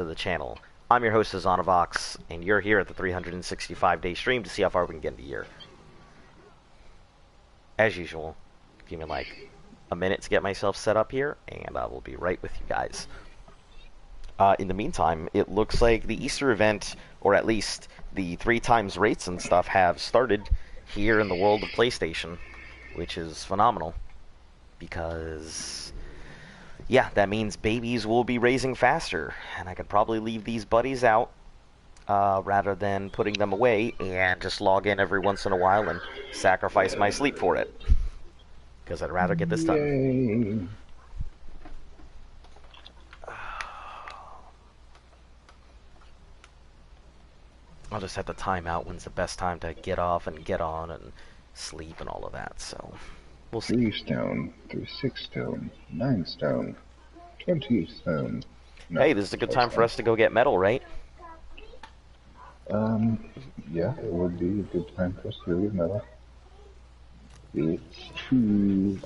to the channel. I'm your host, Azonavox, and you're here at the 365-day stream to see how far we can get in a year. As usual, give me like a minute to get myself set up here, and I will be right with you guys. In the meantime, it looks like the Easter event, or at least the 3x rates and stuff, have started here in the world of PlayStation, which is phenomenal, because yeah, that means babies will be raising faster, and I could probably leave these buddies out rather than putting them away and just log in every once in a while and sacrifice my sleep for it, because I'd rather get this done. Yay. I'll just have to time out when's the best time to get off and get on and sleep and all of that, so we'll see. 3 stone, through 6 stone, 9 stone, 20 stone. No, Hey, this is a good time for us to go get metal, right? Yeah, it would be a good time for us to go get metal.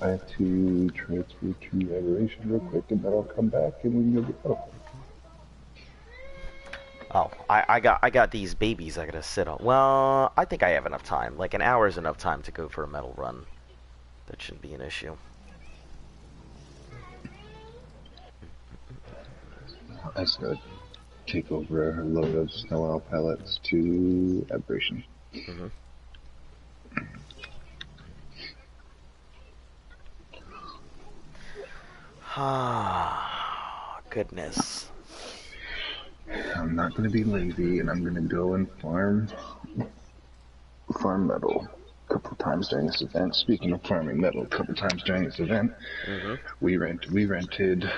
I have to transfer to aberration real quick, and then I'll come back and we can go get metal. Oh, I got these babies I gotta sit on. Well, I think I have enough time. Like an hour is enough time to go for a metal run. That shouldn't be an issue. I just gotta take over a load of snow owl pellets to aberration. Mm-hmm. Ah, goodness. I'm not gonna be lazy, and I'm gonna go and farm metal a couple times during this event. Speaking of farming metal, a couple times during this event, we rented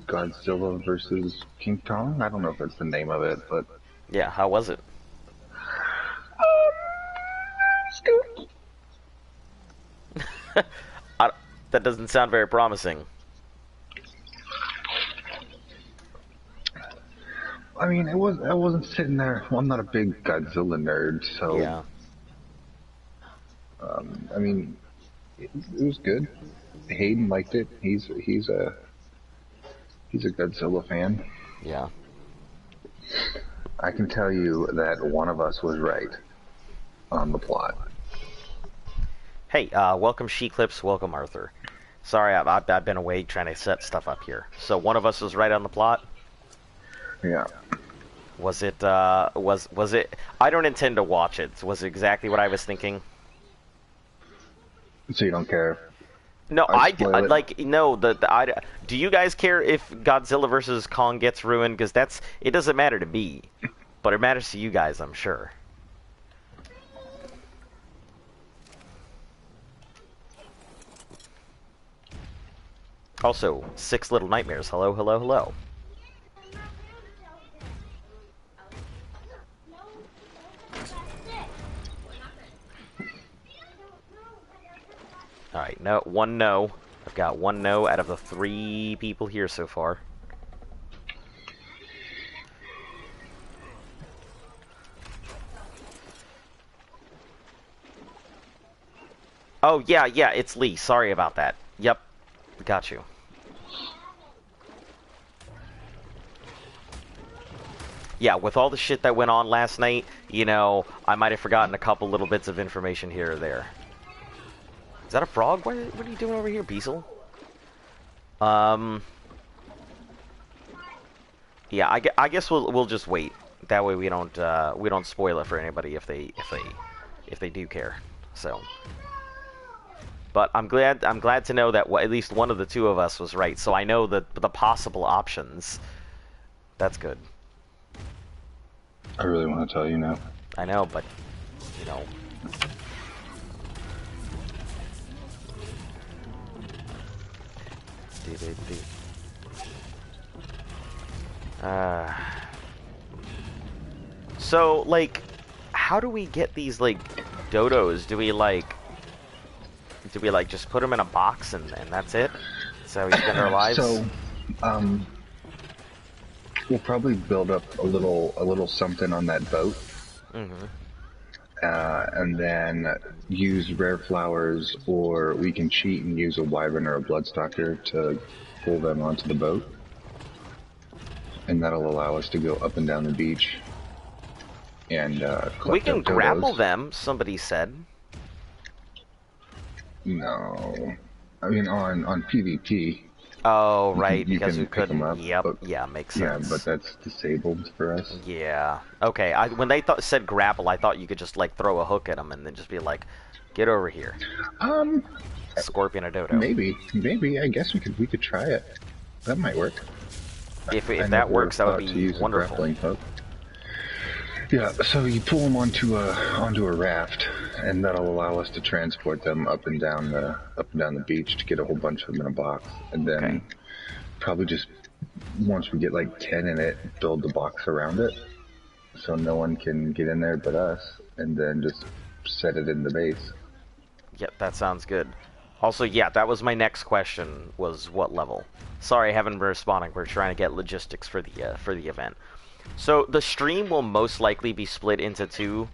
Godzilla versus King Kong. I don't know if that's the name of it, but Yeah, how was it? it's good. That doesn't sound very promising. I mean, I wasn't sitting there. Well, I'm not a big Godzilla nerd, so Yeah. I mean, it was good. Hayden liked it. He's a Godzilla fan. Yeah. I can tell you that one of us was right on the plot. Hey, welcome She-Clips, welcome Arthur. Sorry, I've been away trying to set stuff up here. So one of us was right on the plot? Yeah. Was it, was it... I don't intend to watch it. Was it exactly what I was thinking? So you don't care? No, spoil it. like, no, do you guys care if Godzilla versus Kong gets ruined? Because it doesn't matter to me. But it matters to you guys, I'm sure. Also, 6 Little Nightmares. Hello, hello, hello. Alright, one no. I've got one no out of the 3 people here so far. Oh, yeah, it's Lee. Sorry about that. Yep, got you. Yeah, with all the shit that went on last night, you know, I might have forgotten a couple little bits of information here or there. Is that a frog? What are you doing over here, Beazle? Yeah, I guess we'll just wait. That way we don't spoil it for anybody if they do care. So, but I'm glad to know that at least one of the 2 of us was right. So I know the possible options. That's good. I really want to tell you now. I know, but you know. So, like, how do we get these, like, dodos? Do we just put them in a box and that's it? That's how we spend our lives? So, we'll probably build up a little something on that boat. Mm-hmm. And then use rare flowers, or we can cheat and use a wyvern or a bloodstalker to pull them onto the boat. and that'll allow us to go up and down the beach and We collect can up grapple dodos. them, somebody said. No, I mean on PvP Oh, you can right, you because we can pick them couldn't. up, Yep, but yeah, makes yeah, but sense. that's disabled for us. Yeah. Okay. When they said grapple, I thought you could just like throw a hook at them and then just be like, "Get over here, Um, scorpion or dodo." maybe I guess we could try it. That might work. I If that never works, that would thought to be use a wonderful. grappling hook. Yeah, so you pull them onto a raft, and that'll allow us to transport them up and down the beach to get a whole bunch of them in a box, and Okay. then probably just once we get like 10 in it, build the box around it, so no one can get in there but us, and then just set it in the base. Yep, that sounds good. Also, yeah, that was my next question. Was what level? Sorry, I haven't been responding. We're trying to get logistics for the event. So the stream will most likely be split into two.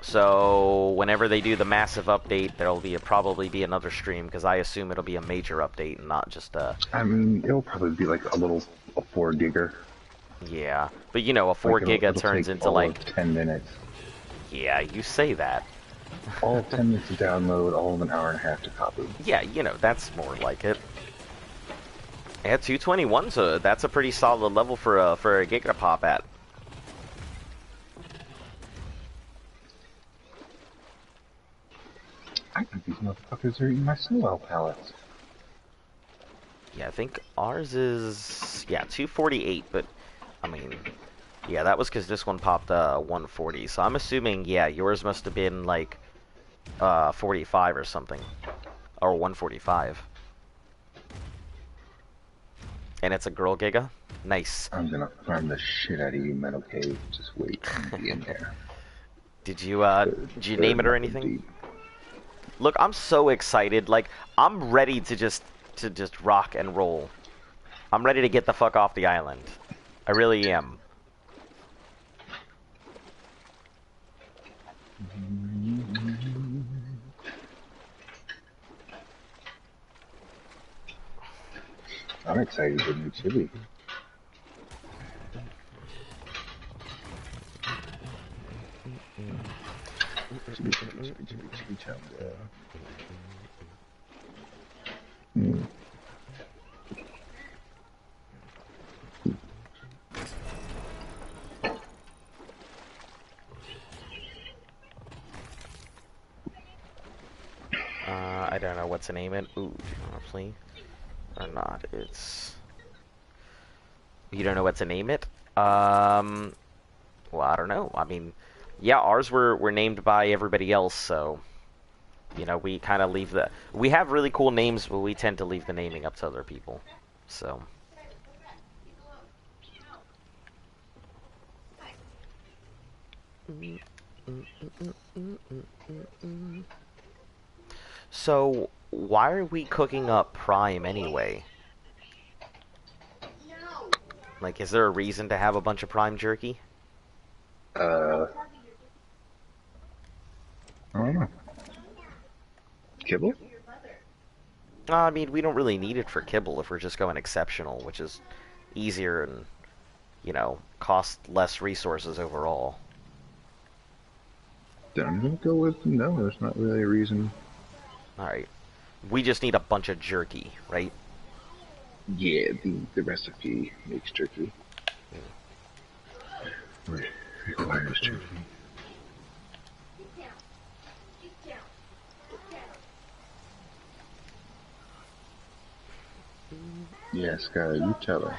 So whenever they do the massive update, there'll probably be another stream because I assume it'll be a major update and not just a. I mean, it'll probably be like a 4 gigger. Yeah, but you know, a Like 4 it'll giga it'll turns take into all of like. 10 minutes. Yeah, you say that. All of 10 minutes to download, all of an hour and a half to copy. Yeah, you know, that's more like it. Yeah, 221, so that's a pretty solid level for a giga to pop at. I think these motherfuckers are eating my snow pallets. Yeah, I think ours is 248, but I mean, yeah, that was because this one popped 140. So I'm assuming yours must have been like 45 or something, or 145. And it's a girl giga. Nice. I'm gonna farm the shit out of you, Metal Cave. Just wait, I'm gonna be in there. Did you They're name it or knuckle anything? deep. Look, I'm so excited. Like I'm ready to just rock and roll. I'm ready to get the fuck off the island. I really am. I'm excited for new chili. Chili, chili, chili, chili, chili, chili. Mm. I don't know what to name it. Ooh, honestly, or not. It's you don't know what to name it. Well, I don't know. I mean, yeah, ours were named by everybody else, so you know we kind of leave the. We have really cool names, but we tend to leave the naming up to other people. So. So, why are we cooking up Prime anyway? Like, is there a reason to have a bunch of Prime jerky? Uh, I don't know. Kibble? I mean, we don't really need it for kibble if we're just going exceptional, which is easier and, you know, cost less resources overall. Then I'm gonna go with no. There's not really a reason. Alright. We just need a bunch of jerky, right? Yeah, the recipe makes jerky. Requires jerky. Yes, Sky, you tell her.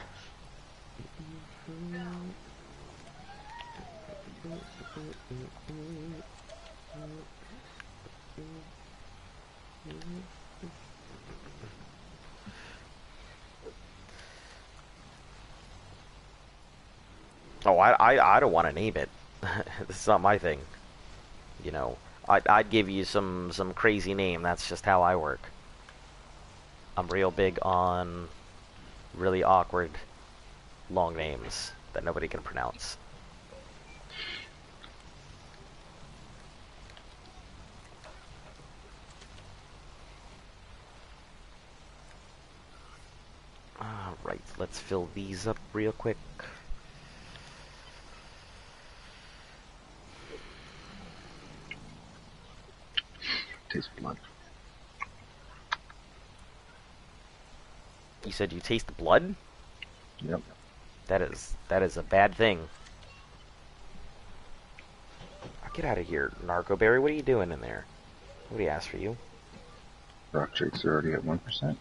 Oh, I don't want to name it. This is not my thing. You know, I'd give you some crazy name. That's just how I work. I'm real big on really awkward long names that nobody can pronounce. Alright, let's fill these up real quick. taste blood. You said you taste blood? Yep. That is a bad thing. Oh, get out of here, Narcoberry. What are you doing in there? Nobody asked for you. Rock drakes are already at 1%.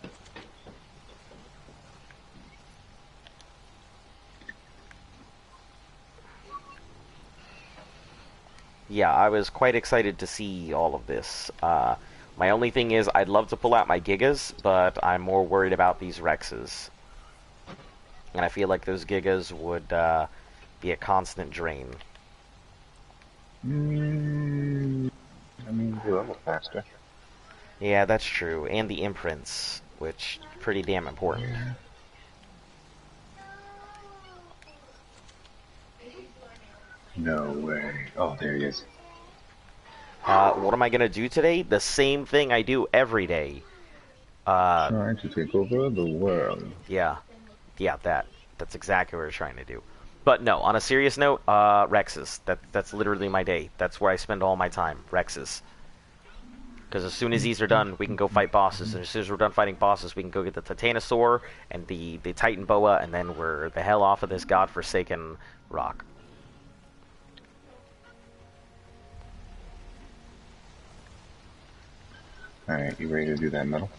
Yeah, I was quite excited to see all of this. My only thing is, I'd love to pull out my Gigas, but I'm more worried about these Rexes. And I feel like those Gigas would be a constant drain. I mean, they're a little faster. Yeah, that's true. And the imprints, which pretty damn important. Yeah. No way. Oh, there he is. What am I gonna do today? The same thing I do every day. Trying to take over the world. Yeah, that. That's exactly what we're trying to do. But no, on a serious note, Rexes. That's literally my day. That's where I spend all my time. Rexes. Because as soon as these are done, we can go fight bosses. And as soon as we're done fighting bosses, we can go get the Titanosaur and the Titan Boa, and then we're the hell off of this godforsaken rock. Alright, you ready to do that metal?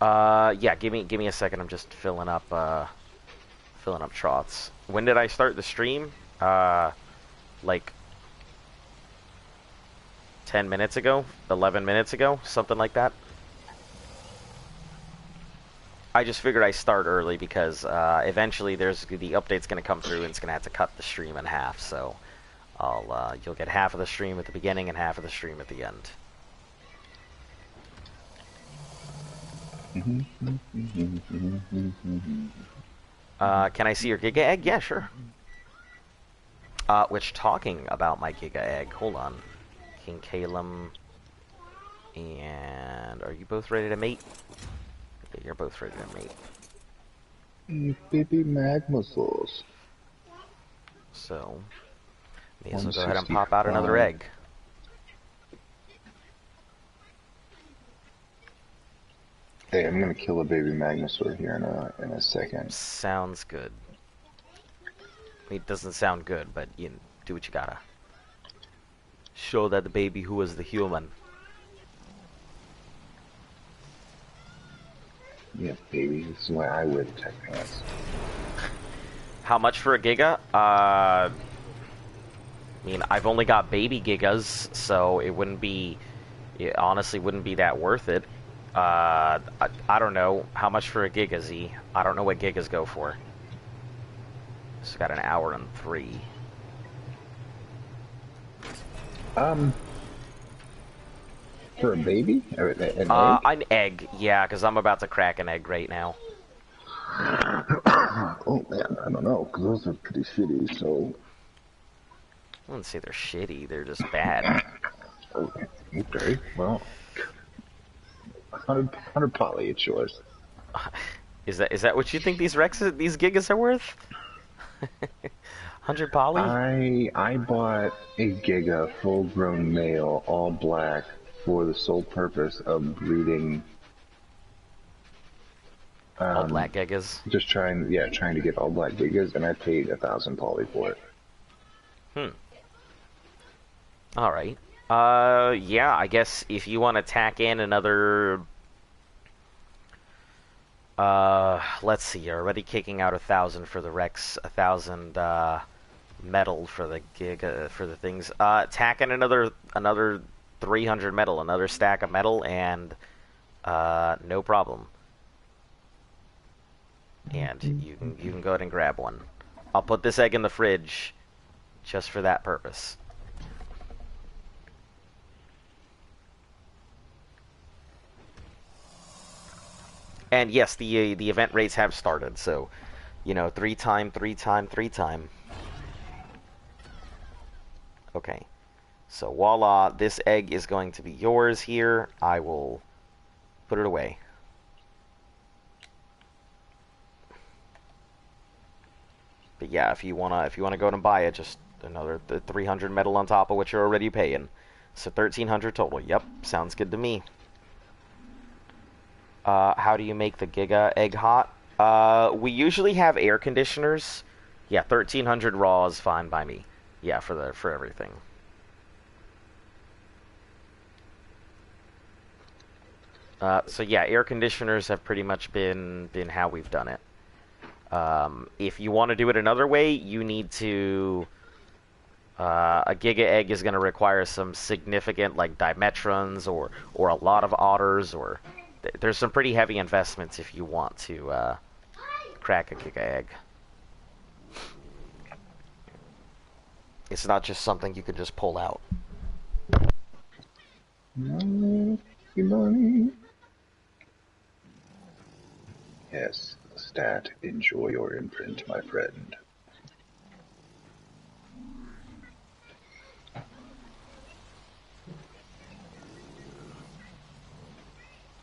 Yeah, give me a second. I'm just filling up trots. When did I start the stream? Like 10 minutes ago? 11 minutes ago? Something like that. I just figured I start early because eventually the update's going to come through and it's going to have to cut the stream in half. So you'll get half of the stream at the beginning and half of the stream at the end. Can I see your Giga Egg? Yeah, sure. Which, talking about my Giga Egg, hold on. King Calum, and are you both ready to mate? Yeah, you're both ready to mate. Baby magma sauce. So, may as well go ahead and pop out another egg. Hey, I'm gonna kill a baby Magnosaur here in a second. Sounds good. I mean, it doesn't sound good, but you do what you gotta. Show that the baby who is the human. Yeah, baby. This is why I wear the tech pants. How much for a Giga? I mean, I've only got baby Gigas, so it wouldn't be... It honestly wouldn't be that worth it. I don't know. How much for a Giga, Z? I don't know what Gigas go for. It's got an hour and 3. For a baby? An egg? An egg, yeah, because I'm about to crack an egg right now. Oh man, I don't know, because those are pretty shitty, so... I wouldn't say they're shitty, they're just bad. Okay, well... 100 poly, it's yours. Is that what you think these Gigas are worth? 100 poly? I bought a Giga full-grown male, all black, for the sole purpose of breeding. All black Gigas. Just trying to get all black Gigas, and I paid 1,000 poly for it. All right. Yeah, I guess if you want to tack in another... let's see, you're already kicking out 1,000 for the Rex, 1,000, metal for the Giga, for the things. Tack in another 300 metal, another stack of metal, and, no problem. And you can go ahead and grab one. I'll put this egg in the fridge, just for that purpose. And yes, the event rates have started, so, you know, 3 time. Okay. So, voila, this egg is going to be yours here. I will put it away. But yeah, if you wanna go and buy it, just another 300 metal on top of what you're already paying. So 1,300 total. Yep, sounds good to me. How do you make the Giga egg hot? We usually have air conditioners. Yeah, 1,300 raw is fine by me. Yeah, for everything. So yeah, air conditioners have pretty much been how we've done it. If you want to do it another way, you need to. A Giga egg is going to require some significant like dimetrons or a lot of otters or there's some pretty heavy investments if you want to crack a Giga egg. It's not just something you can just pull out. Money, money. Yes, stat, enjoy your imprint, my friend.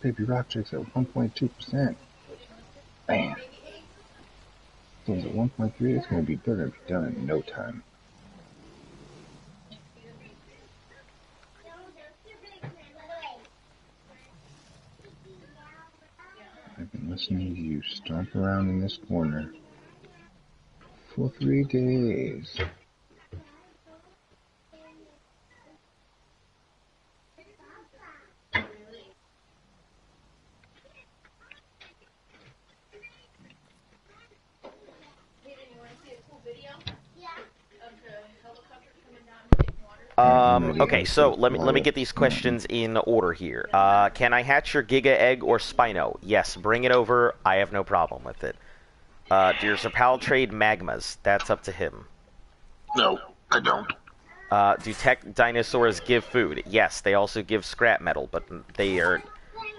Baby rock chicks at 1.2%. Man. So it's at 1.3, it's going to be better be done in no time. I've been listening to you stomp around in this corner for 3 days. Okay, so let me get these questions in order here. Can I hatch your Giga egg or Spino? Yes, bring it over. I have no problem with it. Does your pal trade magmas? That's up to him. No, I don't. Do tech dinosaurs give food? Yes, they also give scrap metal, but they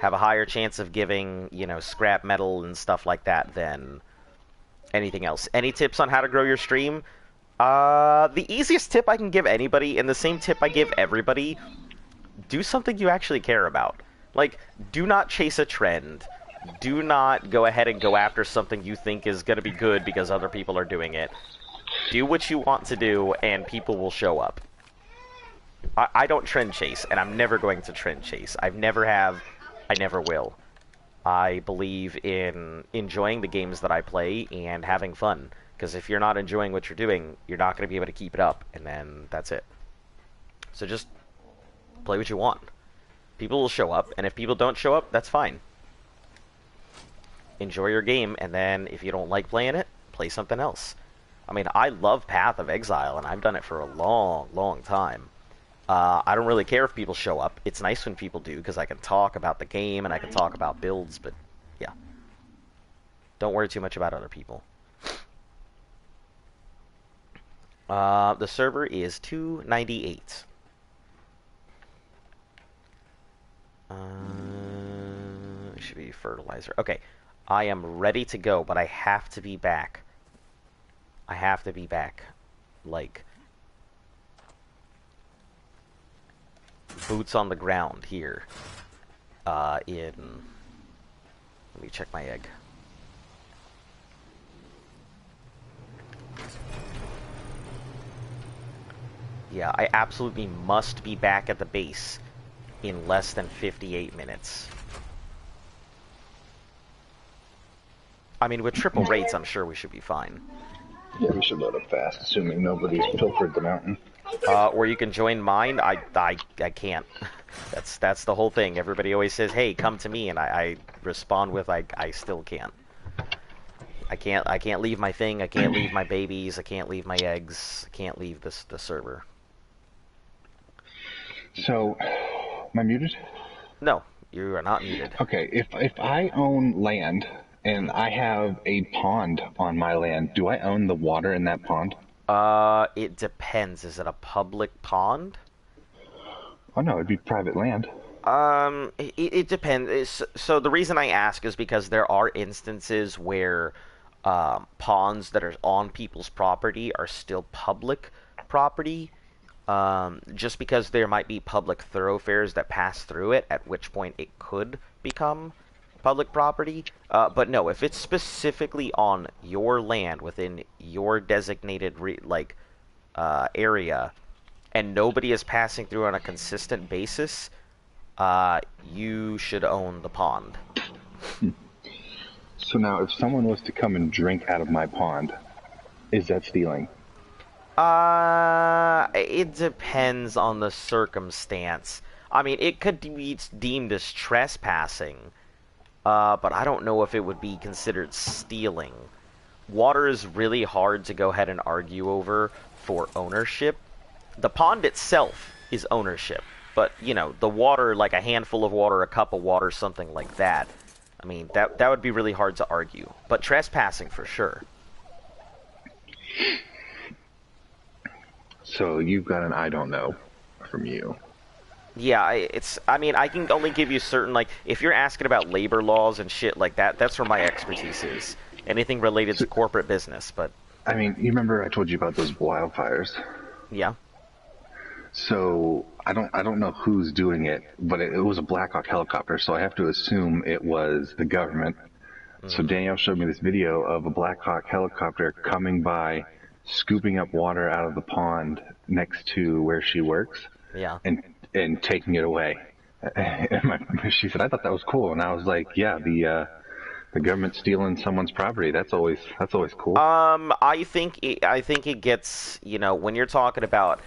have a higher chance of giving, scrap metal and stuff like that than anything else. Any tips on how to grow your stream? The easiest tip I can give anybody, and the same tip I give everybody, do something you actually care about. Like, do not chase a trend. Do not go ahead and go after something you think is going to be good because other people are doing it. Do what you want to do, and people will show up. I don't trend chase, and I'm never going to trend chase. I never have, I never will. I believe in enjoying the games that I play and having fun. Because if you're not enjoying what you're doing, you're not going to be able to keep it up, and then that's it. So just play what you want. People will show up, and if people don't show up, that's fine. Enjoy your game, and then if you don't like playing it, play something else. I mean, I love Path of Exile, and I've done it for a long, long time. I don't really care if people show up. It's nice when people do, because I can talk about the game, and I can talk about builds, but yeah. Don't worry too much about other people. The server is 298. It should be fertilizer. Okay, I am ready to go, but I have to be back. I have to be back. Like, boots on the ground here. Let me check my egg. Yeah, I absolutely must be back at the base in less than 58 minutes. I mean, with triple rates, I'm sure we should be fine. Yeah, we should load up fast, assuming nobody's pilfered the mountain. Or you can join mine. I can't. That's the whole thing. Everybody always says, "Hey, come to me," and I respond with, "I still can't. I can't leave my thing. I can't leave my babies. I can't leave my eggs. I can't leave the server." So, am I muted? No, you are not muted. Okay, if I own land and I have a pond on my land, do I own the water in that pond? It depends. Is it a public pond? Oh no, it'd be private land. It depends. So the reason I ask is because there are instances where ponds that are on people's property are still public property. Just because there might be public thoroughfares that pass through it, at which point it could become public property. But no, if it's specifically on your land within your designated area, and nobody is passing through on a consistent basis, you should own the pond. So now, if someone was to come and drink out of my pond, is that stealing? It depends on the circumstance. I mean, it could be deemed as trespassing, but I don't know if it would be considered stealing. Water is really hard to go ahead and argue over for ownership. The pond itself is ownership, but, you know, the water, like a handful of water, a cup of water, something like that, I mean, that would be really hard to argue. But trespassing, for sure. So you've got an I don't know from you. Yeah, I mean, I can only give you certain, like, if you're asking about labor laws and shit like that, that's where my expertise is. Anything related to corporate business, but... I mean, you remember I told you about those wildfires? Yeah. So I don't know who's doing it, but it was a Black Hawk helicopter, so I have to assume it was the government. So Danielle showed me this video of a Black Hawk helicopter coming by, scooping up water out of the pond next to where she works, Yeah. and taking it away. She said, "I thought that was cool," and I was like, "Yeah, the government stealing someone's property. That's always cool." I think it gets, you know, when you're talking about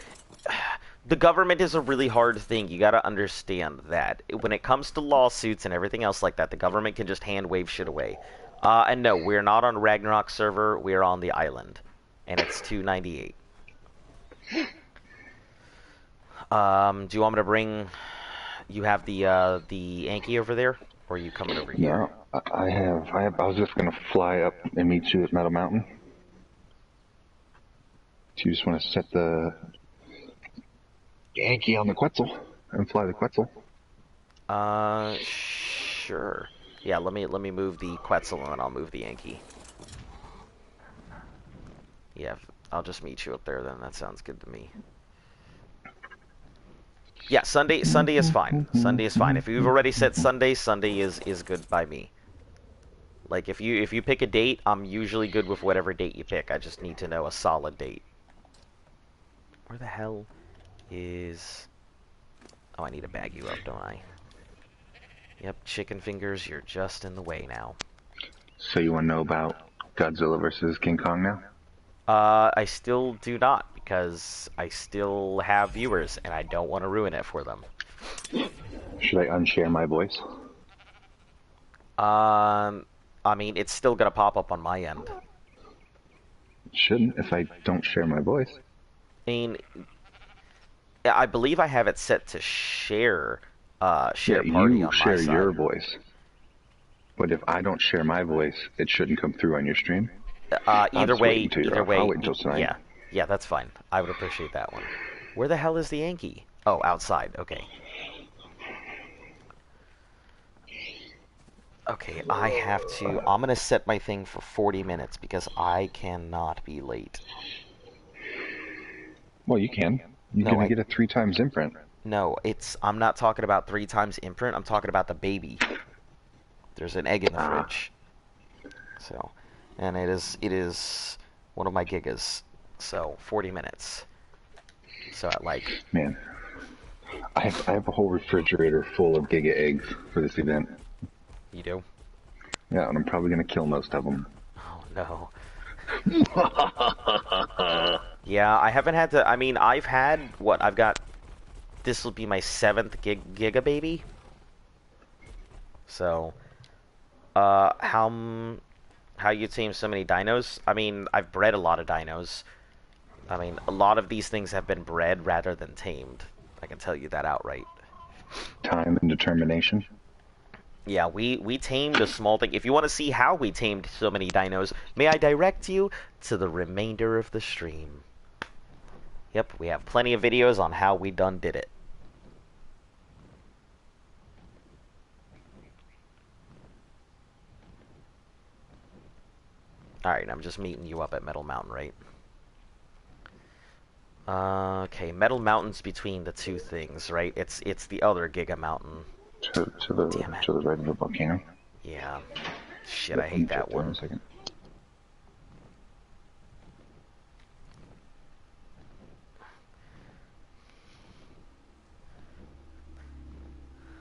the government is a really hard thing. You got to understand that when it comes to lawsuits and everything else like that, the government can just hand wave shit away. And no, we're not on Ragnarok server. We're on the island, and it's 298. Do you want me to bring? You have the Anki over there, or are you coming over here? No, I was just gonna fly up and meet you at Metal Mountain. Do you just want to set the Yankee on the Quetzal and fly the Quetzal? Sure. Yeah, let me move the Quetzal and then I'll move the Yankee. Yeah, I'll just meet you up there then. That sounds good to me. Yeah, Sunday is fine. Sunday is fine. If you've already said Sunday, Sunday is good by me. Like if you pick a date, I'm usually good with whatever date you pick. I just need to know a solid date. Where the hell is... Oh, I need to bag you up, don't I? Yep, chicken fingers, you're just in the way now. So you want to know about Godzilla versus King Kong now? I still do not, because I still have viewers, and I don't want to ruin it for them. Should I unshare my voice? I mean, it's still gonna pop up on my end. It shouldn't if I don't share my voice. I mean, I believe I have it set to share, share Yeah, party you on share my side. your voice. But if I don't share my voice, it shouldn't come through on your stream. Either way, I'll wait until tonight. Yeah, that's fine. I would appreciate that one. Where the hell is the Yankee? Oh, outside. Okay. Okay, I have to... I'm gonna set my thing for 40 minutes because I cannot be late. Well, you can. You No, can get a 3 times imprint. No, I'm not talking about 3 times imprint. I'm talking about the baby. There's an egg in the fridge. So, and it is one of my gigas. So, 40 minutes. So at like... Man, I have a whole refrigerator full of giga eggs for this event. You do? Yeah, and I'm probably gonna kill most of them. Oh no. Yeah, I haven't had to... I mean, I've had... What? I've got... This will be my 7th giga baby. So... How you tame so many dinos? I mean, I've bred a lot of dinos. I mean, a lot of these things have been bred rather than tamed. I can tell you that outright. Time and determination. Yeah, we tamed a small thing. If you want to see how we tamed so many dinos, may I direct you to the remainder of the stream. Yep, we have plenty of videos on how we done did it. Alright, I'm just meeting you up at Metal Mountain, right? Okay, Metal Mountain's between the two things, right? It's the other Giga Mountain. To the right of the volcano. Yeah. Shit, I hate that one. In a second.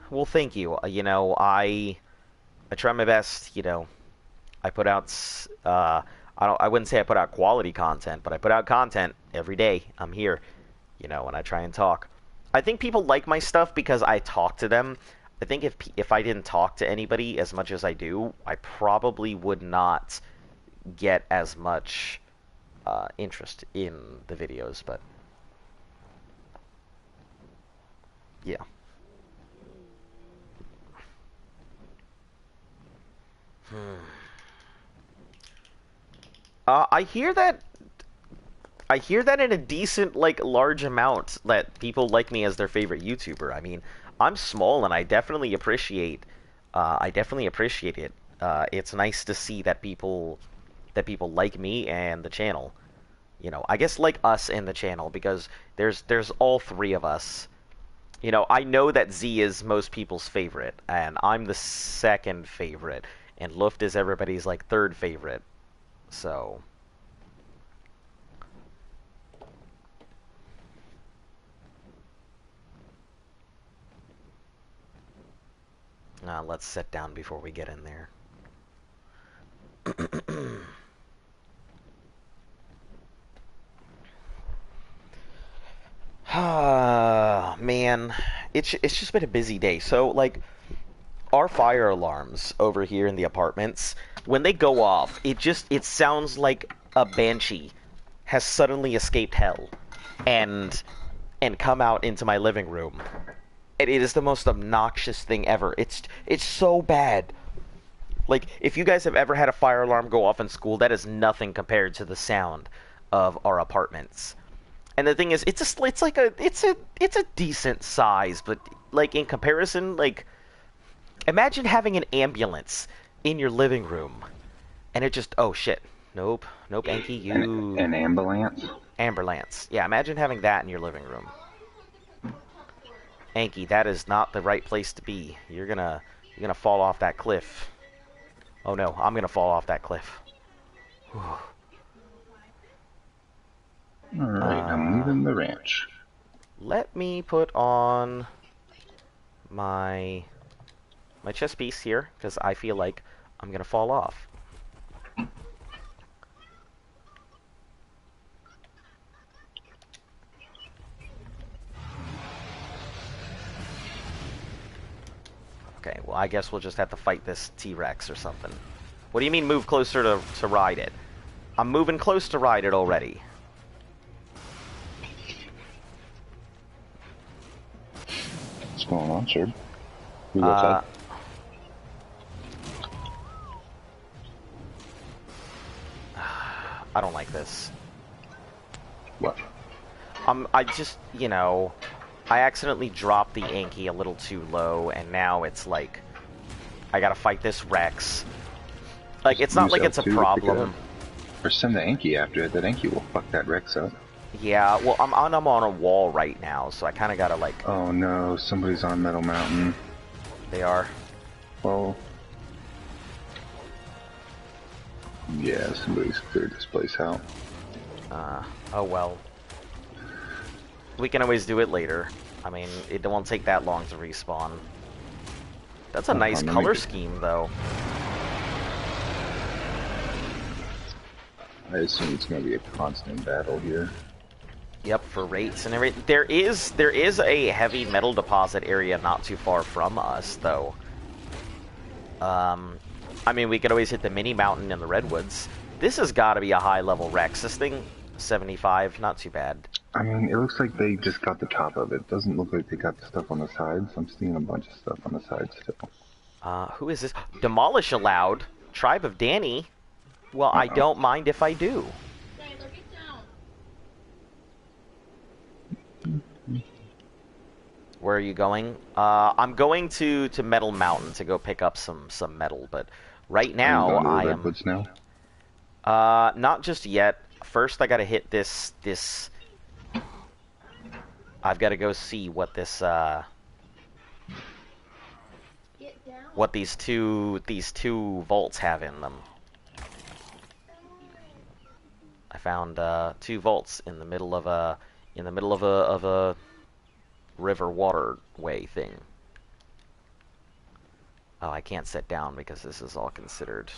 Well, thank you. You know, I try my best. You know, I put out. I wouldn't say I put out quality content, but I put out content every day. I'm here. You know, and I try and talk. I think people like my stuff because I talk to them. I think if I didn't talk to anybody as much as I do, I probably would not get as much interest in the videos. But yeah. Hmm. I hear that. I hear that in a decent, like, large amount that people like me as their favorite YouTuber. I mean, I'm small and I definitely appreciate. I definitely appreciate it. It's nice to see that people like me and the channel. You know, I guess like us and the channel because there's all three of us. You know, I know that Z is most people's favorite, and I'm the second favorite, and Luft is everybody's like third favorite. So, let's sit down before we get in there. Man, it's just been a busy day. So like our fire alarms over here in the apartments, when they go off, it sounds like a banshee has suddenly escaped hell and come out into my living room. It is the most obnoxious thing ever. It's so bad. Like if you guys have ever had a fire alarm go off in school, that is nothing compared to the sound of our apartments. And the thing is, it's a decent size, but like in comparison, like imagine having an ambulance in your living room, and it just oh shit, nope, nope, Anki, An ambulance? ambulance. Yeah, imagine having that in your living room. Anki, that is not the right place to be. You're gonna fall off that cliff. Oh no, I'm gonna fall off that cliff. Alright, I'm leaving the ranch. Let me put on my chest piece here because I feel like I'm gonna fall off. Okay, well I guess we'll just have to fight this T-Rex or something. What do you mean move closer to ride it? I'm moving close to ride it already. What's going on, sir? Who's Uh, outside? I don't like this. What? I just, you know, I accidentally dropped the Anki a little too low, and now it's like, I gotta fight this Rex. Like, it's not Use like it's a L2 to pick it problem. up. Or send the Anki after it. That Anki will fuck that Rex up. Yeah, well, I'm on a wall right now, so I kind of gotta, like, Oh no, somebody's on Metal Mountain. they are. Oh. Yeah, somebody's cleared this place out. Oh well. We can always do it later. I mean, it won't take that long to respawn. That's a nice color scheme, though. I assume it's going to be a constant battle here. Yep, for rates and everything. There is a heavy metal deposit area not too far from us, though. I mean, we could always hit the mini mountain in the redwoods. This has got to be a high-level Rex. This thing, 75, not too bad. I mean, it looks like they just got the top of it. Doesn't look like they got the stuff on the sides. I'm seeing a bunch of stuff on the sides still. Who is this? Demolish allowed. Tribe of Danny. Well, I don't mind if I do. Where are you going? I'm going to Metal Mountain to go pick up some metal, but right now Are you I going to the redwoods now? not just yet. First I gotta hit this I've gotta go see what this what these two vaults have in them. I found 2 vaults in the middle of a river waterway thing. Oh, I can't sit down because this is all considered.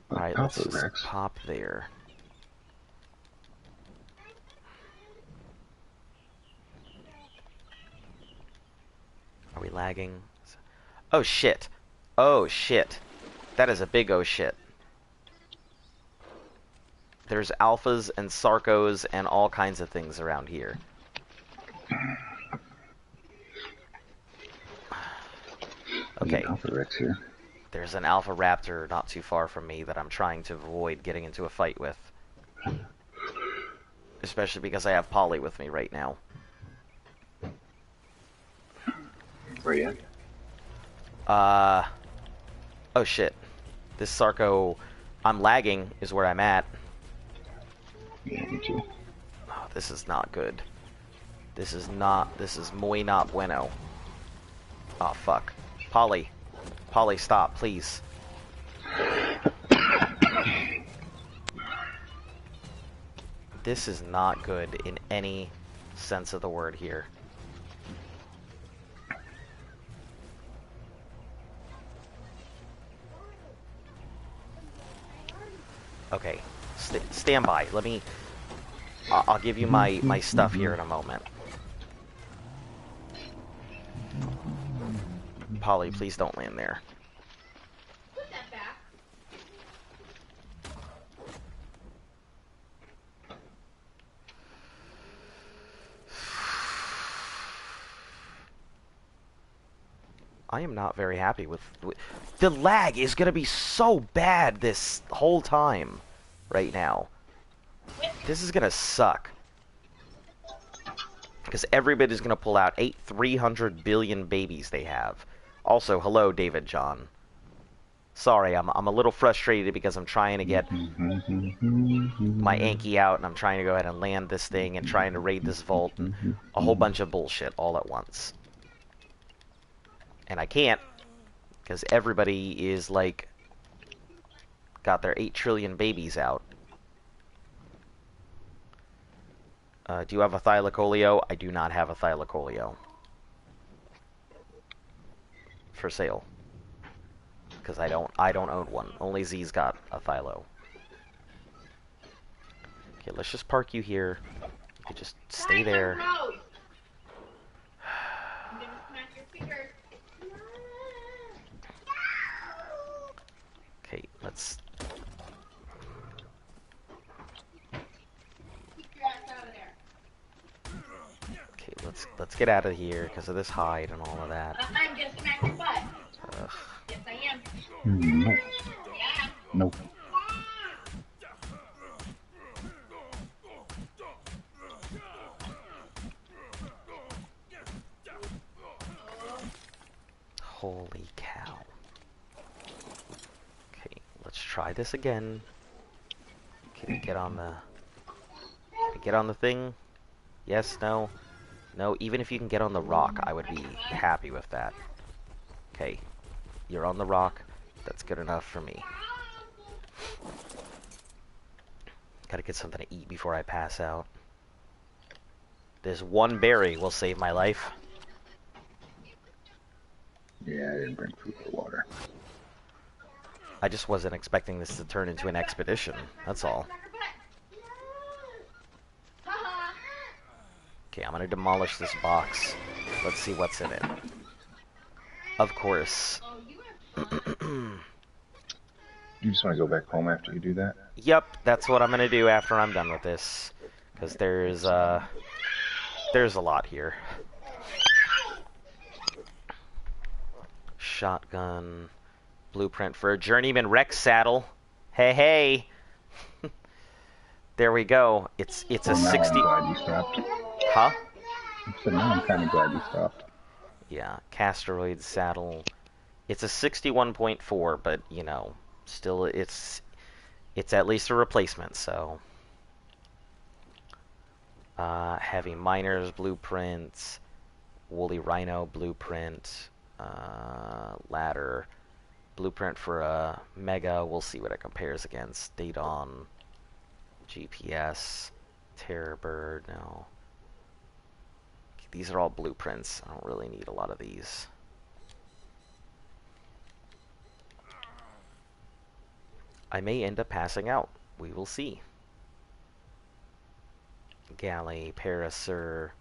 Alright, let's Alpha just Rex. pop there. Are we lagging? Oh shit. Oh shit. That is a big oh shit. There's alphas and sarcos and all kinds of things around here. Okay. Alpha Rex here. There's an alpha raptor not too far from me that I'm trying to avoid getting into a fight with. Especially because I have Polly with me right now. Where you Uh... Oh shit. This Sarco... I'm lagging is where I'm at. Yeah, me too. Oh, this is not good. This is muy not bueno. Oh, fuck. Polly. Polly, stop, please. This is not good in any sense of the word here. Okay. Stand by. Let me... I'll give you my stuff here in a moment. Polly, please don't land there. Put that back. I am not very happy with... The lag is going to be so bad this whole time right now. This is going to suck. Because everybody's going to pull out 300 billion babies they have. Also, hello, David John. Sorry, I'm a little frustrated because I'm trying to get my Anki out, and I'm trying to go ahead and land this thing, and trying to raid this vault, and a whole bunch of bullshit all at once. And I can't, because everybody is, like, got their 8 trillion babies out. Do you have a thylacoleo? I do not have a thylacoleo. For sale. Because I don't own one. Only Z's got a thylo. Okay, let's just park you here. You can just stay there. I'm gonna smack your fingers. Okay, let's... Keep your ass out of there. Okay, let's get out of here because of this hide and all of that. I'm gonna smack your butt. Ugh. Yes, I am. No. Yeah. Nope. Holy cow. Okay, let's try this again. Can we get on the... Can we get on the thing? Yes, no? No, even if you can get on the rock, I would be happy with that. Okay, you're on the rock. That's good enough for me. Gotta get something to eat before I pass out. This one berry will save my life. Yeah, I didn't bring food or water. I just wasn't expecting this to turn into an expedition. That's all. Okay, I'm gonna demolish this box. Let's see what's in it. Of course. You just want to go back home after you do that? Yep, that's what I'm gonna do after I'm done with this. Because there's a lot here. Shotgun. Blueprint for a Journeyman Rex saddle. Hey, hey! There we go. It's a 60... I'm glad you stopped. Huh? I said, now I'm kind of glad you stopped. Yeah, Casteroid saddle. It's a 61.4, but, you know, still it's at least a replacement, so... Heavy Miners blueprints, Woolly Rhino blueprint, ladder, blueprint for a Mega, we'll see what it compares against, Daedon, GPS, Terror Bird, no. These are all blueprints, I don't really need a lot of these. I may end up passing out. We will see. Galley, Paracer,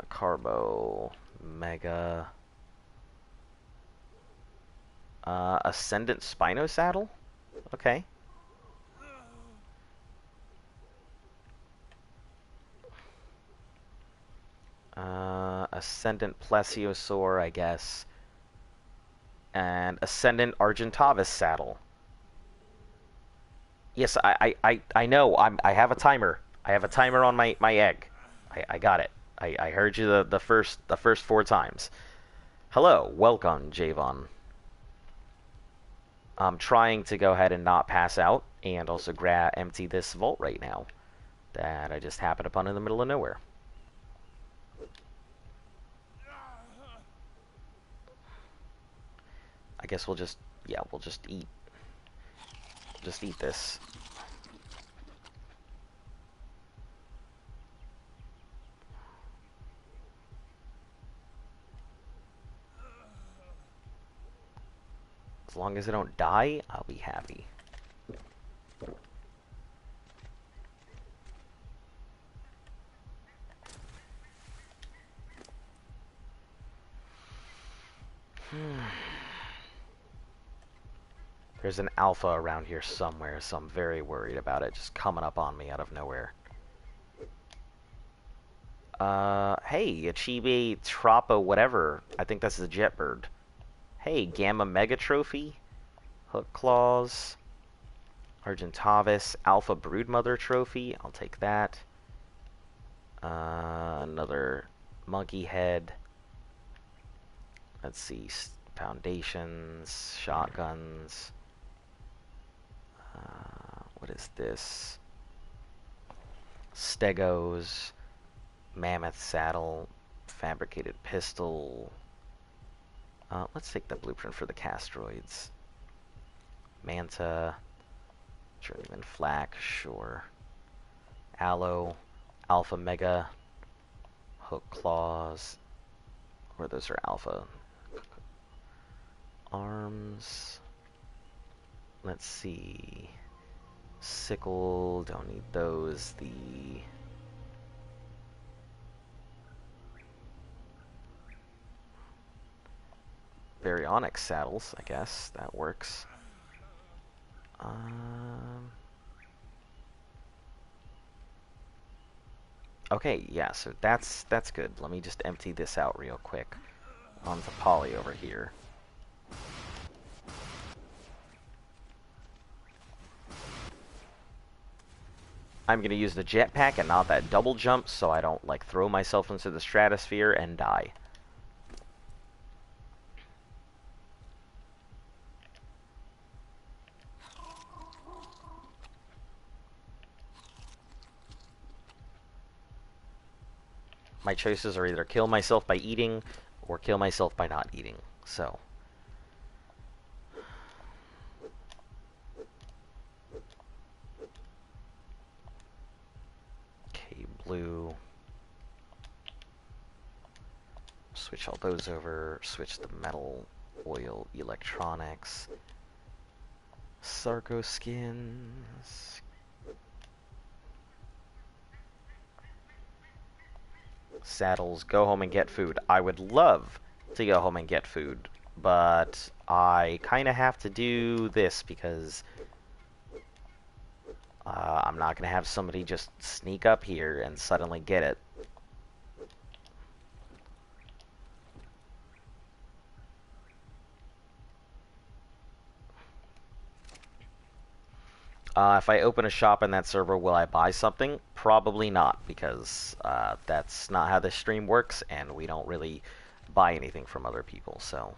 Carbo, Mega, Ascendant Spinosaddle? Okay. Ascendant Plesiosaur, I guess. And Ascendant Argentavis Saddle. Yes, I know. I have a timer. I have a timer on my egg. I got it. I heard you the first 4 times. Hello, welcome, Javon. I'm trying to go ahead and not pass out, and also empty this vault right now that I just happened upon in the middle of nowhere. I guess we'll just eat. Just eat this. As long as I don't die, I'll be happy. There's an alpha around here somewhere, so I'm very worried about it just coming up on me out of nowhere. Hey, a Chibi Trappa whatever. I think that's a Jetbird. Hey, Gamma Mega Trophy. Hook Claws. Argentavis. Alpha Broodmother Trophy. I'll take that. Another Monkey Head. Let's see. Foundations. Shotguns. What is this? Stegos. Mammoth Saddle. Fabricated Pistol. Let's take the blueprint for the Castroids. Manta. Journeyman Flak, sure. Aloe. Alpha Mega. Hook Claws. Or those are Alpha. Arms. Let's see. Sickle, don't need those. The Baryonyx saddles, I guess. That works. Okay, yeah, so that's good. Let me just empty this out real quick. Onto Polly over here. I'm going to use the jetpack and not that double jump so I don't, like, throw myself into the stratosphere and die. My choices are either kill myself by eating or kill myself by not eating, so... Blue. Switch all those over. Switch the metal, oil, electronics. Sarco skins. Saddles. Go home and get food. I would love to go home and get food, but I kind of have to do this because I'm not going to have somebody just sneak up here and suddenly get it. If I open a shop in that server, will I buy something? Probably not, because that's not how this stream works, and we don't really buy anything from other people, so...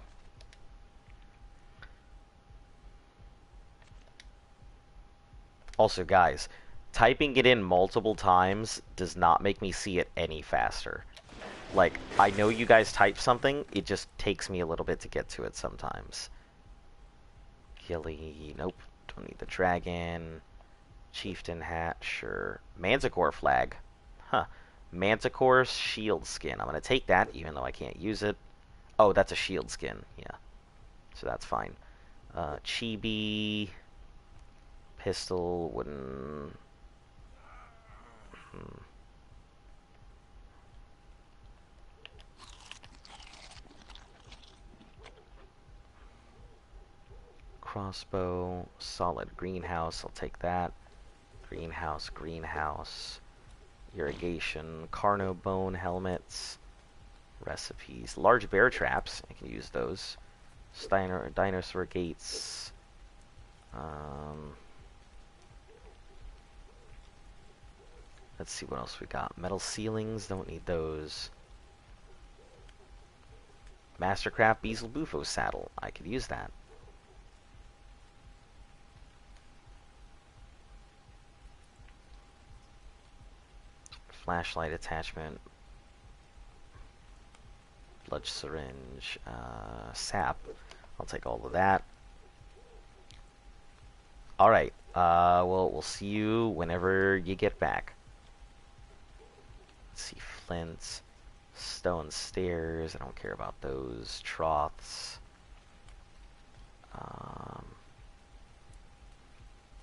Also, guys, typing it in multiple times does not make me see it any faster. Like, I know you guys type something, it just takes me a little bit to get to it sometimes. Gilly, nope, don't need the dragon. Chieftain hat, sure. Manticore flag. Huh. Manticore's shield skin. I'm going to take that, even though I can't use it. Oh, that's a shield skin, yeah. So that's fine. Chibi... Pistol, wooden... Crossbow, solid greenhouse, I'll take that. Greenhouse, greenhouse. Irrigation, carno bone helmets. Recipes. Large bear traps, I can use those. Dinosaur gates. Let's see what else we got. Metal ceilings, don't need those. Mastercraft Beazle Bufo saddle, I could use that. Flashlight attachment. Blood syringe. Sap. I'll take all of that. Alright. Well, we'll see you whenever you get back. Let's see. Flints. Stone stairs. I don't care about those. Troughs.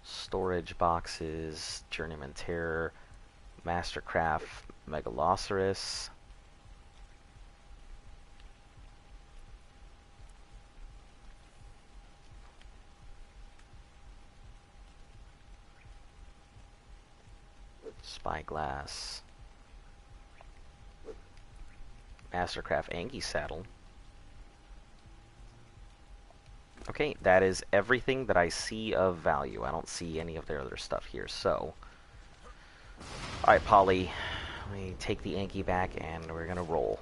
Storage boxes. Journeyman Terror. Mastercraft Megalosaurus. Spyglass. Mastercraft Angie saddle. Okay, that is everything that I see of value. I don't see any of their other stuff here, so... Alright, Polly. Let me take the Anki back, and we're gonna roll.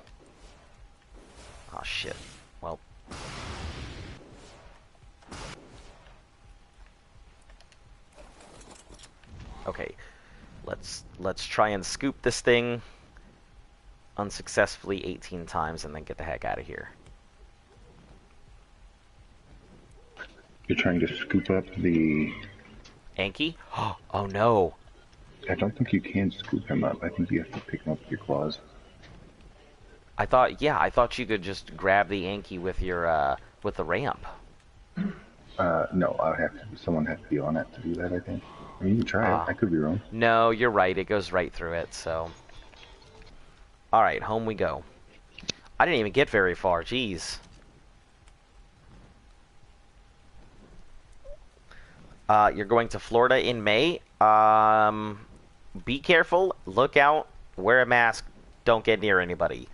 Oh shit. Well... Okay. Let's try and scoop this thing unsuccessfully 18 times and then get the heck out of here. You're trying to scoop up the... Anki? Oh no. I don't think you can scoop him up. I think you have to pick him up with your claws. I thought you could just grab the Anki with your, with the ramp. No, someone has to be on it to do that, I think. I mean, you can try it. I could be wrong. No, you're right. It goes right through it, so... Alright, home we go. I didn't even get very far, jeez. You're going to Florida in May? Be careful, look out, wear a mask, don't get near anybody.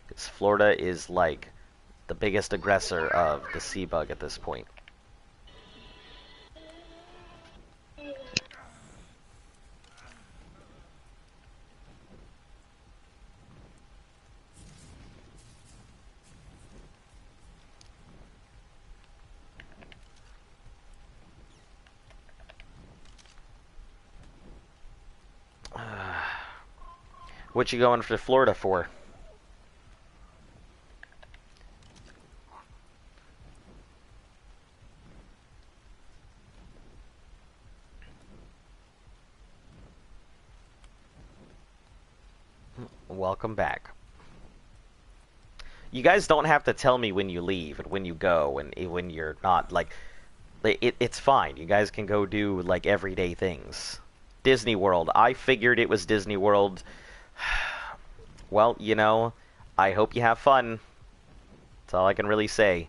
Because Florida is, like, the biggest aggressor of the sea bug at this point. What you going for Florida for? Welcome back. You guys don't have to tell me when you leave and when you go and when you're not, like, it's fine. You guys can go do, like, everyday things. Disney World. I figured it was Disney World. Well, you know, I hope you have fun. That's all I can really say.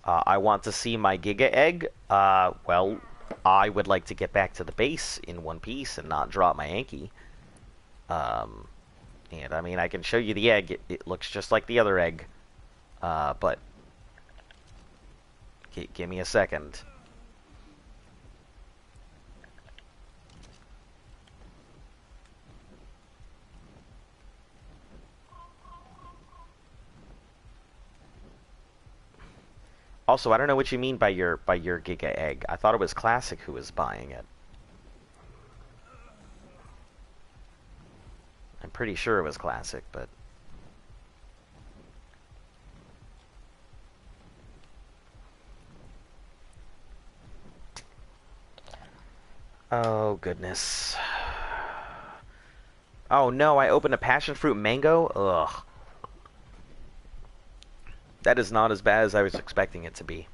I want to see my Giga Egg. Well, I would like to get back to the base in one piece and not drop my Anki. And I mean, I can show you the egg. It looks just like the other egg. But give me a second. Also, I don't know what you mean by your Giga Egg. I thought it was Classic who was buying it. I'm pretty sure it was Classic, but... Oh, goodness. Oh, no, I opened a passion fruit mango? Ugh. That is not as bad as I was expecting it to be.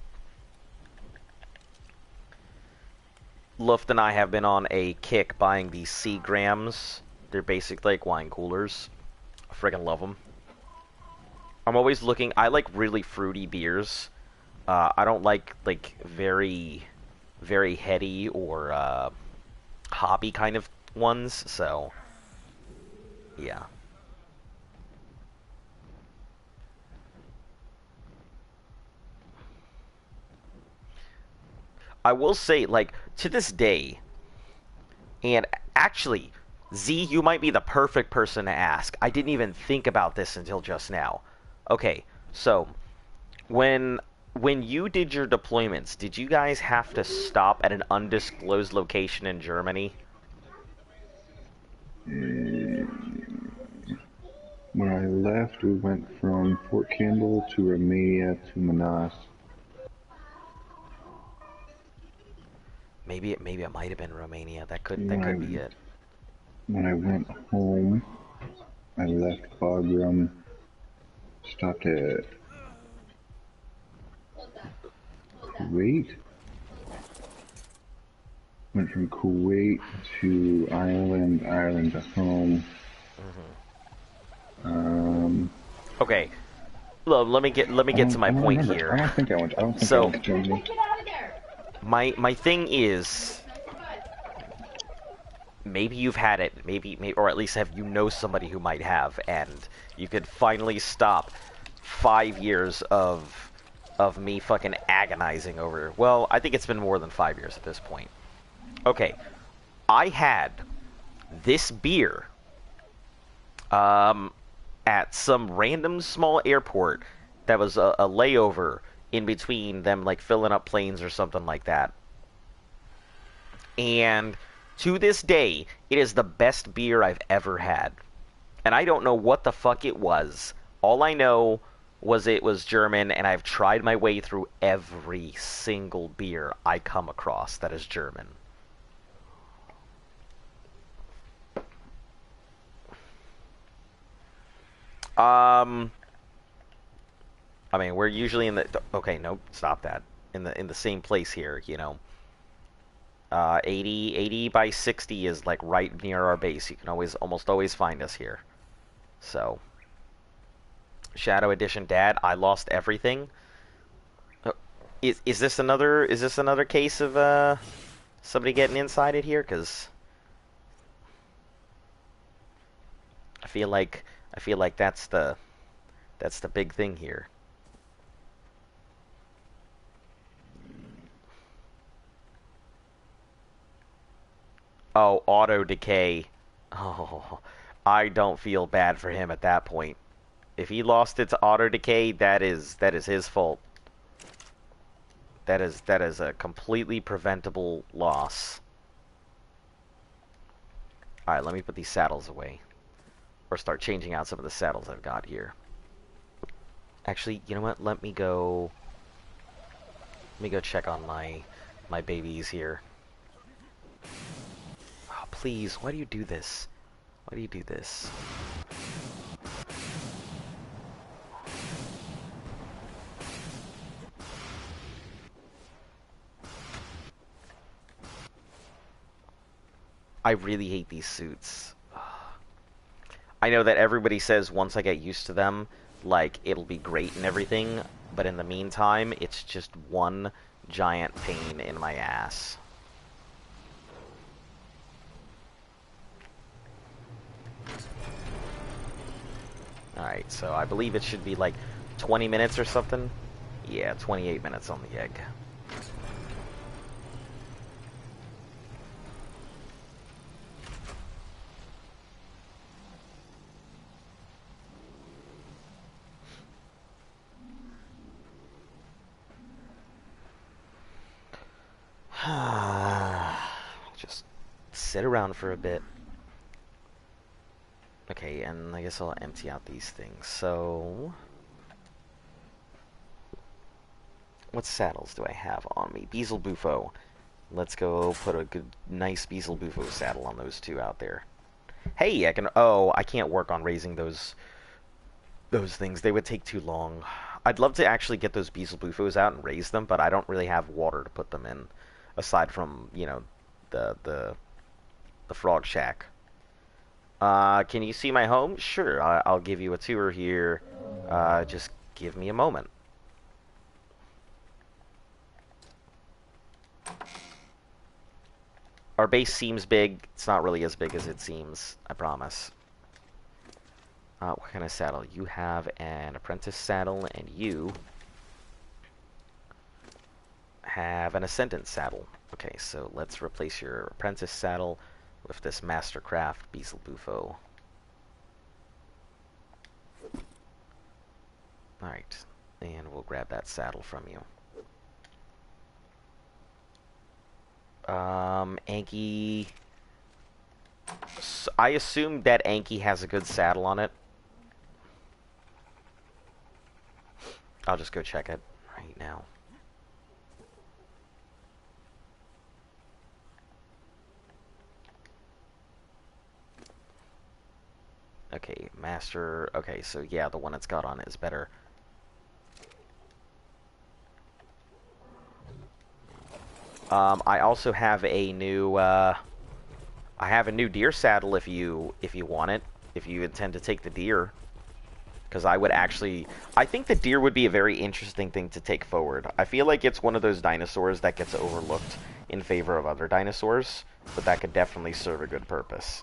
Luft and I have been on a kick buying these Seagrams. They're basically like wine coolers. I friggin' love them. I'm always looking. I like really fruity beers. I don't like very, very heady or hoppy kind of ones. So, yeah. I will say, like, to this day, and actually, Z, you might be the perfect person to ask. I didn't even think about this until just now. Okay, so when when you did your deployments, did you guys have to stop at an undisclosed location in Germany? When I left, we went from Fort Campbell to Romania to Manas. Maybe it might have been Romania. That When could be it. when I went home, I left Bagram, stopped at Kuwait, went from Kuwait to Ireland, Ireland to home. Okay, let me get to my I don't point remember. here. I don't think I went. I don't think I So went to Germany. Get out of there. my thing is, Smack your butt. maybe you've had it, maybe, or at least have you know somebody who might have, and you could finally stop 5 years of me fucking agonizing over. Well, I think it's been more than 5 years at this point. Okay, I had this beer at some random small airport that was a layover in between them, like filling up planes or something like that. And to this day, it is the best beer I've ever had. And I don't know what the fuck it was. All I know was it was German, and I've tried my way through every single beer I come across that is German. I mean, we're usually in the... Okay, nope, stop that. In the same place here, you know. 80 by 60 is like right near our base. You can almost always find us here. So, Shadow Edition, Dad, I lost everything. Is this another case of somebody getting inside it here? Because I feel like that's the big thing here. Oh, auto decay. Oh, I don't feel bad for him at that point. If he lost it to auto decay, that is his fault. That is a completely preventable loss. All right, let me put these saddles away, or start changing out some of the saddles I've got here. Actually, you know what? Let me go check on my babies here. Oh, please, why do you do this? Why do you do this? I really hate these suits. I know that everybody says once I get used to them, like, it'll be great and everything, but in the meantime, it's just one giant pain in my ass. Alright, so I believe it should be like 20 minutes or something. Yeah, 28 minutes on the egg. Just sit around for a bit. Okay, and I guess I'll empty out these things. So, what saddles do I have on me? Beazle Bufo. Let's go put a good, nice Beazle Bufo saddle on those two out there. Hey, I can. Oh, I can't work on raising those things. They would take too long. I'd love to actually get those Beelzebufos out and raise them, but I don't really have water to put them in, aside from, you know, the frog shack. Can you see my home? Sure, I'll give you a tour here. Just give me a moment. Our base seems big. It's not really as big as it seems, I promise. What kind of saddle? You have an apprentice saddle, and you have an ascendant saddle. Okay, so let's replace your apprentice saddle with this Mastercraft Beelzebufo. Alright, and we'll grab that saddle from you. Anki... I assume that Anki has a good saddle on it. I'll just go check it right now. Okay, master... Okay, so yeah, the one it's got on it is better. I also have a new, I have a new deer saddle if you want it, if you intend to take the deer. Because I would actually... I think the deer would be a very interesting thing to take forward. I feel like it's one of those dinosaurs that gets overlooked in favor of other dinosaurs, but that could definitely serve a good purpose.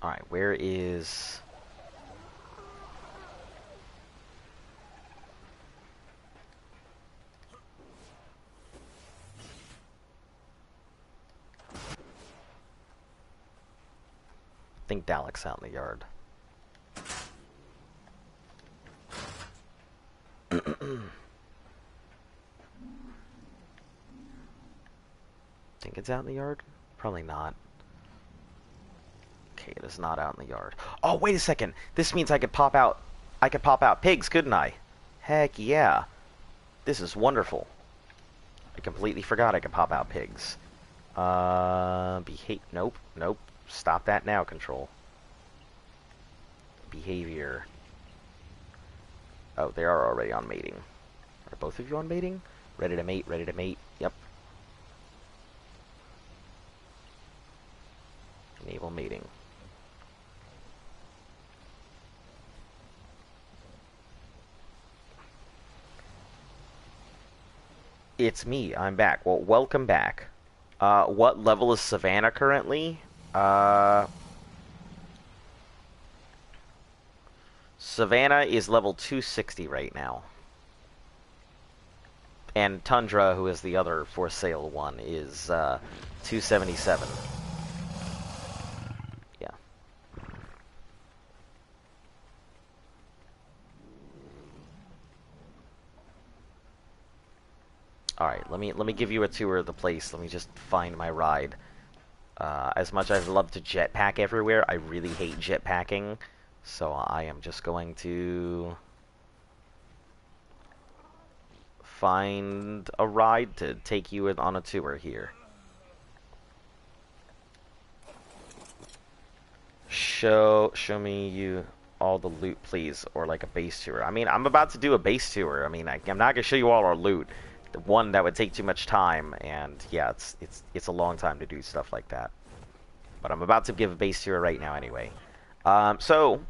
Alright, where is... I think Dalek's out in the yard. Think it's out in the yard? Probably not. Okay, it is not out in the yard. Oh, wait a second. This means I could pop out pigs, couldn't I? Heck yeah. This is wonderful. I completely forgot I could pop out pigs. Nope, nope. Stop that now, control. Behavior. Oh, they are already on mating. Are both of you on mating? Ready to mate, ready to mate. Yep. Enable mating. It's me, I'm back. Well, welcome back. What level is Savannah currently? Savannah is level 260 right now. And Tundra, who is the other for sale one, is 277. Yeah. Alright, let me give you a tour of the place. Let me just find my ride. As much as I'd love to jetpack everywhere, I really hate jetpacking. So I am just going to find a ride to take you on a tour here. Show me you all the loot, please, or like a base tour. I mean, I'm about to do a base tour. I mean, I'm not gonna show you all our loot. One, that would take too much time, and yeah, it's a long time to do stuff like that. But I'm about to give a base tour right now anyway. So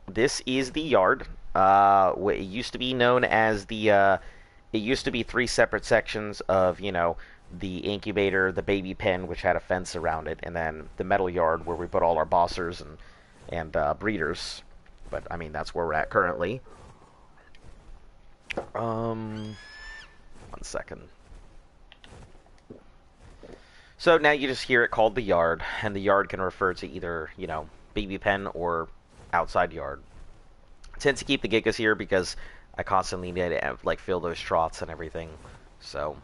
this is the yard. It used to be known as the it used to be 3 separate sections of, you know, the incubator, the baby pen, which had a fence around it, and then the metal yard where we put all our bossers and breeders. But I mean, that's where we're at currently. One second. So now you just hear it called the yard, and the yard can refer to either, you know, baby pen or outside yard. I tend to keep the gigas here because I constantly need to like fill those troughs and everything. So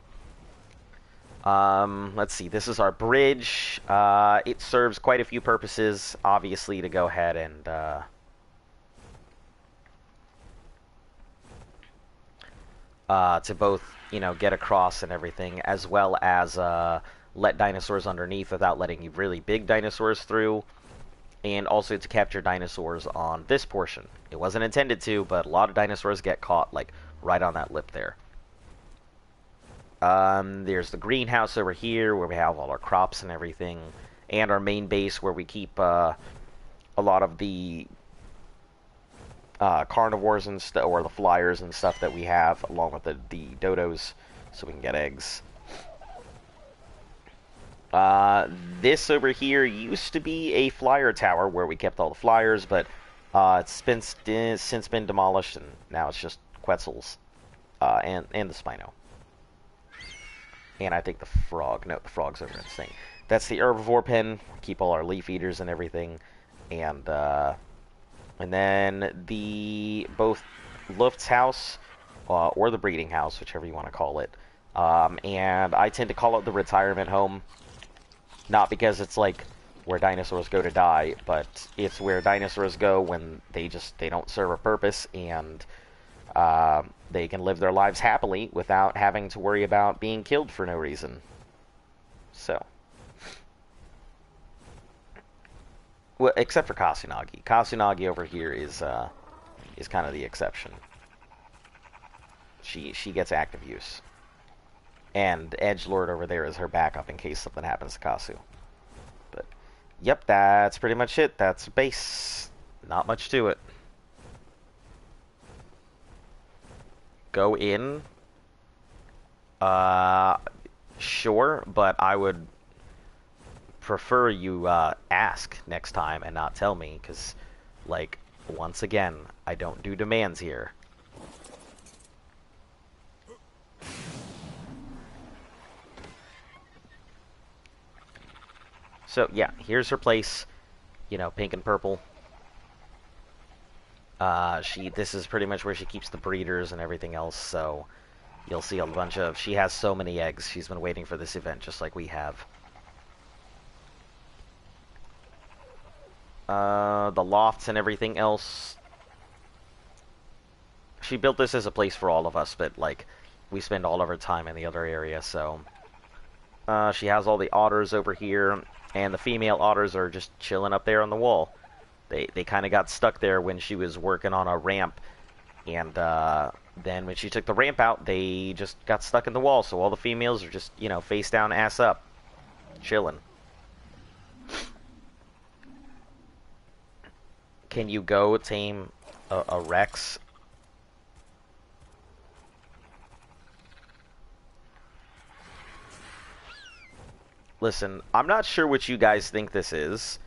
let's see, this is our bridge. It serves quite a few purposes, obviously, to go ahead and to both, you know, get across and everything, as well as let dinosaurs underneath without letting really big dinosaurs through, and also to capture dinosaurs on this portion. It wasn't intended to, but a lot of dinosaurs get caught, like, right on that lip there. There's the greenhouse over here, where we have all our crops and everything, and our main base, where we keep a lot of the carnivores and or the flyers and stuff that we have, along with the dodos, so we can get eggs. This over here used to be a flyer tower where we kept all the flyers, but it's been since been demolished, and now it's just Quetzals and the Spino. And I think the frog. No, the frog's over in this thing. That's the herbivore pen. Keep all our leaf eaters and everything, and then both Luft's house or the breeding house, whichever you want to call it. And I tend to call it the retirement home. Not because it's like where dinosaurs go to die, but it's where dinosaurs go when they don't serve a purpose, and they can live their lives happily without having to worry about being killed for no reason. So, well, except for Kasunagi. Kasunagi over here is kind of the exception. She gets active use. And Edgelord over there is her backup in case something happens to Kasu. But, yep, that's pretty much it. That's base. Not much to it. Go in. Sure, but I would prefer you ask next time and not tell me, because, like, once again, I don't do demands here. So, yeah, here's her place. You know, pink and purple. This is pretty much where she keeps the breeders and everything else, so you'll see a bunch of... She has so many eggs. She's been waiting for this event, just like we have. The lofts and everything else. She built this as a place for all of us, but, like, we spend all of our time in the other area, so... she has all the otters over here, and the female otters are just chilling up there on the wall. They kind of got stuck there when she was working on a ramp, and then when she took the ramp out, they just got stuck in the wall, so all the females are just, you know, face down, ass up, chilling. Can you go tame a Rex? Listen, I'm not sure what you guys think this is,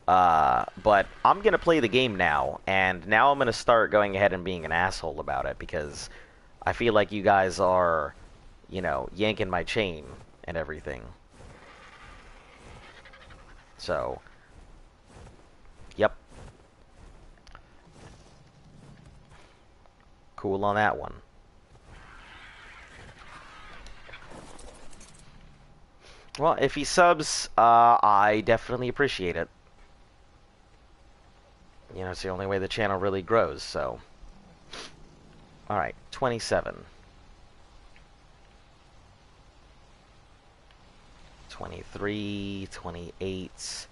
but I'm going to play the game now, and now I'm going to start going ahead and being an asshole about it, because I feel like you guys are, you know, yanking my chain and everything. So, yep. Cool on that one. Well, if he subs, I definitely appreciate it. You know, it's the only way the channel really grows, so... Alright, 27. 23, 28,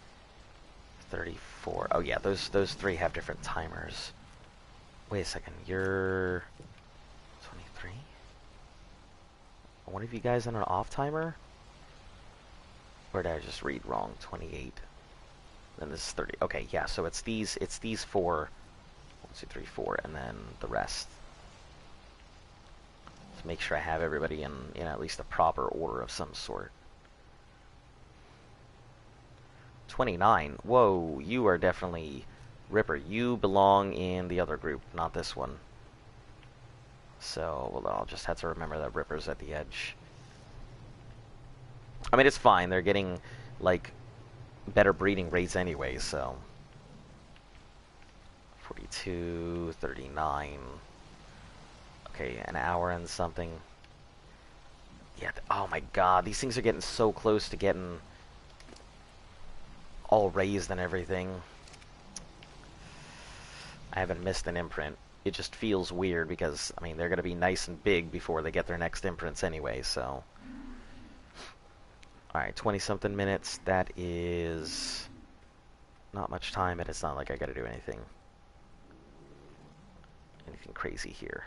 34. Oh yeah, those three have different timers. Wait a second, you're... 23? Are one of you guys on an off timer? Or did I just read wrong? 28. Then this is 30. Okay, yeah, so it's these four. 1, 2, 3, 4, and then the rest. Let's make sure I have everybody in at least a proper order of some sort. 29. Whoa, you are definitely Ripper. You belong in the other group, not this one. So, well, I'll just have to remember that Ripper's at the edge. I mean, it's fine. They're getting, like, better breeding rates anyway, so... 42, 39... Okay, an hour and something. Yeah, oh my god, these things are getting so close to getting all raised and everything. I haven't missed an imprint. it just feels weird because, I mean, they're going to be nice and big before they get their next imprints anyway, so. Alright, 20-something minutes. That is not much time, and it's not like I got to do anything crazy here.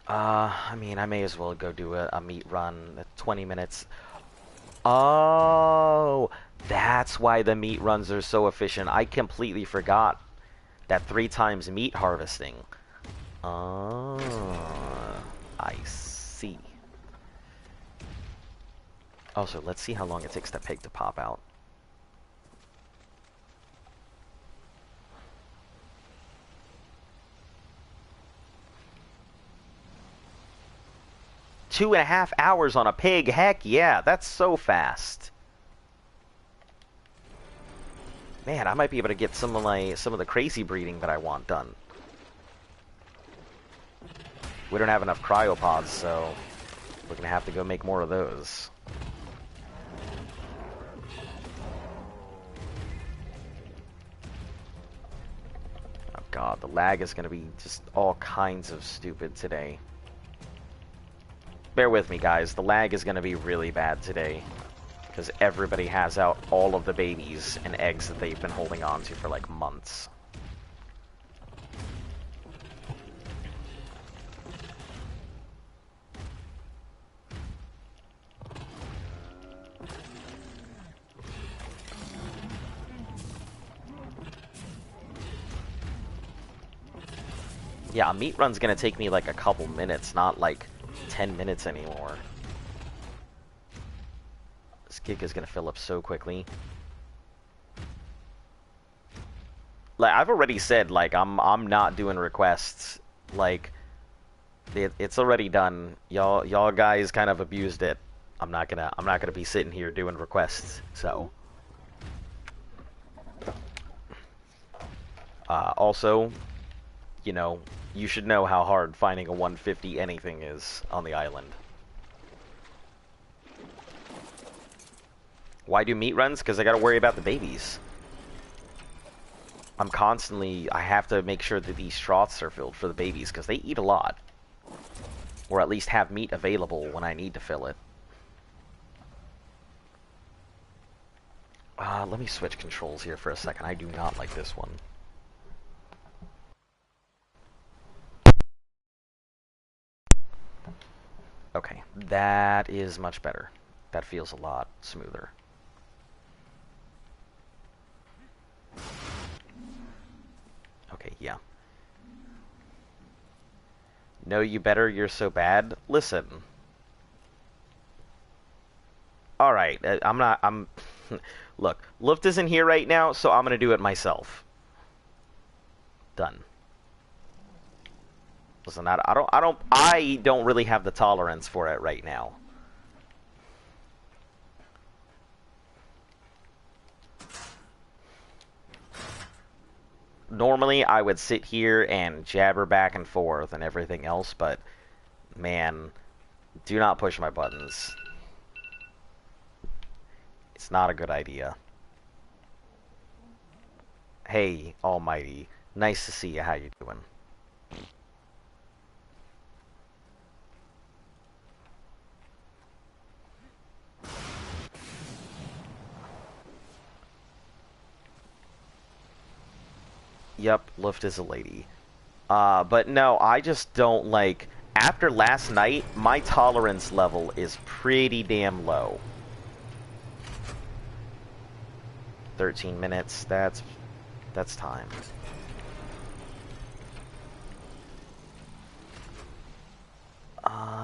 I mean, I may as well go do a meat run at 20 minutes. Oh, that's why the meat runs are so efficient. I completely forgot that 3 times meat harvesting. Oh, I see. Also, let's see how long it takes that pig to pop out. Two and a half hours on a pig? Heck yeah, that's so fast. Man, I might be able to get some of the crazy breeding that I want done. We don't have enough cryopods, so we're gonna have to go make more of those. Oh god, the lag is gonna be just all kinds of stupid today. Bear with me, guys. The lag is going to be really bad today because everybody has out all of the babies and eggs that they've been holding on to for like months. Yeah, a meat run's going to take me like a couple minutes, not like 10 minutes anymore. This gig is gonna fill up so quickly. Like I've already said, like I'm not doing requests. Like it's already done. Y'all guys kind of abused it. I'm not gonna be sitting here doing requests. So also, you know, you should know how hard finding a 150 anything is on the island. Why do meat runs? Because I gotta worry about the babies. I have to make sure that these troughs are filled for the babies, because they eat a lot. Or at least have meat available when I need to fill it. Let me switch controls here for a second. I do not like this one. Okay, that is much better. That feels a lot smoother. Okay, yeah. Know you better, you're so bad. Listen. Alright, look, Luft isn't here right now, so I'm gonna do it myself. Done. Listen, I don't really have the tolerance for it right now. Normally, I would sit here and jabber back and forth and everything else, but, man, do not push my buttons. It's not a good idea. Hey, Almighty. Nice to see you. How you doing? Yep, Luft is a lady. But no, I just don't like... After last night, my tolerance level is pretty damn low. 13 minutes, that's time.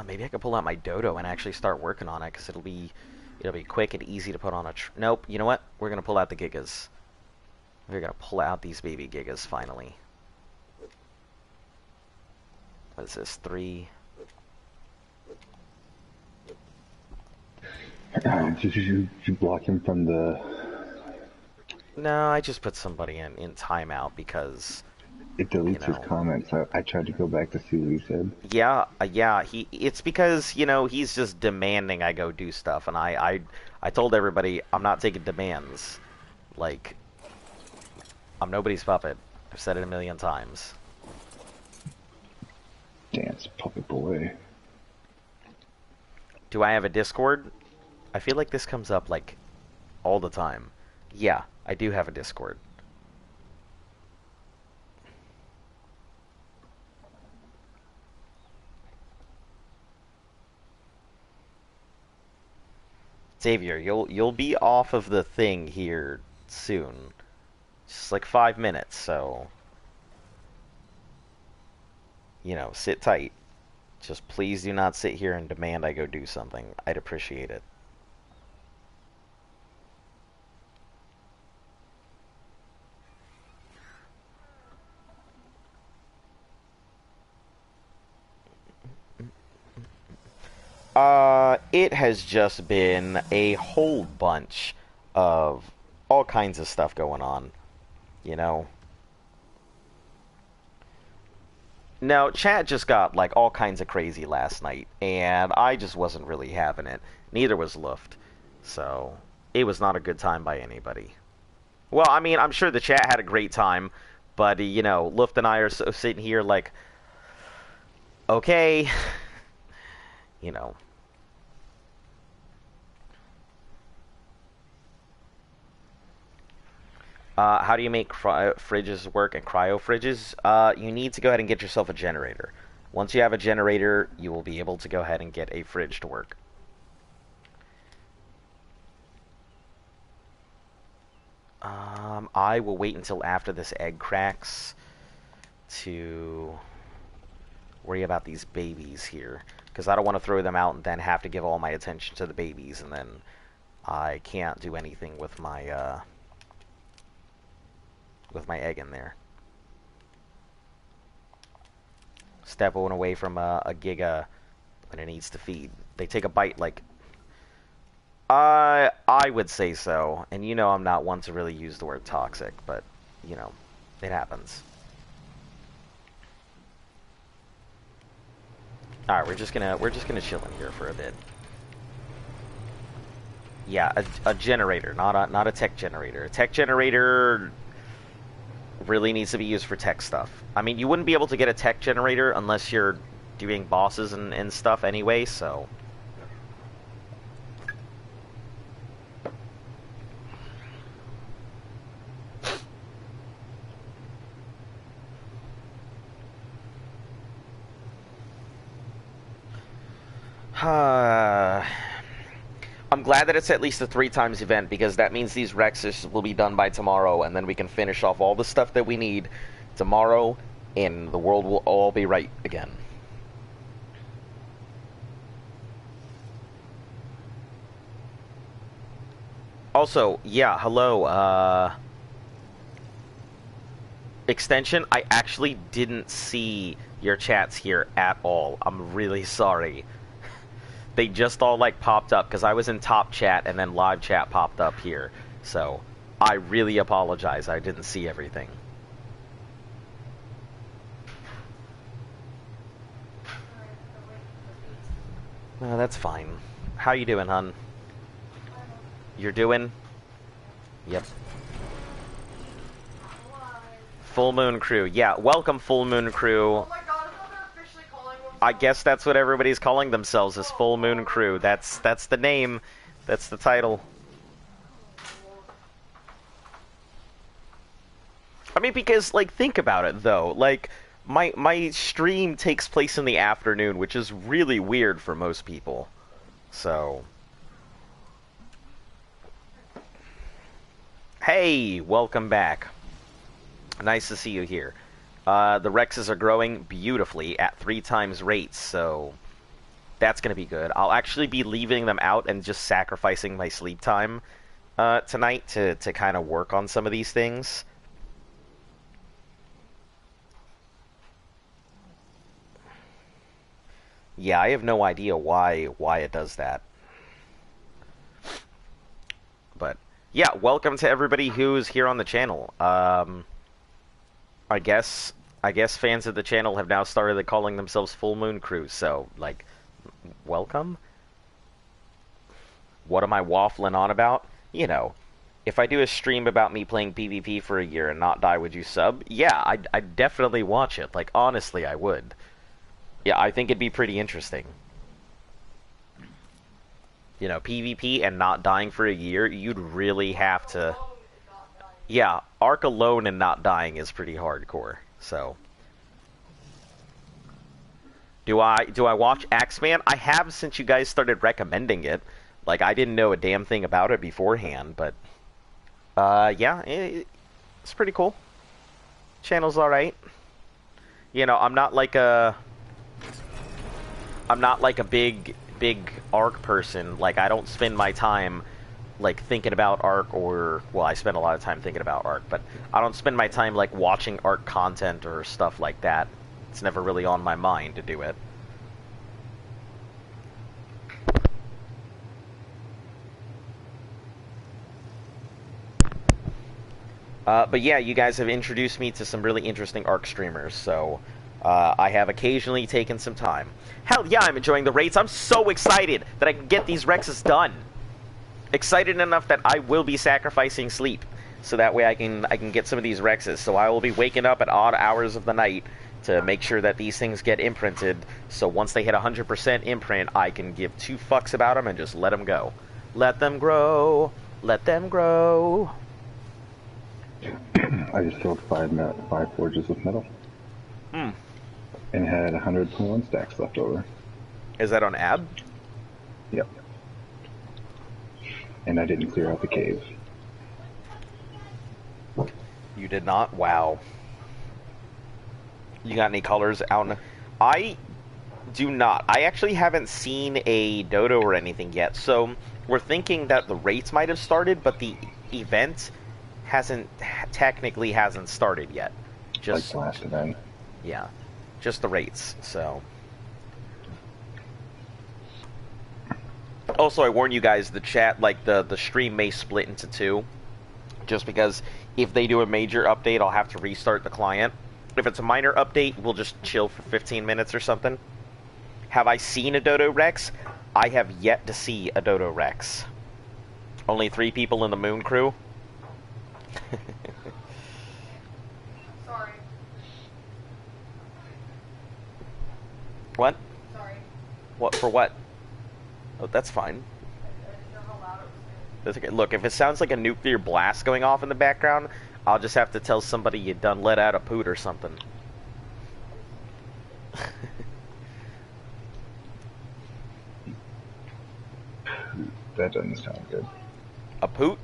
Maybe I could pull out my dodo and actually start working on it, because it'll be quick and easy to put on a... Nope, you know what? We're going to pull out the gigas. We're going to pull out these baby gigas, finally. What is this, 3? Did you block him from the... No, I just put somebody in timeout because It you deletes his know. comments. I tried to go back to see what he said. Yeah, yeah. It's because he's just demanding I go do stuff, and I told everybody I'm not taking demands. Like, I'm nobody's puppet. I've said it a million times. Dance, puppet boy. Do I have a Discord? I feel like this comes up like all the time. Yeah, I do have a Discord. Xavier, you'll be off of the thing here soon. Just like 5 minutes, so sit tight. Just please do not sit here and demand I go do something. I'd appreciate it. It has just been a whole bunch of all kinds of stuff going on, you know. No, chat just got like all kinds of crazy last night, and I just wasn't really having it. Neither was Luft, so it was not a good time by anybody. Well, I mean, I'm sure the chat had a great time, but Luft and I are sitting here like, okay, you know. How do you make fridges work and cryo fridges? You need to go ahead and get yourself a generator. Once you have a generator, you will be able to go ahead and get a fridge to work. I will wait until after this egg cracks to worry about these babies here, because I don't want to throw them out and then have to give all my attention to the babies, and then I can't do anything with my egg in there. Step one away from a giga when it needs to feed. They take a bite like... I would say so. And I'm not one to really use the word toxic, but, it happens. Alright, we're just gonna chill in here for a bit. Yeah, a generator, not a tech generator. A tech generator really needs to be used for tech stuff. I mean, you wouldn't be able to get a tech generator unless you're doing bosses and stuff anyway, so... I'm glad that it's at least a 3 times event, because that means these Rexes will be done by tomorrow, and then we can finish off all the stuff that we need tomorrow, and the world will all be right again. Also, yeah, hello, Extension, I actually didn't see your chats here at all. I'm really sorry. They just all like popped up because I was in top chat and then live chat popped up here. So I really apologize. I didn't see everything. No, that's fine. How you doing, hun? You're doing? Yep. Full Moon Crew. Yeah, welcome Full Moon Crew. Oh my god, I thought they were officially calling themselves. I guess that's what everybody's calling themselves, is Full Moon Crew. That's the name. That's the title. I mean, because, like, think about it, though. Like, my stream takes place in the afternoon, which is really weird for most people. So... Hey, welcome back. Nice to see you here. The Rexes are growing beautifully at 3 times rates, so that's going to be good. I'll actually be leaving them out and just sacrificing my sleep time tonight to kind of work on some of these things. Yeah, I have no idea why it does that. But yeah, welcome to everybody who's here on the channel. I guess I guess fans of the channel have now started calling themselves Full Moon Crew, so, like, welcome? What am I waffling on about? You know, if I do a stream about me playing PvP for a year and not die, would you sub? Yeah, I'd definitely watch it. Like, honestly, I would. Yeah, I think it'd be pretty interesting. You know, PvP and not dying for a year, you'd really have to... Yeah, Arc alone and not dying is pretty hardcore, so... Do I watch Axeman? I have since you guys started recommending it. Like, I didn't know a damn thing about it beforehand, but... yeah, it's pretty cool. Channel's alright. You know, I'm not like a big Arc person. Like, I don't spend my time, like, thinking about Arc or... Well, I spend a lot of time thinking about Arc, but I don't spend my time, like, watching Arc content or stuff like that. It's never really on my mind to do it. But yeah, you guys have introduced me to some really interesting Arc streamers, so I have occasionally taken some time. Hell yeah, I'm enjoying the raids. I'm so excited that I can get these Rexes done. Excited enough that I will be sacrificing sleep, so that way I can get some of these Rexes. So I will be waking up at odd hours of the night to make sure that these things get imprinted, so once they hit 100% imprint, I can give two fucks about them and just let them go. Let them grow. Let them grow. I just filled five forges with metal. Hmm. And had 121 stacks left over. Is that on AB? Yep. And I didn't clear out the cave. You did not? Wow. You got any colors out? I do not. I actually haven't seen a dodo or anything yet, so we're thinking that the rates might have started, but the event technically hasn't started yet. Just like last event. Yeah. Just the rates, so. Also, I warn you guys, the chat, like, the stream may split into two. Just because if they do a major update, I'll have to restart the client. If it's a minor update, we'll just chill for 15 minutes or something. Have I seen a Dodo Rex? I have yet to see a Dodo Rex. Only 3 people in the Moon Crew. Sorry. What? Sorry. What, for what? Oh, that's fine. I didn't know how loud it was. That's okay. Look, if it sounds like a nuclear blast going off in the background, I'll just have to tell somebody you done let out a poot or something. That doesn't sound good. A poot?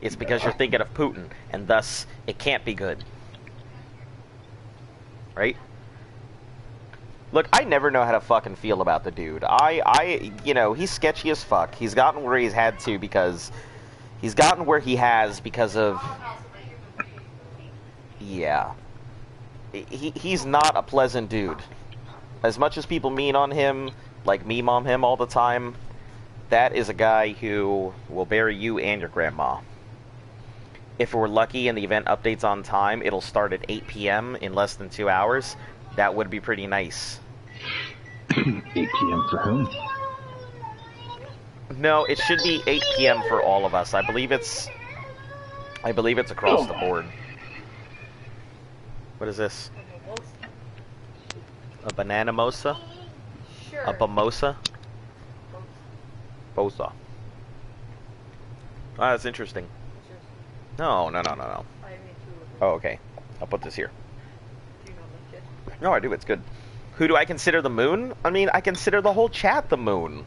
It's because you're thinking of Putin, and thus, it can't be good. Right? Look, I never know how to fucking feel about the dude. You know, he's sketchy as fuck. He's gotten where he's had to because... He's gotten where he has because of... Yeah. He's not a pleasant dude. As much as people meme on him all the time, that is a guy who will bury you and your grandma. If we're lucky and the event updates on time, it'll start at 8 p.m. in less than 2 hours. That would be pretty nice. 8 p.m. for whom? No, it should be 8 p.m. for all of us. I believe it's across the board. What is this? A banana mosa? Sure. A bamosa? Bosa. Ah, that's interesting. No. I need to. Oh, okay. I'll put this here. Do you not like it? No, I do. It's good. Who do I consider the moon? I mean, I consider the whole chat the moon.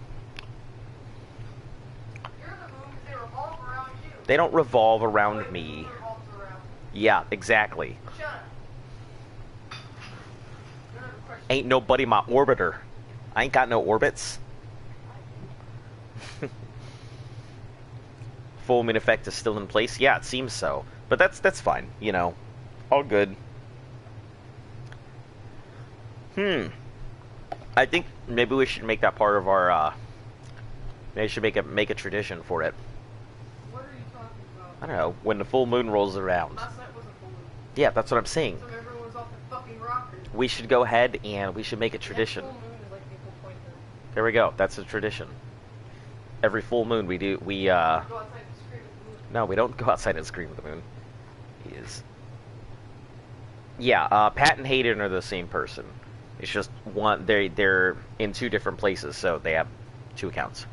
You're the moon because they revolve around you. They don't revolve around me. Revolves around. Yeah, exactly. Shut up. You don't have a question. Ain't nobody my orbiter. I ain't got no orbits. Full moon effect is still in place? Yeah, it seems so. But that's fine, you know. All good. I think maybe we should make that part of our, maybe we should make a tradition for it. What are you talking about? I don't know, when the full moon rolls around. Last night was a full moon. Yeah, that's what I'm saying. So everyone was off their fucking rockers. We should go ahead and we should make a tradition. Next full moon is like April 23rd. There we go. That's a tradition. Every full moon we Go outside and scream at the moon. No, we don't go outside and scream at the moon. He is. Yeah, Pat and Hayden are the same person. It's just one. They're in two different places, so they have two accounts.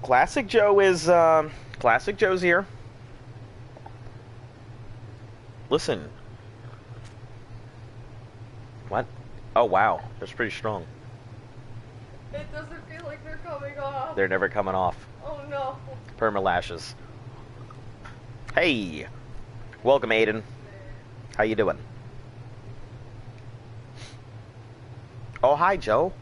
Classic Joe is Classic Joe's here. Listen. What? Oh wow, that's pretty strong. It doesn't feel like they're coming off. They're never coming off. Oh no. Perma lashes. Hey, welcome, Aiden. How you doing? Oh, hi, Joe.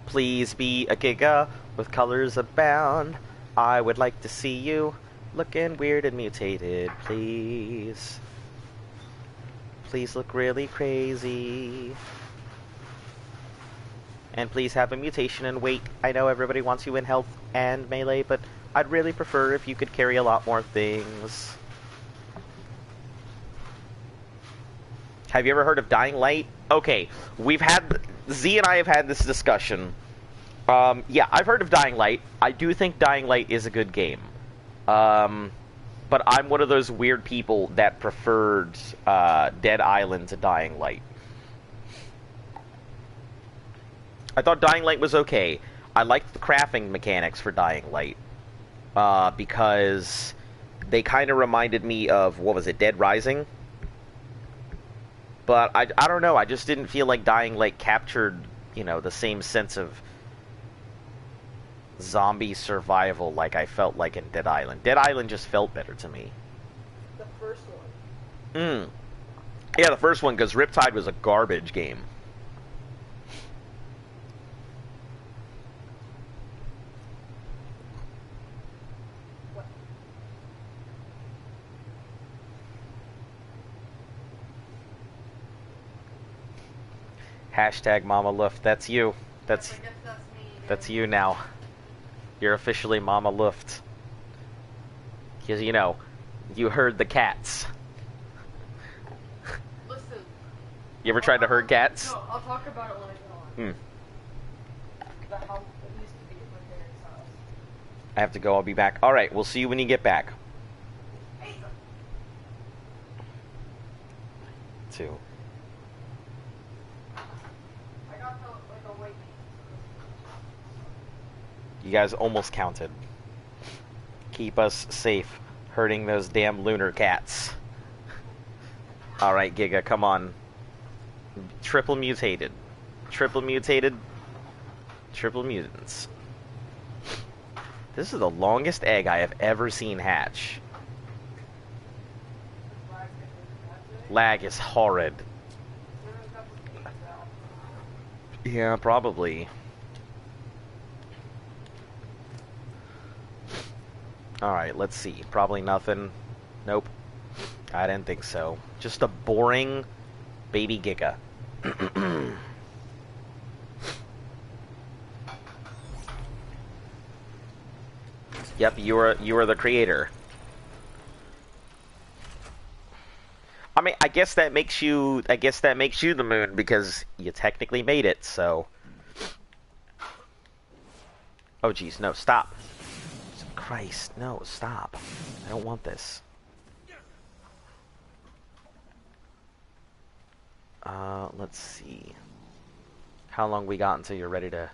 Please be a giga with colors abound. I would like to see you looking weird and mutated, please. Please look really crazy. And please have a mutation and weight. I know everybody wants you in health and melee, but I'd really prefer if you could carry a lot more things. Have you ever heard of Dying Light? Okay, Z and I have had this discussion. Yeah, I've heard of Dying Light. I do think Dying Light is a good game. But I'm one of those weird people that preferred Dead Island to Dying Light. I thought Dying Light was okay. I liked the crafting mechanics for Dying Light. Because they kind of reminded me of, what was it, Dead Rising? But I don't know, I just didn't feel like Dying Light captured, you know, the same sense of zombie survival like I felt like in Dead Island. Dead Island just felt better to me. The first one. Yeah, the first one, because Riptide was a garbage game. What? Hashtag Mama Luft. That's you. That's I guess that's me. that's you now. You're officially Mama Luft. Because, you know, you herd the cats. Listen. You ever tried to herd cats? No, I'll talk about it when I get on. The house it used to be at my parents' house. I have to go. I'll be back. Alright, we'll see you when you get back. Hey, Two. I got the, like, a white. You guys almost counted. Keep us safe, herding those damn lunar cats. Alright, Giga, come on. Triple mutated. Triple mutated. Triple mutants. This is the longest egg I have ever seen hatch. Lag is horrid. Yeah, probably. Alright, let's see. Probably nothing. Nope. I didn't think so. Just a boring baby Giga. Yep, you are the creator. I mean, I guess that makes you the moon because you technically made it, so. Oh jeez, no, stop. Christ, no, stop. I don't want this. Let's see. How long we got until you're ready to...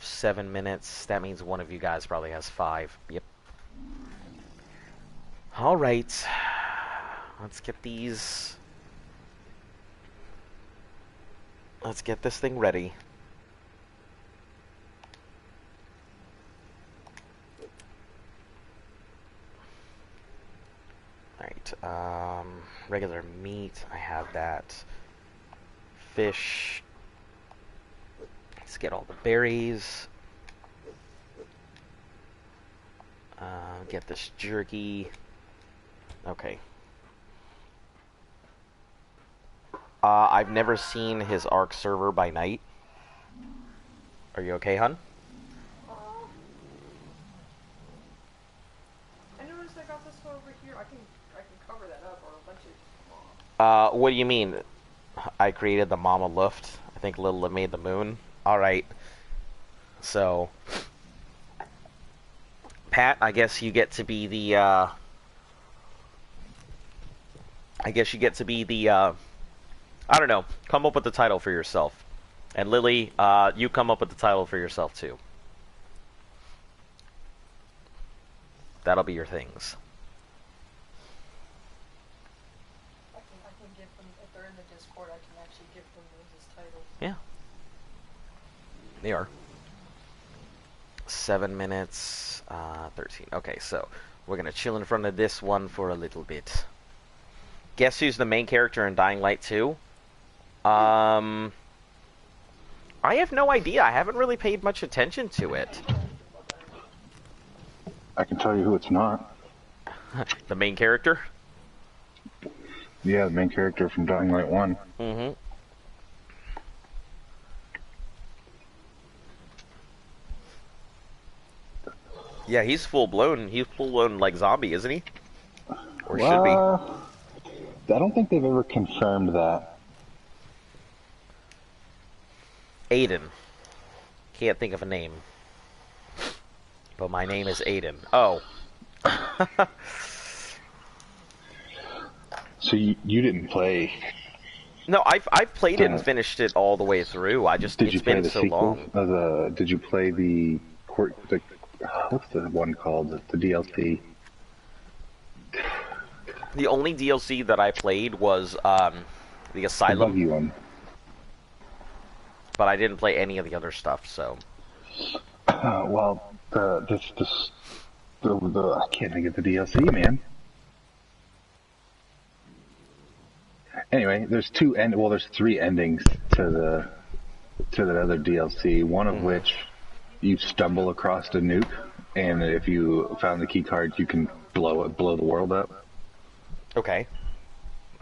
7 minutes. That means one of you guys probably has 5. Yep. Alright. Let's get these... Let's get this thing ready. Alright, regular meat, I have that. Fish. Let's get all the berries. Get this jerky. Okay. I've never seen his Ark server by night. Are you okay, hun? I noticed I got this one over here. I can cover that up or a bunch of. What do you mean? I created the Mama Luft. I think Lilith made the moon. Alright. So, Pat, I guess you get to be the, I guess you get to be the, I don't know. Come up with the title for yourself. And Lily, you come up with the title for yourself, too. That'll be your things. I can give them, if they're in the Discord, I can actually give them those as titles. Yeah. They are. 7 minutes, 13. Okay, so we're going to chill in front of this one for a little bit. Guess who's the main character in Dying Light 2? I have no idea. I haven't really paid much attention to it. I can tell you who it's not. The main character? Yeah, the main character from Dying Light 1. Mm-hmm. Yeah, he's full blown. He's full blown like zombie, isn't he? Or should be. I don't think they've ever confirmed that. Aiden. Can't think of a name. But my name is Aiden. Oh. So you didn't play? No, I've played it and finished it all the way through. I just Did you it's play been the so sequel? long. Did you play the what's the one called? The DLC. The only DLC that I played was the The Asylum, buggy one. but I didn't play any of the other stuff. So Well, the I can't think of the DLC, man. Anyway, there's three endings to the other DLC. One of which you stumble across a nuke, and if you found the key card, you can blow the world up. okay,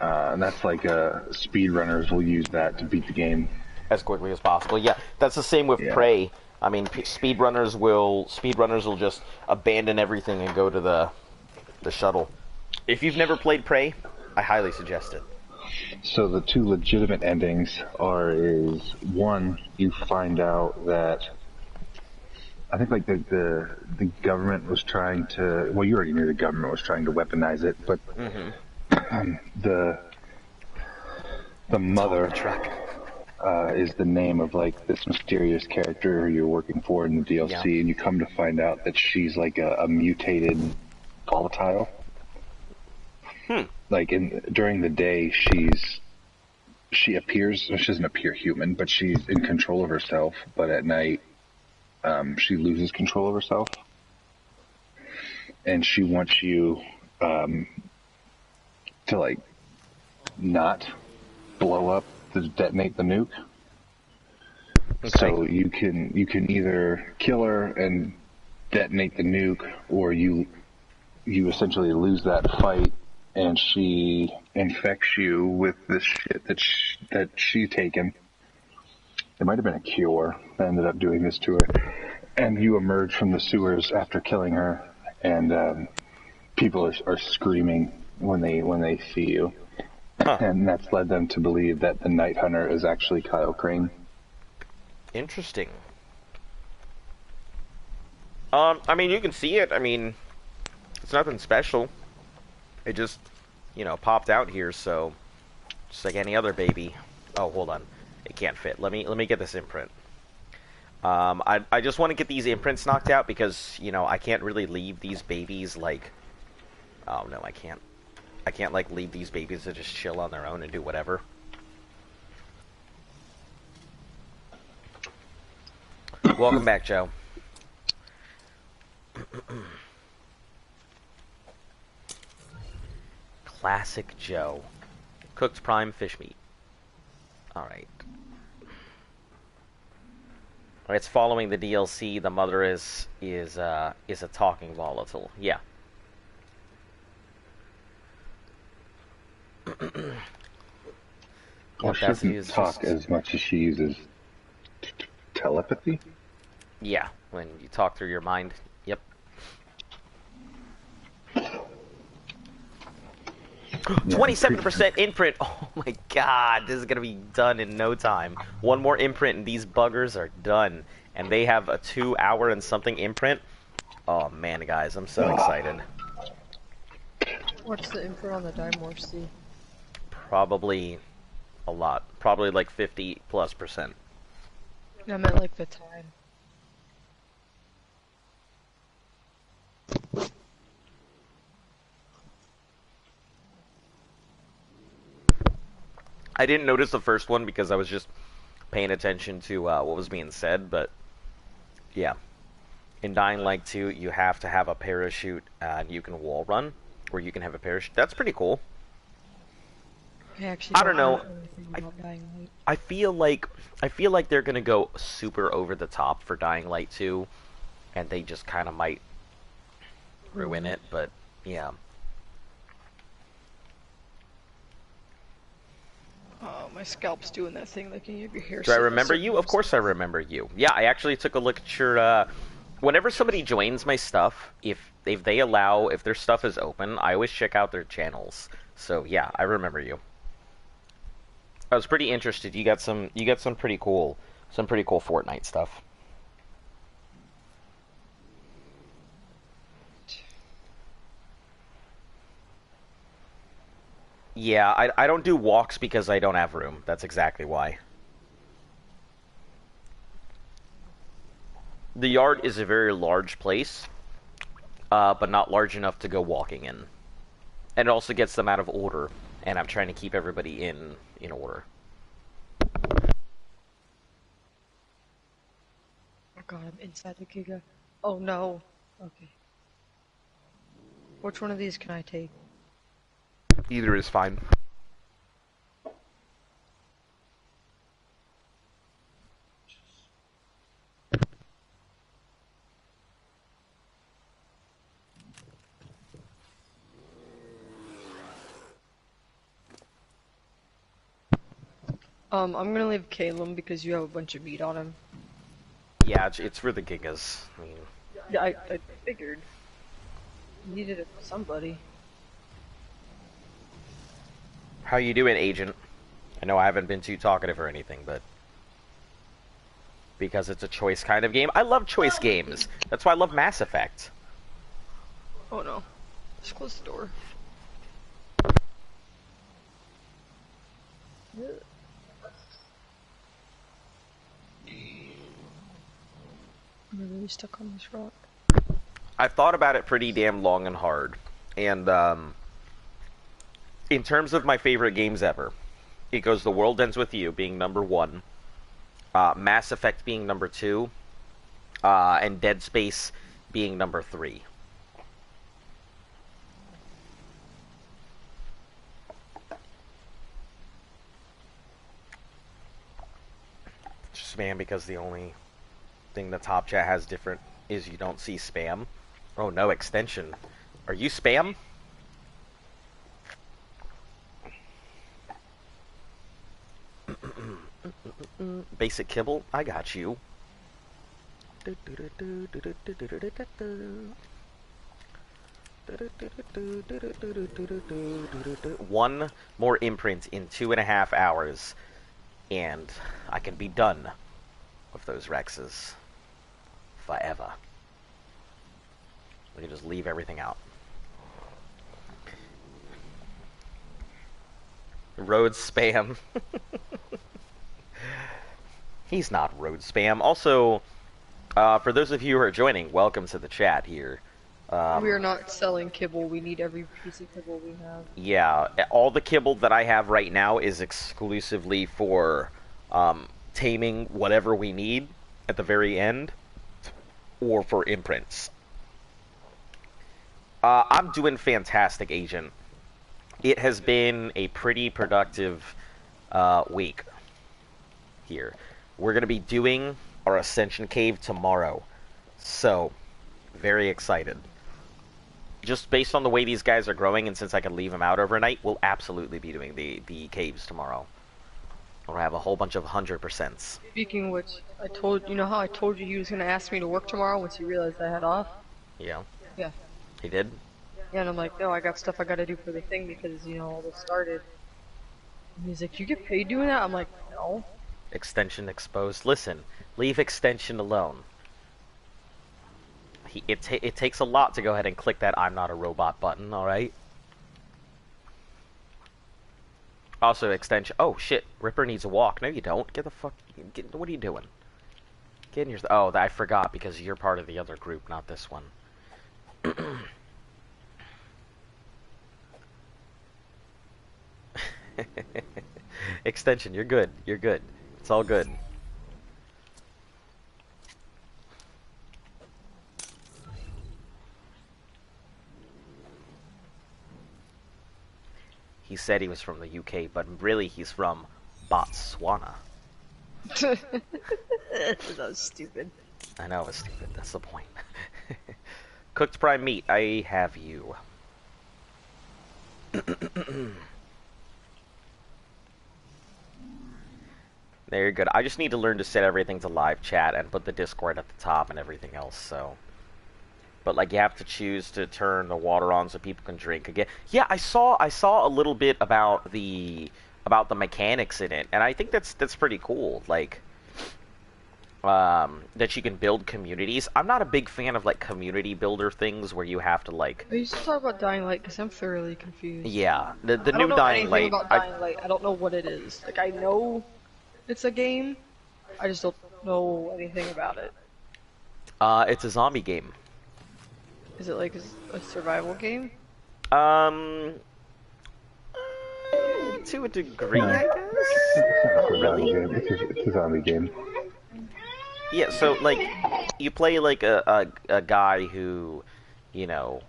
And that's like speedrunners will use that to beat the game. as quickly as possible. Yeah, that's the same with Yeah. Prey. I mean, speedrunners will just abandon everything and go to the shuttle. If you've never played Prey, I highly suggest it. So the two legitimate endings is one, you find out that I think like the government was trying to, well, you already knew the government was trying to weaponize it, but the mother Truck. is the name of like this mysterious character you're working for in the DLC, Yeah. and you come to find out that she's like a mutated volatile. Like during the day, she appears. She doesn't appear human, but she's in control of herself. But at night, she loses control of herself, and she wants you to like not blow up to detonate the nuke. Okay. So you can either kill her and detonate the nuke, or you essentially lose that fight, and she infects you with this shit that she taken. It might have been a cure that ended up doing this to her. And you emerge from the sewers after killing her, and people are screaming when they see you. Huh. And that's led them to believe that the Night Hunter is actually Kyle Crane. Interesting. I mean, you can see it. I mean, it's nothing special. It just, popped out here, so just like any other baby. Oh, hold on. It can't fit. Let me get this imprint. I just want to get these imprints knocked out because, I can't really leave these babies like... Oh, no, I can't. I can't, like, leave these babies to just chill on their own and do whatever. Welcome back, Joe. Classic Joe. Cooked prime fish meat. Alright. It's following the DLC. The mother is a talking volatile. Yeah. Well, Yep, she that's doesn't it's talk just as much as she uses telepathy. yeah. When you talk through your mind. Yep. Yeah, I'm pretty 27% imprint. Oh my god, this is gonna be done in no time. One more imprint and these buggers are done. And they have a 2 hour and something imprint. Oh man, guys, I'm so excited. What's the imprint on the Dimorph C? Probably a lot. Probably like 50+%. I meant like the time. I didn't notice the first one because I was just paying attention to what was being said, but yeah. In Dying Light 2, you have to have a parachute and you can wall run, or you can have a parachute. That's pretty cool. I actually I don't know. anything I, about Dying Light. I feel like they're gonna go super over the top for Dying Light 2, and they just kind of might ruin it. But yeah. Oh, my scalp's doing that thing like you have your hair. Do I remember you? Of course I remember you. Yeah, I actually took a look at your. Whenever somebody joins my stuff, if their stuff is open, I always check out their channels. So yeah, I remember you. I was pretty interested. You got some pretty cool Fortnite stuff. Yeah, I don't do walks because I don't have room. That's exactly why. The yard is a very large place, but not large enough to go walking in. And it also gets them out of order, and I'm trying to keep everybody in order. Oh god, I'm inside the Giga. Oh no. Okay. Which one of these can I take? Either is fine. I'm gonna leave Caleb because you have a bunch of meat on him. Yeah, it's for the gigas. I mean, Yeah, I figured. You needed it for somebody. how you doing, Agent? I know I haven't been too talkative or anything, but because it's a choice kind of game. I love choice games. That's why I love Mass Effect. Oh no. Just close the door. I'm really stuck on this rock. I've thought about it pretty damn long and hard. And in terms of my favorite games ever, it goes The World Ends With You being number 1, Mass Effect being number 2, and Dead Space being number 3. Spam because the only thing the top chat has different is you don't see spam. Oh no, extension. Are you spam? Basic kibble, I got you. One more imprint in 2.5 hours, and I can be done with those Rexes forever. We can just leave everything out. Road spam. He's not road spam. Also, for those of you who are joining, welcome to the chat here. We are not selling kibble. We need every piece of kibble we have. Yeah, all the kibble that I have right now is exclusively for taming whatever we need at the very end, or for imprints. I'm doing fantastic, Agent. It has been a pretty productive week here. We're going to be doing our Ascension Cave tomorrow, so very excited. Just based on the way these guys are growing, and since I can leave them out overnight, we'll absolutely be doing the caves tomorrow. Or have a whole bunch of 100%s. Speaking of which, you know how I told you he was gonna ask me to work tomorrow once he realized I had off? Yeah. Yeah. He did? Yeah, and I'm like, no, I got stuff I gotta do for the thing because, you know, all this started. And he's like, you get paid doing that? I'm like, no. Extension exposed. Listen, leave extension alone. It takes a lot to go ahead and click that I'm not a robot button, alright? Also, extension. Oh, shit. Ripper needs a walk. No, you don't. Get the fuck. What are you doing? Get in your. Oh, I forgot because you're part of the other group, not this one. Extension, you're good. You're good. It's all good. He said he was from the UK, but really he's from Botswana. That was stupid. I know it's stupid. That's the point. Cooked prime meat. I have you. There, you're good. I just need to learn to set everything to live chat and put the Discord at the top and everything else, so. But, like, you have to choose to turn the water on so people can drink again. Yeah, I saw a little bit about the mechanics in it, and I think that's pretty cool. Like, that you can build communities. I'm not a big fan of, like, community builder things where you have to, like... I used to talk about Dying Light because I'm thoroughly confused. Yeah, the I new don't know Dying anything Light... about Dying Light. I don't know what it is. Like, I know it's a game. I just don't know anything about it. It's a zombie game. Is it like a survival game? To a degree, I guess. It's not a zombie game. It's a zombie game. Yeah, so, like, you play, like, a guy who, you know,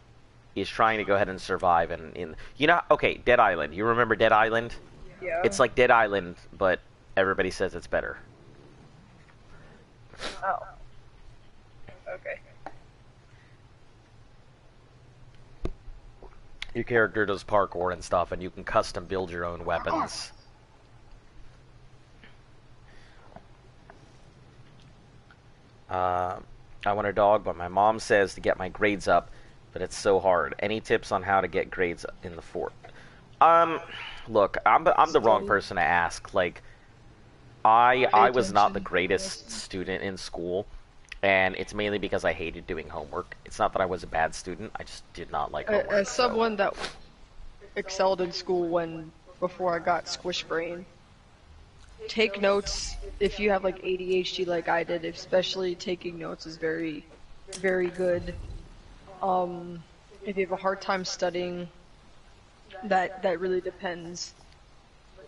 is trying to go ahead and survive in... You know, okay, Dead Island. You remember Dead Island? Yeah. It's like Dead Island, but everybody says it's better. Oh. Okay. Your character does parkour and stuff, and you can custom build your own weapons. I want a dog, but my mom says to get my grades up, but it's so hard. Any tips on how to get grades in the fort? Look, I'm the wrong person to ask. Like, I was not the greatest student in school, and it's mainly because I hated doing homework. It's not that I was a bad student, I just did not like homework. As someone that excelled in school before I got squish brain, take notes if you have like ADHD like I did. Especially taking notes is very, very good. If you have a hard time studying, that really depends.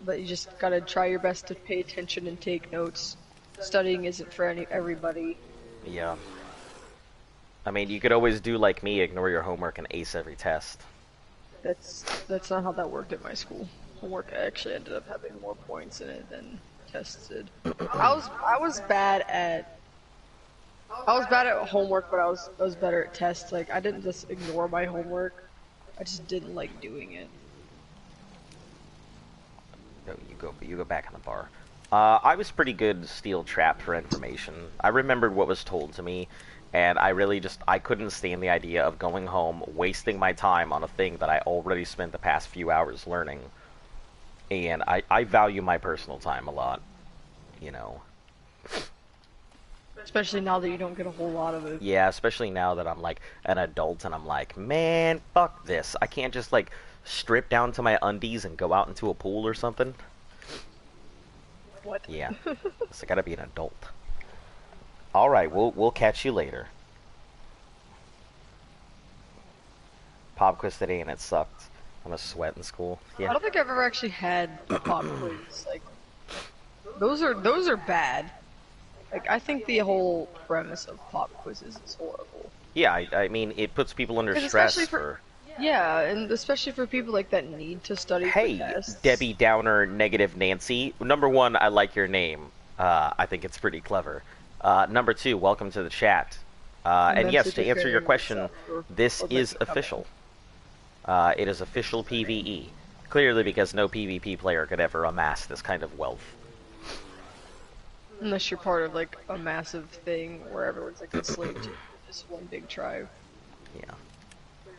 But you just gotta try your best to pay attention and take notes. Studying isn't for everybody. Yeah. I mean, you could always do like me, ignore your homework and ace every test. That's not how that worked at my school. Homework actually ended up having more points in it than tests did. I was bad at homework, but I was better at tests. Like, I didn't just ignore my homework. I just didn't like doing it. No, you go back in the bar. I was pretty good steel trap for information. I remembered what was told to me, and I couldn't stand the idea of going home, wasting my time on a thing that I already spent the past few hours learning. And I value my personal time a lot, you know. Especially now that you don't get a whole lot of it. Yeah, especially now that I'm, like, an adult and I'm like, man, fuck this. I can't just, like, strip down to my undies and go out into a pool or something. What? Yeah. So I gotta be an adult. Alright, we'll catch you later. Pop quiz today and it sucked. I'm a sweat in school. Yeah. I don't think I've ever actually had a pop quiz. Like, those are bad. Like, I think the whole premise of pop quizzes is horrible. Yeah, I mean, it puts people under 'Cause stress especially for... Yeah, and especially for people like that need to study for Hey, tests. Debbie Downer, Negative Nancy. Number one, I like your name. I think it's pretty clever. Number two, welcome to the chat. And yes, to answer your question, this is official. It is official PvE. Clearly because no PvP player could ever amass this kind of wealth. Unless you're part of like a massive thing where everyone's like enslaved to this one big tribe, Yeah.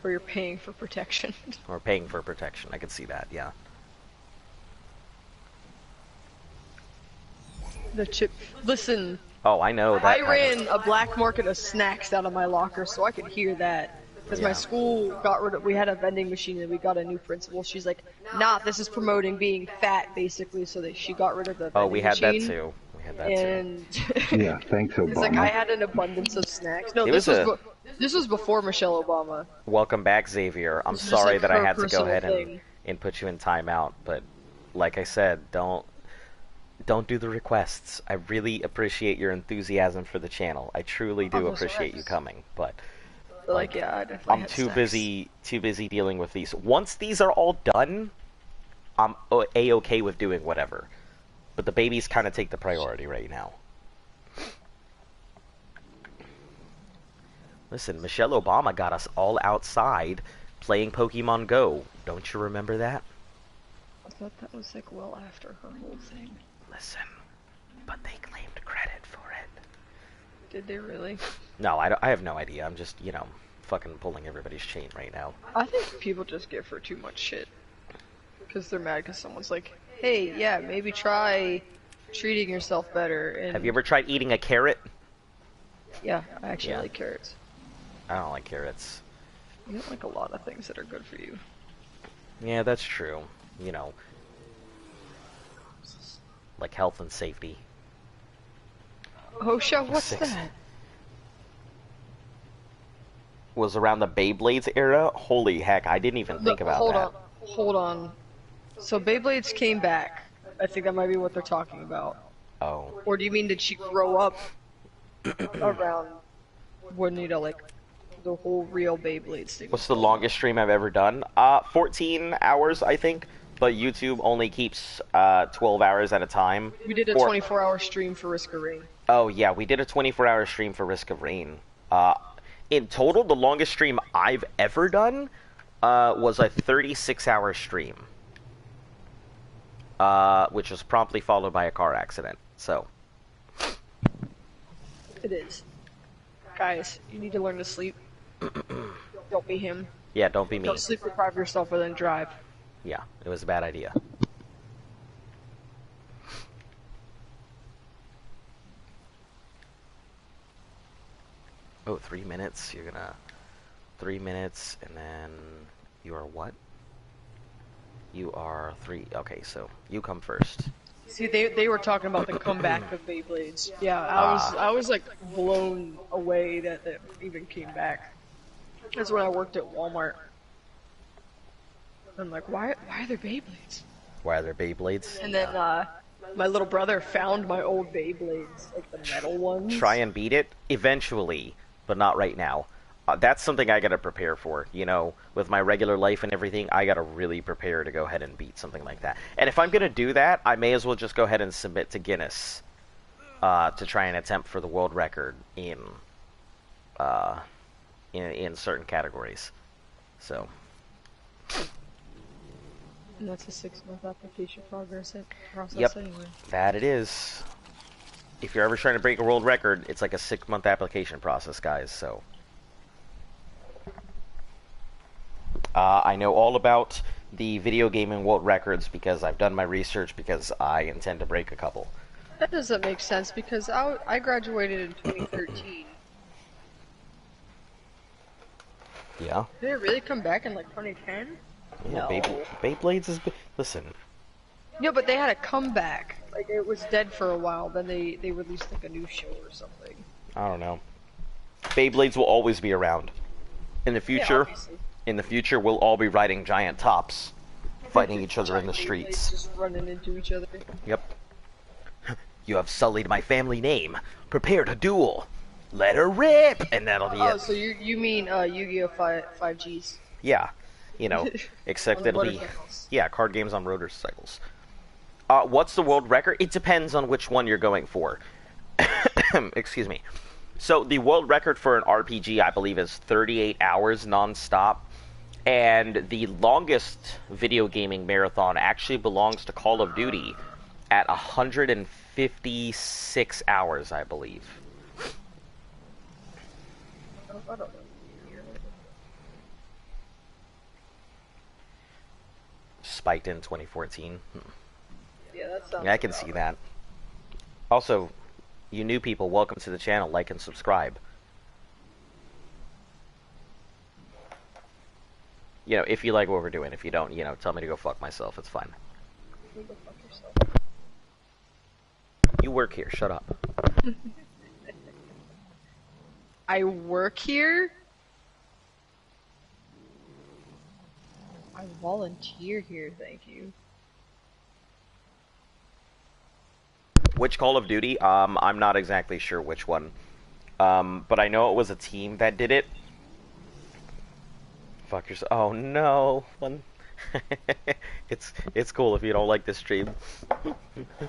where you're paying for protection. Or paying for protection. I could see that, yeah. The chip. Listen, Oh, I know that. I kind of- ran a black market of snacks out of my locker, so I could hear that. Because my Yeah. school got rid of. We had a vending machine, and we got a new principal. She's like, "Nah, this is promoting being fat, basically." So that she got rid of the vending Oh, we had that machine. too. We had that too. And Yeah, thanks, it's like I Obama. had an abundance of snacks. No, It this was was this was before Michelle Obama. Welcome back, Xavier. I'm This is sorry like that I her had to go personal ahead thing. and put you in timeout, but like I said, don't do the requests. I really appreciate your enthusiasm for the channel. I truly do Oh, those appreciate you recs. coming, but But like, yeah, I definitely I'm had too snacks. busy dealing with these. Once these are all done, I'm a-okay with doing whatever. But the babies kind of take the priority right now. Listen, Michelle Obama got us all outside playing Pokemon Go. Don't you remember that? I thought that was like well after her whole thing. Listen, but they claimed credit for it. Did they really? No, I have no idea. I'm just, fucking pulling everybody's chain right now. I think people just give her too much shit. Because they're mad because someone's like, hey, yeah, maybe try treating yourself better. And Have you ever tried eating a carrot? Yeah, I actually Yeah. like carrots. I don't like carrots. You don't like a lot of things that are good for you. Yeah, that's true. Like health and safety. Oh, Chef, what's 6. that? Was around the Beyblades era? Holy heck, I didn't even think about hold that. Hold on. So Beyblades came back. I think that might be what they're talking about. Oh. Or do you mean did she grow up around when, like, the whole real Beyblades thing? What's the longest stream I've ever done? 14 hours, I think. But YouTube only keeps 12 hours at a time. We did a Or- 24-hour stream for Risk of Rain. Oh, yeah, we did a 24-hour stream for Risk of Rain. In total, the longest stream I've ever done was a 36-hour stream. Which was promptly followed by a car accident. So, It is. Guys, you need to learn to sleep. Don't be him. yeah, don't be me. Don't sleep deprive yourself and then drive. Yeah, it was a bad idea. Oh, 3 minutes. You're gonna 3 minutes, and then you are what? You are 3. Okay, so you come first. See, they were talking about the comeback of Beyblades. Yeah, I was like blown away that it even came back. That's when I worked at Walmart. I'm like, why are there Beyblades? Why are there Beyblades? And then my little brother found my old Beyblades, like the metal ones. Try and beat it eventually, but not right now. That's something I gotta prepare for. With my regular life and everything, I gotta really prepare to go ahead and beat something like that. And if I'm gonna do that, I may as well just go ahead and submit to Guinness to try and attempt for the world record in certain categories. So. And that's a 6-month application process Yep, anyway. that it is. If you're ever trying to break a world record, it's like a 6-month application process, guys, so. I know all about the video gaming world records because I've done my research because I intend to break a couple. That doesn't make sense because I graduated in 2013. Yeah? Did it really come back in like 2010? Yeah, No. Beyblades is... Listen, No, but they had a comeback. Like, it was dead for a while, then they released like a new show or something. I don't know. Beyblades will always be around. In the Yeah, future, obviously. we'll all be riding giant tops, fighting each other in the Giant Beyblades streets. just running into each other. Yep. You have sullied my family name. Prepare to duel. Let her rip! And that'll be Oh, it. so you mean Yu-Gi-Oh! 5Gs? Yeah. Except On it'll be... motorcycles. Yeah, card games on motorcycles. What's the world record? It depends on which one you're going for. Excuse me. So, the world record for an RPG, I believe, is 38 hours non-stop. And the longest video gaming marathon actually belongs to Call of Duty at 150 56 hours, I believe. Oh, I don't know. Spiked in 2014. Yeah, that sounds. Yeah, I can see that. Also, you new people, welcome to the channel. Like and subscribe. You know, if you like what we're doing. If you don't, you know, tell me to go fuck myself. It's fine. You go fuck yourself. You work here. Shut up. I work here. I volunteer here, thank you. Which Call of Duty? I'm not exactly sure which one. But I know it was a team that did it. Fuck yourself. Oh no. One. It's cool if you don't like this stream.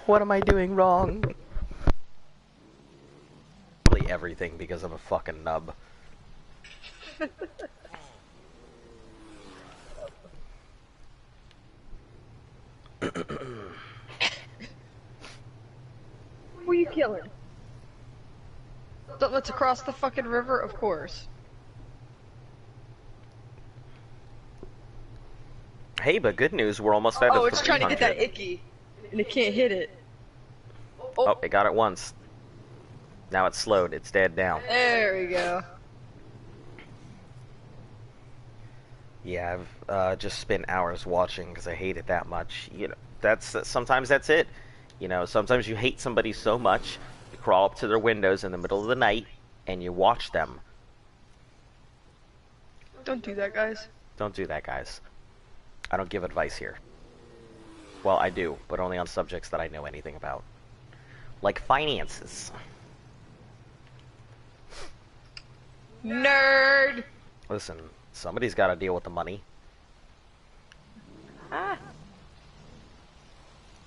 What am I doing wrong? Probably everything because I'm a fucking nub. Who are you killing? Something that's across the fucking river, of course. Hey, but good news, we're almost at Oh, the it's trying to get that 300. icky, and it can't hit it. Oh, it got it once. Now it's slowed. It's dead now. There we go. Yeah, I've just spent hours watching because I hate it that much. You know, sometimes that's it. You know, sometimes you hate somebody so much, you crawl up to their windows in the middle of the night and you watch them. Don't do that, guys. Don't do that, guys. I don't give advice here. Well, I do, but only on subjects that I know anything about. Like finances. Nerd! Listen, somebody's got to deal with the money. Ah.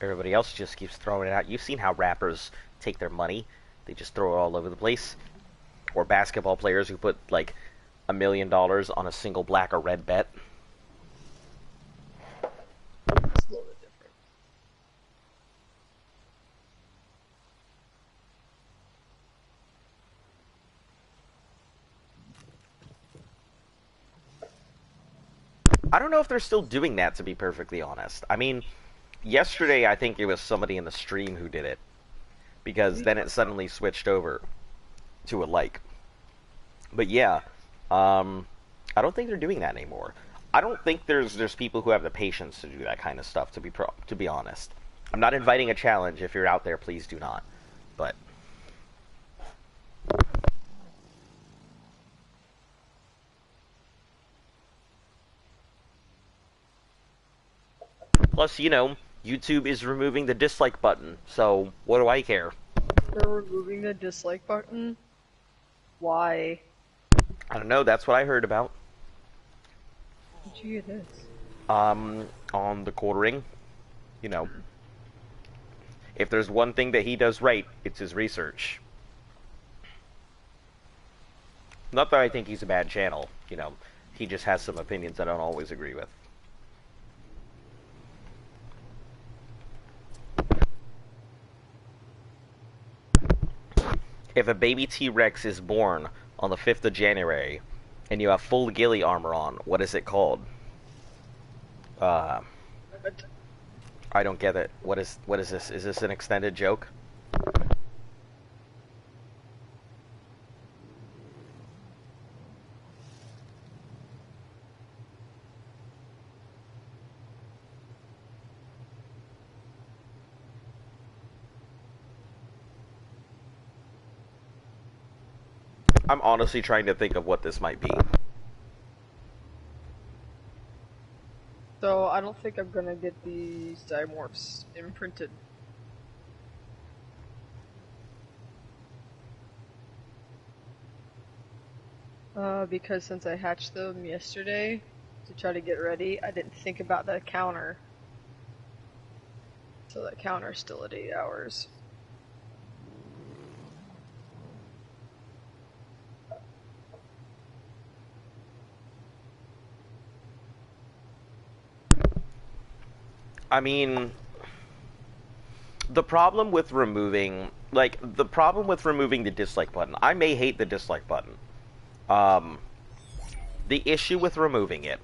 Everybody else just keeps throwing it out. You've seen how rappers take their money. They just throw it all over the place. Or basketball players who put, like, $1 million on a single black or red bet. It's a little bit different. I don't know if they're still doing that, to be perfectly honest. I mean, yesterday I think it was somebody in the stream who did it. Because then it suddenly switched over to a like. But yeah, I don't think they're doing that anymore. I don't think there's people who have the patience to do that kind of stuff, to be honest. I'm not inviting a challenge. If you're out there, please do not. But plus, you know, YouTube is removing the dislike button, so what do I care? They're removing the dislike button? Why? I don't know, that's what I heard about. Did you get this? On the quartering, you know, if there's one thing that he does right, it's his research. Not that I think he's a bad channel, you know, he just has some opinions I don't always agree with. If a baby T-Rex is born on the 5th of January, and you have full ghillie armor on, what is it called? I don't get it. What is this? Is this an extended joke? I'm honestly trying to think of what this might be. So, I don't think I'm gonna get the Dimorphs imprinted. Because since I hatched them yesterday to try to get ready, I didn't think about that counter. So that counter's still at 8 hours. I mean, the problem with removing, like, the problem with removing the dislike button, I may hate the dislike button. The issue with removing it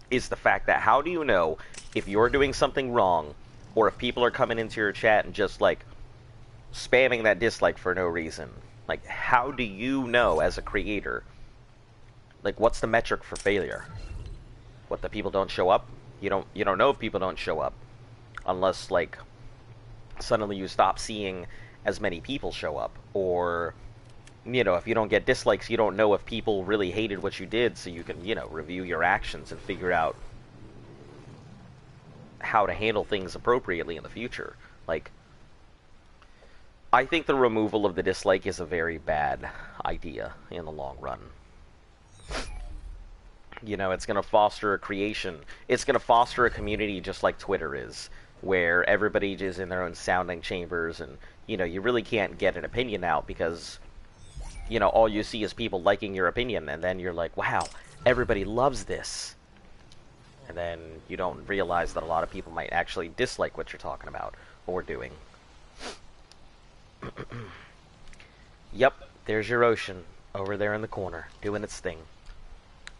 is the fact that how do you know if you're doing something wrong, or if people are coming into your chat and just, like, spamming that dislike for no reason? Like, how do you know as a creator? Like, what's the metric for failure? What, the people don't show up? You don't know if people don't show up. Unless, like, suddenly you stop seeing as many people show up. Or, you know, if you don't get dislikes, you don't know if people really hated what you did, so you can, you know, review your actions and figure out how to handle things appropriately in the future. Like, I think the removal of the dislike is a very bad idea in the long run. You know, it's going to foster a creation. It's going to foster a community just like Twitter is, where everybody is in their own sounding chambers, and, you know, you really can't get an opinion out because, you know, all you see is people liking your opinion, and then you're like, wow, everybody loves this. And then you don't realize that a lot of people might actually dislike what you're talking about or doing. Yep, there's your ocean over there in the corner, doing its thing.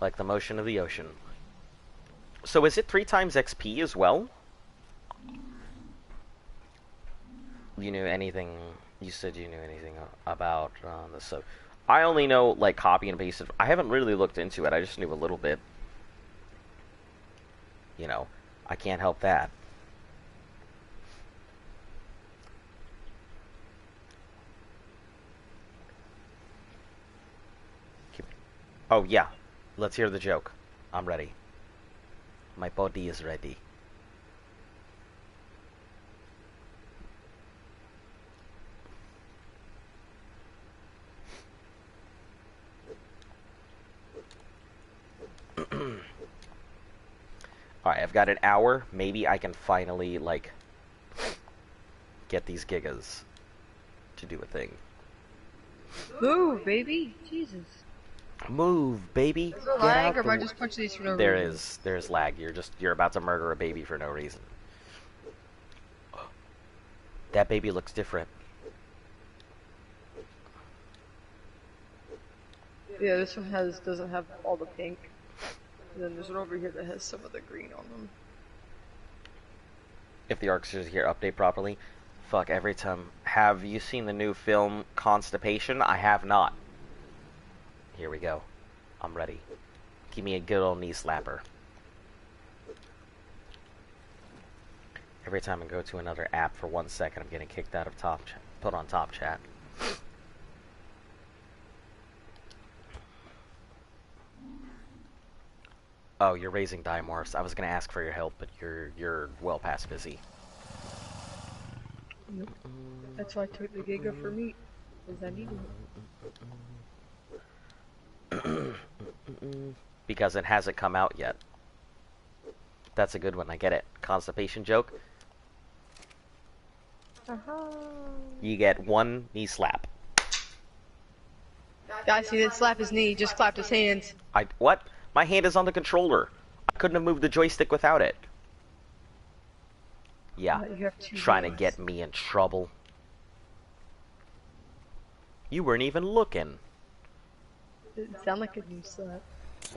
Like the motion of the ocean. So is it 3 times XP as well? You knew anything... You said you knew anything about this. So I only know, like, copy and paste it. I haven't really looked into it. I just knew a little bit. You know, I can't help that. Oh, yeah. Let's hear the joke. I'm ready. My body is ready. Alright, I've got an hour. Maybe I can finally, like, get these gigas to do a thing. Ooh, baby. Jesus. Move, baby. Is there lag, or am I just punching these for no reason? There's lag. You're about to murder a baby for no reason. That baby looks different. Yeah, this one doesn't have all the pink. And then there's one over here that has some of the green on them. If the Arcsters here update properly. Fuck, every time. Have you seen the new film Constipation? I have not. Here we go. I'm ready. Give me a good old knee slapper. Every time I go to another app for 1 second, I'm getting kicked out of put on top chat. Oh, you're raising dimorphs. I was gonna ask for your help, but you're well past busy. Nope. That's why I took the giga for meat, because I needed it. Because it hasn't come out yet. That's a good one. I get it. Constipation joke. You get 1 knee slap. Guys, he didn't slap his knee, he just clapped his hands. What? My hand is on the controller. I couldn't have moved the joystick without it. Yeah, trying to get me in trouble. You weren't even looking. It didn't sound like a knee slap.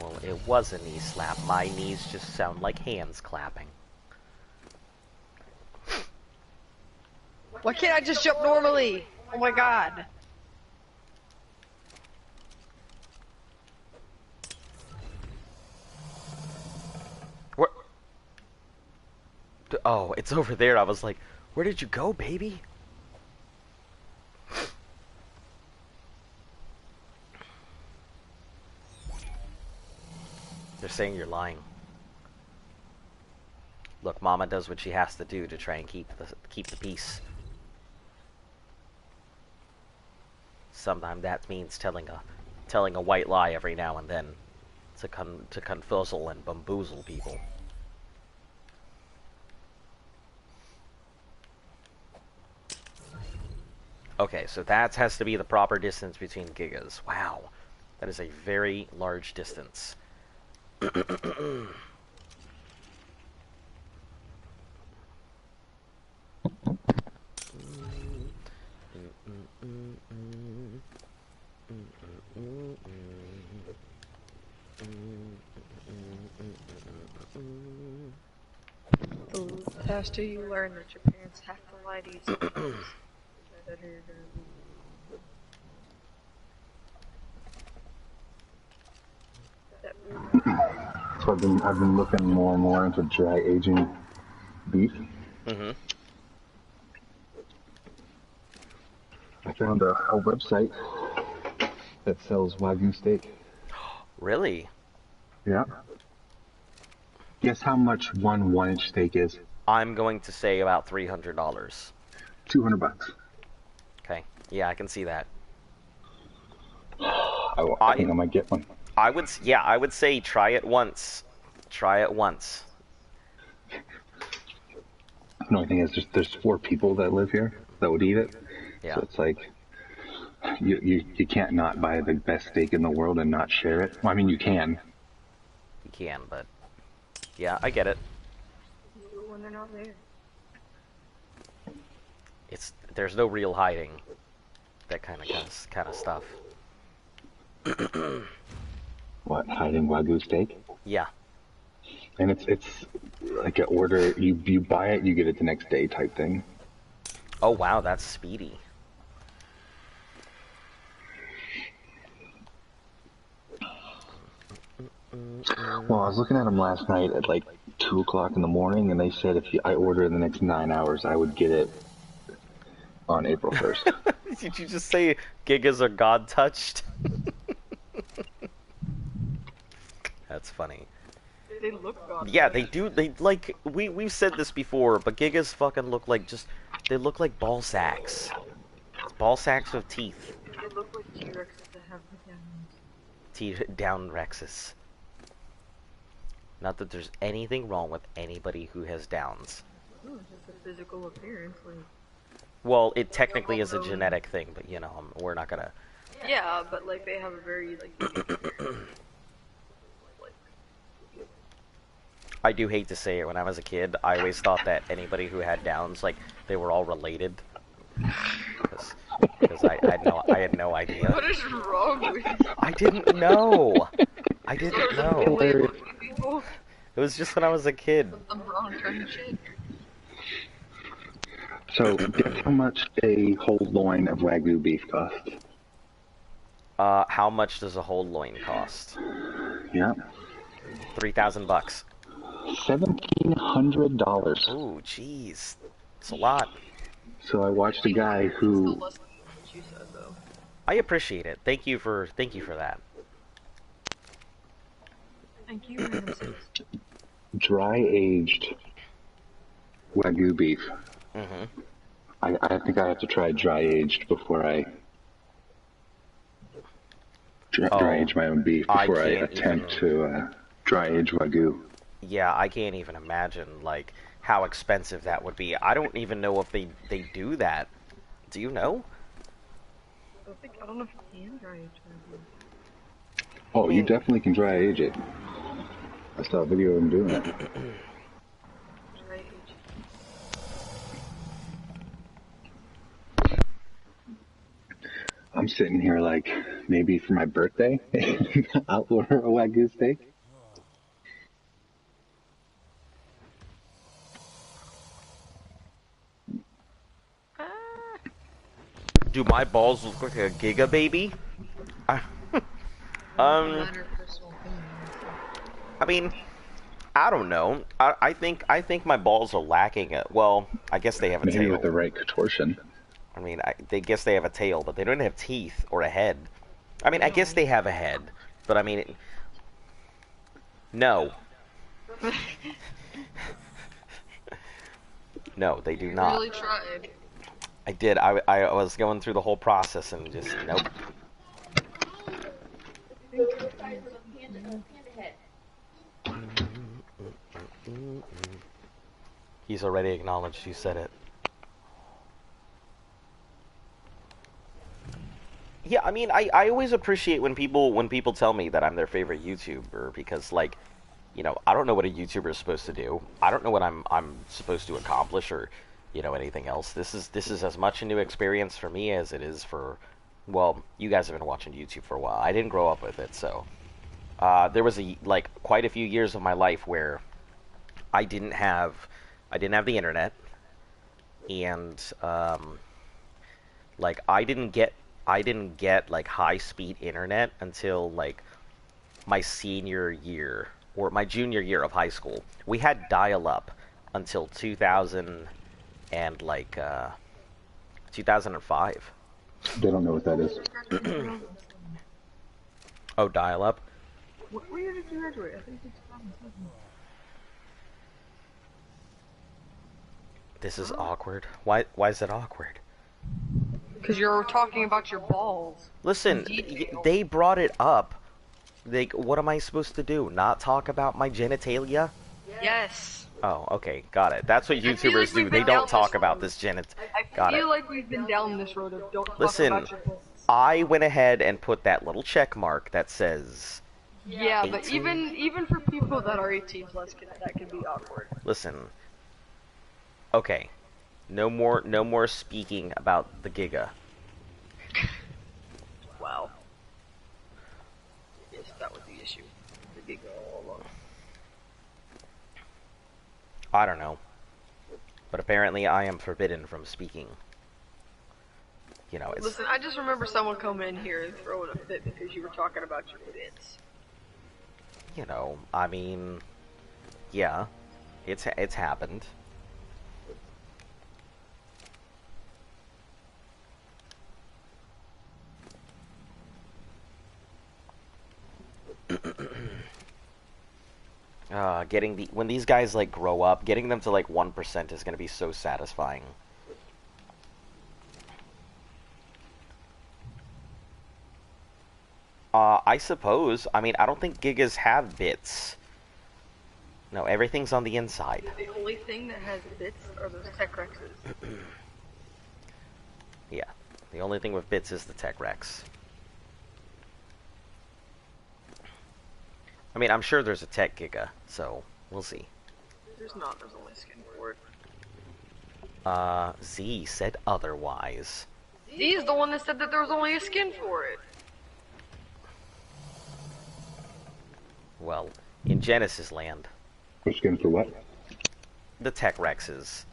Well, it was a knee slap. My knees just sound like hands clapping. Why can't I just jump normally? Oh my god. Where? Oh, it's over there. I was like, where did you go, baby? They're saying you're lying. Look, Mama does what she has to do to try and keep the peace. Sometimes that means telling a white lie every now and then to confuzzle and bamboozle people. Okay, so that has to be the proper distance between gigas. Wow, that is a very large distance. The faster you learn that your parents have to lie to you sometimes, the better you're gonna be. So I've been looking more and more into dry aging beef. Mm-hmm. I found a website that sells Wagyu steak. Really? Yeah. Guess how much one-inch steak is? I'm going to say about $300. $200. Okay. Yeah, I can see that. I think I might get one. I would say try it once. Try it once. The only thing is, there's 4 people that live here that would eat it. Yeah. So it's like, you can't not buy the best steak in the world and not share it. Well, I mean, you can. You can, but yeah, I get it. When they're not there. There's no real hiding that kind of stuff. What, hiding Wagyu steak? Yeah. And it's like an order, you buy it, you get it the next day type thing. Oh wow, that's speedy. Well, I was looking at them last night at like 2 o'clock in the morning, and they said I order in the next 9 hours, I would get it on April 1st. Did you just say gigas are God touched? That's funny. They look God. Yeah, they do. They like we've said this before, but gigas fucking look like they look like ball sacks. It's ball sacks with teeth. They look like T-Rexes that have the downs. Down Rexes. Not that there's anything wrong with anybody who has Downs. No, it's just a physical appearance, like. Well, it technically is a genetic thing, but you know, we're not gonna. Yeah, but like they have a very like. I do hate to say it. When I was a kid, I always thought that anybody who had Downs, like, they were all related. Because I had no idea. What is wrong with you? I didn't know. I didn't know. People? It was just when I was a kid. I'm wrong turning shit. So, guess how much a whole loin of Wagyu beef costs? How much does a whole loin cost? Yeah. $3,000. $1,700. Ooh, jeez, it's a lot. So I watched a guy who. Still less than what you said, though. I appreciate it. Thank you for that. Thank you, Madam Six. Dry aged Wagyu beef. Mm-hmm. I think I have to try dry aged before I dry age my own beef before I attempt to dry age Wagyu. Yeah, I can't even imagine like how expensive that would be. I don't even know if they do that. Do you know? I don't know if you can dry age Wagyu. Oh, you definitely can dry age it. I saw a video of him doing it. Dry age. I'm sitting here like, maybe for my birthday, I'll order a Wagyu steak. Do my balls look like a Giga baby? I mean, I don't know. I think my balls are lacking it. Well, I guess they have a Maybe tail. with the right contortion. I mean, they guess they have a tail, but they don't have teeth or a head. I mean, I guess they have a head, but I mean, no. No, they do not. Really tried. I did. I was going through the whole process and just nope. He's already acknowledged you said it. Yeah, I mean, I always appreciate when people tell me that I'm their favorite YouTuber because, like, you know, I don't know what a YouTuber is supposed to do. I don't know what I'm supposed to accomplish or, you know, anything else. This is as much a new experience for me as it is for well, you guys have been watching YouTube for a while. I didn't grow up with it, so there was quite a few years of my life where I didn't have the internet, and like I didn't get like high speed internet until like my senior year or my junior year of high school. We had dial up until 2000 and 2005. They don't know what that is. Oh, dial up. What year did you graduate? I think it's 2007. This is awkward. Why is it awkward? Because you're talking about your balls. Listen, Detail. they brought it up. What am I supposed to do? Not talk about my genitalia? Yes. Oh, okay, got it. That's what feel YouTubers like we've do. been They don't down talk this about road. this I Got feel it. like we've been down this road of don't talk Listen, about your balls. I went ahead and put that little check mark that says, Yeah, but 18. even for people that are 18 plus, that can be awkward. listen. Okay, no more speaking about the Giga. Wow. Yes, that was the issue. The big all along. I don't know, but apparently I am forbidden from speaking. You know, it's Listen, I just remember someone coming in here and throwing a fit because you were talking about your bits. you know, I mean, yeah, it's happened. When these guys like grow up, getting them to like 1% is gonna be so satisfying. I suppose. I mean, I don't think Gigas have bits. No, everything's on the inside. The only thing that has bits are those Tech Rexes. Yeah, the only thing with bits is the Tech Rex. I mean, I'm sure there's a Tech Giga, so we'll see. There's not, there's only skin for it. Z said otherwise. Z is the one that said that there was only a skin for it. Well, in Genesis land, Which skin for what? the Tech Rexes.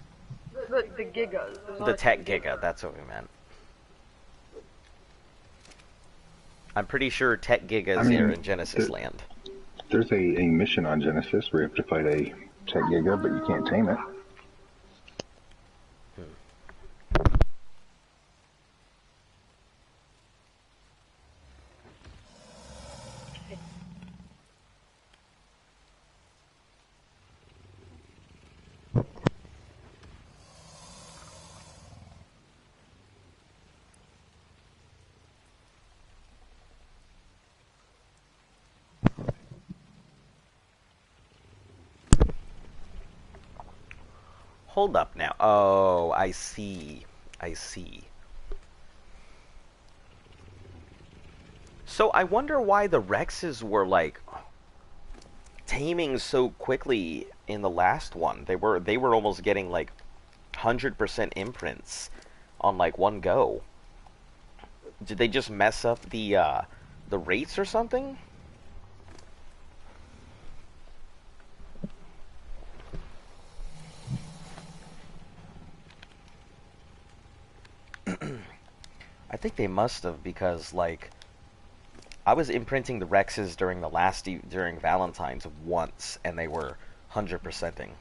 The Gigas. There's not The a Tech Giga, that's what we meant. I'm pretty sure Tech Giga is there in Genesis land. There's a mission on Genesis where you have to fight a Tech Giga, but you can't tame it. Hold up now. Oh, I see. I see. So I wonder why the Rexes were like taming so quickly in the last one. They were almost getting like 100% imprints on like one go. Did they just mess up the rates or something? I think they must have, because like I was imprinting the Rexes during during Valentine's once, and they were 100%ing.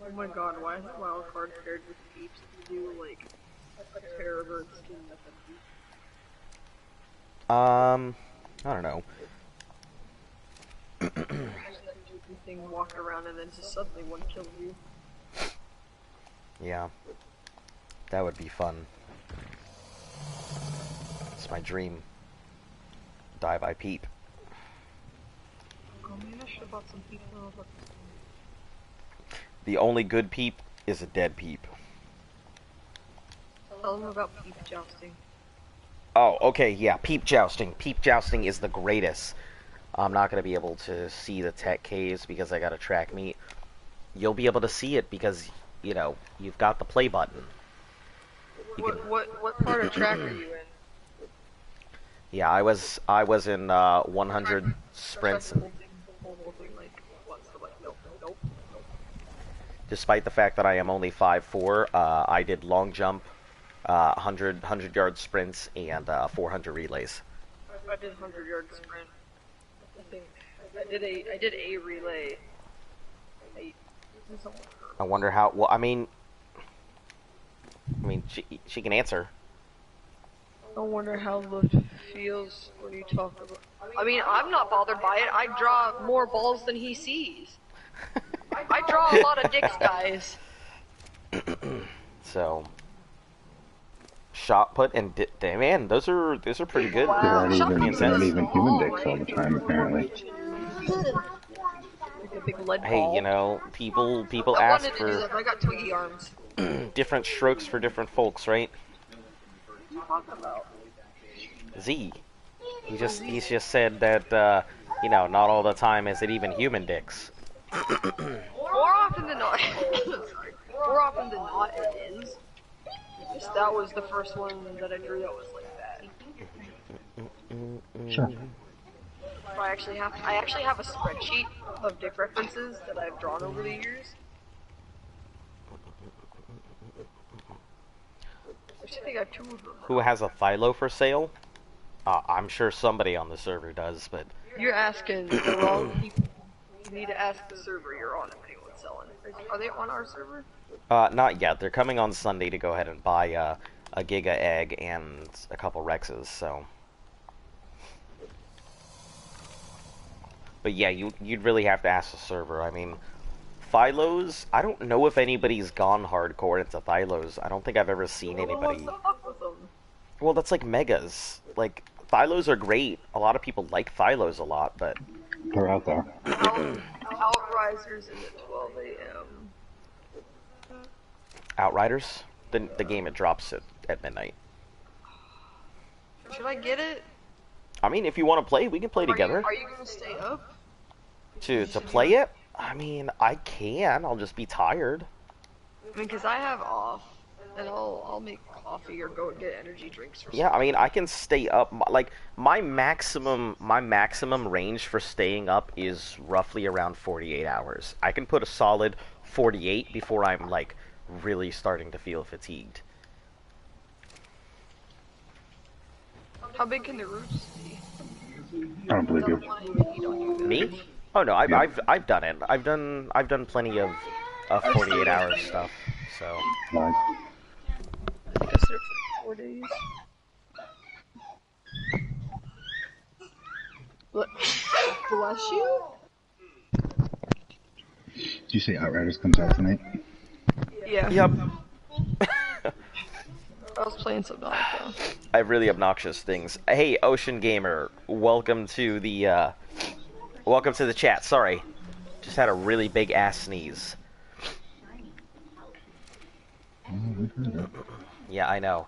Oh my god, why is wild card paired with peeps to do like a terror skin I don't know. thing walked around and then just suddenly one killed you. Yeah. That would be fun. It's my dream. Die by peep. Oh man, I should have bought some peeps when I was looking. The only good peep is a dead peep. Tell them about peep jousting. Oh, okay, yeah, peep jousting. Peep jousting is the greatest. I'm not going to be able to see the tech caves because I got a track meet. You'll be able to see it because, you know, you've got the play button. What part of track are you in? Yeah, I was in 100 sprints, and despite the fact that I am only 5'4", I did long jump, 100 yard sprints, and 400 relays. I did 100-yard sprint. I think I did a relay. I wonder how. Well, she can answer. I wonder how Lift feels when you talk about. I mean, I'm not bothered by it. I draw more balls than he sees. I draw a lot of dicks, guys. So, shot put and man, those are pretty good. Wow. They're not even human dicks all the time, apparently. Like a big lead Hey, ball. you know, people I ask wanted to do that, for but I got twiggy arms. different strokes for different folks, right? What are you talking about? Z. He's just said that you know, not all the time is it even human dicks. More often than not. Sorry. More often than not, it is. Just that was the first one that I drew that was like that. Sure. I actually have a spreadsheet of dick references that I've drawn over the years. I think I have 2 of them. Who has a Thylo for sale? I'm sure somebody on the server does, but You're asking the wrong people. You need to ask the server you're on if anyone's selling. Are they on our server? not yet. They're coming on Sunday to go ahead and buy a Giga Egg and a couple Rexes, so. But yeah, you'd really have to ask the server. I mean, Thylos, I don't know if anybody's gone hardcore into Thylos. I don't think I've ever seen Who wants anybody. to fuck with them? Well, that's like megas. Like, Thylos are great. A lot of people like Thylos a lot, but They're out there. Outrisers is at 12 a.m. Outriders, the game it drops at midnight. Should I get it? I mean, if you want to play, we can play together. Are you gonna stay up? To play it, I mean, I can. I'll just be tired. I mean, cause I have off, and I'll make coffee or go get energy drinks. Or Yeah, I mean, I can stay up. Like my maximum range for staying up is roughly around 48 hours. I can put a solid 48 before I'm like really starting to feel fatigued. How big can the roots be? I don't believe you. Me? Oh no, I've done it. I've done plenty of 48 hour stuff. So Nice. I think I served for 4 days. Bless you? Did you say Outriders comes out tonight? Yeah. yep. I was playing Subnautica. I have really obnoxious things. Hey, Ocean Gamer, welcome to the chat. Sorry, just had a really big ass sneeze. Yeah, I know.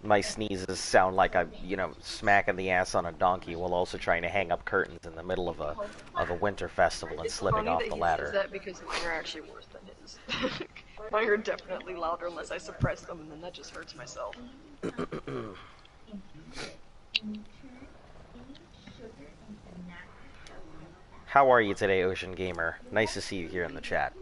My sneezes sound like I'm, you know, smacking the ass on a donkey while also trying to hang up curtains in the middle of a winter festival and slipping off the ladder. That because mine are actually worse than his. Mine are definitely louder unless I suppress them, and then that just hurts myself. How are you today, Ocean Gamer? Nice to see you here in the chat.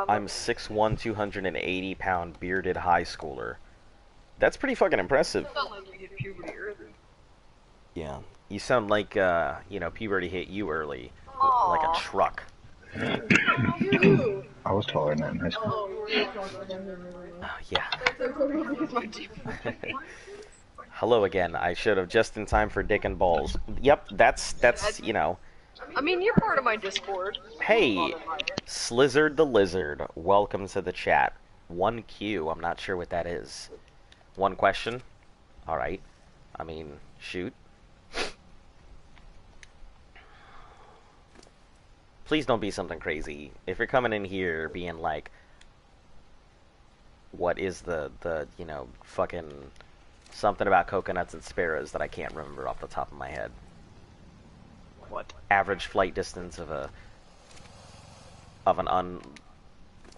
I'm 6'1", 280-pound bearded high schooler. That's pretty fucking impressive. Not like you hit puberty early. Yeah, you sound like you know, puberty hit you early, like a truck. I was taller than that in high school. Oh, yeah. Hello again. I should have just in time for dick and balls. Yep, that's you know. I mean, you're part of my Discord. Hey, Slizzard the Lizard, welcome to the chat. 1Q, I'm not sure what that is. One question? Alright. I mean, shoot. Please don't be something crazy. If you're coming in here being like, what is the you know, fucking something about coconuts and sparrows that I can't remember off the top of my head. What? average flight distance of an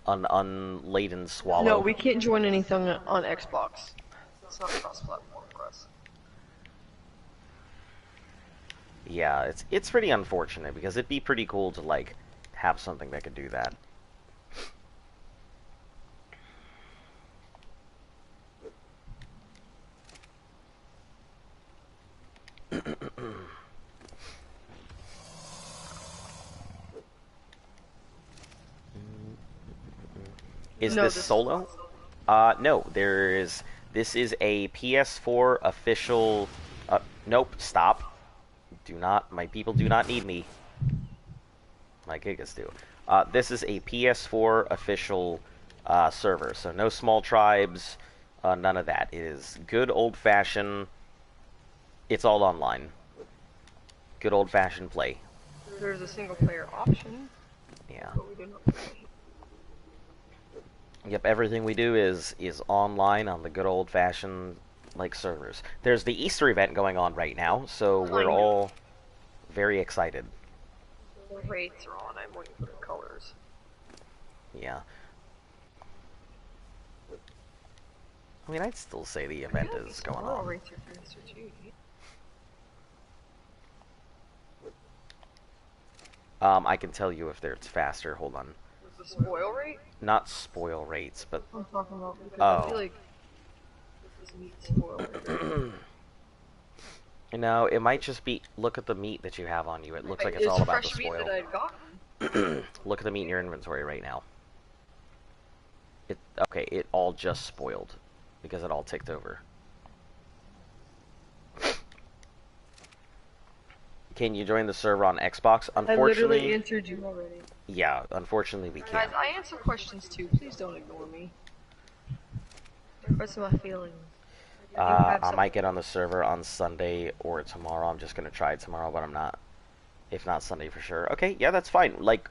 unladen swallow. No, we can't join anything on Xbox. It's not cross-platform for us. Yeah, it's pretty unfortunate because it'd be pretty cool to like have something that could do that. Is No, this solo? No, this is a PS4 official, nope, stop. My people do not need me. My gigas do. This is a PS4 official, server, so no small tribes, none of that. It is good old-fashioned, it's all online. Good old-fashioned play. There's a single-player option, Yeah. but we do not play. Yep, everything we do is online on the good old-fashioned like servers. There's the Easter event going on right now, so we're all very excited. The rates are on. I'm waiting for the colors. Yeah. I mean, I'd still say the event is going on. Rates are faster too. I can tell you if it's faster. Hold on. The spoil rate? Not spoil rates, but I'm talking about because Oh. I feel like this is meat spoil rate. no, it might just be. Look at the meat that you have on you. It looks like it's all about the fresh meat spoil. that I'd gotten. Look at the meat in your inventory right now. Okay, it all just spoiled because it all ticked over. Can you join the server on Xbox? I literally Unfortunately, answered you already. yeah, unfortunately we Guys, can't. I answer questions too. Please don't ignore me. Express my feelings. I might get on the server on Sunday or tomorrow. I'm just gonna try it tomorrow, but I'm not. If not Sunday for sure. Okay, yeah, that's fine. Like,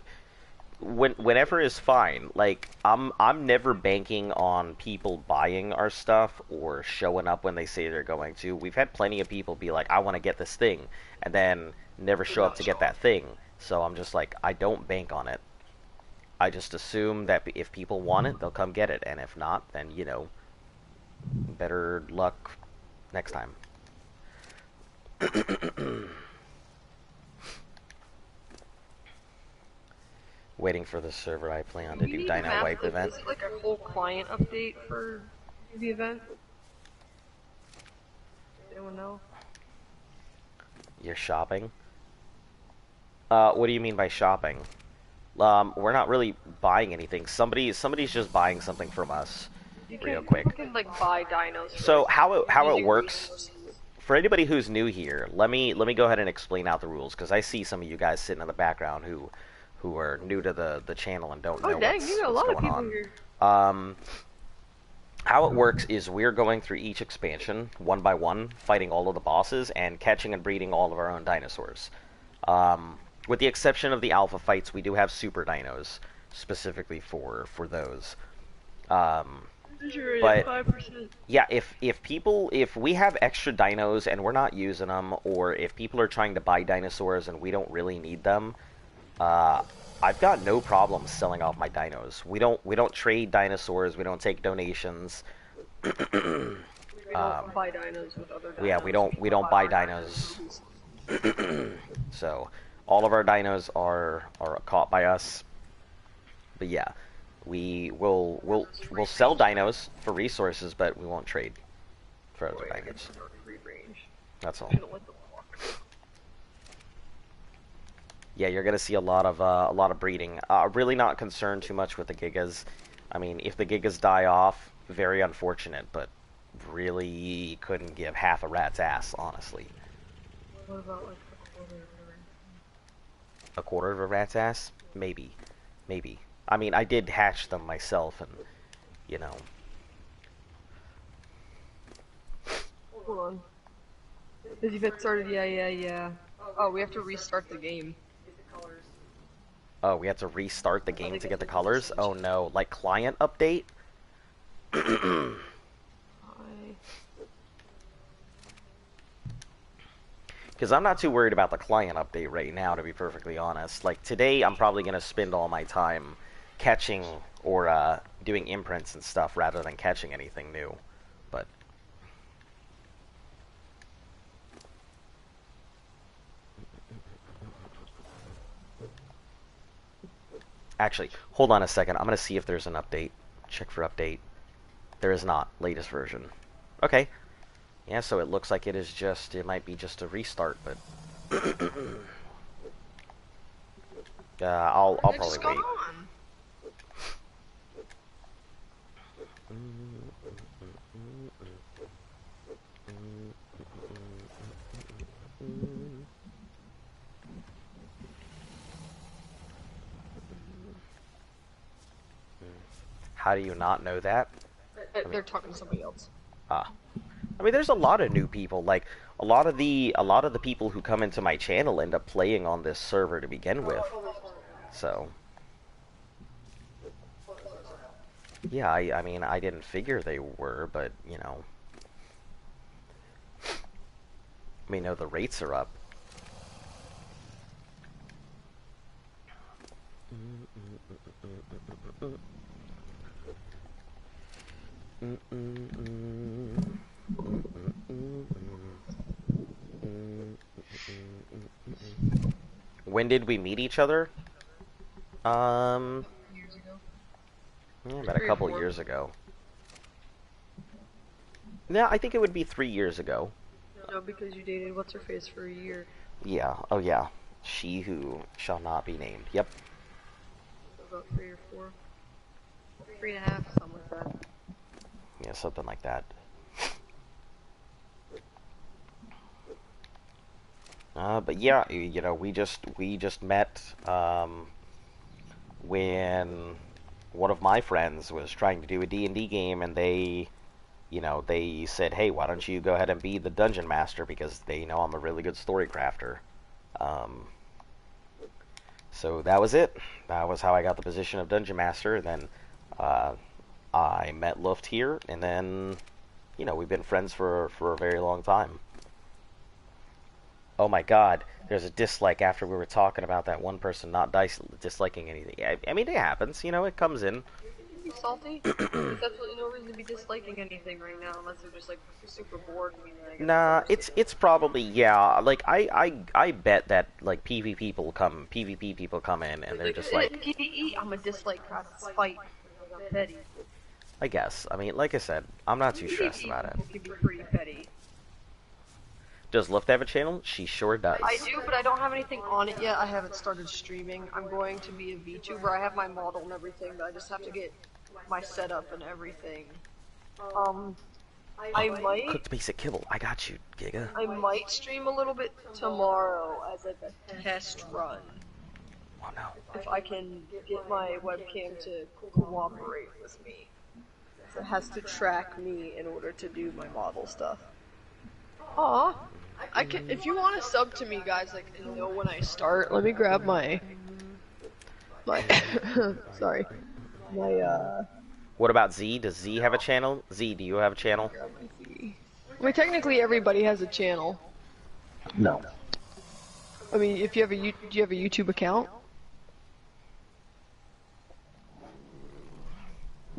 whenever is fine. Like, I'm never banking on people buying our stuff or showing up when they say they're going to. We've had plenty of people be like, I want to get this thing, and then never show up to get that thing. So I'm just like, I don't bank on it. I just assume that if people want it, they'll come get it, and if not, then, you know, better luck next time. Waiting for the server I plan to do Dino Wipe event. Is it like a whole client update for the event? Anyone know? You're shopping? What do you mean by shopping? We're not really buying anything. Somebody's just buying something from us, real quick. You can like buy dinos. So how it works, resources. for anybody who's new here, let me go ahead and explain out the rules, because I see some of you guys sitting in the background who are new to the channel and don't know Oh dang, what's you got a lot of going people on. here. How it works is we're going through each expansion one by one, fighting all of the bosses and catching and breeding all of our own dinosaurs. With the exception of the alpha fights, we do have super dinos specifically for those. But yeah, if we have extra dinos and we're not using them, or if people are trying to buy dinosaurs and we don't really need them, I've got no problem selling off my dinos. We don't trade dinosaurs. We don't take donations. We don't buy dinos with other dinos. Yeah, we don't buy dinos. So all of our dinos are caught by us. But yeah, we'll sell dinos for resources, but we won't trade for other dinos. That's all. Yeah, you're gonna see a lot of breeding. Really not concerned too much with the gigas. I mean, if the gigas die off, very unfortunate, but really couldn't give half a rat's ass, honestly. What about like A quarter of a rat's ass? Maybe. I mean, I did hatch them myself, and you know. Hold on. Has you get started? Yeah. Oh, we have to restart the game. Oh, we have to restart the game to get the colors? Oh no, like client update? Because I'm not too worried about the client update right now, to be perfectly honest. Like, today, I'm probably going to spend all my time catching or doing imprints and stuff rather than catching anything new. But actually, hold on a second. I'm going to see if there's an update. Check for update. There is not. Latest version. Okay. Yeah, so it looks like it might be just a restart, but I'll probably wait. How do you not know that? They're talking to somebody else. Ah. I mean, there's a lot of new people. Like, a lot of the people who come into my channel end up playing on this server to begin with. So, yeah, I mean, I didn't figure they were, but, you know. I mean, no, the rates are up. When did we meet each other? Years ago. Yeah, about a couple years ago. Yeah, I think it would be 3 years ago. No, because you dated what's her face for a year. Yeah, oh yeah. She who shall not be named. Yep. About 3 or 4. 3.5, something like that. Yeah, something like that. But yeah, you know, we just met when one of my friends was trying to do a D&D game, and they said, hey, why don't you go ahead and be the dungeon master, because they know I'm a really good story crafter. So that was it. That was how I got the position of dungeon master. And then I met Luft here, and then, you know, we've been friends for a very long time. Oh my god, there's a dislike after we were talking about that one person not disliking anything. I mean, it happens, you know, it comes in. Be salty? There's absolutely no reason to be disliking anything right now, unless they're just like super bored. Nah, it's probably, yeah. Like I bet that like PvP people come in and they're just like, I'm a dislike crowd. It's fight. Petty. I guess. I mean, like I said, I'm not too stressed about it. Can be pretty petty. Does Luft have a channel? She sure does. I do, but I don't have anything on it yet. I haven't started streaming. I'm going to be a VTuber. I have my model and everything, but I just have to get my setup and everything. I might Cooked basic kibble. I got you, Giga. I might stream a little bit tomorrow as like a test run. Oh no. If I can get my webcam to cooperate with me. So it has to track me in order to do my model stuff. Aw. I can, if you want to sub to me, guys, like, and know when I start, let me grab my sorry. What about Z? Does Z have a channel? Z, do you have a channel? I mean, technically everybody has a channel. No. I mean, if you have do you have a YouTube account?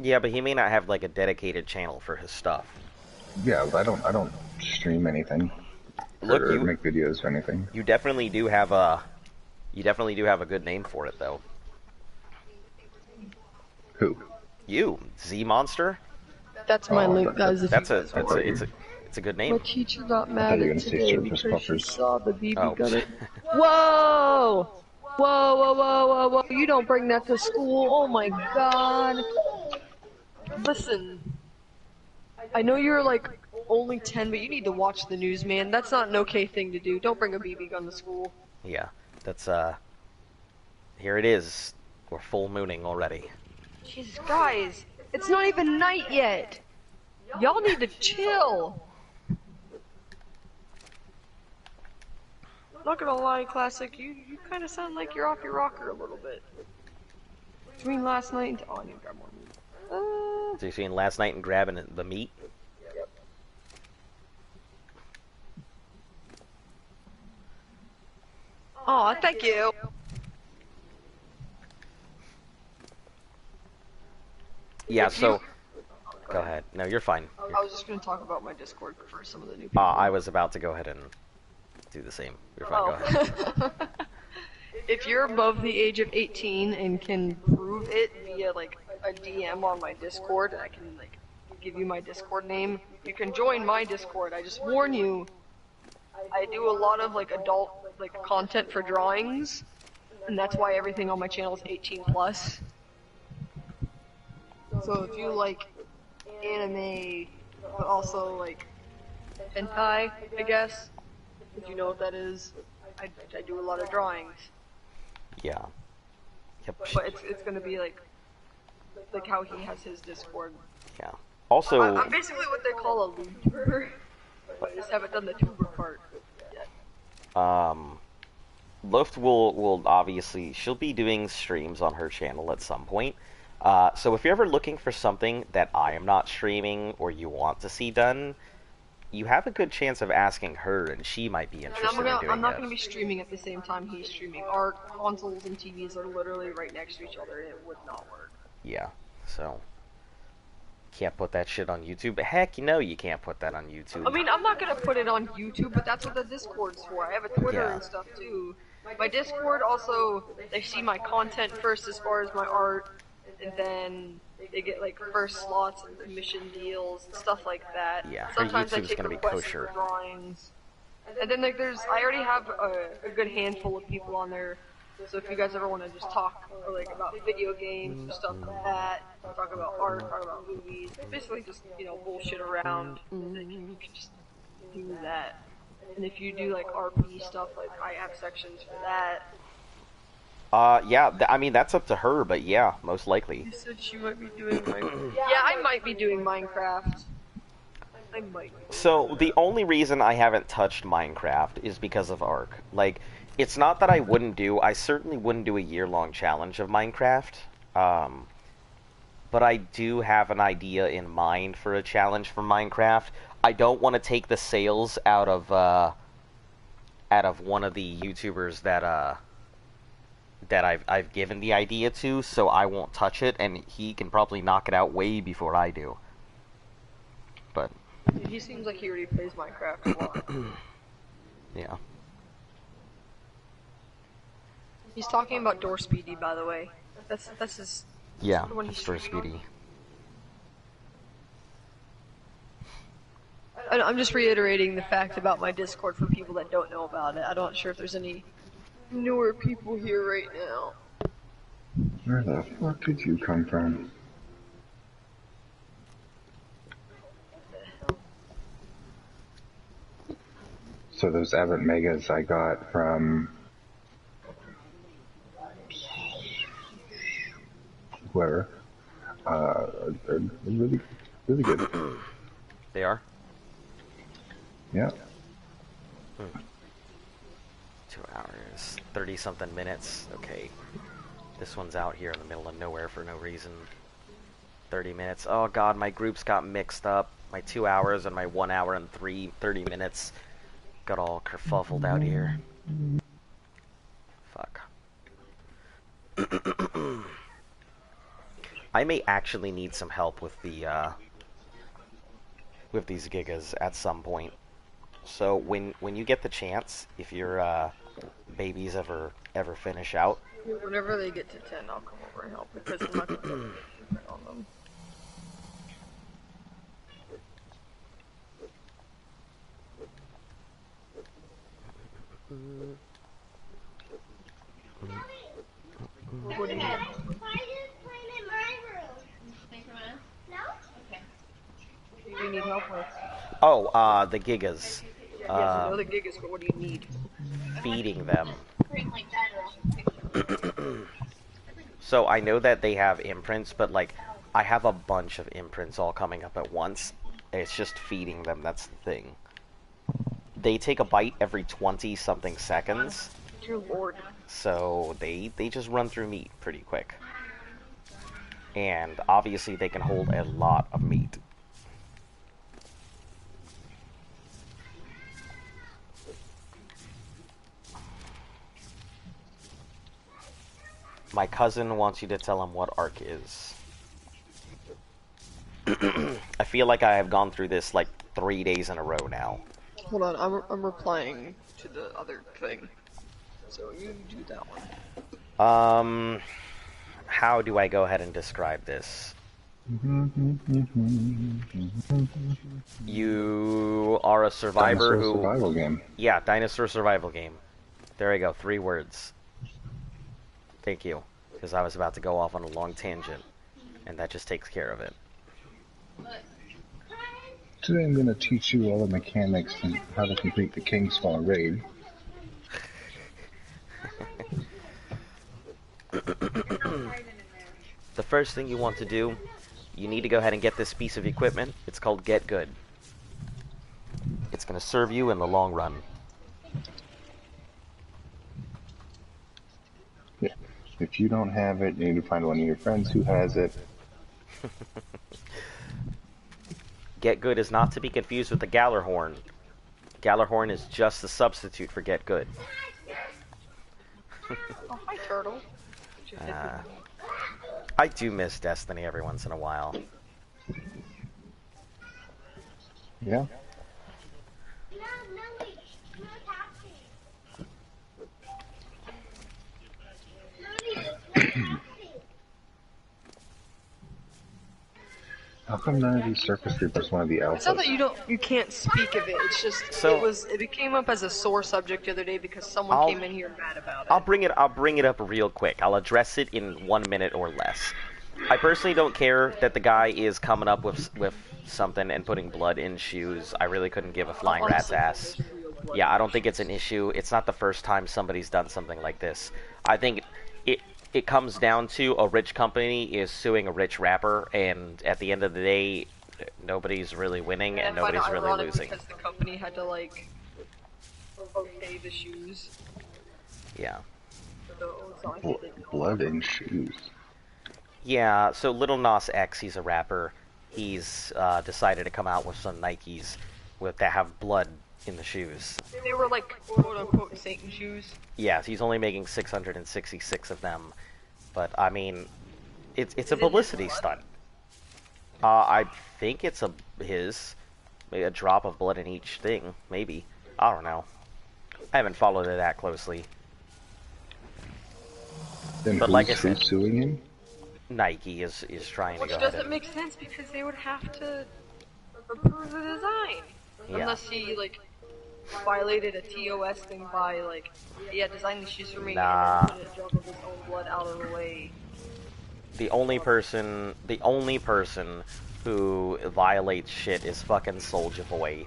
Yeah, but he may not have like a dedicated channel for his stuff. Yeah, but I don't stream anything. Look, or you make videos or anything. You definitely do have a good name for it, though. Who? You, Z Monster. That's my link, guys. If It's a good my name. teacher got I mad thought you were at gonna say today surface because she buffers. saw the BB Oh. gun. Whoa! Whoa, whoa, whoa, whoa, whoa! You don't bring that to school. Oh my god! Listen, I know you're like only 10, but you need to watch the news, man. That's not an okay thing to do. Don't bring a BB gun to school. Yeah, that's here it is. We're full mooning already. Jesus, guys, it's not even night yet. Y'all need to chill. Not gonna lie, Classic, you kind of sound like you're off your rocker a little bit. Between last night and... Oh, I need to grab more meat. So you seen last night and grabbing the meat? Yep. Aw, thank you. Yeah, If so... you- Go ahead. No, you're fine. I was just gonna talk about my Discord for some of the new people. I was about to go ahead and do the same. You're fine, go ahead. If you're above the age of 18 and can prove it via like a DM on my Discord, and I can like give you my Discord name, you can join my Discord. I just warn you, I do a lot of like adult like content for drawings, and that's why everything on my channel is 18 plus. So if you like anime, but also like hentai, I guess, if you know what that is, I do a lot of drawings. Yeah. Yep. But it's gonna be like how he has his Discord. Yeah. Also... I'm basically what they call a YouTuber, but I just haven't done the tuber part yet. Luft will obviously, she'll be doing streams on her channel at some point. So if you're ever looking for something that I am not streaming or you want to see done, you have a good chance of asking her, and she might be interested in doing it. I'm not gonna be streaming at the same time he's streaming. Our consoles and TVs are literally right next to each other, and it would not work. Yeah, so... Can't put that shit on YouTube. Heck, no, you can't put that on YouTube. I mean, I'm not gonna put it on YouTube, but that's what the Discord's for. I have a Twitter Yeah. and stuff too. My Discord also, they see my content first as far as my art, and then they get like first slots and commission deals and stuff like that. Yeah, her Sometimes I YouTube's take gonna be requests kosher. for drawings. And then like I already have a good handful of people on there. So if you guys ever want to just talk like about video games or stuff like that, talk about art, talk about movies, basically just bullshit around, then you can just do that. And if you do like RP stuff, like I have sections for that. Yeah, I mean, that's up to her, but yeah, most likely. You said she might be doing Minecraft. Yeah, I might be doing Minecraft. I might. So, the only reason I haven't touched Minecraft is because of Ark. Like, it's not that I certainly wouldn't do a year-long challenge of Minecraft. But I do have an idea in mind for a challenge for Minecraft. I don't want to take the sales out of one of the YouTubers that I've given the idea to, so I won't touch it, and he can probably knock it out way before I do. But he seems like he already plays Minecraft a lot. yeah. He's talking about Door Speedy, by the way. That's his. Yeah, the one he's it's for streaming on. Speedy. I'm just reiterating the fact about my Discord for people that don't know about it. I'm not sure if there's any newer people here right now. Where the fuck did you come from? So those Abbott Megas I got from whoever, they're really, really good. They are? Yeah. 2 hours, 30-something minutes. Okay. This one's out here in the middle of nowhere for no reason. 30 minutes. Oh god, my groups got mixed up. My 2 hours and my 1 hour and 30 minutes got all kerfuffled out here. Fuck. I may actually need some help with the with these gigas at some point. So when you get the chance, if your babies ever finish out, Whenever they get to 10, I'll come over and help because I'm not gonna be on them. What do you need? Why are you playing in my room? Think someone else? No? Okay. What do you need help with? oh, the gigas, Yes, I know the gig is, but what do you need? feeding them. Bring like that or I'll take it. So I know that they have imprints, but like I have a bunch of imprints all coming up at once. It's just feeding them, that's the thing. They take a bite every 20-something seconds, Dear Lord. so they just run through meat pretty quick. And obviously they can hold a lot of meat. My cousin wants you to tell him what ARC is. I feel like I have gone through this like 3 days in a row now. Hold on, I'm replying to the other thing. So you do that one. How do I go ahead and describe this? You are a survivor Dinosaur who... survival game. Yeah, dinosaur survival game. There we go, 3 words. Thank you, because I was about to go off on a long tangent, and that just takes care of it. Today I'm going to teach you all the mechanics and how to complete the Kingsfall raid. The first thing you want to do, you need to go ahead and get this piece of equipment. It's called Get Good. It's going to serve you in the long run. Yeah. If you don't have it, you need to find one of your friends who has it. Get Good is not to be confused with the Gallarhorn. Gallarhorn is just a substitute for Get Good. Oh, hi, Turtle. I do miss Destiny every once in a while. Yeah. How come none of these surface reapers want to be alphas? It's not that you can't speak of it. It's just it came up as a sore subject the other day because someone came in here mad about it. I'll bring it up real quick. I'll address it in 1 minute or less. I personally don't care that the guy is coming up with something and putting blood in shoes. I really couldn't give a flying rat's ass. Yeah, I don't think it's an issue. It's not the first time somebody's done something like this. I think it comes down to a rich company is suing a rich rapper, and at the end of the day, nobody's really winning and nobody's really losing. Because the company had to like okay the shoes. Yeah. Blood in shoes. Yeah, so Lil Nas X, he's a rapper. He's decided to come out with some Nikes that have blood in the shoes. They were like quote-unquote Satan shoes. Yeah, he's only making 666 of them. But, I mean, it's a publicity stunt. I think it's a drop of blood in each thing, maybe. I don't know. I haven't followed it that closely. Then But like I said, who's suing him? Nike is trying to go ahead Which doesn't and... make sense because they would have to approve the design. Yeah. Unless he, like, violated a TOS thing by, like, yeah, design these shoes for me Nah. and then put a drop of his own blood out of the way. The only person who violates shit is fucking Soulja Boy.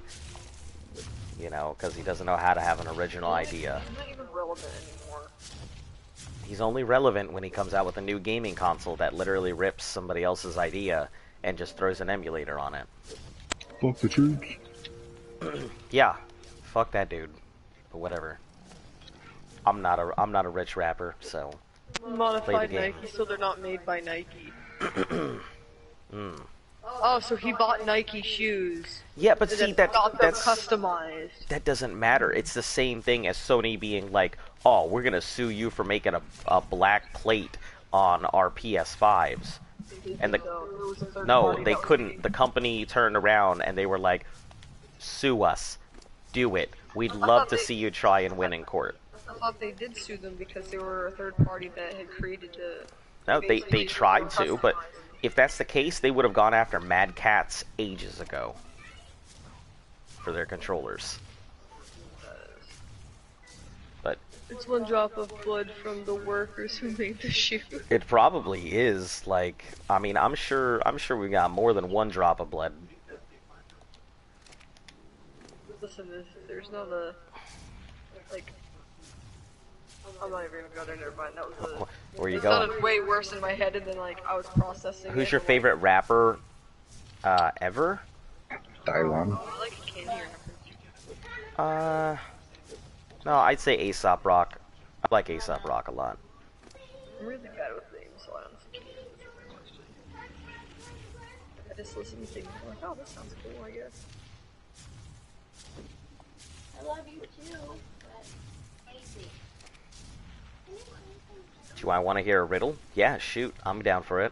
You know, because he doesn't know how to have an original idea. He's not even relevant anymore. He's only relevant when he comes out with a new gaming console that literally rips somebody else's idea and just throws an emulator on it. Fuck the church. Yeah, fuck that dude. But whatever. I'm not a rich rapper, so Modified Nike, so they're not made by Nike. Oh, so he bought Nike shoes. Yeah, but see that's customized. That doesn't matter. It's the same thing as Sony being like, "Oh, we're gonna sue you for making a black plate on our PS5s." And they couldn't. The company turned around and they were like, "Sue us, do it. We'd love to see you try and win in court." I thought they did sue them because they were a third party that had created the. No, they tried to, but if that's the case, they would have gone after Mad Catz ages ago for their controllers. But it's one drop of blood from the workers who made the shoe. It probably is. Like, I mean, I'm sure we got more than one drop of blood. Listen, there's not a like. I'm not even gonna go there. Never mind. That was Where you it going? sounded way worse in my head, and then like I was processing. Who's your favorite rapper ever? Dylon. I like Candy or No, I'd say Aesop Rock. I like Aesop Rock a lot. I'm really bad with names, so I don't think I just listen to things and I'm like, oh, this sounds cool, I guess. I love you too, but Casey. Do I want to hear a riddle? Yeah, shoot. I'm down for it.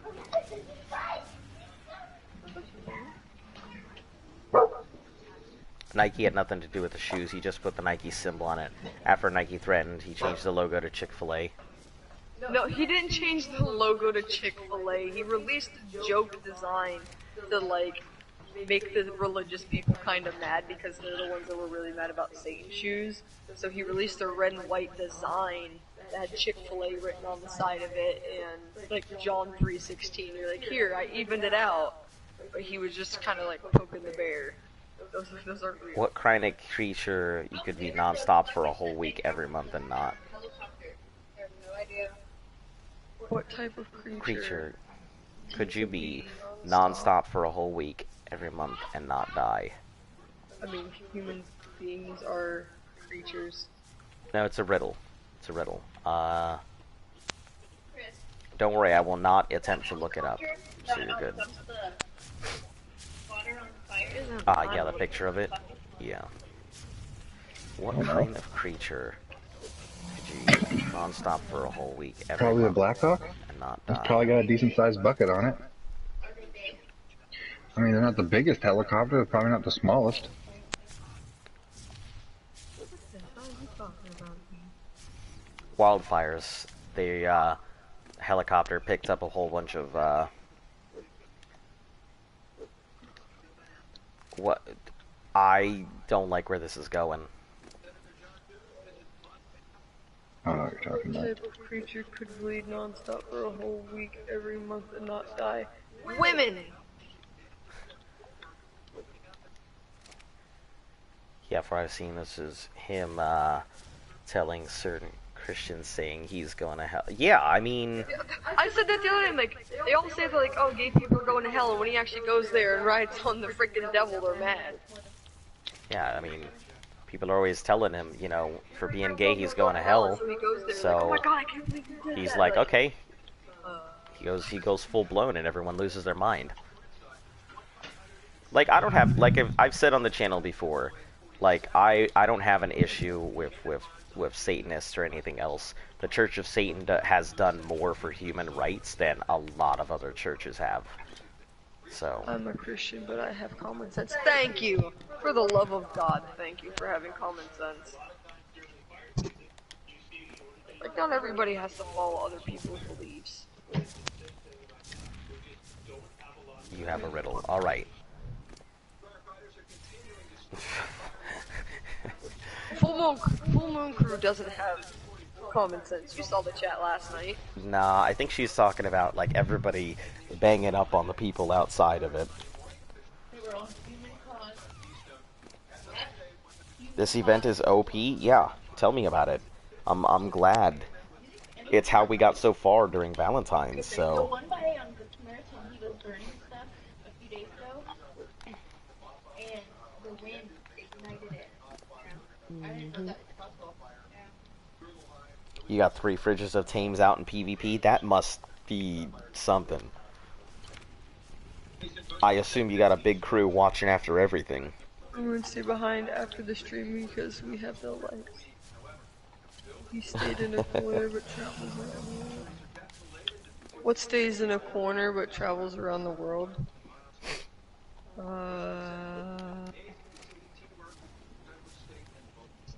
Nike had nothing to do with the shoes. He just put the Nike symbol on it. After Nike threatened, he changed the logo to Chick-fil-A. No, he didn't change the logo to Chick-fil-A. He released a joke design to, like, make the religious people kind of mad because they're the ones that were really mad about Satan shoes. So he released a red and white design that had Chick-fil-A written on the side of it and, like, John 3:16. You're like, here, I evened it out. But he was just kind of, like, poking the bear. Those are real. What kind of creature you could be non-stop for a whole week every month and not? What type of creature? Could you be non-stop for a whole week every month and not die? I mean, human beings are creatures. No, it's a riddle. It's a riddle. Don't worry, I will not attempt to look it up, so you're good. Yeah, the picture of it. Yeah. What kind of creature could you be non-stop for a whole week every Probably a month Blackhawk. and not It's die? probably got a decent sized bucket on it. I mean, they're not the biggest helicopter, they're probably not the smallest. Wildfires. The helicopter picked up a whole bunch of what? I don't like where this is going. I don't know what you're talking What about. type of creature could bleed non-stop for a whole week every month and not die? Women! Yeah, from what I've seen, this is him telling certain Christians saying he's going to hell. Yeah, I mean, I said that the other day, like, they all say that, like, oh, gay people are going to hell, and when he actually goes there and rides on the freaking devil, they're mad. yeah, I mean, people are always telling him, you know, for being gay, he's going to hell. So he goes there, So like, oh my god, I can't believe you did he's that. like, okay. He goes full blown, and everyone loses their mind. Like, I don't have, like I've said on the channel before, like, I don't have an issue with Satanists or anything else. The Church of Satan has done more for human rights than a lot of other churches have. So, I'm a Christian, but I have common sense. Thank you! For the love of God, thank you for having common sense. Like, not everybody has to follow other people's beliefs. you have a riddle. Alright. Full Moon Crew doesn't have common sense. You saw the chat last night. Nah, I think she's talking about, like, everybody banging up on the people outside of it. This event is OP? Yeah, tell me about it. I'm glad. It's how we got so far during Valentine's, The so... one by Good Samaritan, he was burning stuff a few days ago, and the wind ignited it. I didn't know that was possible. You got 3 fridges of Tames out in PvP? That must be something. I assume you got a big crew watching after everything. I'm going to stay behind after the stream because we have no lights. He stayed in a corner but travels around the world. What stays in a corner but travels around the world?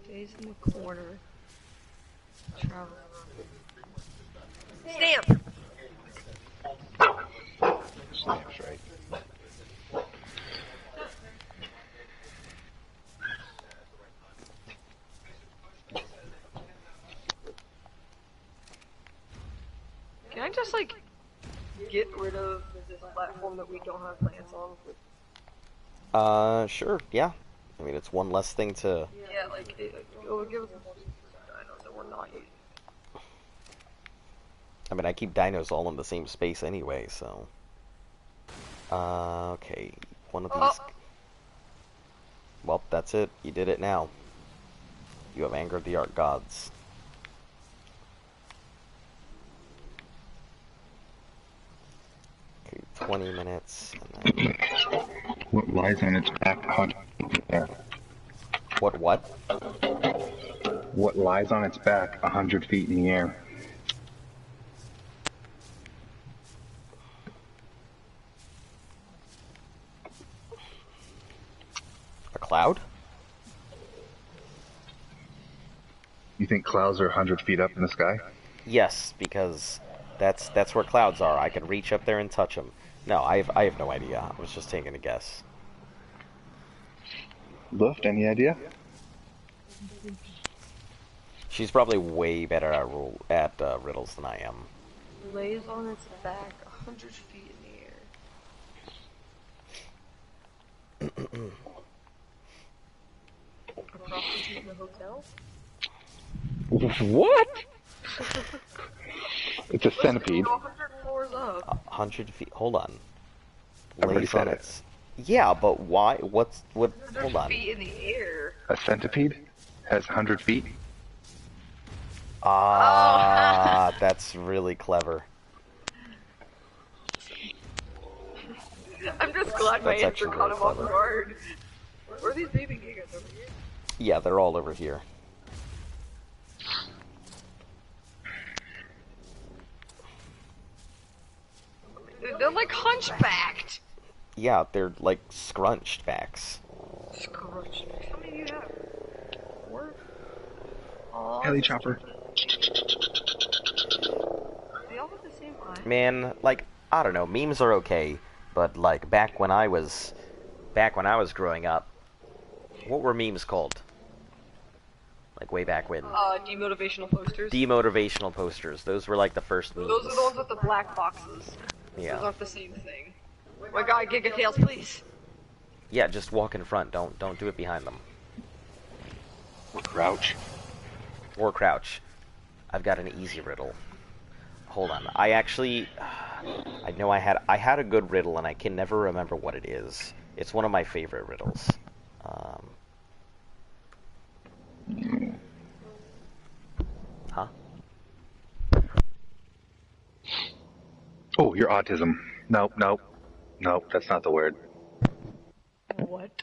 Stays in the corner. Travels around. Stamp! Snaps, right? Can I just, like, get rid of this platform that we don't have plants on? Sure, yeah. I mean, it's one less thing to... Yeah, like, it'll give us more dinos that we're not using. I mean, I keep dinos all in the same space anyway, so... okay. One of these... Oh. Well, that's it. You did it now. You have angered the art gods. Okay, 20 minutes, and then... What lies on its back 100 feet in the air? What? What lies on its back 100 feet in the air? cloud? You think clouds are 100 feet up in the sky? Yes, because that's where clouds are. I can reach up there and touch them. No, I have no idea. I was just taking a guess. Luft, any idea? She's probably way better at riddles than I am. Lays on its back 100 feet in the air. A prostitute in a hotel? What? It's a centipede. 100 floors up. 100 feet. Hold on. Everybody Lays on said it. its. Yeah, but why? What? 100 Hold on. feet in the air. A centipede has 100 feet. Ah, that's really clever. I'm just glad my That's answer actually caught really him off clever. guard. Where are these baby gigas over here? Yeah, they're all over here. They're like hunchbacked. Yeah, they're like scrunched backs. Scrunched. How many do you have? 4? Oh, Heli chopper. they all have the same eye. Man, like, I don't know, memes are okay, but like back when I was growing up, what were memes called? Like way back when. Demotivational posters. Demotivational posters. Those were like the first memes. Those are the ones with the black boxes. Those Yeah. aren't the same thing. My guy, Giga Tails, please. Yeah, just walk in front. Don't do it behind them. Crouch. Or crouch. I've got an easy riddle. Hold on. I know I had a good riddle and I can never remember what it is. It's one of my favorite riddles. Huh? Oh, your autism. Nope, nope. Nope, that's not the word. What?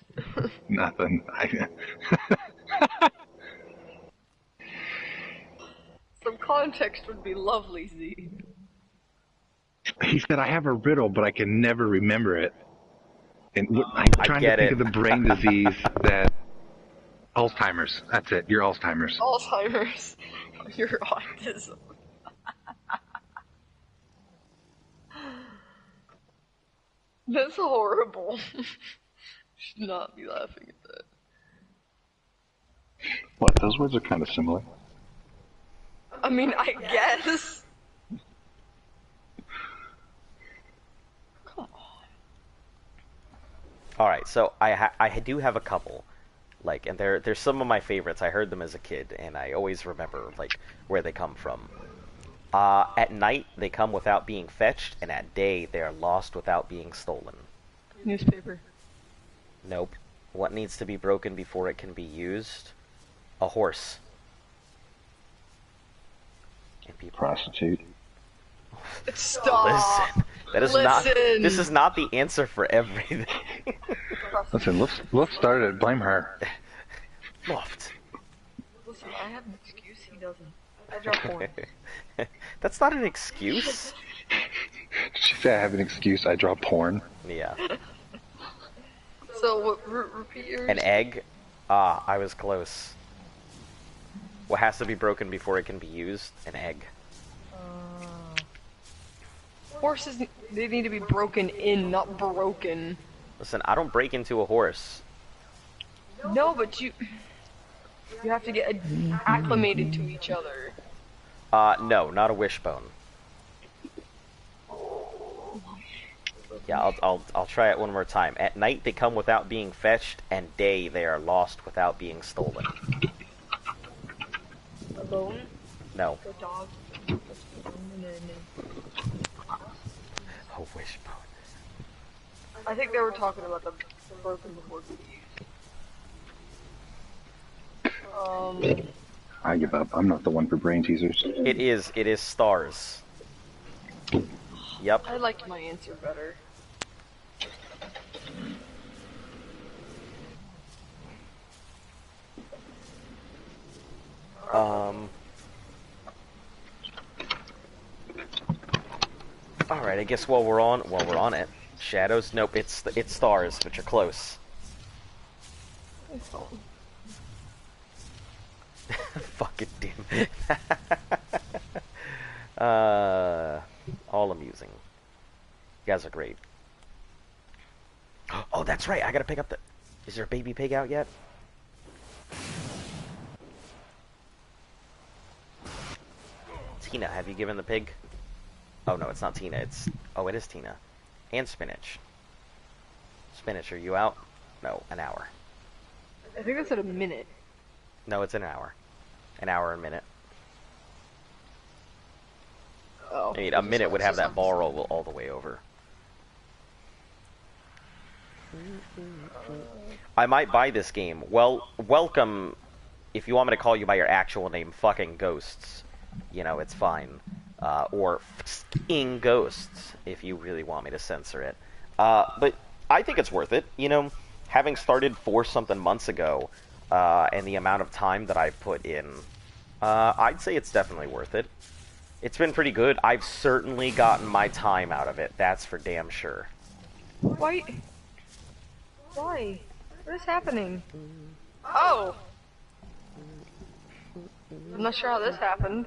Nothing. Some context would be lovely, Z. He said, I have a riddle, but I can never remember it. And I'm trying to get think it. of the brain disease that... Alzheimer's. That's it. Your Alzheimer's. Alzheimer's. Your autism. That's horrible. Should not be laughing at that. What? Those words are kind of similar. I mean, I guess. Come on. All right, so I do have a couple, like, and they're some of my favorites. I heard them as a kid, and I always remember like where they come from. At night they come without being fetched, and at day they are lost without being stolen. Newspaper. Nope. What needs to be broken before it can be used? A horse. And people. Prostitute. Stop. Listen, that is not. This is not the answer for everything. Listen, let's start it. Blame her. Loft. Listen, I have an excuse. He doesn't. I drop porn. That's not an excuse. She said I have an excuse. I draw porn. Yeah. So, what, repeat yours? An egg? Ah, I was close. What has to be broken before it can be used? An egg. Horses, they need to be broken in, not broken. Listen, I don't break into a horse. No, but you have to get acclimated to each other. No, not a wishbone. Yeah, I'll try it one more time. At night they come without being fetched, and day they are lost without being stolen. A bone? No. A dog? A wishbone. I think they were talking about the broken before used. I give up. I'm not the one for brain teasers. It is stars. Yep. I liked my answer better. Alright, I guess while we're on it. Shadows? Nope, it's stars, but you're close. My phone. Fucking dim. uh, all amusing. You guys are great. Oh, that's right. I gotta pick up the. Is there a baby pig out yet? Tina, have you given the pig? Oh no, it's not Tina. It is Tina. And Spinach. Spinach, are you out? No, an hour. I think I said a minute. No, it's an hour. An hour, a minute. Oh. I mean, a minute would have that ball roll all the way over. I might buy this game. Well, welcome. If you want me to call you by your actual name, fucking Ghosts. You know, it's fine. Or f***ing Ghosts, if you really want me to censor it. But I think it's worth it. You know, having started 4-something months ago, and the amount of time that I've put in, I'd say it's definitely worth it. It's been pretty good. I've certainly gotten my time out of it. That's for damn sure. Why? Why? What is happening? Oh! I'm not sure how this happened.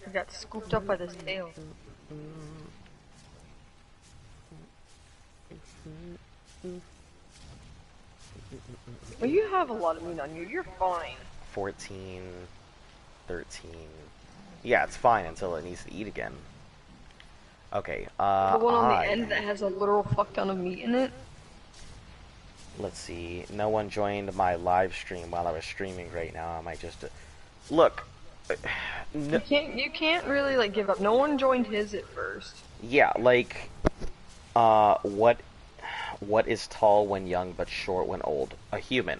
I got scooped up by this tail. Well, you have a lot of meat on you. You're fine. 14, 13. Yeah, it's fine until it needs to eat again. Okay, The one on the end that has a literal fuck ton of meat in it? Let's see. No one joined my live stream while I was streaming right now. I might just... Look. No, You can't really, like, give up. No one joined his at first. yeah, like... what is tall when young but short when old? A human.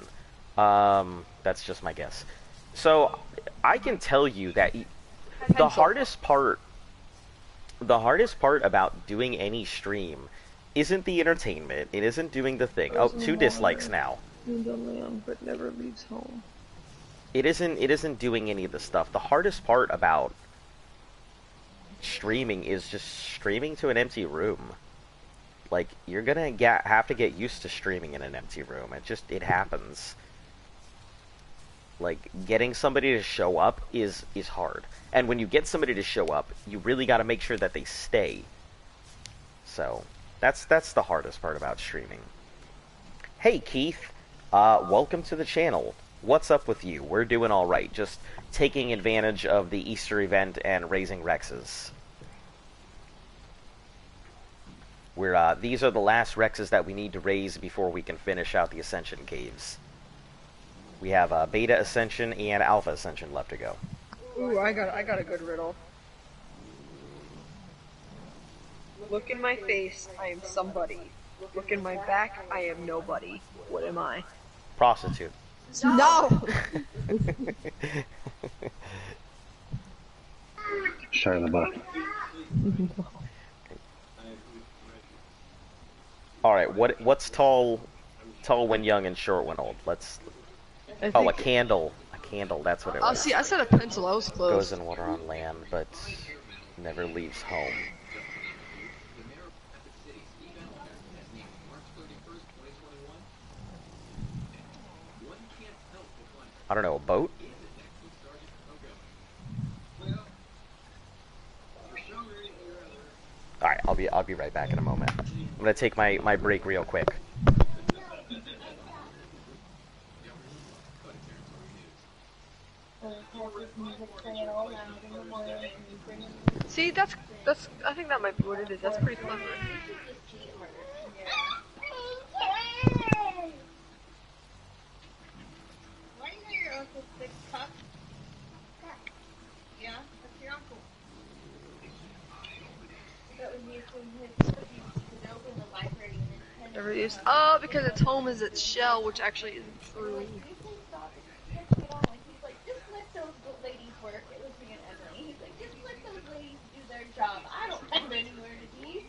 That's just my guess. So, I can tell you that the hardest part about doing any stream isn't the entertainment. It isn't doing the thing. Oh, 2 dislikes now. But never leaves home. It isn't doing any of the stuff. The hardest part about streaming is just streaming to an empty room. Like, you're gonna have to get used to streaming in an empty room. It happens. Like, getting somebody to show up is hard. And when you get somebody to show up, you really gotta make sure that they stay. So, that's the hardest part about streaming. Hey, Keith. Welcome to the channel. What's up with you? We're doing alright. Just taking advantage of the Easter event and raising Rexes. These are the last Rexes that we need to raise before we can finish out the Ascension Caves. We have Beta Ascension and Alpha Ascension left to go. Ooh, I got a good riddle. Look in my face, I am somebody. Look in my back, I am nobody. What am I? Prostitute. No! Shia LaBeouf. Alright, what's tall when young and short when old? Oh, a candle. A candle, that's what it was. Oh, see, I said a pencil, I was close. Goes in water on land, but never leaves home. I don't know, a boat? Alright, I'll be right back in a moment. I'm gonna take my break real quick. See, that's I think that might be what it is. That's pretty clever. Never used. Oh, because its home is its shell, which actually isn't true. Job. I don't have anywhere to be.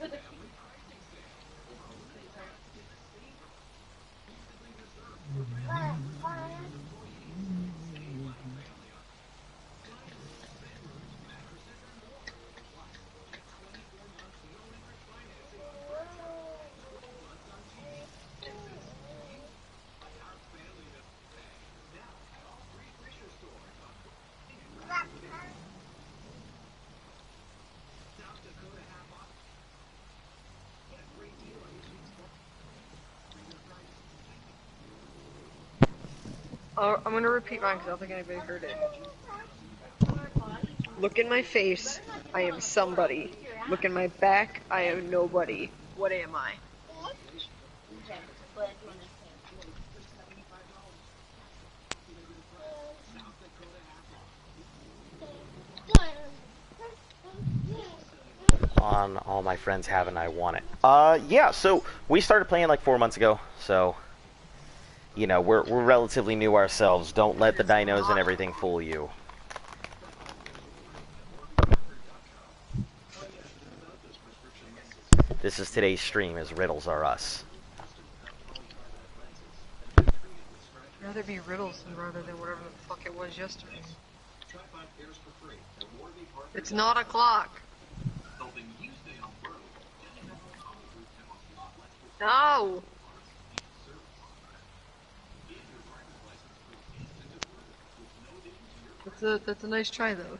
I'm gonna repeat mine because I don't think anybody heard it. Look in my face, I am somebody. Look in my back, I am nobody. What am I? On all my friends have and I want it. Yeah, so we started playing like 4 months ago, so you know, we're relatively new ourselves. Don't let the dinos and everything fool you. This is today's stream, as riddles are us. I'd rather be riddles rather than whatever the fuck it was yesterday. It's not a clock. No! That's a nice try though.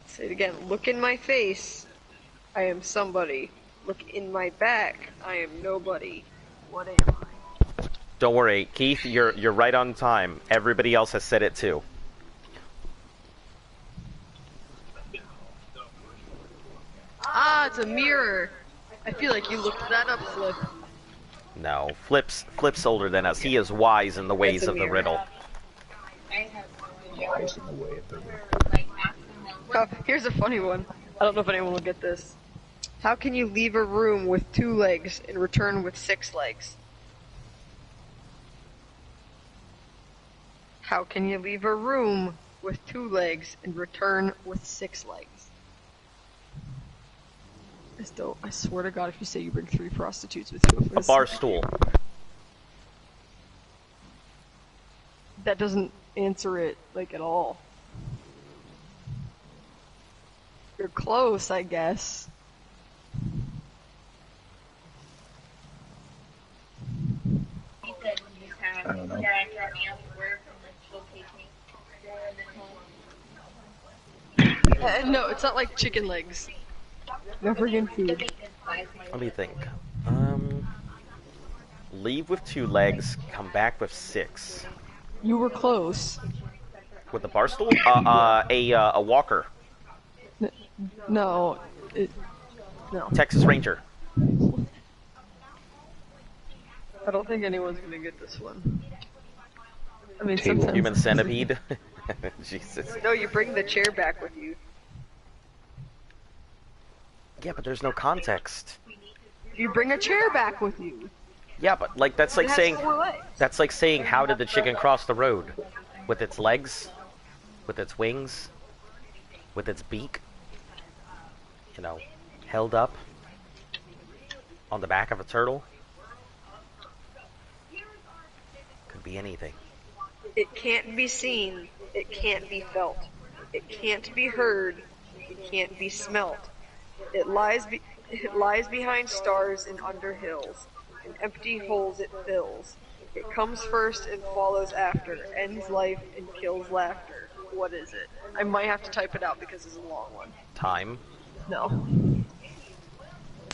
Say it again. Look in my face. I am somebody. Look in my back. I am nobody. What am I? Don't worry, Keith, you're right on time. Everybody else has said it too. Ah, it's a mirror. I feel like you looked that up, Flip. No, Flip's older than us. He is wise in the ways It's a of the mirror. riddle. Oh, here's a funny one. I don't know if anyone will get this. How can you leave a room with 2 legs and return with 6 legs? How can you leave a room with 2 legs and return with 6 legs? I swear to God, if you say you bring 3 prostitutes with you, A bar stool. that doesn't answer it, like, at all. You're close, I guess. I don't know. No, it's not like chicken legs. No friggin' food. Let me think. Leave with 2 legs, come back with 6. You were close. With a bar stool? A walker. No. No. Texas Ranger. I don't think anyone's gonna get this one. I mean, Table. sometimes... Human centipede. Jesus. No, you bring the chair back with you. Yeah, but there's no context. You bring a chair back with you. Yeah, but like that's like It has saying 4 legs. that's like saying how did the chicken cross the road? With its legs? With its wings? With its beak? You know, held up on the back of a turtle? Could be anything. It can't be seen. It can't be felt. It can't be heard. It can't be smelt. It lies behind stars and under hills. And empty holes it fills. It comes first and follows after. Ends life and kills laughter. What is it? I might have to type it out because it's a long one. Time. No. I'm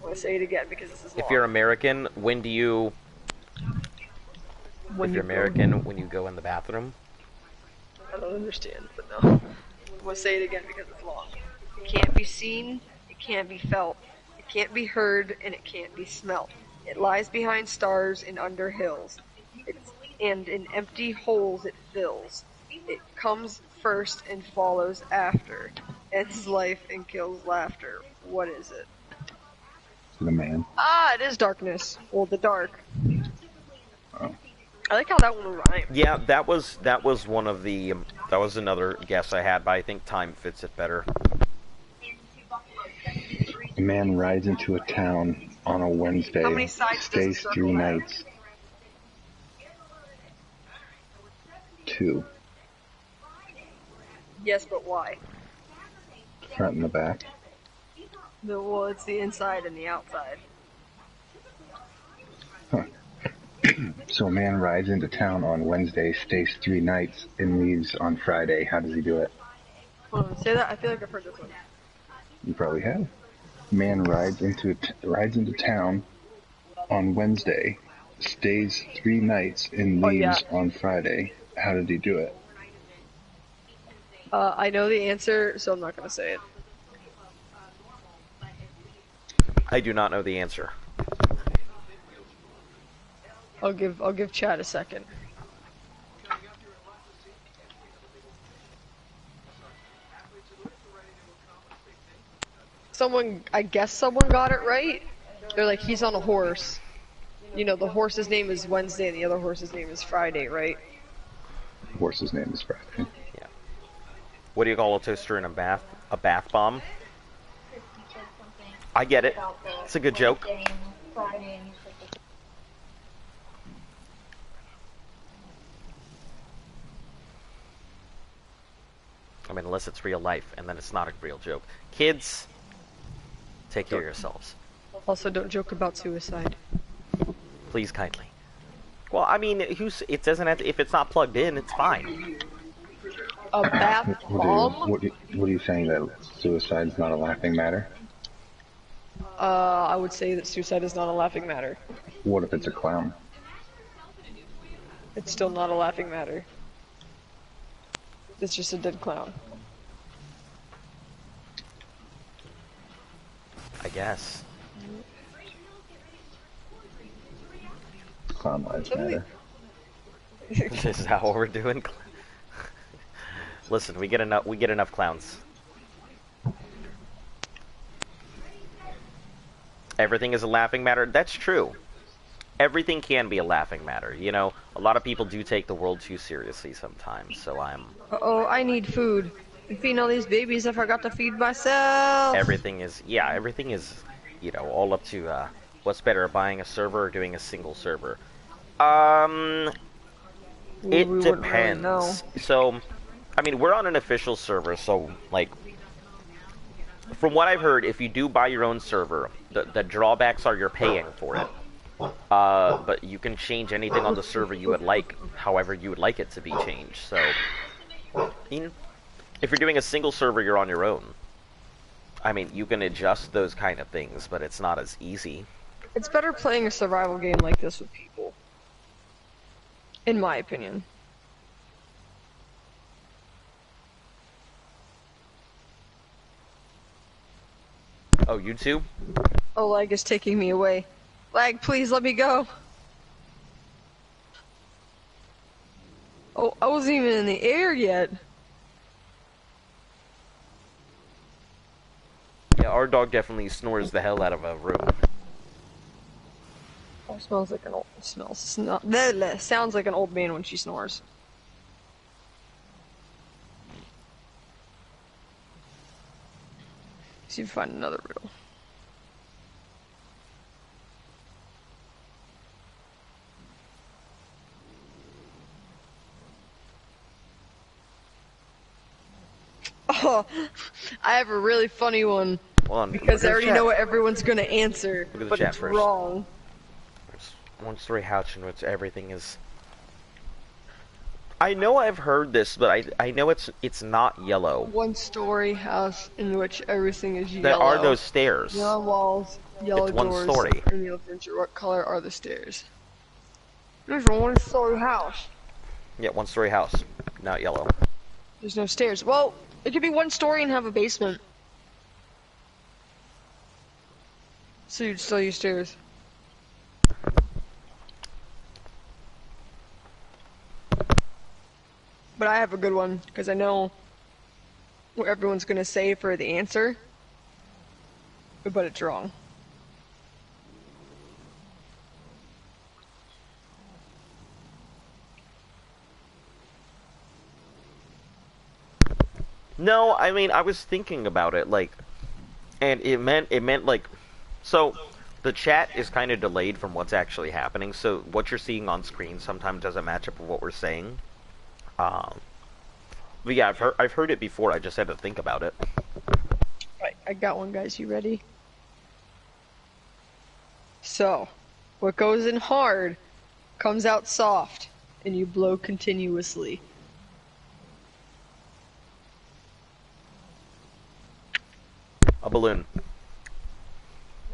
gonna say it again because this is long. If you're American, when do you... When if you're you American, when you go in the bathroom? I don't understand, but no. I'm gonna say it again because it's long. It can't be seen, it can't be felt, it can't be heard, and it can't be smelt. It lies behind stars and under hills, and in empty holes it fills. It comes first and follows after. Ends life and kills laughter. What is it? The man. Ah, it is darkness. Well, the dark. Oh. I like how that one rhymed. Yeah, that was one of the that was another guess I had, but I think time fits it better. A man rides into a town on a Wednesday, How many sides does a stays circle 3 have? nights. 2. Yes, but why? Front and the back. Well, it's the inside and the outside. Huh. So a man rides into town on Wednesday, stays 3 nights, and leaves on Friday. How does he do it? Hold on, say that. I feel like I've heard this one. You probably have. Man rides into town on Wednesday, stays 3 nights, and Oh yeah. leaves on Friday. How did he do it? I know the answer, so I'm not gonna say it. I do not know the answer. I'll give Chad a second. I guess someone got it right. They're like, he's on a horse. You know, the horse's name is Wednesday and the other horse's name is Friday, right? Horse's name is Friday. Yeah. What do you call a toaster in a bath? A bath bomb? I get it. It's a good joke. I mean, unless it's real life, and then it's not a real joke. Kids, take care of yourselves. Also, don't joke about suicide. Please, kindly. Well, I mean, it doesn't have to, if it's not plugged in, it's fine. A bath bomb? What are you saying, that suicide's not a laughing matter? I would say that suicide is not a laughing matter. What if it's a clown? It's still not a laughing matter. It's just a dead clown. I guess. Clown lives matter. This is how we're doing. Listen, we get enough clowns. Everything is a laughing matter. That's true. Everything can be a laughing matter. You know, a lot of people do take the world too seriously sometimes, so I'm... Uh-oh, I need food. I'm feeding all these babies, I forgot to feed myself! Everything is, you know, all up to, what's better, buying a server or doing a single server? It depends. Really So, I mean, we're on an official server, so, like, from what I've heard, if you do buy your own server, the drawbacks are you're paying for it. But you can change anything on the server you would like, however you would like it to be changed. So, if you're doing a single server, you're on your own. I mean, you can adjust those kind of things, but it's not as easy. It's better playing a survival game like this with people. In my opinion. Oh, YouTube? Oh, lag is taking me away. Lag, please let me go. Oh, I wasn't even in the air yet. Yeah, our dog definitely snores the hell out of a room. Oh, sounds like an old man when she snores. See if we find another riddle. Oh, I have a really funny one. Because I already know what everyone's gonna answer, but it's wrong. There's one story house in which everything is... I know I've heard this, but I know it's not yellow. One story house in which everything is yellow. There are no stairs. Yellow walls, yellow It's one doors, story. and yellow furniture. What color are the stairs? There's a one-story house. Yeah, one story house, not yellow. There's no stairs. Well, it could be one story and have a basement. So you'd still use stairs. But I have a good one, because I know what everyone's gonna say for the answer. But it's wrong. No, I mean, I was thinking about it, like, and it meant like, so, the chat is kind of delayed from what's actually happening, so what you're seeing on screen sometimes doesn't match up with what we're saying. But yeah, I've heard it before, I just had to think about it. Right, I got one, guys, you ready? So, what goes in hard comes out soft, and you blow continuously. A balloon.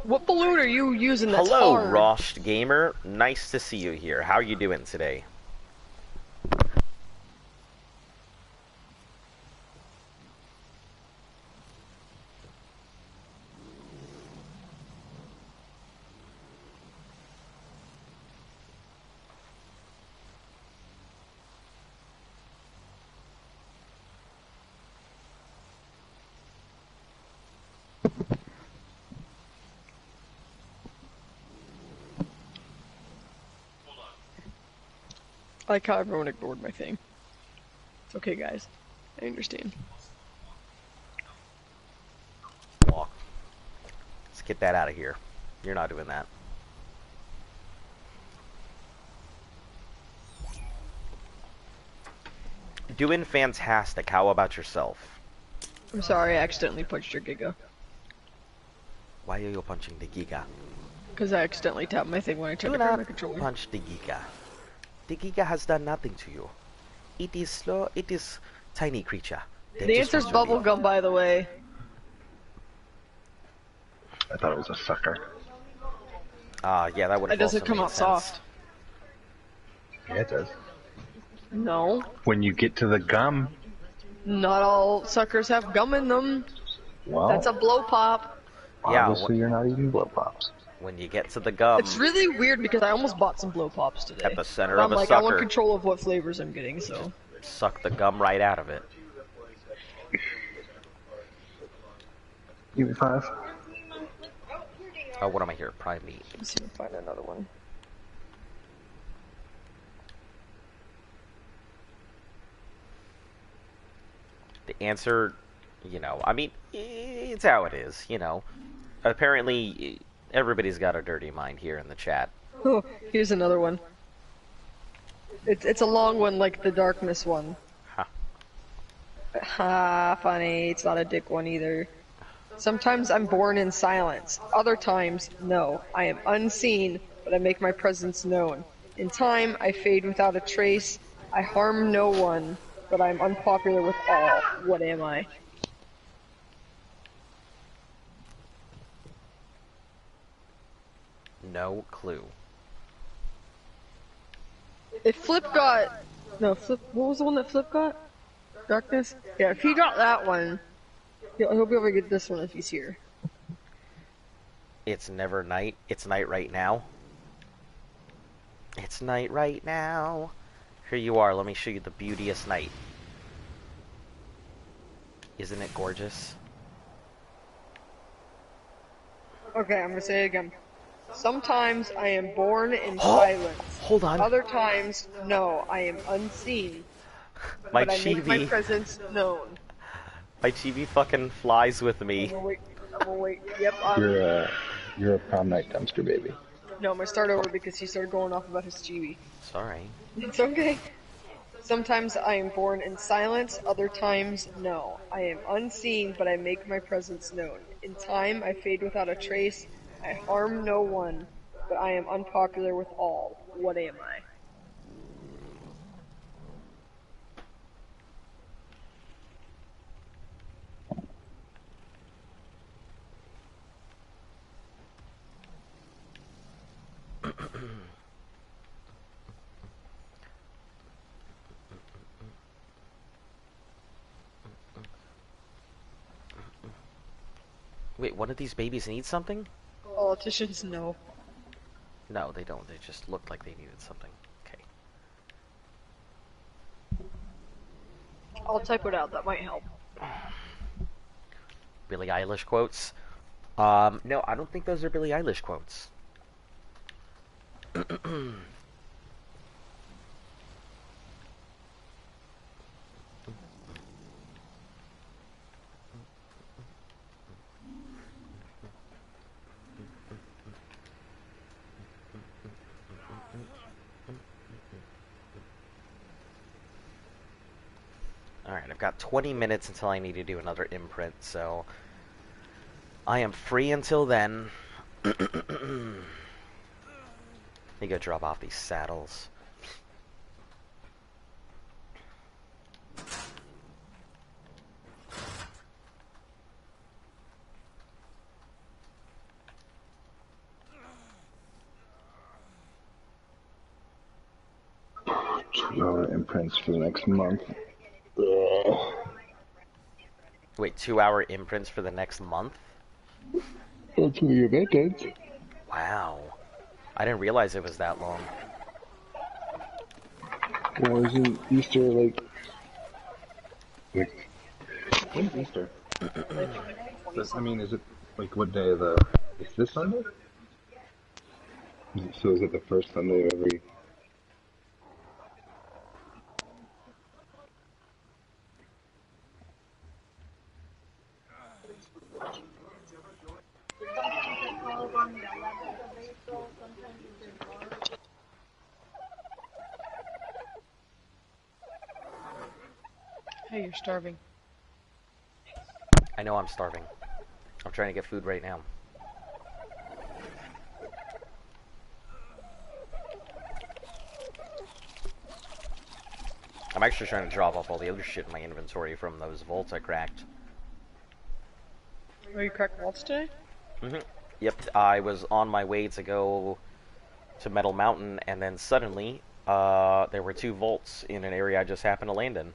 What balloon are you using that's Hello, hard? Rost Gamer. Nice to see you here. How are you doing today? I like how everyone ignored my thing. It's okay, guys. I understand. Walk. Let's get that out of here. You're not doing that. Doing fantastic. How about yourself? I'm sorry, I accidentally punched your Giga. Why are you punching the Giga? Because I accidentally tapped my thing when I tried Do to grab not my controller. punch the Giga. The Giga has done nothing to you. It is slow. It is tiny creature. The answer's bubblegum, by the way. I thought it was a sucker. Yeah, that would have It doesn't also come made out sense. soft. Yeah, it does. No. When you get to the gum, Not all suckers have gum in them. well, That's a blow pop. Yeah, obviously you're not eating blow pops. when you get to the gum, It's really weird because I almost bought some blow pops today. at the center But of I'm a like, I want sucker, control of what flavors I'm getting, so. suck the gum right out of it. Give me 5. Oh, what am I here? Prime meat. Let's see if I can find another one. The answer, you know, I mean, it's how it is, you know. Apparently, everybody's got a dirty mind here in the chat. Oh, here's another one. It's a long one like the darkness one. Huh. Ha, funny. It's not a dick one either. Sometimes I'm born in silence. Other times, no. I am unseen, but I make my presence known. In time, I fade without a trace. I harm no one, but I'm unpopular with all. What am I? No clue. If Flip got... No, Flip... What was the one that Flip got? Darkness? Yeah, if he got that one, he'll be able to get this one if he's here. It's never night. It's night right now. It's night right now. Here you are. Let me show you the beauteous night. Isn't it gorgeous? Okay, I'm gonna say it again. Sometimes I am born in silence. Hold on. Other times, no, I am unseen. My but I make my chibi. presence known. My chibi fucking flies with me. I'm gonna wait. I'm gonna wait. Yep. You're a prom night dumpster baby. No, I'm gonna start over because he started going off about his chibi. Sorry. It's okay. Sometimes I am born in silence, other times, no. I am unseen, but I make my presence known. In time, I fade without a trace. I harm no one, but I am unpopular with all. What am I? Wait, one of these babies needs something? Politicians, no. No, they don't. They just looked like they needed something. Okay. I'll type it out, that might help. Billie Eilish quotes? No, I don't think those are Billie Eilish quotes. Alright, I've got 20 minutes until I need to do another imprint, so I am free until then. Let me go drop off these saddles. 2-hour imprints for the next month. Ugh. Wait, 2-hour imprints for the next month? That's what your event ends. Wow. I didn't realize it was that long. Well, isn't Easter like when's Easter? I mean, is it like what day of the? Is this Sunday? So is it the first Sunday of every? Hey, you're starving. I know I'm starving. I'm trying to get food right now. I'm actually trying to drop off all the other shit in my inventory from those vaults I cracked. Oh, you cracked vaults today? Yep, I was on my way to go to Metal Mountain, and then suddenly, there were 2 vaults in an area I just happened to land in.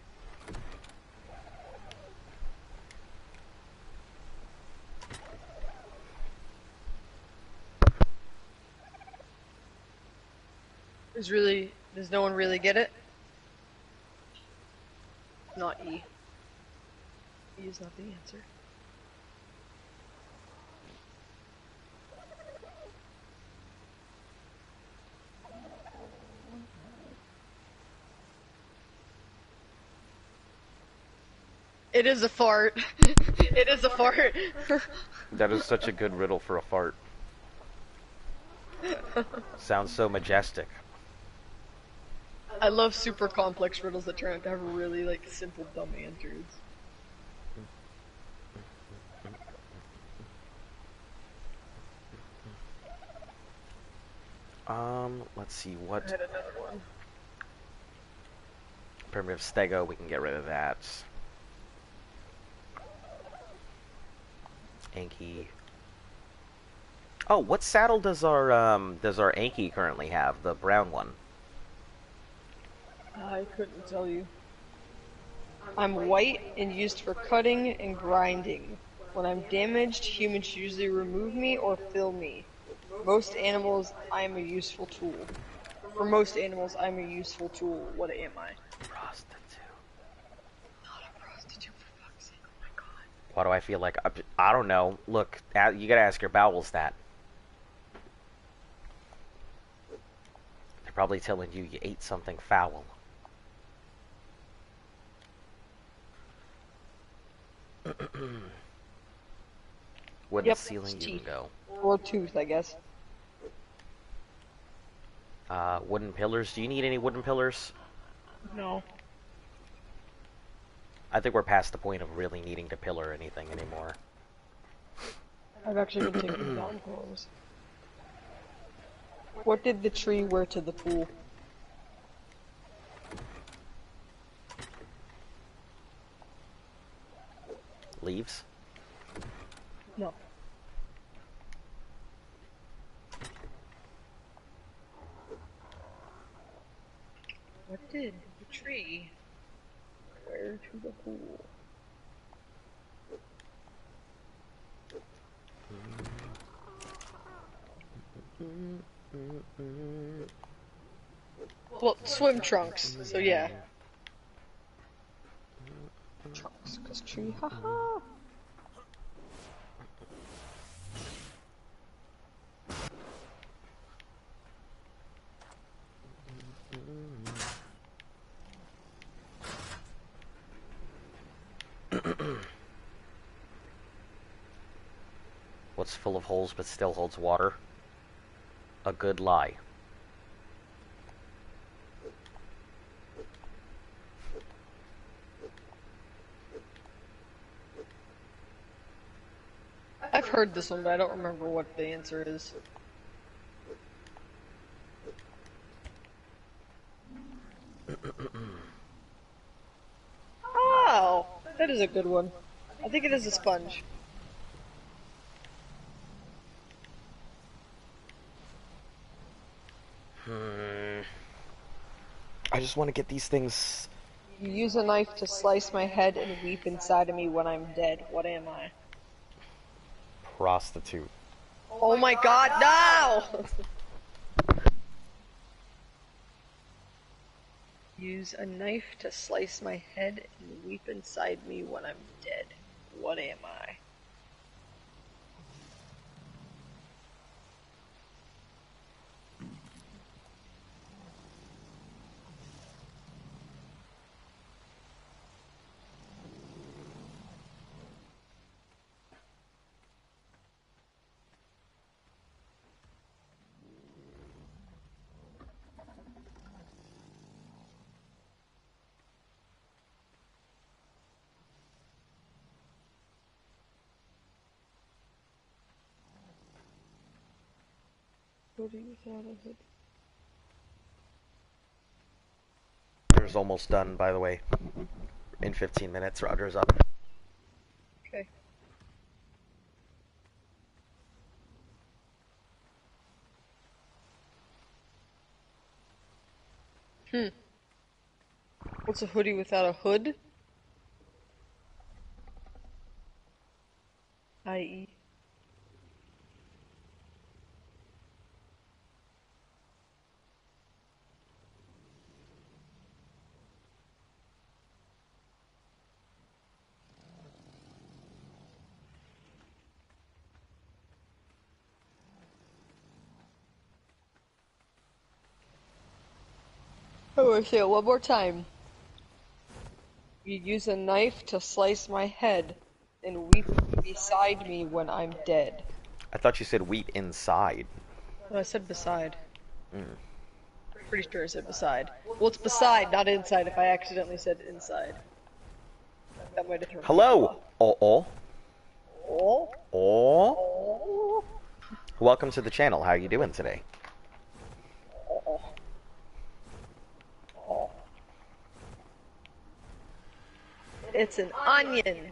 Does no one really get it? Not E. E is not the answer. It is a fart. It is a fart. That is such a good riddle for a fart. Sounds so majestic. I love super complex riddles that turn out to have really like simple dumb answers. Let's see, I what had another one. primitive stego, we can get rid of that. Anki. Oh, what saddle does our Anki currently have? The brown one. I couldn't tell you. I'm white and used for cutting and grinding. When I'm damaged, humans usually remove me or fill me. Most animals, I am a useful tool. For most animals, I'm a useful tool. What am I? Prostitute. Not a prostitute, for fuck's sake. Oh my god. Why do I feel like I don't know? Look, you gotta ask your bowels that. They're probably telling you ate something foul. Wooden ceiling, you can go. Or tooth, I guess. Wooden pillars. Do you need any wooden pillars? No. I think we're past the point of really needing to pillar anything anymore. I've actually been taking down pillows. What did the tree wear to the pool? Leaves? No. What did the tree wear to the pool? Well, swim trunks, so yeah. Trunks, 'cause tree, haha. What's full of holes but still holds water? A good lie. I've heard this one, but I don't remember what the answer is. Oh, that is a good one. I think it is a sponge. I just want to get these things. You use a knife to slice my head and weep inside of me when I'm dead. What am I? Prostitute. Oh my god, no! Use a knife to slice my head and weep inside me when I'm dead. What am I? Roger's almost done, by the way. In 15 minutes, Roger's up. Okay. What's a hoodie without a hood? I.e. I will say it one more time. You use a knife to slice my head and weep beside me when I'm dead. I thought you said weep inside. No, I said beside. Mm. Pretty sure I said beside. Well, it's beside, not inside if I accidentally said inside. That might have thrown Hello! Oh, oh. Oh? Oh. Oh? Welcome to the channel. How are you doing today? Oh. Oh. It's an onion!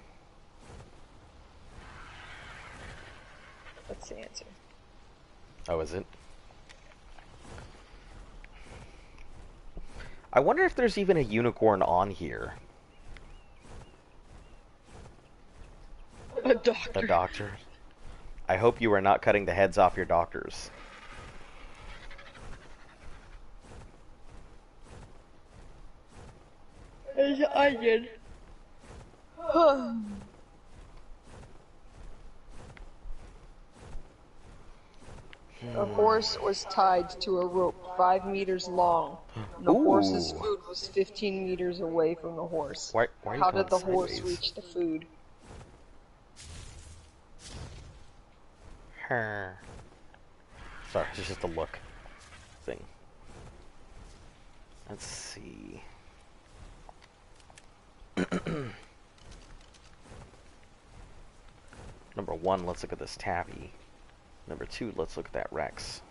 That's the answer. Oh, is it? I wonder if there's even a unicorn on here. A doctor. A doctor. I hope you are not cutting the heads off your doctors. It's an onion. A horse was tied to a rope 5 meters long. The horse's food was 15 meters away from the horse. Why are you How going did the horse sideways? reach the food? Sorry, it's just a look thing. Let's see. Number 1, let's look at this tabby. Number 2, let's look at that Rex.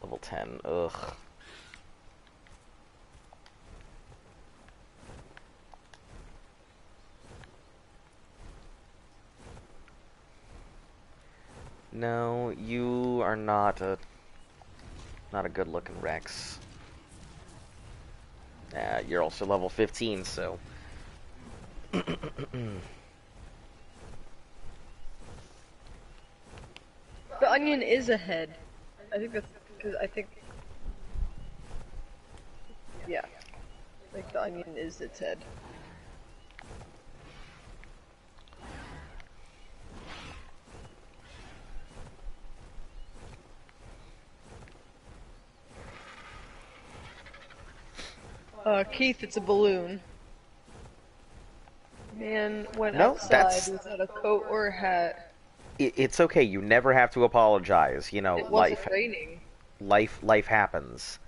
Level 10, ugh. No, you are not a good looking Rex. You're also level 15, so The onion is a head. I think that's because yeah, like the onion is its head. Keith, it's a balloon. Man went No, outside that's- without a coat or a hat. it's okay. You never have to apologize. You know, It wasn't raining. life happens.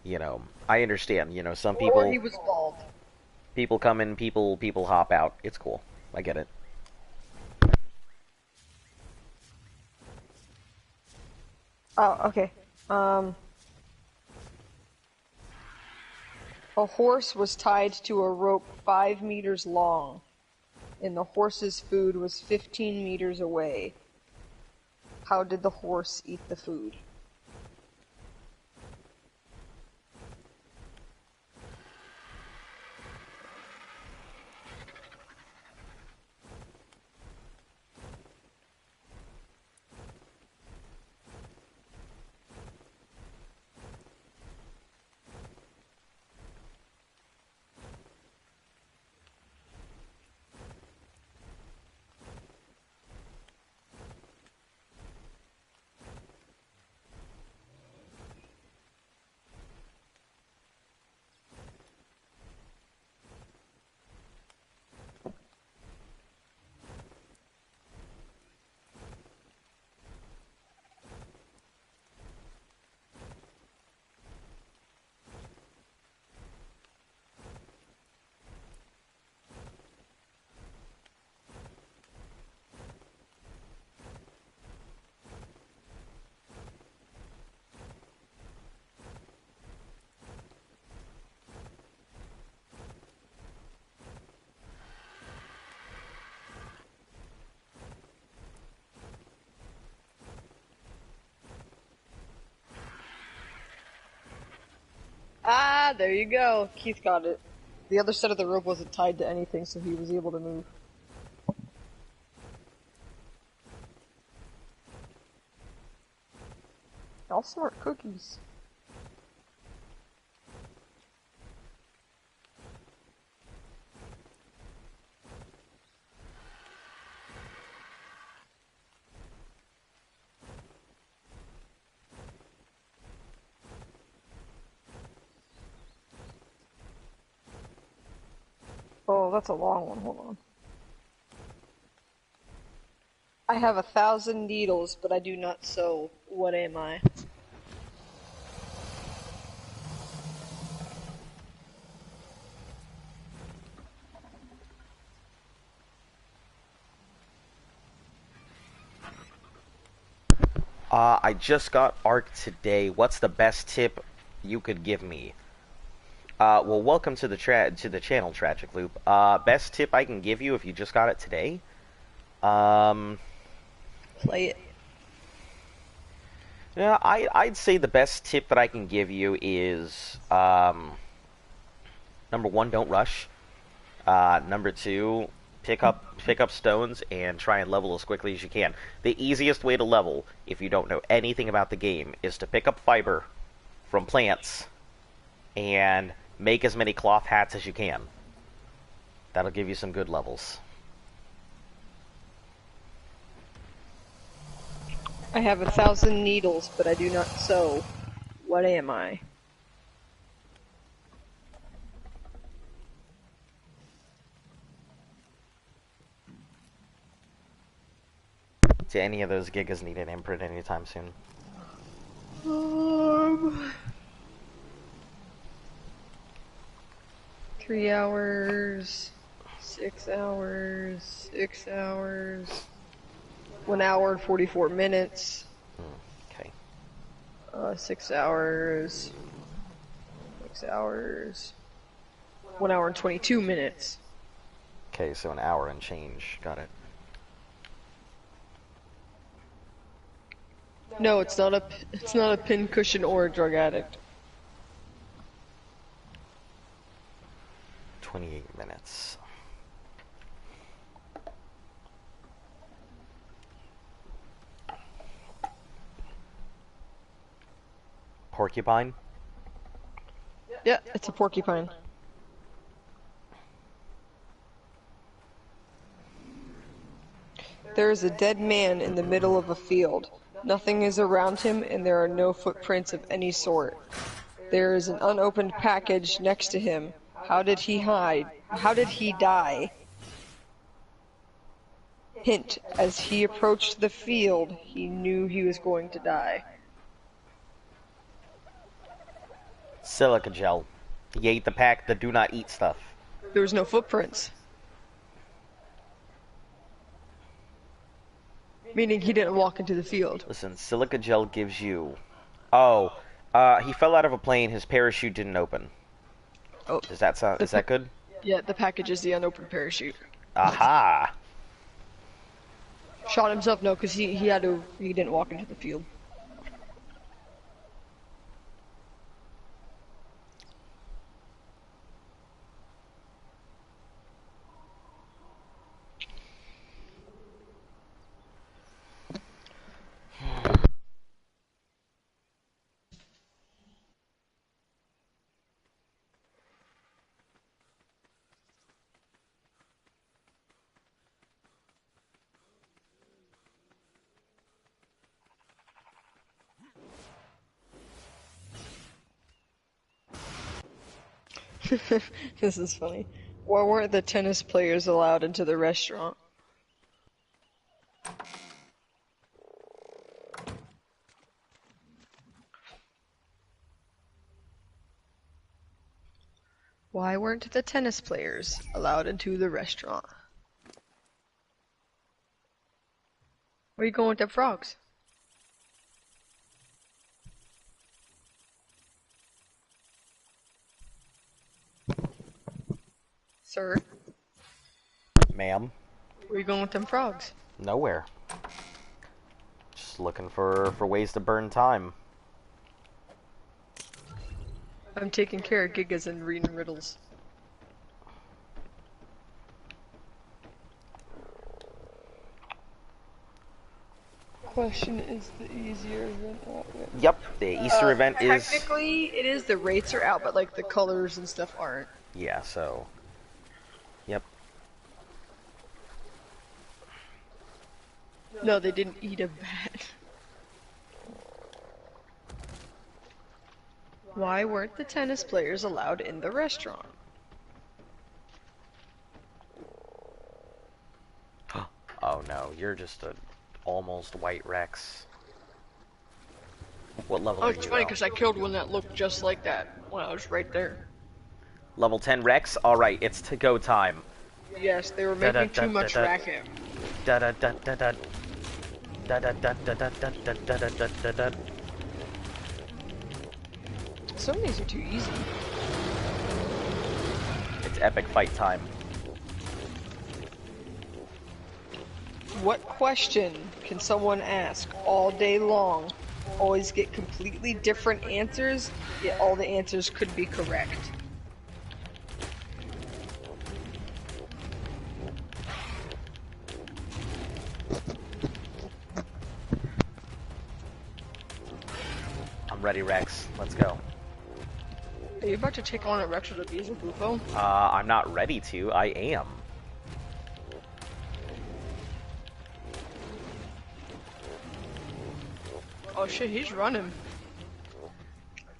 You know, I understand. You know, some Or he people was bald. come in, people hop out. It's cool. I get it. Oh, okay. A horse was tied to a rope 5 meters long. and the horse's food was 15 meters away. How did the horse eat the food? Ah, there you go. Keith got it. The other side of the rope wasn't tied to anything, so he was able to move. All smart cookies. Oh, that's a long one. Hold on. I have 1,000 needles, but I do not sew. What am I? I just got Arc today. What's the best tip you could give me? Well, welcome to the channel, Tragic Loop. Best tip I can give you if you just got it today? Play it. Yeah, I'd say the best tip that I can give you is, number one, don't rush. Number two, pick up stones and try and level as quickly as you can. The easiest way to level, if you don't know anything about the game, is to pick up fiber from plants and make as many cloth hats as you can. That'll give you some good levels. I have 1,000 needles, but I do not sew. What am I? Do any of those gigas need an imprint anytime soon? 3 hours, 6 hours, 6 hours, 1 hour and 44 minutes. Okay. 6 hours, 6 hours, 1 hour and 22 minutes. Okay, so an hour and change. Got it. No, it's not a pin cushion or a drug addict. 28 minutes. Porcupine? Yeah, it's a porcupine. There is a dead man in the middle of a field. Nothing is around him, and there are no footprints of any sort. There is an unopened package next to him. How did he hide? How did he die? Hint, as he approached the field, he knew he was going to die. Silica gel. He ate the pack that do not eat stuff. There was no footprints. Meaning he didn't walk into the field. Listen, silica gel gives you... Oh, he fell out of a plane, his parachute didn't open. Oh, Does that sound... Is that good? yeah, the package is the unopened parachute. Aha! Shot himself? No, because he didn't walk into the field. This is funny. Why weren't the tennis players allowed into the restaurant? Why weren't the tennis players allowed into the restaurant? Where are you going with the frogs? Sir, Ma'am? where are you going with them frogs? Nowhere. Just looking for ways to burn time. I'm taking care of gigas and reading riddles. Question is the easier event out yet? Yep, the Easter event is... Technically, it is. The rates are out, but like the colors and stuff aren't. Yeah, so... Yep. No, they didn't eat a bat. Why weren't the tennis players allowed in the restaurant? Oh no, you're just a almost white Rex. What level Oh, are it's you, funny though? because I killed one that looked just like that when I was right there. Level 10 Rex? Alright, it's to go time. Yes, they were making too much racket. Da da da da da. Da da da da da da da da da da da. Some of these are too easy. It's epic fight time. What question can someone ask all day long, always get completely different answers, yet all the answers could be correct? I'm ready, Rex. Let's go. Are you about to take on a Rex with a Beezel Bufo? I'm not ready to. I am. Oh shit, he's running.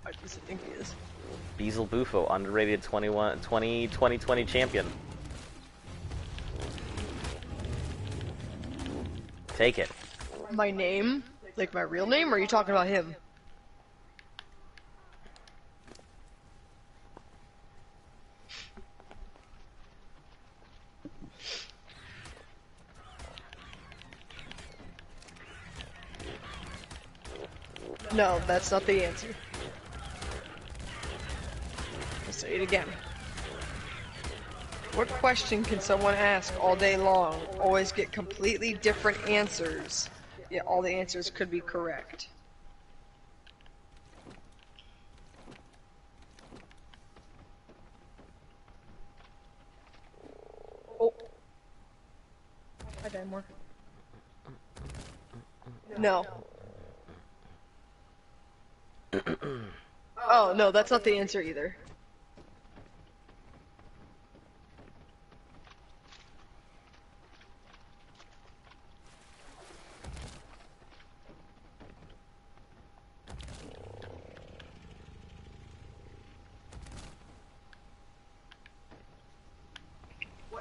I just think he is. Beezel Bufo, underrated 2020 champion. Take it. My name? Like my real name, or are you talking about him? No, that's not the answer. I'll say it again. What question can someone ask all day long, always get completely different answers, yet all the answers could be correct? Oh. Hi, Dimore. No. Oh, no, that's not the answer either.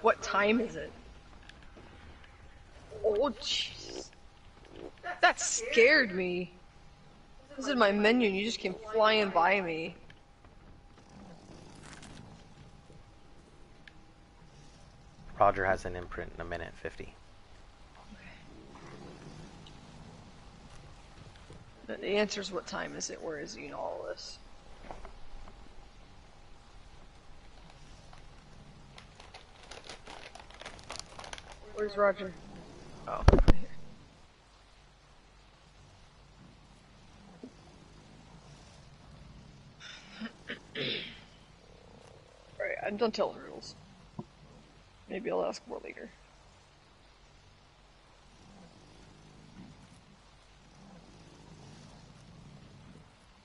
What time is it? Oh, jeez. That scared me. This is my menu and you just came flying by me. Roger has an imprint in a minute 50. The answer is what time is it? Where is he in all of this? Where's Roger? Oh. Alright, I'm done telling riddles. Maybe I'll ask more later.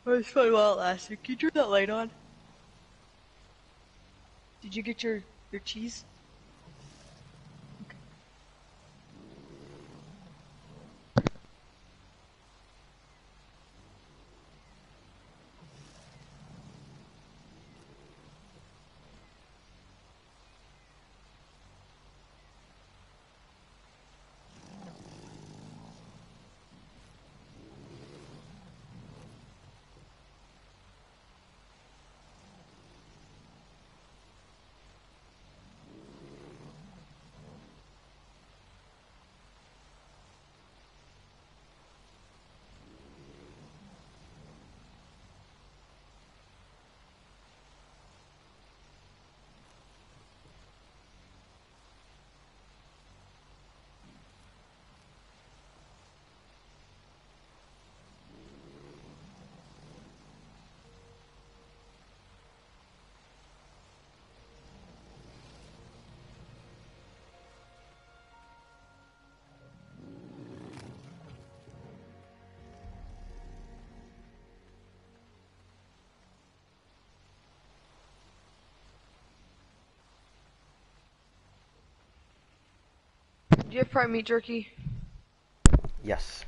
I was funny while it lasted. Can you turn that light on? Did you get your cheese? Do you have prime meat jerky? Yes.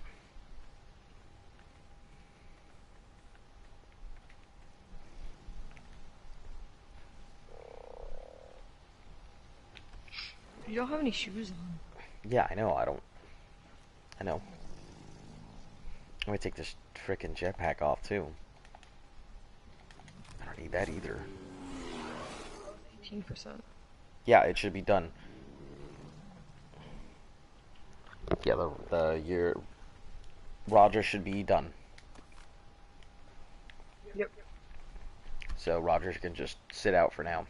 You don't have any shoes on. Yeah, I know. I know. I'm gonna take this frickin' jetpack off too. I don't need that either. 18%. Yeah, it should be done. Yeah, your Roger should be done. Yep. So Roger can just sit out for now.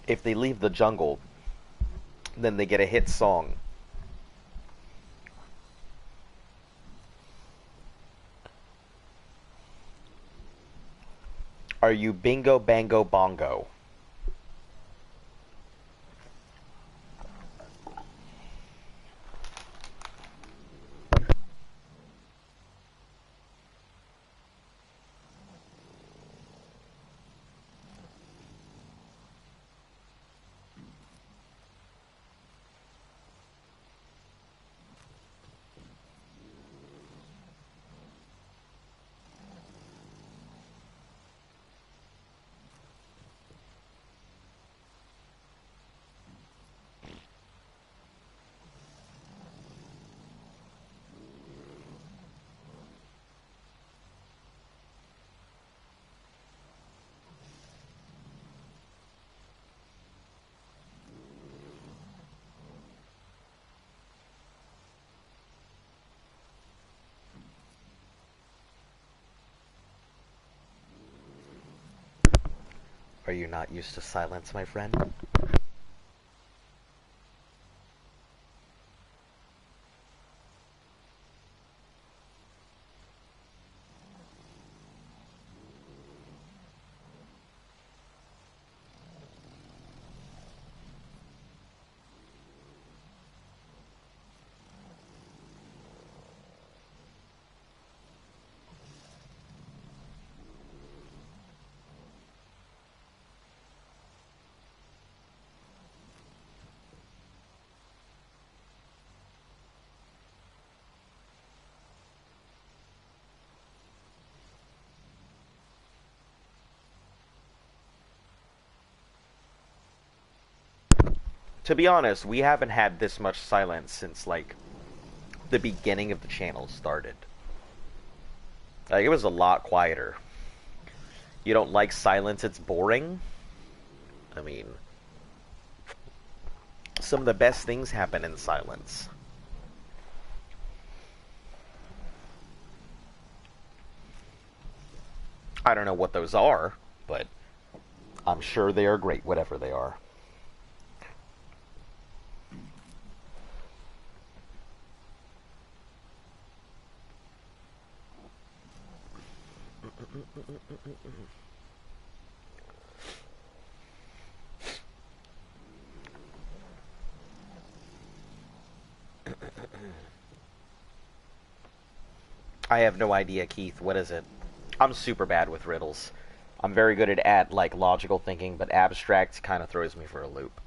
If they leave the jungle, then they get a hit song. Are you bingo, bango, bongo? Are you not used to silence, my friend? To be honest, we haven't had this much silence since, like, the beginning of the channel started. Like, it was a lot quieter. You don't like silence, it's boring? I mean, some of the best things happen in silence. I don't know what those are, but I'm sure they are great, whatever they are. I have no idea, Keith. What is it? I'm super bad with riddles. I'm very good at like logical thinking, but abstract kind of throws me for a loop.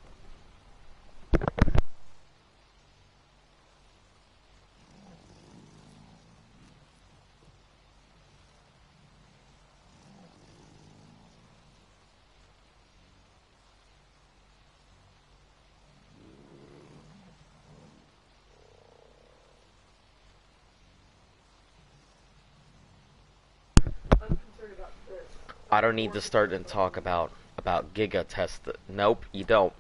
I don't need to start and talk about Giga test. Nope, you don't.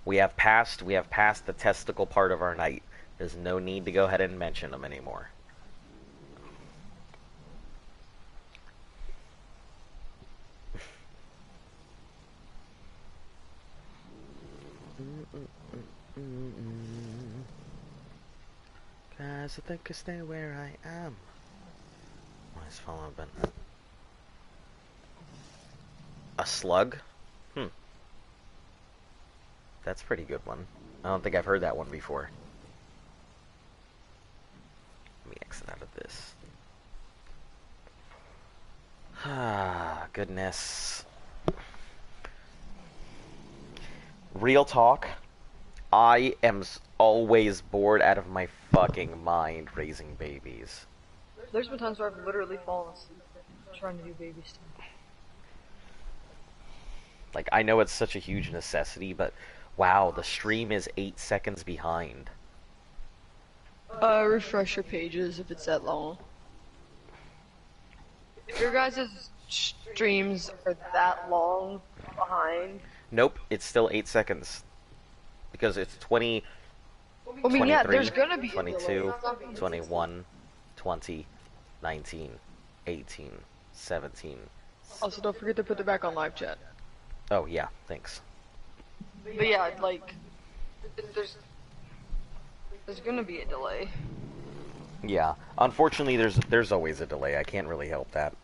We have passed the testicle part of our night. There's no need to go ahead and mention them anymore. Cause I think I stay where I am. Why is phone been? A slug? That's a pretty good one. I don't think I've heard that one before. Let me exit out of this. Ah, goodness. Real talk, I am always bored out of my fucking mind raising babies. There's been times where I've literally fallen asleep trying to do baby stuff. Like, I know it's such a huge necessity, but wow, the stream is 8 seconds behind. Refresh your pages if it's that long. If your guys' streams are that long behind. Nope, it's still 8 seconds. Because it's 20, I mean, yeah, there's gonna be 22, 21, 20, 19, 18, 17. Also, don't forget to put it back on live chat. Oh, yeah, thanks. But yeah, like, there's gonna be a delay. Yeah, unfortunately, there's always a delay. I can't really help that.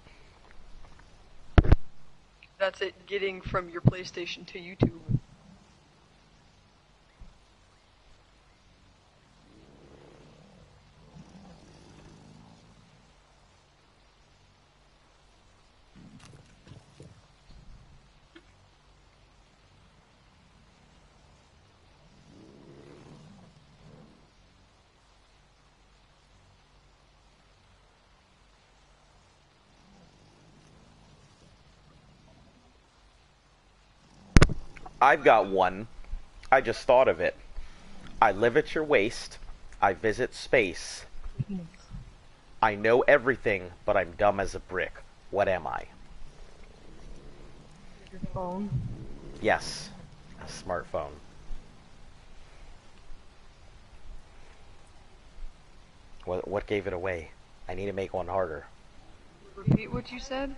That's it, getting from your PlayStation to YouTube. I've got one. I just thought of it. I live at your waist. I visit space. I know everything, but I'm dumb as a brick. What am I? Your phone. Yes, a smartphone. What gave it away? I need to make one harder. Repeat what you said?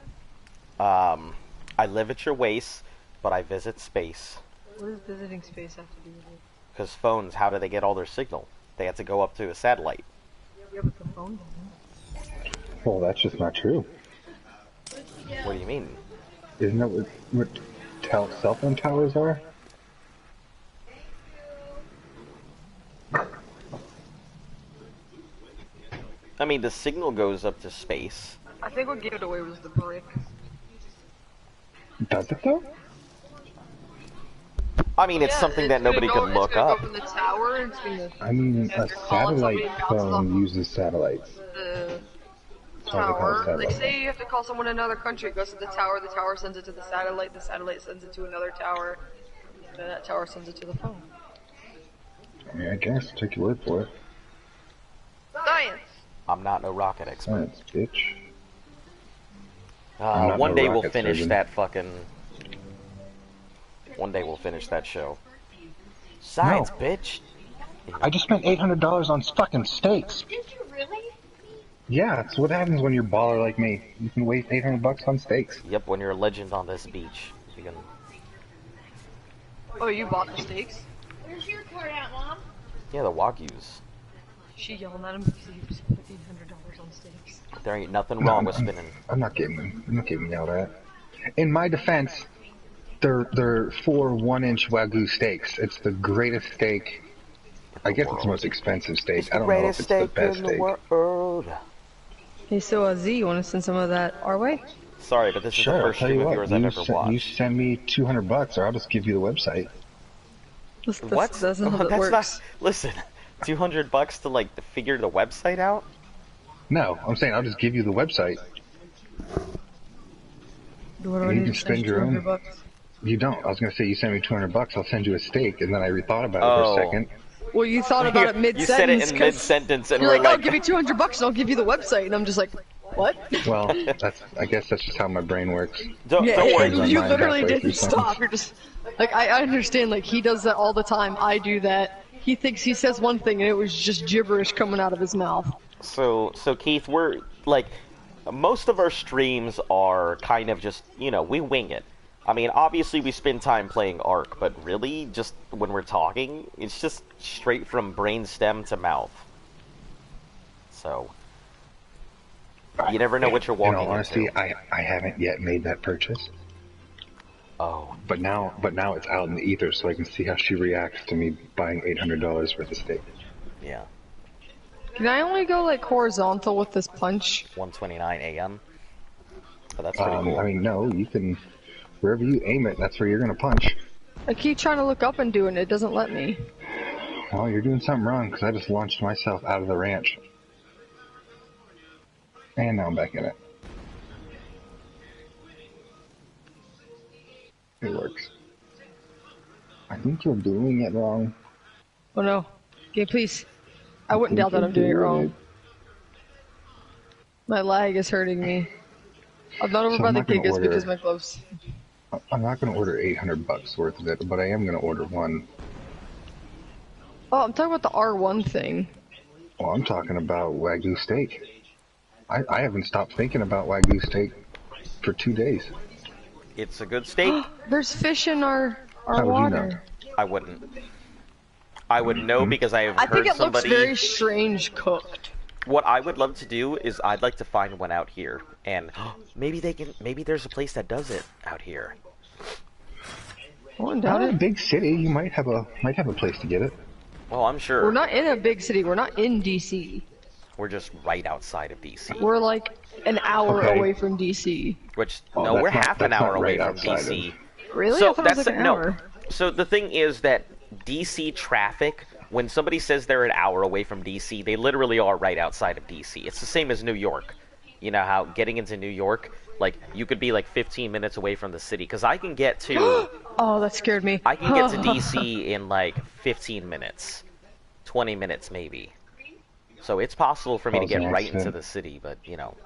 I live at your waist, but I visit space. What does visiting space have to do with it? Because phones, how do they get all their signal? They have to go up to a satellite. Yeah, but the phone doesn't. Well, that's just not true. What do you mean? Isn't that what cell phone towers are? I mean, the signal goes up to space. I think what gave it away was the brick. Does it though? I mean, it's something that nobody could look up. It's gonna go from the tower, and it's gonna... I mean, Yeah, a if you're calling somebody satellite and bouncing phone off uses satellites. the How they call tower. satellite. Like, say you have to call someone in another country, it goes to the tower sends it to the satellite sends it to another tower. And that tower sends it to the phone. I mean, I guess. Take your word for it. Science! I'm not no rocket expert. Science, bitch. I'm not One no day we'll rocket finish surgeon. that fucking... One day we'll finish that show. Science, bitch! I just spent $800 on fucking steaks. Did you really? Yeah, that's what happens when you're a baller like me. You can waste $800 on steaks. Yep, when you're a legend on this beach. You can... Oh, you bought the steaks? Where's your card at, Mom? Yeah, the Wagyus. She yelling at him because he spent $800 on steaks. There ain't nothing wrong with spinning. I'm not getting yelled at. In my defense, they're 4 1-inch Wagyu steaks. It's the greatest steak. I guess it's the most expensive steak. It's I the don't know if greatest it's the steak best in the steak. world. Hey, so Z, you want to send some of that our way? Sorry, but this is Sure, the I'll first tell stream you of what. yours I've ever You watched. send me $200, or I'll just give you the website. What? That's not how that That's works. not. Listen, $200 to like figure the website out. No, I'm saying I'll just give you the website. What do I You need can to spend send your own. $200? You don't. I was gonna say you send me $200, I'll send you a steak, and then I rethought about it Oh. for a second. Well, you thought about it mid-sentence. You said it in 'cause mid-sentence, and You're we're like, oh, like, give me $200 and I'll give you the website. And I'm just like, what? Well, I guess that's just how my brain works. don't Yeah, worry. Depends on you mine literally halfway through didn't stop. You're just like, I understand. Like he does that all the time. I do that. He thinks he says one thing and it was just gibberish coming out of his mouth. So Keith, we're like, most of our streams are kind of just, we wing it. I mean, obviously we spend time playing Ark, but really, just when we're talking, it's just straight from brainstem to mouth. So, you never know what you're walking In all honesty, into. I haven't yet made that purchase. Oh, But now it's out in the ether, so I can see how she reacts to me buying $800 worth of steak. yeah. Can I only go like horizontal with this punch? 1:29 a.m. But that's pretty cool. I mean, no, you can wherever you aim it, that's where you're gonna punch. I keep trying to look up and do it, and it doesn't let me. Well, you're doing something wrong because I just launched myself out of the ranch, and now I'm back in it. It works. I think you're doing it wrong. Oh no. Okay, please. I wouldn't doubt that I'm doing it wrong. My lag is hurting me. I'm not over So by I'm the not gonna gigas order- because my gloves. I'm not gonna order $800 worth of it, but I am gonna order one. Oh, I'm talking about the R1 thing. Well, I'm talking about Wagyu steak. I haven't stopped thinking about Wagyu steak for 2 days. It's a good steak. There's fish in our How would you water. I wouldn't. I would know because I have I heard think it somebody. looks very strange cooked. What I would love to do is I'd like to find one out here, and maybe there's a place that does it out here. I wouldn't Not doubt in a it. big city, you might have a place to get it. Well, I'm sure We're not in a big city. We're not in DC. we're just right outside of DC. We're like an hour Okay. away from DC. Which Oh, no, that's we're not- half an that's hour not away right from outside DC. Really? So I thought it was like an no. hour. So the thing is that DC traffic, when somebody says they're an hour away from DC, they literally are right outside of DC. It's the same as New York. You know how getting into New York, like you could be like 15 minutes away from the city. Because I can get to Oh, that scared me. I can get to DC in like 15 minutes, 20 minutes maybe. So it's possible for me to Causing get right into accident. the city, but you know.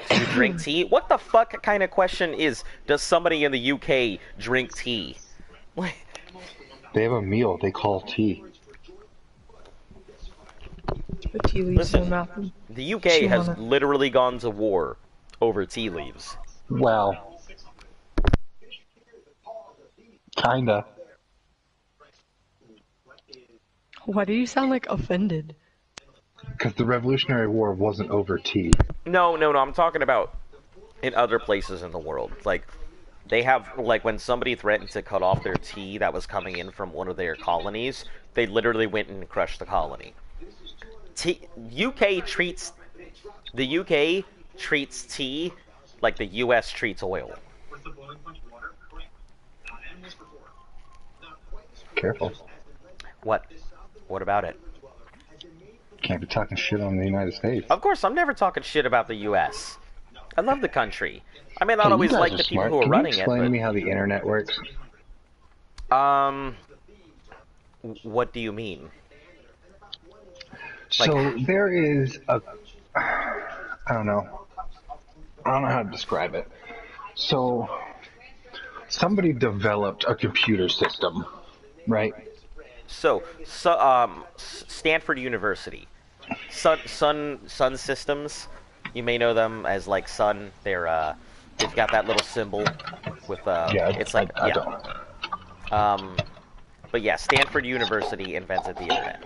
Do you drink tea? What the fuck kind of question is, does somebody in the UK drink tea? They have a meal they call tea. Put tea leaves in my mouth. The UK Chew has on it. literally gone to war over tea leaves. Well, kinda. Why do you sound like offended? Because the Revolutionary War wasn't over tea. No, I'm talking about in other places in the world. Like, they have, like, when somebody threatened to cut off their tea that was coming in from one of their colonies, they literally went and crushed the colony. The UK treats tea like the US treats oil. Careful. What? What about it? Can't be talking shit on the United States. Of course, I'm never talking shit about the US. I love the country. I may not Hey, you always guys like are the people smart. who are Can you running it, explain to me how the internet works? but what do you mean? Like, So there is a, I don't know. I don't know how to describe it. So somebody developed a computer system, right? Stanford University, Sun Systems. You may know them as like Sun. They've got that little symbol with Yeah, it's I, like I yeah. don't. But yeah, Stanford University invented the internet.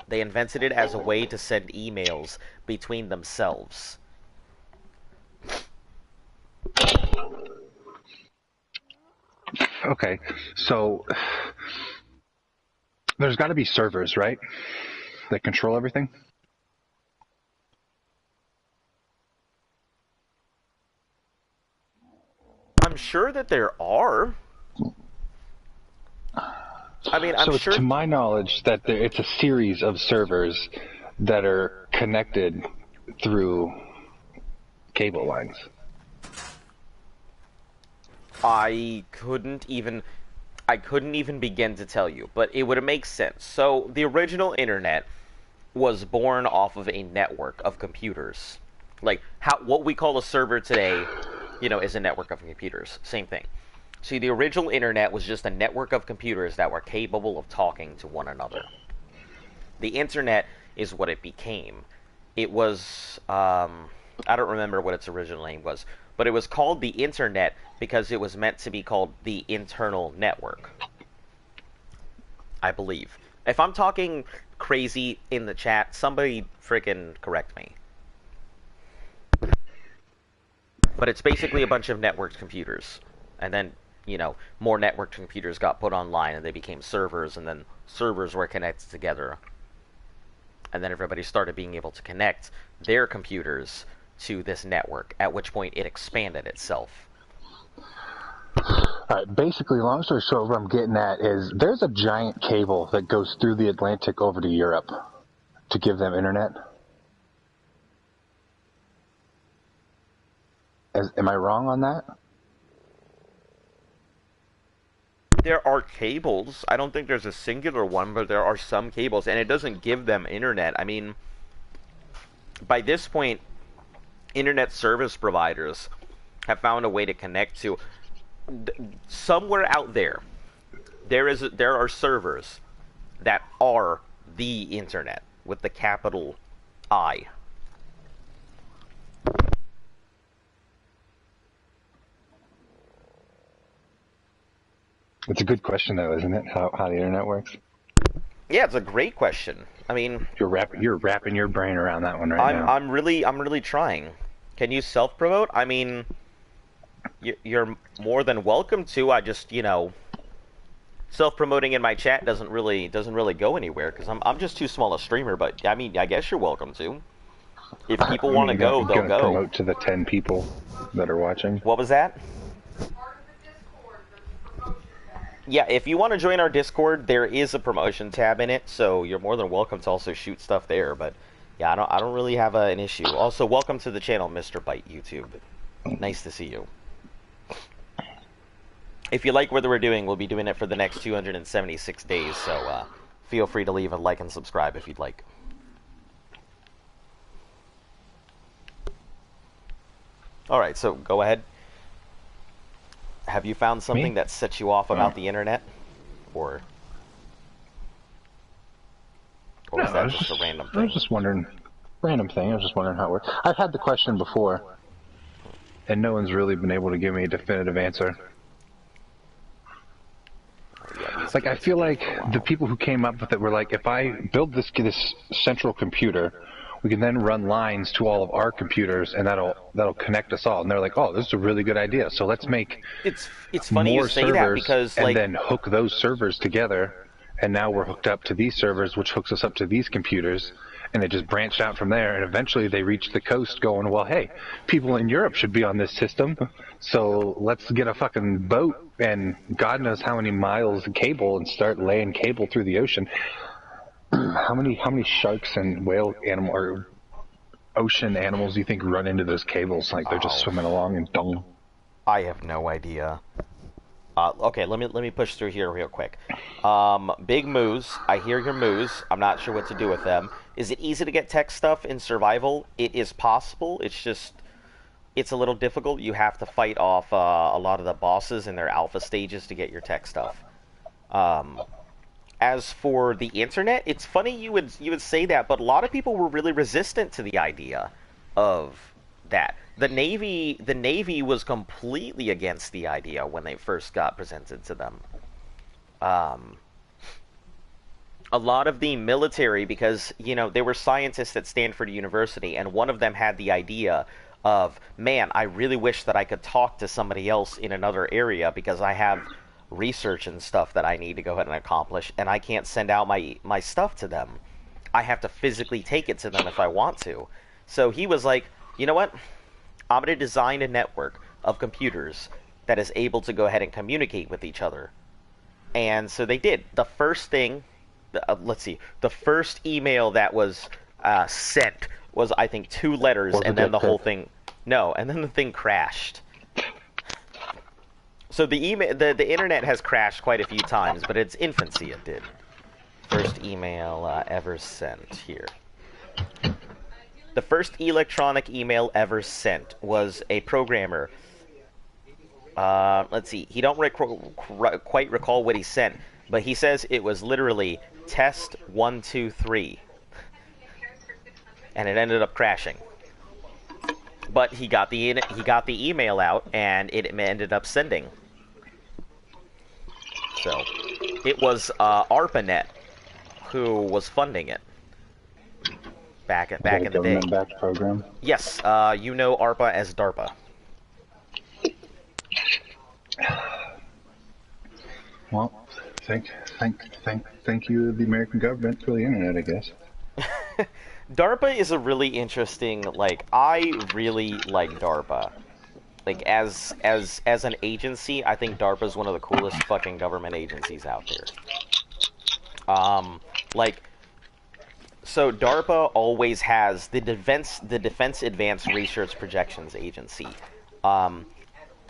They invented it as a way to send emails between themselves. Okay, so there's got to be servers, right? That control everything. I'm sure that there are. I mean, I'm So it's sure. to my knowledge that it's a series of servers that are connected through cable lines. I couldn't even begin to tell you, but it would make sense. So the original internet was born off of a network of computers. Like what we call a server today, is a network of computers. Same thing. See, the original internet was just a network of computers that were capable of talking to one another. The internet is what it became. It was, I don't remember what its original name was, but it was called the internet because it was meant to be called the internal network, I believe. If I'm talking crazy in the chat, somebody freaking correct me. But it's basically a bunch of networked computers. And then, more networked computers got put online and they became servers, and then servers were connected together. And then everybody started being able to connect their computers to this network, at which point it expanded itself. All right, basically, long story short, what I'm getting at is there's a giant cable that goes through the Atlantic over to Europe to give them internet. Am I wrong on that? There are cables. I don't think there's a singular one, but there are some cables, and it doesn't give them internet. I mean, by this point, internet service providers have found a way to connect to somewhere out there. There are servers that are the internet with the capital I. It's a good question, though, isn't it? How the internet works. Yeah, it's a great question. I mean, You're wrapping your brain around that one right now. I'm really trying. Can you self-promote? I mean, you're more than welcome to. I just, self-promoting in my chat doesn't really go anywhere because I'm just too small a streamer. But I mean, I guess you're welcome to. If people want to go, they'll go. Promote to the 10 people that are watching. What was that? Yeah, if you want to join our Discord, there is a promotion tab in it, so you're more than welcome to also shoot stuff there. But yeah, I don't really have an issue. Also, welcome to the channel, Mr. Bite YouTube. Nice to see you. If you like what we're doing, we'll be doing it for the next 276 days. So feel free to leave a like and subscribe if you'd like. All right, so go ahead. Have you found something that sets you off about the internet, or is that just a random thing? I was just wondering, random thing. I was just wondering how it works. I've had the question before, and no one's really been able to give me a definitive answer. Yeah, like, I feel like the people who came up with it were like, if I build this central computer, we can then run lines to all of our computers, and that'll connect us all. And they're like, oh, this is a really good idea. So let's make it's funny more you say servers that because and then hook those servers together. And now we're hooked up to these servers, which hooks us up to these computers. And it just branched out from there. And eventually they reached the coast going, well, hey, people in Europe should be on this system. So let's get a fucking boat and God knows how many miles of cable and start laying cable through the ocean. How many sharks and whale animal or ocean animals you think run into those cables like they're just swimming along and dong? I have no idea. Okay, let me push through here real quick. Big moose. I hear your moose. I'm not sure what to do with them. Is it easy to get tech stuff in survival? It is possible. It's a little difficult. You have to fight off a lot of the bosses in their alpha stages to get your tech stuff. As for the internet, it's funny you would say that, but a lot of people were really resistant to the idea of that. The Navy was completely against the idea when they first got presented to them. A lot of the military, because, you know, they were scientists at Stanford University, and one of them had the idea of, man, I really wish that I could talk to somebody else in another area because I have research and stuff that I need to go ahead and accomplish, and I can't send out my stuff to them. I have to physically take it to them if I want to. So he was like, you know what? I'm going to design a network of computers that is able to go ahead and communicate with each other. And so they did. The first thing, the first email that was sent was, I think, 2 letters, and then the whole thing, and then the thing crashed. So the internet has crashed quite a few times, but its infancy it did. First email ever sent here. The first electronic email ever sent was a programmer. Let's see. He don't quite recall what he sent, but he says it was literally test 1 2 3, and it ended up crashing. But he got the email out, and it ended up sending. So it was ARPANET who was funding it back in the day. Government-backed program. Yes, you know ARPA as DARPA. Well, thank you, the American government, for the internet, I guess. DARPA is a really interesting, like, I really like DARPA. Like, as an agency, I think DARPA is one of the coolest fucking government agencies out there. So DARPA always has the Defense Advanced Research Projections Agency.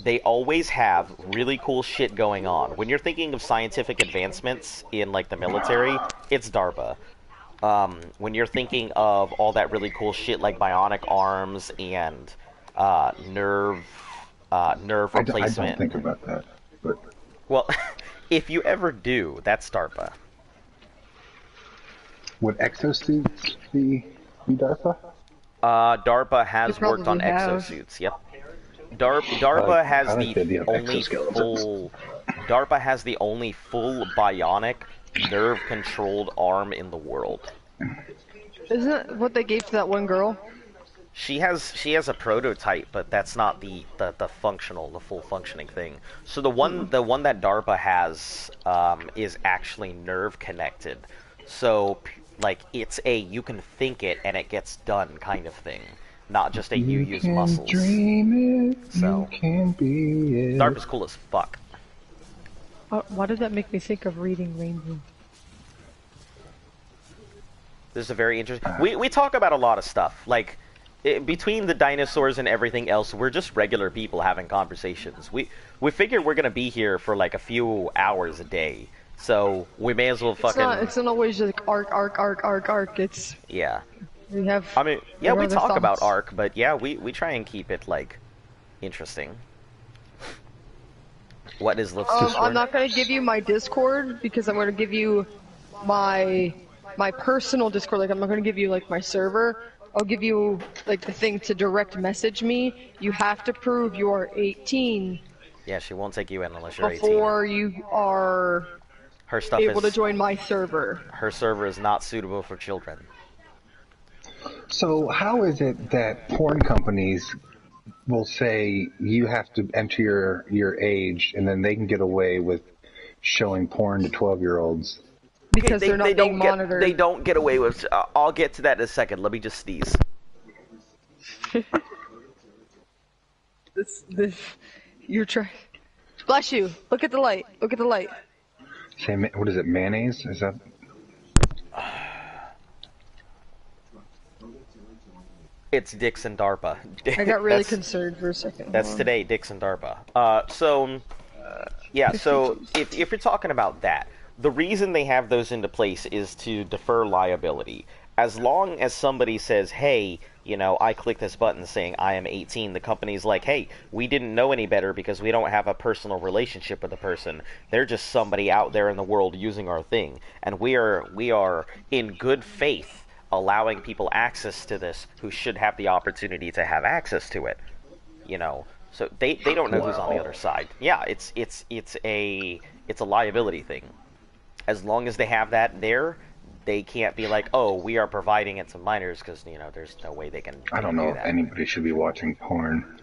They always have really cool shit going on. When you're thinking of scientific advancements in, like, the military, it's DARPA. When you're thinking of all that really cool shit like bionic arms and nerve replacement. I don't think about that, but... Well, if you ever do, that's DARPA. Would exosuits be DARPA? DARPA has worked on have. exosuits, yep. DARPA has DARPA has the only full bionic nerve-controlled arm in the world. Isn't that what they gave to that one girl? She has a prototype, but that's not the full functioning thing. So the one that DARPA has is actually nerve connected. So like it's a you can think it and it gets done kind of thing, not just a you use muscles. Dream it, so you can be it. DARPA's cool as fuck. Why did that make me think of reading Rainbow? This is a very interesting. We talk about a lot of stuff like. Between the dinosaurs and everything else, we're just regular people having conversations. We figure we're gonna be here for like a few hours a day, so we may as well fucking. It's not always just arc. It's yeah. We have. I mean, yeah, we talk thoughts. about arc, but yeah, we try and keep it like interesting. What is Discord? I'm not gonna give you my Discord because I'm gonna give you my personal Discord. Like I'm not gonna give you like my server. I'll give you like the thing to direct message me. You have to prove you are 18. Yeah, she won't take you in unless you're 18. Before you are her stuff able to join my server. Her server is not suitable for children. So how is it that porn companies will say you have to enter your age and then they can get away with showing porn to 12-year-olds? Because they're not being monitored. They don't get away with. I'll get to that in a second. Let me just sneeze. You're trying. Bless you. Look at the light. Look at the light. Say, what is it? Mayonnaise? Is that? It's Dixon DARPA. I got really That's- concerned for a second. That's Hold on. today, Dixon DARPA. Yeah, so if you're talking about that, the reason they have those into place is to defer liability. As long as somebody says, hey, I click this button saying I am 18, the company's like, hey, we didn't know any better because we don't have a personal relationship with the person. They're just somebody out there in the world using our thing. And we are in good faith allowing people access to this who should have the opportunity to have access to it. So they don't know who's on the other side. Yeah, it's a liability thing. As long as they have that there, they can't be like, oh, we are providing it to minors because there's no way they can. I don't know if anybody should be watching porn.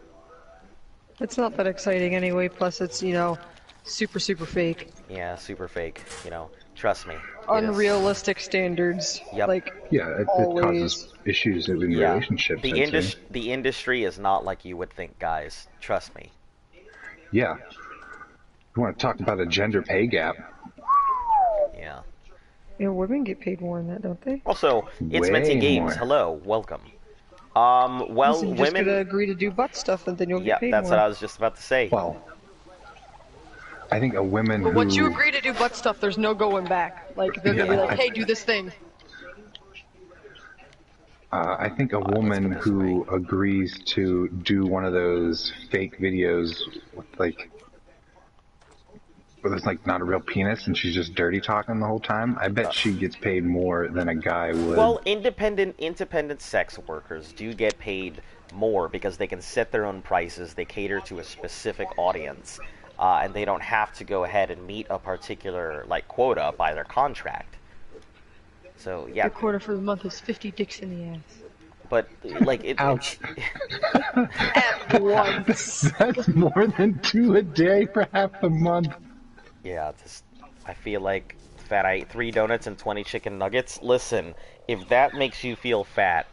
It's not that exciting anyway. Plus, it's super fake. Yeah, super fake. Trust me. Unrealistic standards. Yep. Like Yeah, it always. causes issues in relationships. The industry is not like you would think, guys. Trust me. Yeah. You want to talk about a gender pay gap? Yeah. Women get paid more than that, don't they? Also, it's Way Minty Games. more. Hello, welcome. Listen, you just women. gotta agree to do butt stuff, and then you'll Yeah, get paid that's more. what I was just about to say. Well, I think a woman But who... once you agree to do butt stuff, there's no going back. Like they're gonna be like, "Hey, do this thing." I think a woman who agrees to do one of those fake videos with where there's not a real penis and she's just dirty talking the whole time, I bet she gets paid more than a guy would. Well, independent sex workers do get paid more because they can set their own prices. They cater to a specific audience, and they don't have to go ahead and meet a particular quota by their contract. So yeah, The quota for the month is 50 dicks in the ass. but Ouch. At once. That's more than 2 a day for half the month. yeah, I feel like fat. I ate 3 donuts and 20 chicken nuggets. Listen, if that makes you feel fat,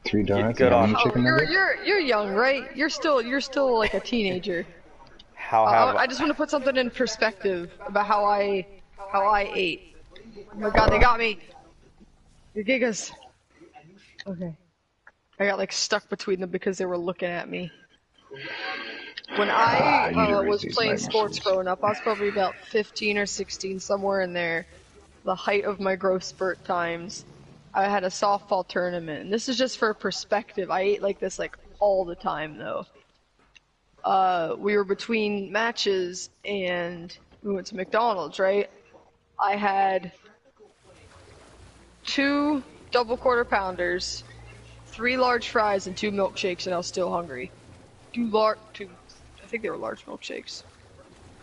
3 donuts good and how on- many Oh, chicken nuggets? you're young, right? You're still like a teenager. how have I just want to put something in perspective about how I ate. Oh my god, they got me. The gigas. Okay. I got stuck between them because they were looking at me. When I need to raise was these playing leg sports muscles. growing up, I was probably about 15 or 16, somewhere in there. The height of my growth spurt times. I had a softball tournament, and this is just for perspective. I ate like this all the time though. We were between matches, and we went to McDonald's, right? I had 2 double quarter pounders, 3 large fries, and 2 milkshakes, and I was still hungry. 2 I think they were large milkshakes.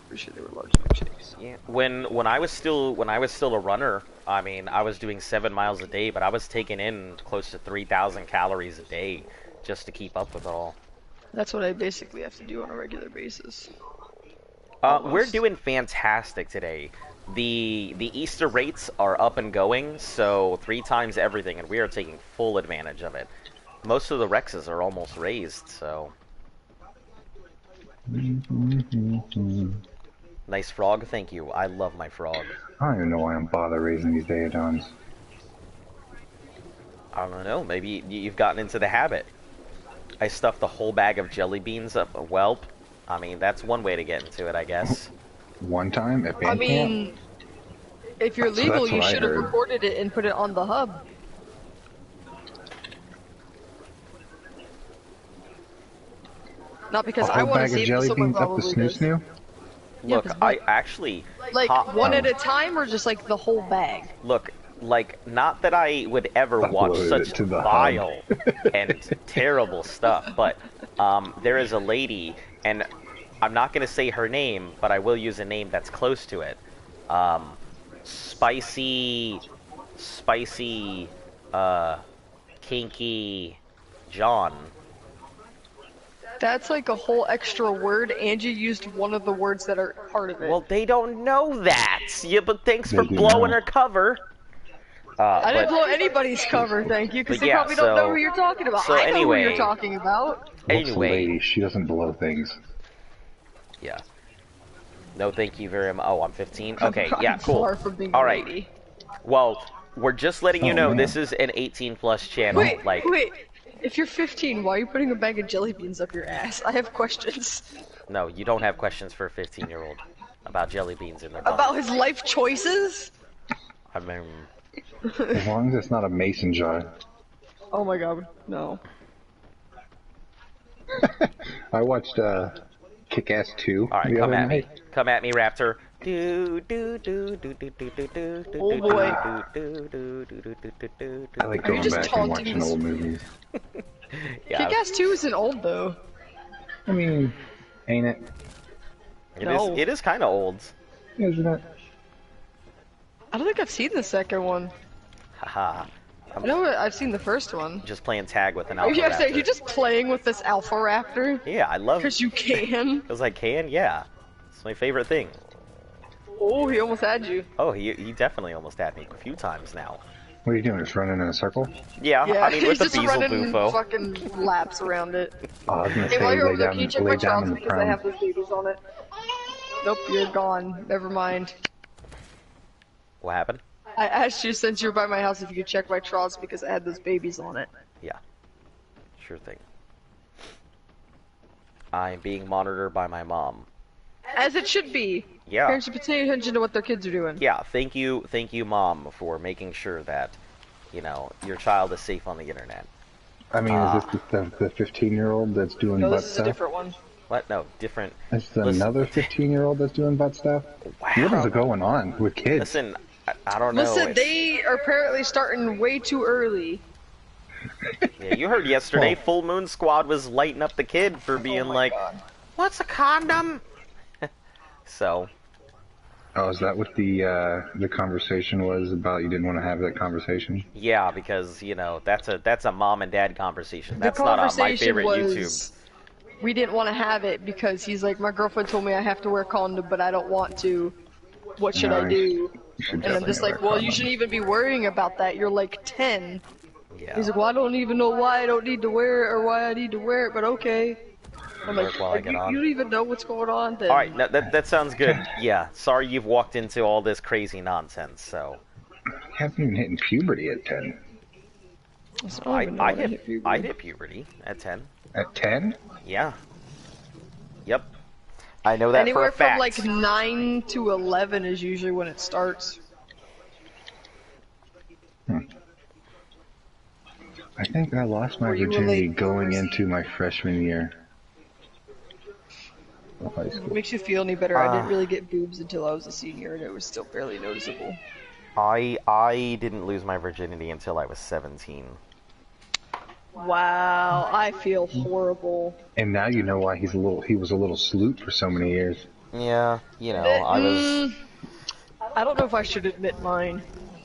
Pretty sure they were large milkshakes. Yeah. When I was still a runner, I mean, I was doing 7 miles a day, but I was taking in close to 3,000 calories a day just to keep up with it all. That's what I basically have to do on a regular basis. We're doing fantastic today. The Easter rates are up and going, so 3 times everything, and we are taking full advantage of it. Most of the Rexes are almost raised, so. Nice frog, thank you. I love my frog. I don't even know why I'm bother raising these Daedons. I don't know, maybe you've gotten into the habit. I stuffed a whole bag of jelly beans up a whelp. I mean, that's one way to get into it, I guess. One time at I band camp? mean, if you're So legal, that's you what I should have heard. recorded it and put it on the hub. Not because A I whole want to bag of see it, but jelly someone beans up the probably snoo does. snoo? Yeah, Look, 'cause I actually... one at a time, or just the whole bag? Look, not that I would ever watch Uploaded such it to the vile and terrible stuff, but there is a lady, and I'm not going to say her name, but I will use a name that's close to it. Spicy, Kinky John. That's a whole extra word, and you used one of the words that are part of it. Well, they don't know that. Yeah, but thanks They for do blowing not. her cover. I didn't but- blow anybody's cover, thank you, because But they yeah, probably don't know so- who you're talking about. so I know who anyway- you're talking about. What's the Anyway. lady? She doesn't blow things. Yeah. No, thank you very much. Oh, I'm 15? Okay, yeah, I'm cool. far from being All a right. lady. Well, We're just letting you Oh, know man. this is an 18+ channel. Wait, like, wait. If you're 15, why are you putting a bag of jelly beans up your ass? I have questions. no, you don't have questions for a 15-year-old about jelly beans in their butt. About his life choices? I mean, As long as it's not a mason jar. Oh my god, no. I watched Kick-Ass 2 all right, the come other at me, night. come at me, Raptor. Do do do do do do do do do. Oh boy. Do do do do do do. I like Are you going just back and taunting watching this- old movies. Yeah, Kick-Ass 2 isn't old though. I mean, ain't it? No. it is kind of old. Isn't it? I don't think I've seen the second one. Haha. I know I've seen the first one. Just playing tag with an alpha Yeah, so raptor. you're just playing with this Alpha Raptor? Yeah, I love it. Because you can. Because I can, yeah. It's my favorite thing. Oh, he almost had you. Oh, he definitely almost had me a few times now. What are you doing? Just running in a circle? Yeah, Yeah, I mean, with he's the just Beezle running Bufo. fucking laps around it. Oh, I was gonna Hey, say while you're lay over there, can you check my down child in the because I have those babies on it? Nope, you're gone. Never mind. What happened? I asked you since you're by my house if you could check my troughs because I had those babies on it. Yeah. Sure thing. I'm being monitored by my mom. As it should be. Yeah. Parents should be paying attention to what their kids are doing. Yeah, thank you, Mom, for making sure that, you know, your child is safe on the internet. I mean, is this the 15-year-old that's doing No, butt this is a stuff? different one. What? No, different. Is this Listen- another 15-year-old that's doing butt stuff? Wow. What is going on with kids? Listen, I don't know. Listen, It's- they are apparently starting way too early. Yeah, you heard yesterday, Well- Full Moon Squad was lighting up the kid for being like, "What's a condom?" So, Oh, is that what the conversation was about? You didn't want to have that conversation? yeah, because you know that's a mom and dad conversation. That's the not my conversation favorite was, YouTube. we didn't want to have it because he's like, my girlfriend told me I have to wear a condom, but I don't want to. What should I Nice. do? You should And I'm definitely just wear like, a well, you condom. shouldn't even be worrying about that. You're like 10. Yeah. He's like, well, I don't even know why I don't need to wear it or why I need to wear it, but okay. I'm like, Work while I get on. you don't even know what's going on then. All right, no, that sounds good. Yeah, sorry you've walked into all this crazy nonsense. So, You haven't even hit puberty at 10. I hit hit puberty at 10. At 10? Yeah. Yep. I know that Anywhere for a fact. from like 9 to 11 is usually when it starts. I think I lost my Were you a virginity late going bloomer? into my freshman year of high school. Makes you feel any better. I didn't really get boobs until I was a senior, and it was still barely noticeable. I didn't lose my virginity until I was 17. Wow, I feel horrible. And now you know why he was a little sloot for so many years. Yeah, you know, I was I don't know if I should admit mine.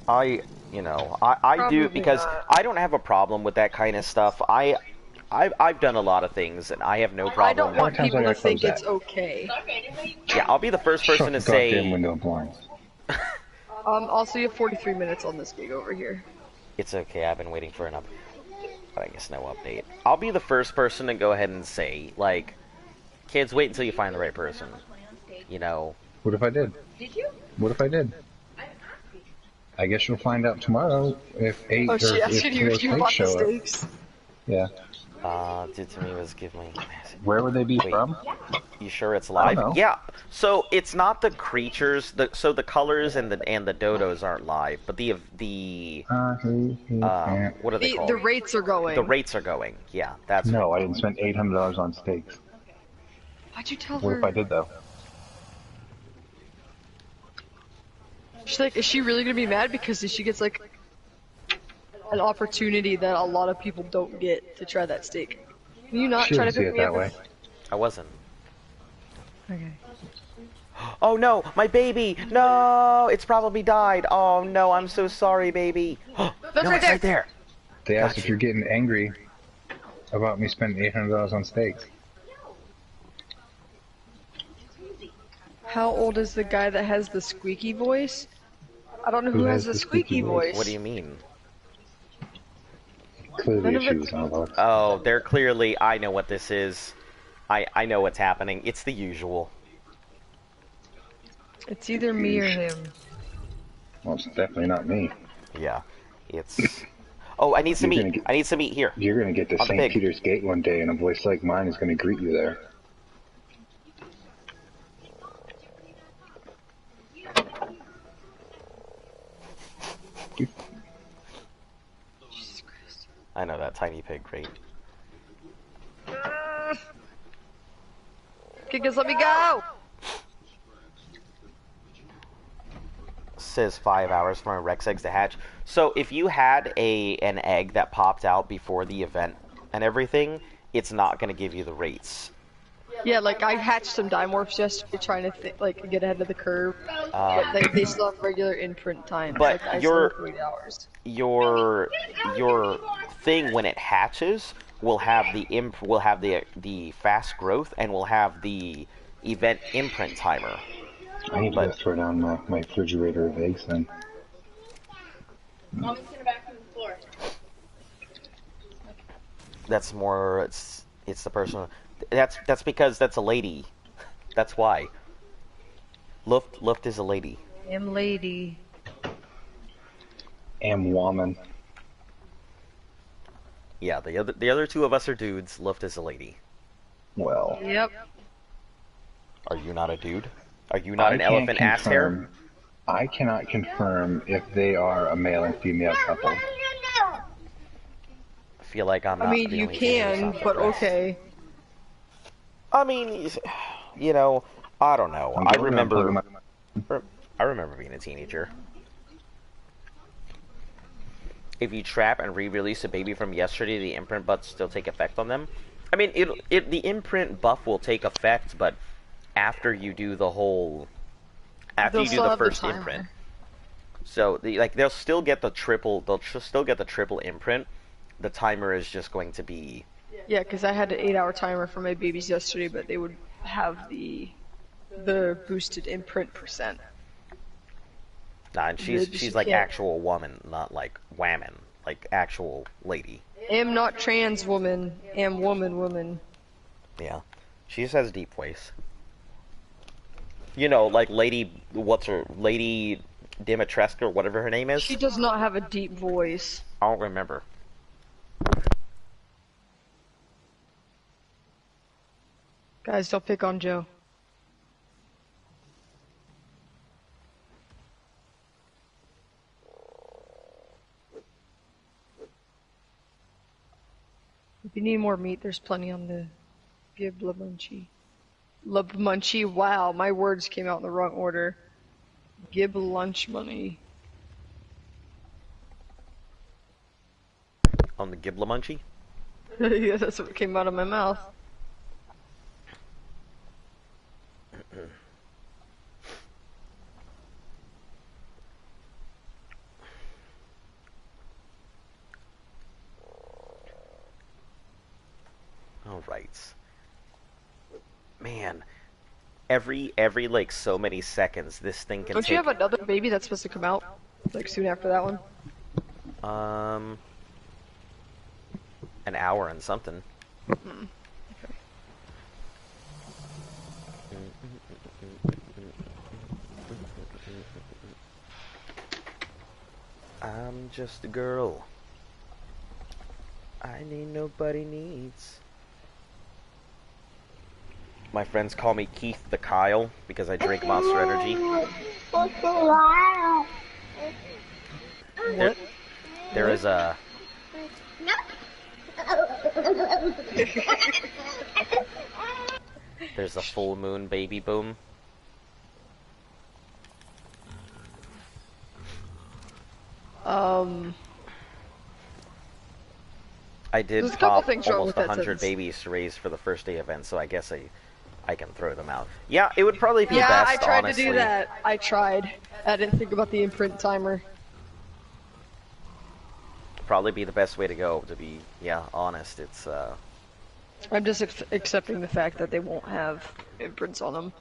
I do Probably because not. I don't have a problem with that kind of stuff. I've done a lot of things and I have no I problem. don't want times I people to gotta think close it's that? okay. Yeah, I'll be the first person to Shut the goddamn say window of blinds. Also, you have 43 minutes on this gig over here. it's okay. I've been waiting for an update, but I guess no update. I'll be the first person to go ahead and say, like, kids, wait until you find the right person. You know, What if I did? Did you? What if I did? I guess you'll find out tomorrow if eight Oh, or she asked if you if those you snakes bought the show up. steaks. Yeah. did to me was give me. Where would they be Wait. from? You sure it's I live? don't know. Yeah. So it's not the creatures. So the colors and the dodos aren't live, but the what are they called? The rates are going. The rates are going. Yeah, that's No, I didn't spend $800 on steaks. Why'd you tell What her? if I did though? She's like, is she really gonna be mad because she gets like an opportunity that a lot of people don't get to try that steak? Can you not She try to would see pick it me that up? way. I wasn't. Okay. Oh no, my baby! No, it's probably died. Oh no, I'm so sorry, baby. No, right it's right there. They asked Got if you. you're getting angry about me spending $800 on steaks. How old is the guy that has the squeaky voice? I don't know who, Who has has the the squeaky squeaky voice? voice. What do you mean? Clearly None of she it- was on box. Oh, they're clearly. I know what this is. I know what's happening. It's the usual. It's either me or him. Well, it's definitely not me. Yeah, it's. Oh, I need some You're meat. gonna get I need some meat here you're gonna get to on the St. pig. Peter's Gate one day, and a voice like mine is gonna greet you there. I know that tiny pig crate. Kickers, let me go! Says 5 hours for my Rex eggs to hatch. So if you had an egg that popped out before the event and everything, it's not going to give you the rates. Yeah, like I hatched some Dimorphs yesterday trying to like get ahead of the curve, but they still have regular imprint times. But like I still have 8 hours. your thing when it hatches will have the fast growth and will have the event imprint timer. I need to go throw down my refrigerator of eggs then. Mommy's gonna vacuum the floor. That's more. It's the person. That's because that's a lady. That's why. Luft is a lady. Am lady. Am woman. Yeah, the other two of us are dudes. Luft is a lady. Well, Yep. Are you not a dude? Are you not an can't elephant ass hair? confirm- I cannot confirm if they are a male and female couple. I feel like I'm not. I mean, the you only genius can, on the but rest. okay. I mean, you know, I don't know. I remember being a teenager. If you trap and re-release a baby from yesterday, the imprint buffs still take effect on them. I mean, the imprint buff will take effect, but after you do the whole, after They'll you do still the have the first timer. imprint. So they'll still get the triple. They'll still get the triple imprint. The timer is just going to be. Yeah, because I had an 8-hour timer for my babies yesterday, but they would have the boosted imprint percent. Nah, and They she's just like can't- actual woman, not like whammon, like actual lady. Am not trans woman, am woman. Yeah, she just has a deep voice. You know, like Lady Dimitrescu or whatever her name is. She does not have a deep voice. I don't remember. Guys, don't pick on Joe. If you need more meat, there's plenty on the Giblamunchie. Munchie, wow, my words came out in the wrong order. Gib lunch money. On the Giblamunchie? Yeah, that's what came out of my mouth. All right. Man, every like so many seconds, this thing can Don't take. you have another baby that's supposed to come out? Like soon after that one? An hour and something. I'm just a girl. I need nobody needs. My friends call me Keith the Kyle because I drink Monster Energy. What? There is a. There's a full moon baby boom. I did There's a couple pop things wrong almost with that 100 sentence. babies to raise for the first day event, so I guess I can throw them out. Yeah, it would probably be Yeah, best, I tried honestly. to do that. I tried. I didn't think about the imprint timer. Probably be the best way to go, to be, honest. It's, I'm just accepting the fact that they won't have imprints on them.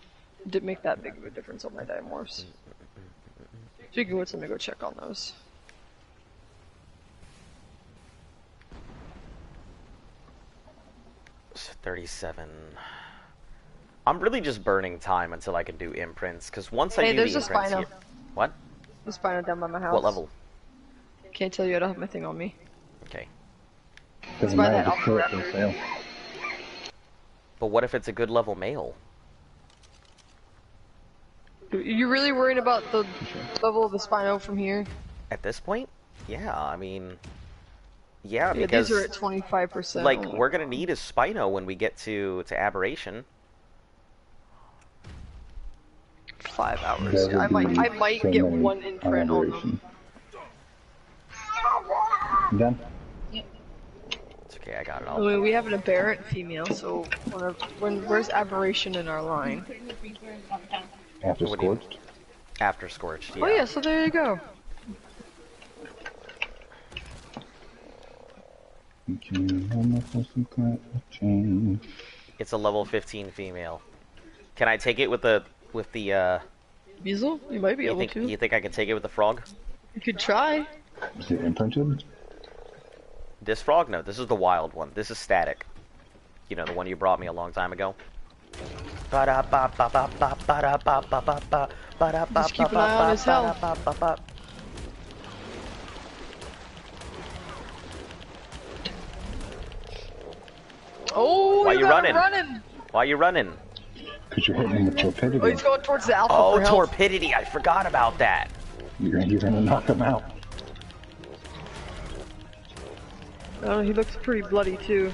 It didn't make that big of a difference on my Dimorphs. Speaking of which, let me go check on those. it's 37. I'm really just burning time until I can do imprints, because once I Hey, do there's the a imprints Spino. here... What? The Spino down by my house. What level? Can't tell you, I don't have my thing on me. Okay. Doesn't by matter, that just kill it, alpha it'll fail. But what if it's a good level male? You really worried about the level of the Spino from here? At this point? Yeah, I mean... Yeah, Yeah, because... these are at 25%. Like, we're gonna need a Spino when we get to Aberration. 5 hours. There Yeah, I will be might so get many one imprint on them. You done? It's okay, I got it I all. mean, we have an aberrant female, so where's aberration in our line? After What do you- Scorched? After Scorched, yeah. Oh yeah, so there you go. It's a level 15 female. Can I take it with the Weasel? You might be able think to. you think I can take it with the frog? You could try. Is it imprinted? This frog? No, this is the wild one. This is static. You know, the one you brought me a long time ago. Just keep an eye on his health. Oh, Why you you got him running? running. Why are you running? Because you're hitting him with Oh, torpidity. he's going towards the alpha Oh, for health. torpidity! I forgot about that. You're gonna knock him out. Oh, he looks pretty bloody too.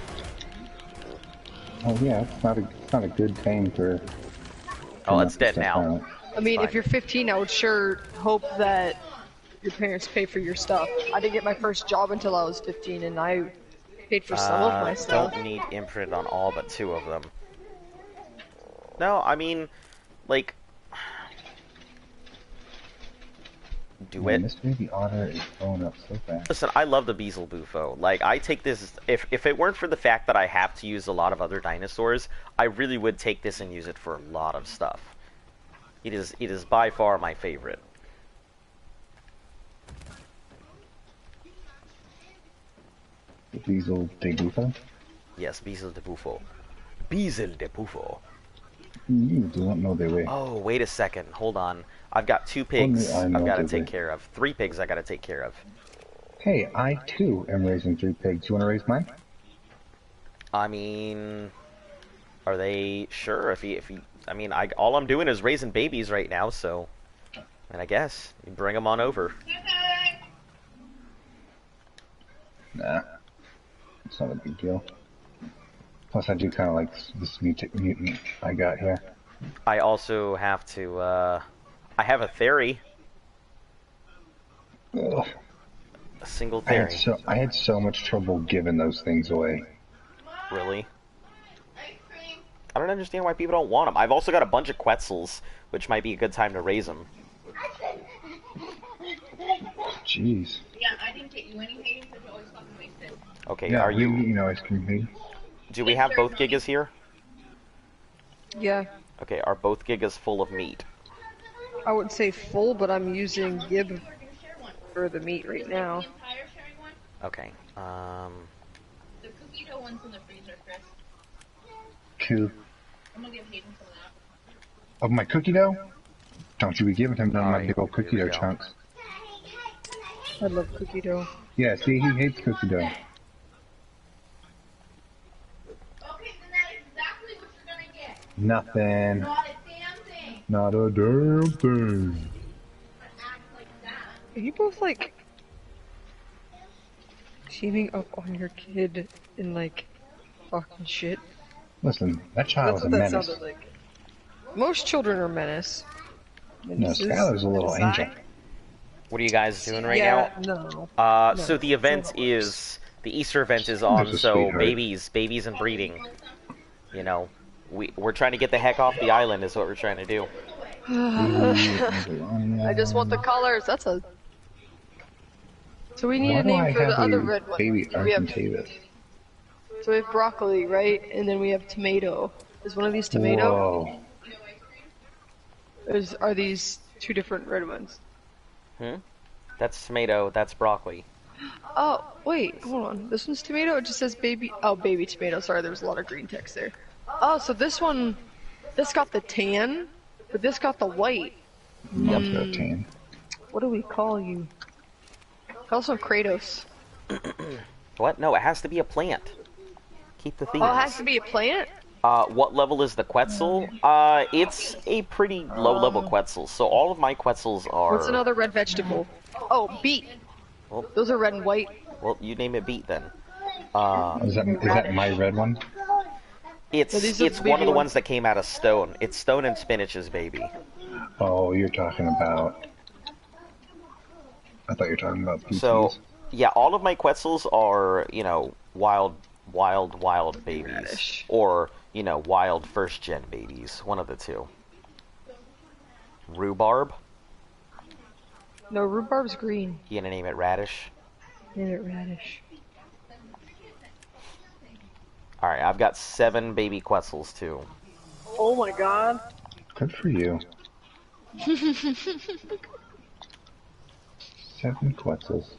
Oh yeah, it's not a good thing for. Oh, it's dead now. I mean, Fine. if you're 15, I would sure hope that your parents pay for your stuff. I didn't get my first job until I was 15, and I paid for some of my stuff. Don't need imprint on all but 2 of them. No, I mean, like, do Man, it. this baby otter is blowing up so fast. Listen, I love the Beezle Bufo. Like, I take this, if it weren't for the fact that I have to use a lot of other dinosaurs, I really would take this and use it for a lot of stuff. It is by far my favorite. Diesel de Bufo? Yes, Beezle de Bufo. Beezle de Bufo. You don't know their way. Oh, wait a second. Hold on. I've got 2 pigs I know I've got to their take way. care of. 3 pigs I got to take care of. Hey, I too am raising 3 pigs. You want to raise mine? I mean, are they sure? If he, I mean, all I'm doing is raising babies right now, so, and I guess you bring them on over. Nah, it's not a big deal. Plus, I do kind of like this mutant I got here. I also have to. I have a theory, Ugh. a single I had theory. I had so much trouble giving those things away. Really? I don't understand why people don't want them. I've also got a bunch of Quetzals, which might be a good time to raise them. Jeez. Yeah, I didn't get you anything because you always fucking wasted. Okay, Yeah, are you? you know, ice cream pig. Do we have both Gigas here? Yeah, Okay, are both Gigas full of meat? I would say full, but I'm using Gib for the meat right now. Tire sharing one? Okay. The cookie dough one's in the freezer, Chris. Two I'm gonna give Hayden some of that. of my cookie dough. Don't you be giving him none of my Alright, big old here cookie we dough go. chunks. I love cookie dough. Yeah, see, he hates cookie dough. Okay, then that is exactly what you're gonna get. Nothing. Not a damn thing. Not a damn thing. But act like that. Are you both like teaming up on your kid in like fucking shit? Listen, that child That's was a what that menace. sounded like. Most children are menace. No, Menaces. Skylar's a little angel. What are you guys doing right Yeah, now? no. So the event is the Easter event is on. There's a So sweetheart. babies and breeding. You know, we're trying to get the heck off the island. Is what we're trying to do. I just want the colors. That's a. So we need Why a do I name for the have other a red one. baby We have, Argentavis? so we have broccoli, right? And then we have tomato. Is one of these tomato? Whoa. Are these 2 different red ones? That's tomato. That's broccoli. Oh, wait, hold on. This one's tomato? It just says baby. Oh, baby tomato. Sorry, there was a lot of green text there. Oh, so this one. This got the tan, but this got the white. Mom's got a tan. What do we call you? Also Kratos. What? No, it has to be a plant. Keep the theme. Oh, it has to be a plant? What level is the Quetzal? It's a pretty low-level Quetzal, so all of my Quetzals are... What's another red vegetable? Oh, beet. Well, Those are red and white. well, you name it beet then. Is that my red one? It's these are it's the one of the baby ones that came out of stone. It's stone and spinach's baby. Oh, you're talking about... I thought you were talking about PTs. So, yeah, all of my Quetzals are, you know, wild babies. Radish. Or, you know, wild first-gen babies. One of the two. Rhubarb? No, rhubarb's green. You gonna name it Radish? Name it radish. Alright, I've got 7 baby Quetzals, too. Oh my god. Good for you. 7 Quetzals.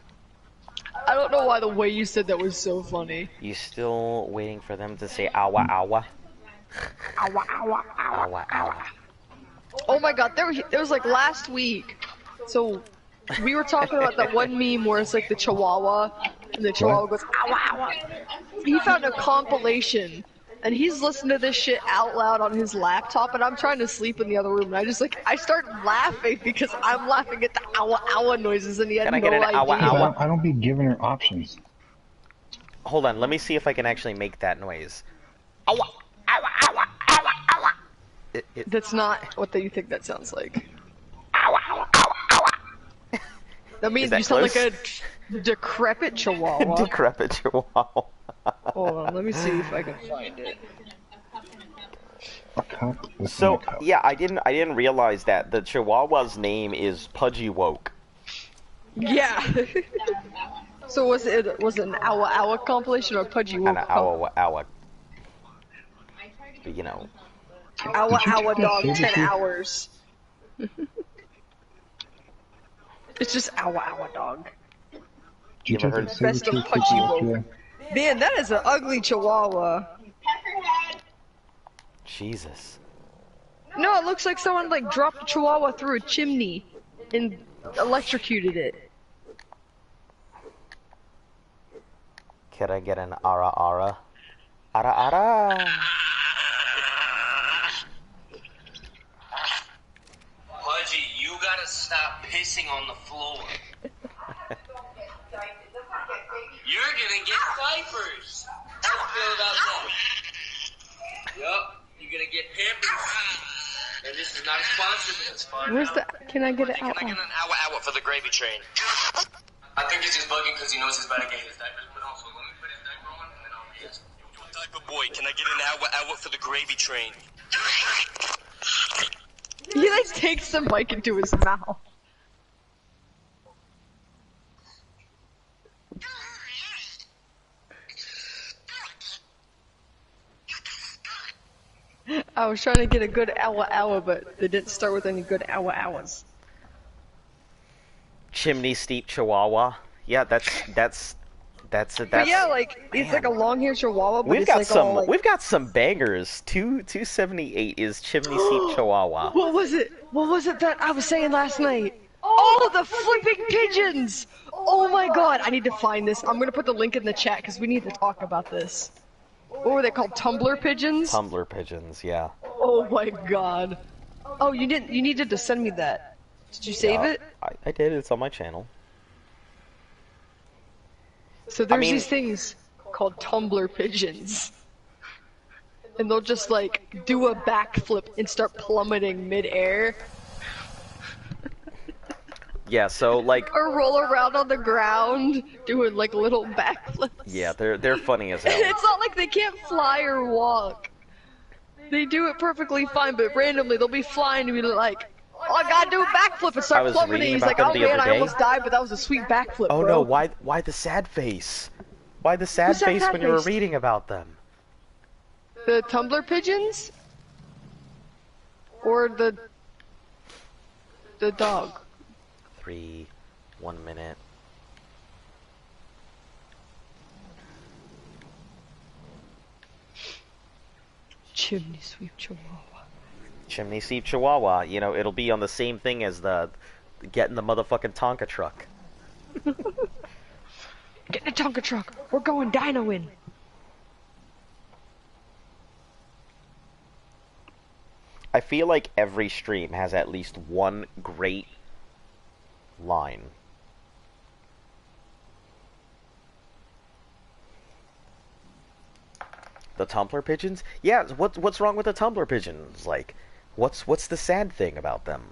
I don't know why the way you said that was so funny. You still waiting for them to say awa awa? Ow, ow, ow, Awa awa. Oh my god, there was like last week. So we were talking about that one meme where it's like the Chihuahua, and the Chihuahua goes ow ow. He found a compilation, and he's listening to this shit out loud on his laptop, and I'm trying to sleep in the other room, and I start laughing because I'm laughing at the ow ow noises, and he had Can I no get an idea. ow ow? I don't be giving her options. Hold on, let me see if I can actually make that noise. Awa awa awa awa awa. That's not what you think that sounds like. Awa awa awa awa. That means that you sound close? like a decrepit Chihuahua. Decrepit Chihuahua. Hold on, let me see if I can find it. A cup within a So cup. yeah, I didn't realize that the Chihuahua's name is Pudgy Woke. Yeah. So was it an Awa Awa compilation or Pudgy And Woke? awa awa. You know. Awa Did you Awa take that dog, 10 seriously? hours. It's just Awa Awa dog. Did you ever take heard- that Best of saber tooth Pudgy yesterday? Man, that is an ugly Chihuahua. Jesus. No, it looks like someone like dropped a Chihuahua through a chimney and electrocuted it. Can I get an ara ara? Ara ara. Pudgy, you gotta stop pissing on the floor. You're gonna get diapers. How do you feel about that? Yup, you're gonna get pampers. And this is not a sponsor, but it's fun. Where's the? Can I get it Can out? I get an hour for the gravy train? I think he's just bugging because he knows he's about to get his diapers put on. So let me put his diaper on and then I'll be his. Diaper boy, can I get an hour for the gravy train? He like takes the mic into his mouth. I was trying to get a good Awa Awa, but they didn't start with any good Awa Awas. Chimney Steep Chihuahua. Yeah, that's But yeah, like it's like a long-haired Chihuahua, but we've it's got like some all like. we've got some bangers. 278 is Chimney Steep Chihuahua. What was it? What was it that I was saying last night? Oh, the flipping pigeons! Oh my god, I need to find this. I'm gonna put the link in the chat because we need to talk about this. What were they called? Tumbler pigeons? Tumbler pigeons, yeah. Oh my god. Oh, you didn't. You needed to send me that. Did you save Yeah, it? I did. It's on my channel. So there's mean- these things called tumbler pigeons. And they'll just like do a backflip and start plummeting midair. Yeah, so like, Or roll around on the ground doing like little backflips. yeah, they're funny as And hell. it's not like they can't fly or walk. They do it perfectly fine, but randomly they'll be flying and be like, oh, I gotta do a backflip and I start was plummeting. reading He's about like, them oh the man, other I day. almost died, but that was a sweet backflip, Oh bro. no, why the sad face? Why the sad Who's that face sad when you were face? reading about them? The tumbler pigeons? Or the dog? 1 minute. Chimney sweep Chihuahua. Chimney Steep Chihuahua. You know, it'll be on the same thing as the getting the motherfucking Tonka truck. Get in the Tonka truck. We're going dinoing. I feel like every stream has at least one great line. The Tumbler pigeons? Yeah, what's wrong with the Tumbler pigeons? Like, what's the sad thing about them?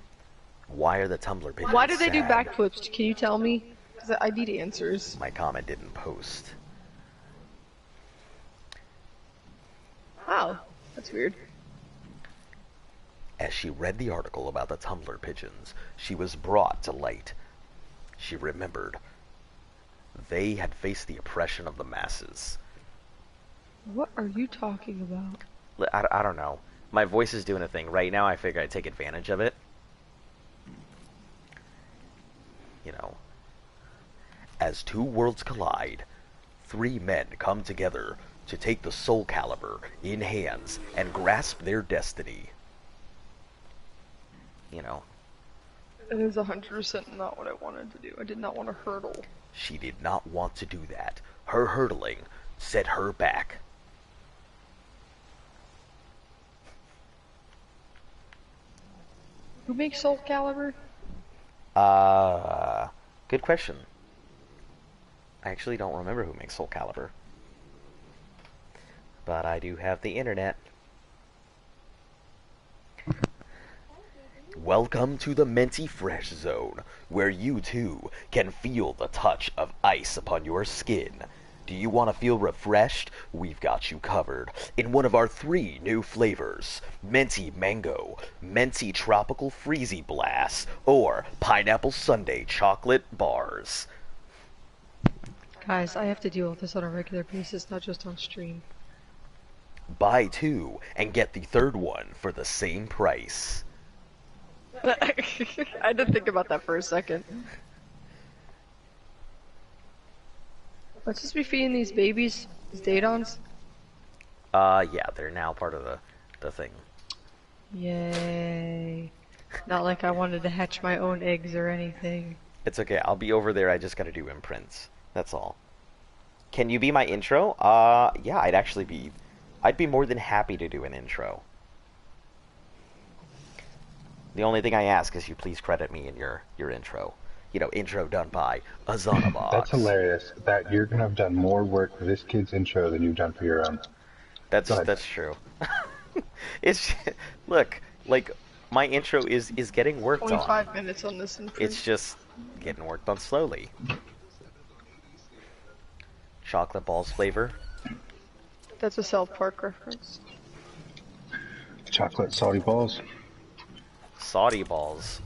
Why are the Tumbler pigeons Why do they do sad? backflips? Can you tell me? Because I need answers. My comment didn't post. Wow, that's weird. As she read the article about the Tumbler pigeons, she was brought to light. She remembered. They had faced the oppression of the masses. What are you talking about? I don't know. My voice is doing a thing. Right now I figure I'd take advantage of it. You know. As two worlds collide, three men come together to take the Soul Calibur in hands and grasp their destiny. You know. It is 100% not what I wanted to do. I did not want to hurdle. She did not want to do that. Her hurdling set her back. Who makes Soul Calibur? Good question. I actually don't remember who makes Soul Calibur. But I do have the internet. Welcome to the Minty Fresh Zone, where you too can feel the touch of ice upon your skin. Do you want to feel refreshed? We've got you covered in one of our 3 new flavors: Minty Mango, Minty Tropical Freezy Blast, or Pineapple Sundae Chocolate Bars. Guys, I have to deal with this on a regular basis, not just on stream. Buy 2 and get the 3rd one for the same price. I had to think about that for a second. Let's just be feeding these babies, these Datons. Yeah, they're now part of the thing. Yay. Not like I wanted to hatch my own eggs or anything. It's okay, I'll be over there, I just gotta do imprints. That's all. Can you be my intro? Yeah, I'd be more than happy to do an intro. The only thing I ask is you please credit me in your intro. You know, intro done by Azonavox. That's hilarious. That you're gonna have done more work for this kid's intro than you've done for your own. That's true. It's look, like my intro is getting worked 25 on. minutes on this imprint. It's just getting worked on slowly. Chocolate balls flavor. That's a South Park reference. Chocolate salty balls. Saudi balls.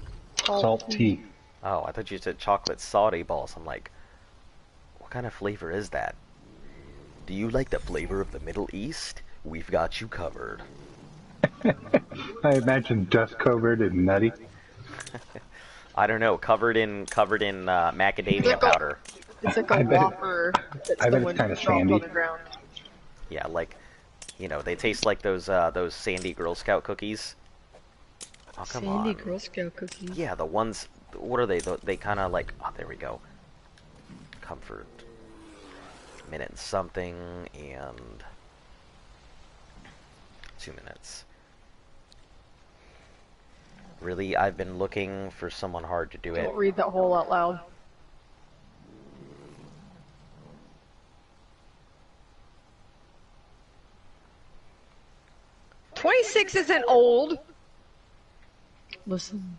Salt tea. Oh, I thought you said chocolate Saudi balls. I'm like, what kind of flavor is that? Do you like the flavor of the Middle East? We've got you covered. I imagine dust covered and nutty. I don't know, covered in macadamia powder. It's like a Whopper that I bet someone it's kinda dropped sandy. on the ground. Yeah, like, you know, they taste like those sandy Girl Scout cookies. Oh, come on. Sandy Girl Scout cookies. Yeah, the ones. What are they? They kind of like. Oh, there we go. Comfort. Minute and something, and 2 minutes. Really, I've been looking for someone hard to do it. Don't read that whole out loud. "26 isn't old." Listen,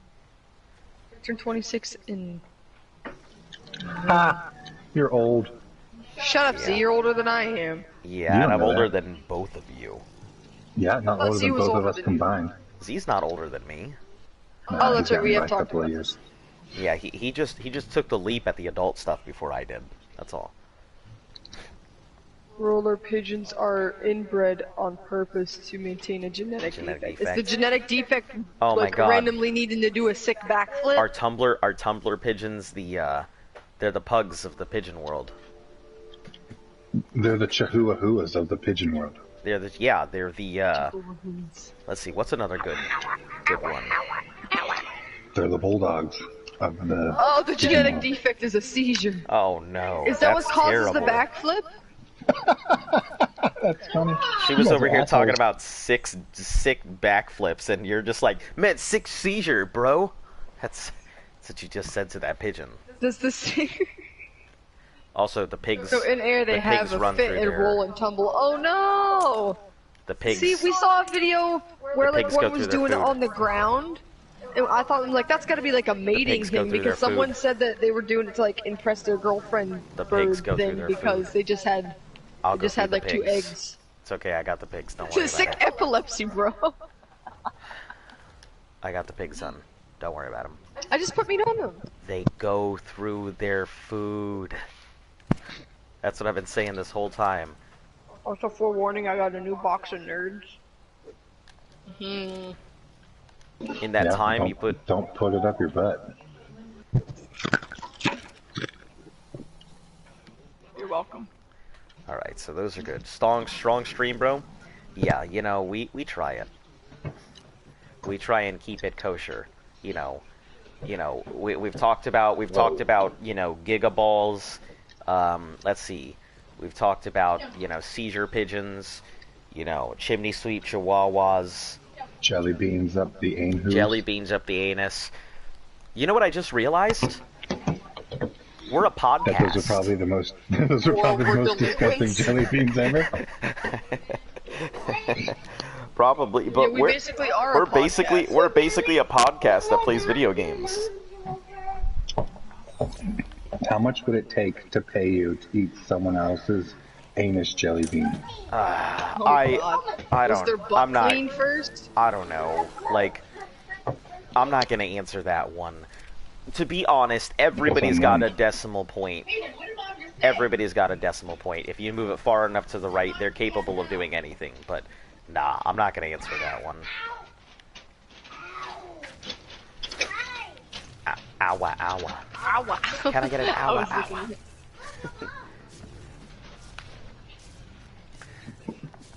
I turned 26 in. Ah, you're old. Shut up, Z. Yeah. You're older than I am. Yeah, You and don't I'm know older that. than both of you. Yeah, not thought older Z than was both of older us than you. combined. Z's not older than me. Oh, that's he's right, we gotten have by a talked couple of about years. Yeah, he just took the leap at the adult stuff before I did. That's all. Roller pigeons are inbred on purpose to maintain a genetic Genetic defect. defect. Is the genetic defect Oh my like God. randomly needing to do a sick backflip? Our Tumblr pigeons, they're the pugs of the pigeon world. They're the chihuahuas of the pigeon world. They're the let's see, what's another good one? They're the bulldogs of the. Oh, the genetic defect is a seizure. Oh no. Is that what that's causes terrible. the backflip? That's funny. She was You guys over are here talking assholes. about sick backflips, and you're just like, man, sick seizure, bro. That's what you just said to that pigeon. Does the seizure... Also, the pigs. So in air they the have pigs a run fit through and their- roll and tumble. Oh no! The pigs. See, we saw a video where The like pigs go one was through their doing it food. on the ground. And I thought like that's got to be like a mating pigs go thing through their because someone food. said that they were doing it to like impress their girlfriend The pigs bird go through thing their because food. they just had I'll they go just had feed the like 2 pigs. eggs. It's okay, I got the pigs. Don't worry Sick about it. epilepsy, bro. I got the pigs, son. Don't worry about them. I just put meat on them. They go through their food. That's what I've been saying this whole time. Also, forewarning, I got a new box of nerds. Hmm. In that Yeah, time, don't, you put. Don't put it up your butt. You're welcome. All right, so those are good. Strong stream, bro. Yeah, you know we try it. We try and keep it kosher. You know, we've talked about gigaballs. Let's see, we've talked about seizure pigeons. Chimney sweep chihuahuas. Jelly beans up the anus. Jelly beans up the anus. You know what I just realized? We're a podcast. That those are probably the most. Those are probably the most disgusting jelly beans ever. Probably, but we basically are a we're basically podcast. we're basically a podcast that plays video games. How much would it take to pay you to eat someone else's anus jelly bean? Oh, I God. Was don't. their butt I'm not. clean first? I don't know. Like, I'm not gonna answer that one. To be honest, everybody's got a decimal point. Everybody's got a decimal point. If you move it far enough to the right, they're capable of doing anything. But nah, I'm not gonna answer that one. Owa, owa. Ow. Can I get an I was owa, looking-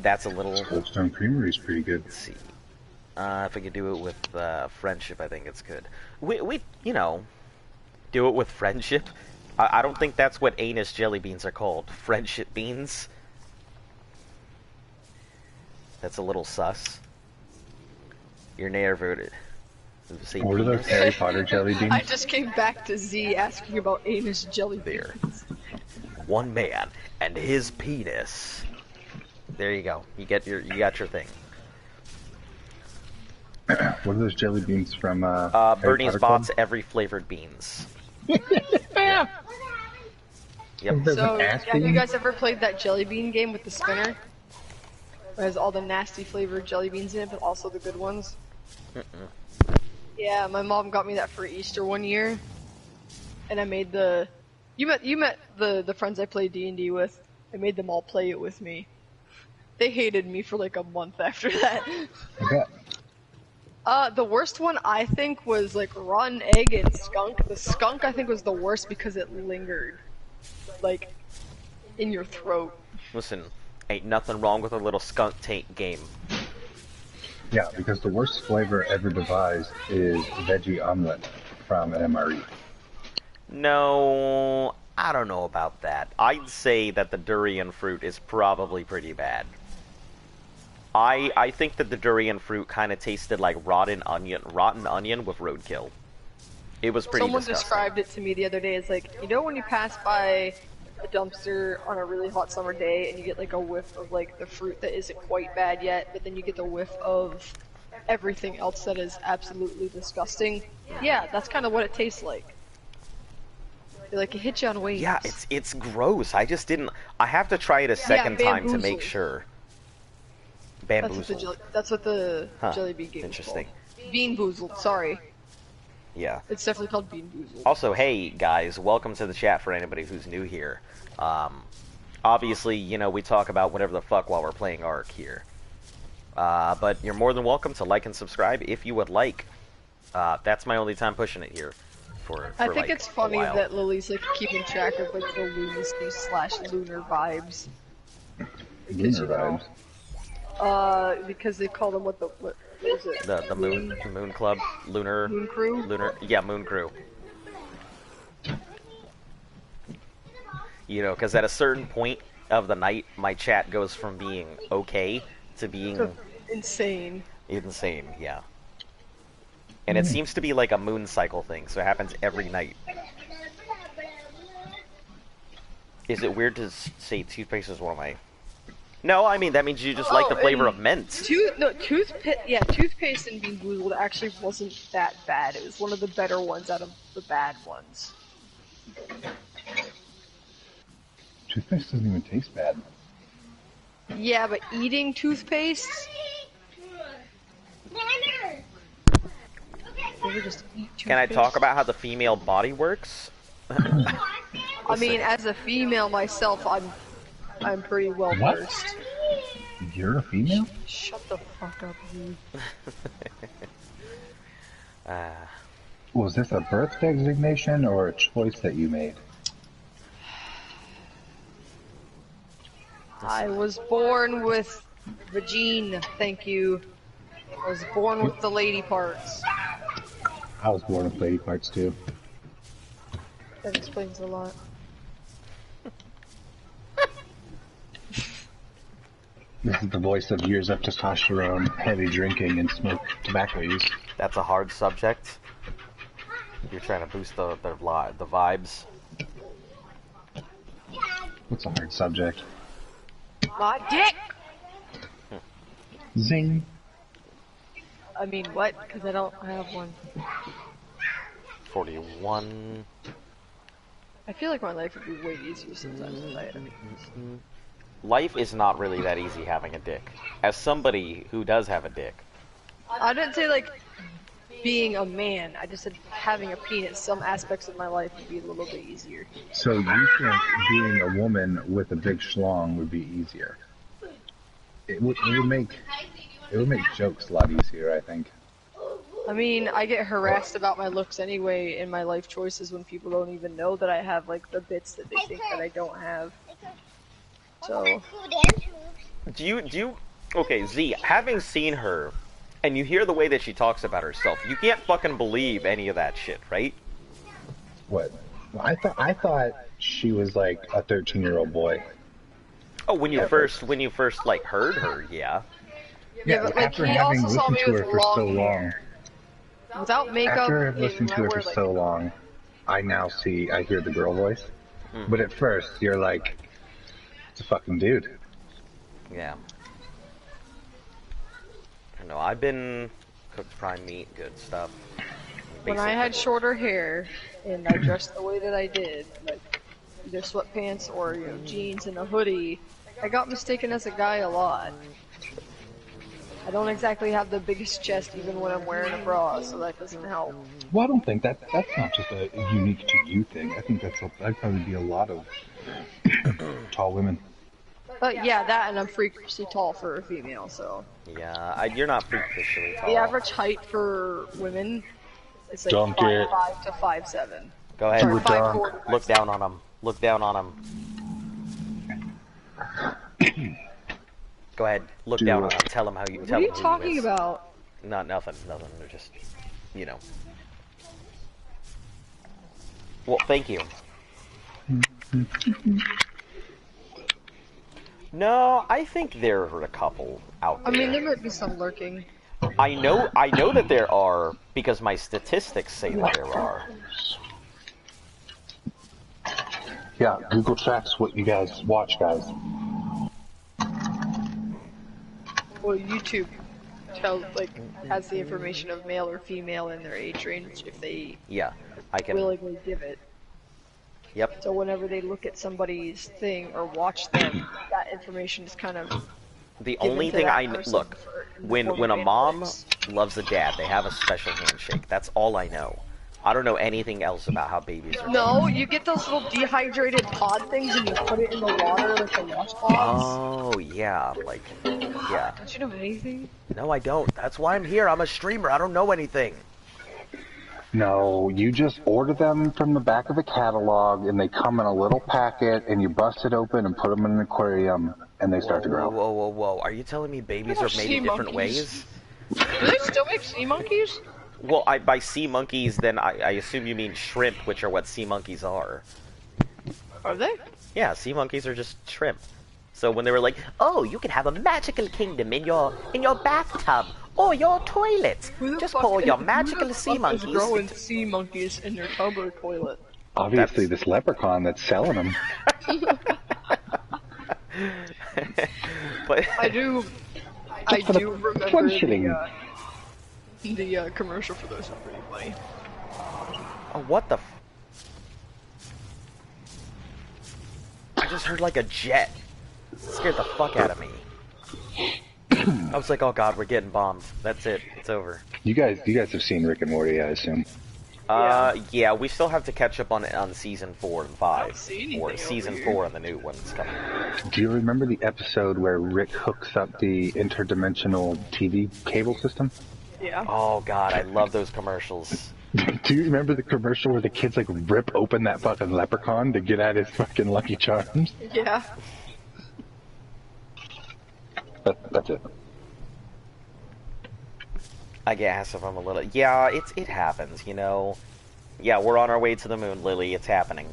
That's a little. Old Stone Creamery is pretty good. Let's see. If we could do it with friendship, I think it's good. We do it with friendship. I don't think that's what anus jelly beans are called. Friendship beans. That's a little sus. You're ne'er voted. Say What are those penis? Harry Potter jelly beans? I just came back to Z asking about anus jelly There. beans. One man and his penis. There you go. You got your thing. What are those jelly beans from? Harry Bernie's Potter bots Club? every flavored beans. Yeah. Yep. There's So, an ass have you bean? guys ever played that jelly bean game with the spinner? It has all the nasty flavored jelly beans in it, but also the good ones. Yeah, my mom got me that for Easter one year, and I made the. You met the friends I played D&D with. I made them all play it with me. They hated me for like a month after that. I bet. The worst one I think was like rotten egg and skunk. The skunk I think was the worst because it lingered, like, in your throat. Listen, ain't nothing wrong with a little skunk taint game. Yeah, because the worst flavor ever devised is veggie omelet from an MRE. No, I don't know about that. I'd say that the durian fruit is probably pretty bad. I think that the durian fruit kind of tasted like rotten onion with roadkill. It was pretty Someone disgusting. described it to me the other day as like, you know when you pass by a dumpster on a really hot summer day and you get like a whiff of like the fruit that isn't quite bad yet, but then you get the whiff of everything else that is absolutely disgusting. Yeah, that's kind of what it tastes like. Like it hits you on waves. Yeah, it's gross. I just didn't. I have to try it a second time to make bamboozled. sure. That's what the Bamboozled. that's what the Huh, jelly bean game interesting. is called. Bean boozled. Sorry, Yeah. it's definitely called bean boozled. Also, hey guys, welcome to the chat for anybody who's new here. Obviously, we talk about whatever the fuck while we're playing Ark here. But you're more than welcome to like and subscribe if you would like. That's my only time pushing it here. For I think like, it's a funny while. that Lily's like keeping track of like the lunacy/lunar vibes. Lunar vibes. Because they call them what is it? The moon club, lunar Moon crew? yeah, moon crew. You know, because at a certain point of the night, my chat goes from being okay to being Insane. insane, yeah. And it seems to be like a moon cycle thing, so it happens every night. Is it weird to say toothpaste is one of my... No, I mean, that means you just like the flavor of mint. Toothpaste in Bean Boozled actually wasn't that bad. It was one of the better ones out of the bad ones. Toothpaste doesn't even taste bad. Yeah, but eating toothpaste... Maybe just eat toothpaste. Can I talk about how the female body works? I mean, as a female myself, I'm pretty well versed. You're a female? Shut the fuck up, dude. Was this a birth designation or a choice that you made? I was born with vagine, thank you. I was born with the lady parts. I was born with lady parts too. That explains a lot. This is the voice of years of testosterone, heavy drinking, and smoked tobacco use. That's a hard subject. You're trying to boost the vibes. What's a hard subject? My dick! Zing. I mean, what? Because I don't have one. 41. I feel like my life would be way easier sometimes if I had a dick. Life is not really that easy having a dick. As somebody who does have a dick. I didn't say, like, being a man. I just said having a penis. Some aspects of my life would be a little bit easier. So you think being a woman with a big schlong would be easier? It would make jokes a lot easier, I think. I mean, I get harassed about my looks anyway in my life choices when people don't even know that I have, like, the bits that they think that I don't have. So... Do you... Okay, Z, having seen her, and you hear the way that she talks about herself, you can't fucking believe any of that shit, right? What? I thought she was like a 13-year-old boy. Oh, when you first like heard her, yeah. Yeah, but like, after he having also saw listened me to with her for so long long, hair. Without makeup, after listening to her for like, so long, I hear the girl voice. But at first, you're like, it's a fucking dude. Yeah. I know, I've been cooked prime meat, good stuff. when I had shorter hair and I dressed the way that I did, like either sweatpants or jeans and a hoodie, I got mistaken as a guy a lot. I don't exactly have the biggest chest even when I'm wearing a bra, so that doesn't help. Well, I don't think that's not just a unique to you thing. I think that'd probably be a lot of tall women. But yeah, that and I'm freakishly tall for a female, so. Yeah, you're not freakishly tall. The average height for women is like Dunk 5'5" to 5'7". Go ahead, Or 5'4" to look 5'7". down on him. Look down on him. Go ahead, look down on him. Tell him how you. What Tell are you him who talking he is. about? Nothing. They're just, Well, thank you. No, I think there are a couple out there. I mean, there might be some lurking. I know that there are because my statistics say that there are. Yeah, Google tracks what you guys watch, guys. Well, YouTube has the information of male or female and their age range if they I can. willingly give it. Yep. So whenever they look at somebody's thing or watch them, that information is kind of The given only to thing that I person look in the when form a of mom analytics. loves a dad, they have a special handshake. That's all I know. I don't know anything else about how babies are. No, you get those little dehydrated pod things and you put it in the water like the washcloths. Oh yeah, yeah. Don't you know anything? No, I don't. That's why I'm here. I'm a streamer. I don't know anything. No, you just order them from the back of a catalog, and they come in a little packet, and you bust it open and put them in an aquarium, and they start to grow. Whoa. Are you telling me babies are made in different ways? Do they still make sea monkeys? Well, by sea monkeys, then I assume you mean shrimp, which are what sea monkeys are. Are they? Yeah, sea monkeys are just shrimp. So when they were like, "Oh, you can have a magical kingdom in your bathtub or your toilet. Just pour your magical sea monkeys." growing sea monkeys in their tub or toilet? Obviously, this leprechaun that's selling them. But I do remember one shilling. the commercial for those was pretty funny. oh, what the? I just heard like a jet. It scared the fuck out of me. I was like, "Oh God, we're getting bombed. That's it. It's over." You guys have seen Rick and Morty, I assume. Yeah, we still have to catch up on season 4 and 5, see or anything season over 4 and the new one's coming. Do you remember the episode where Rick hooks up the interdimensional TV cable system? Yeah. Oh God, I love those commercials. Do you remember the commercial where the kids like rip open that fucking leprechaun to get at his fucking Lucky Charms? Yeah. That's it. I guess if I'm a little, yeah, it happens, you know. Yeah, we're on our way to the moon, Lily. It's happening.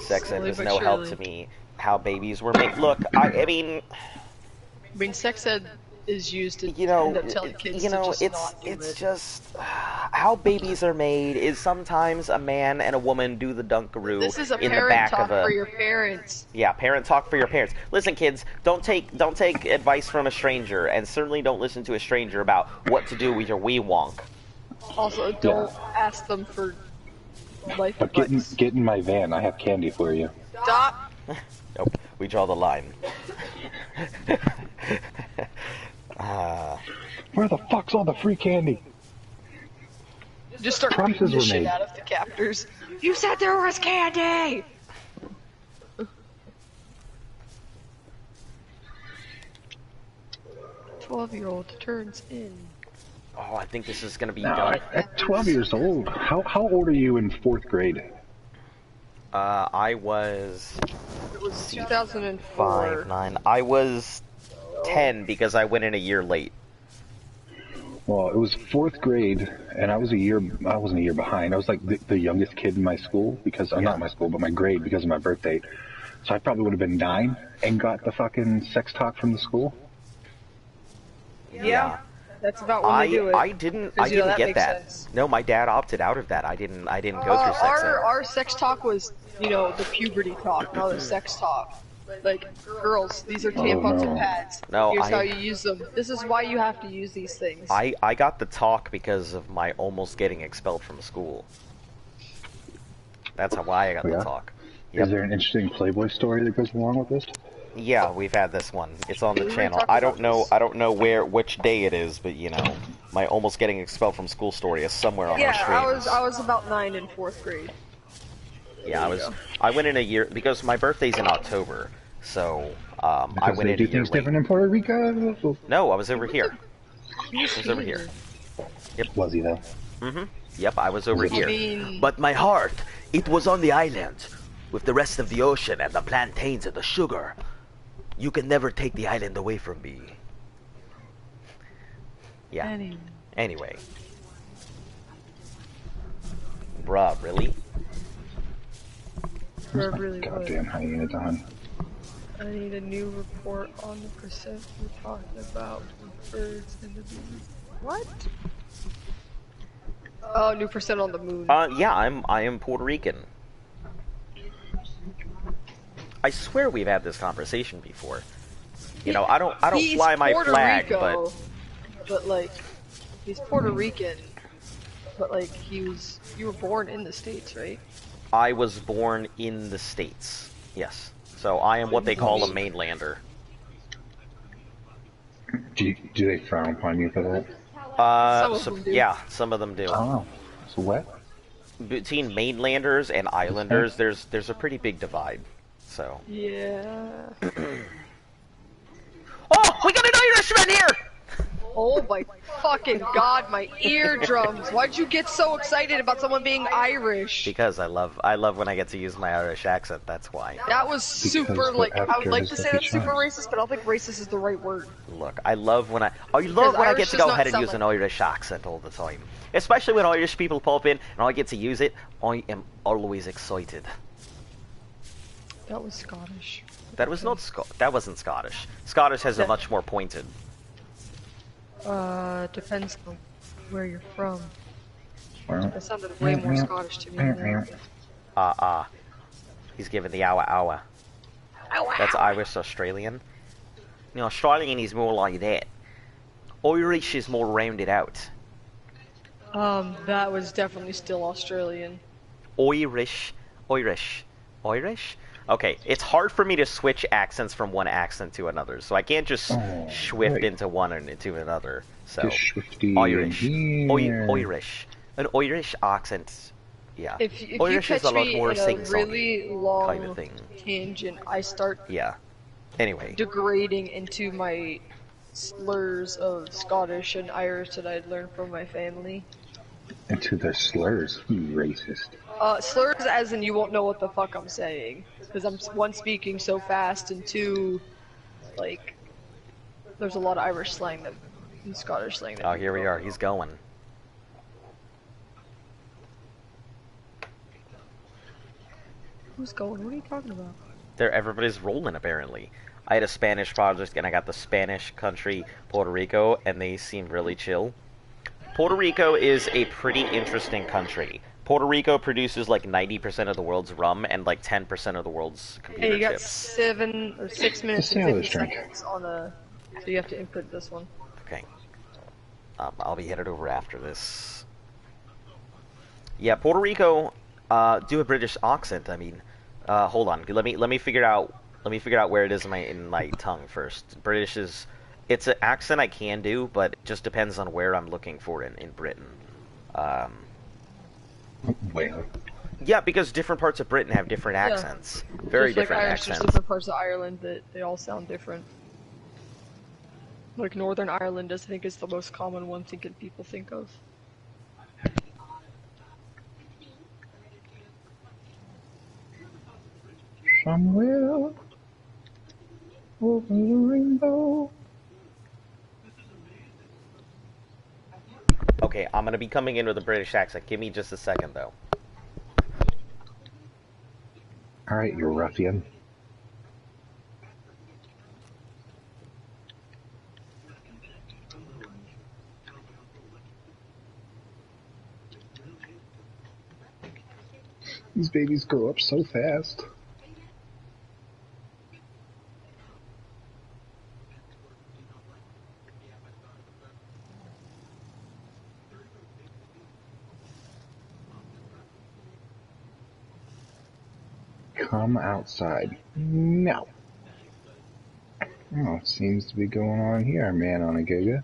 Sex ed Slowly was but no help surely. to me. How babies were made. Look, I mean, I mean, sex ed is used to you know, end up telling kids you know, to just not do it's it. just how babies are made is sometimes a man and a woman do the dunkaroo This is a in the parent back talk of a. for your parents. Yeah, parent talk for your parents. Listen, kids, don't take advice from a stranger, and certainly don't listen to a stranger about what to do with your wee wonk. Also, don't ask them for life But advice. get in my van. I have candy for you. Stop. Nope, we draw the line. Where the fuck's all the free candy? Just start Promises beating the were shit made. out of the captors. You said there was candy! 12-year-old turns in. Oh, I think this is gonna be No, done. at 12 years old. How old are you in 4th grade? I was It was 2004. 5, 9. I was 10 because I went in a year late. Well, it was 4th grade, and I wasn't a year behind. I was like the youngest kid in my school because, or not my school, but my grade because of my birth date. So I probably would have been 9 and got the fucking sex talk from the school. Yeah. That's about when they do it. I didn't 'Cause, you know, that get makes that. sense. No, my dad opted out of that. I didn't go through sex ed. Our sex talk was, you know, the puberty talk, not the sex talk. Like, girls, these are tampons no. and pads. No, Here's I- how you use them. This is why you have to use these things. I got the talk because of my almost getting expelled from school. That's why I got Oh, the yeah? talk. Is Yep. there an interesting Playboy story that goes along with this? Yeah, we've had this one. It's on the We channel. talked I about don't know which day it is, but you know, my almost getting expelled from school story is somewhere on yeah, our streams. I was about 9 in 4th grade. Yeah, I went in a year because my birthday's in October, so I Because went they in do a year things late. different in Puerto Rico. No, I was over here. I was over here. Was he though? Yep, I was over I here. mean- But my heart, it was on the island, with the rest of the ocean and the plantains and the sugar. You can never take the island away from me. Yeah. Anyway. Bruh, really? Or really would. Goddamn hyena Don. I need a new report on the percent we're talking about with birds and the bees. What? Oh, new percent on the moon. Yeah, I am Puerto Rican. I swear we've had this conversation before. You know, I don't He's fly my Puerto flag, Rico, but like, he's Puerto Rican, but like, you were born in the States, right? I was born in the States. Yes. So I am what they call a mainlander. Do they frown upon you for that? Some of them do. Yeah, some of them do. Oh, so what? Between mainlanders and islanders, there's a pretty big divide. So. Yeah. Oh, we got an Irishman here! Oh my fucking god, my eardrums! Why'd you get so excited about someone being Irish? Because I love when I get to use my Irish accent. That's why. That was super, Because like, we're I would like to actors say of that's each super other. racist, but I don't think racist is the right word. Look, I love when I get Irish to does go not ahead and sound use an like- Irish accent all the time. Especially when Irish people pop in and I get to use it. I am always excited. That was Scottish. That was not that wasn't Scottish. Scottish has a much more pointed. Depends on where you're from. Well, That sounded way more Scottish to me than that. He's giving the hour. That's Irish Australian. No, Australian is more like that. Irish is more rounded out. That was definitely still Australian. Irish. Okay, it's hard for me to switch accents from one accent to another, so I can't just shift into one and into another. So, Irish. Irish. An Irish accent. Yeah. If Irish you is catch a lot me more in a sing-songy really long kind of thing. tangent, I start Yeah. Anyway. degrading into my slurs of Scottish and Irish that I'd learned from my family. Into their slurs, you racist. Slurs as in you won't know what the fuck I'm saying. Because I'm, one, speaking so fast, and two, like, there's a lot of Irish slang that, and Scottish slang that... Oh, here we are. He's going. Who's going? What are you talking about? Everybody's rolling, apparently. I had a Spanish project, and I got the Spanish country, Puerto Rico, and they seem really chill. Puerto Rico is a pretty interesting country. Puerto Rico produces like 90% of the world's rum and like 10% of the world's computer Hey, you got chips. 6 minutes and 50 seconds on a... So you have to input this one. Okay. I'll be headed over after this. Yeah, Puerto Rico, do a British accent. I mean, hold on. Let me figure out where it is in my tongue first. British is, it's an accent I can do, but it just depends on where I'm looking for in Britain. Where? Yeah, because different parts of Britain have different accents. Very Just different like Irish, accents. There's different parts of Ireland that they all sound different. Like Northern Ireland, I think, is the most common one people think of. Somewhere over the rainbow. Okay, I'm gonna be coming in with a British accent. Give me just a second, though. Alright, you ruffian. These babies grow up so fast. Come outside. No. Oh, seems to be going on here, man on a giga.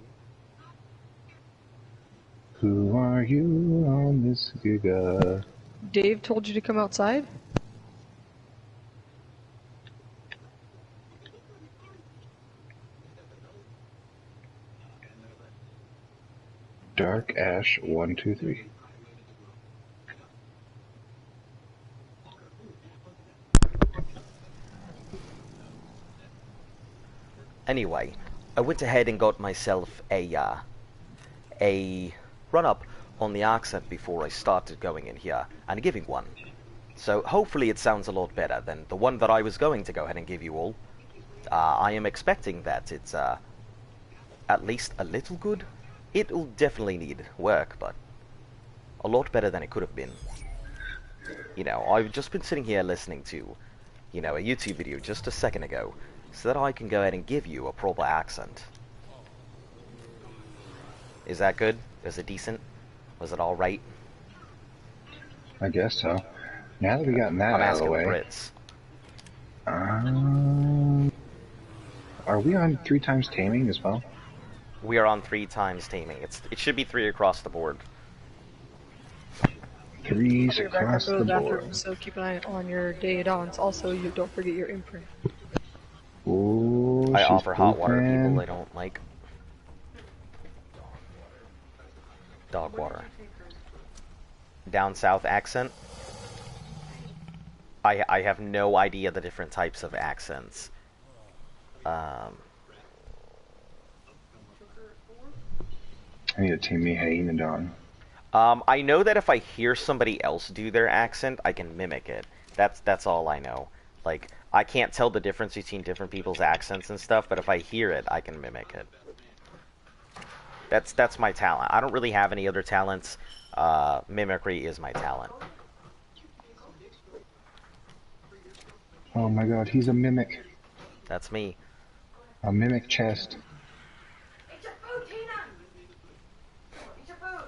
Who are you on this giga? Dave told you to come outside? Dark Ash 123. Anyway, I went ahead and got myself a run-up on the accent before I started going in here and giving one. So hopefully it sounds a lot better than the one that I was going to go ahead and give you all. I am expecting that it's at least a little good. It'll definitely need work, but a lot better than it could have been. You know, I've just been sitting here listening to, you know, a YouTube video just a second ago, so that I can go ahead and give you a proper accent. Is that good? Is it decent? Was it alright? I guess so. Now that we got that I'm out of the asking way. Brits. Are we on 3 times taming as well? We are on 3 times taming. It should be 3 across the board. 3's I'll be back across after the those after, board. so keep an eye on your day-dons. Also, you don't forget your imprint. Ooh, I she's offer hot water pooping. people I don't like. Dog water. Down south accent? I have no idea the different types of accents. I need to tame me hyena dog. I know that if I hear somebody else do their accent, I can mimic it. That's all I know. Like, I can't tell the difference between different people's accents and stuff, but if I hear it, I can mimic it. That's my talent. I don't really have any other talents. Mimicry is my talent. Oh my god, he's a mimic. That's me. A mimic chest. It's your food, Tina. It's your food.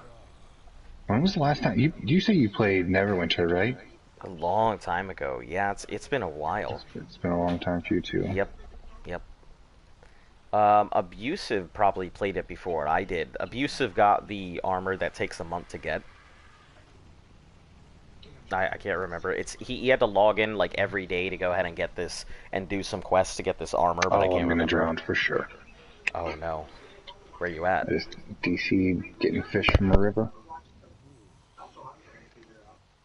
When was the last time you say you played Neverwinter, right? A long time ago. Yeah, it's been a while. It's been a long time for you too. Yep. Yep. Abusive probably played it before I did. Abusive got the armor that takes a month to get. I can't remember. He had to log in like every day to go ahead and get this and do some quests to get this armor, but I can't I'm gonna remember. drown for sure. Oh no. Where you at? I just DC getting fish from a river.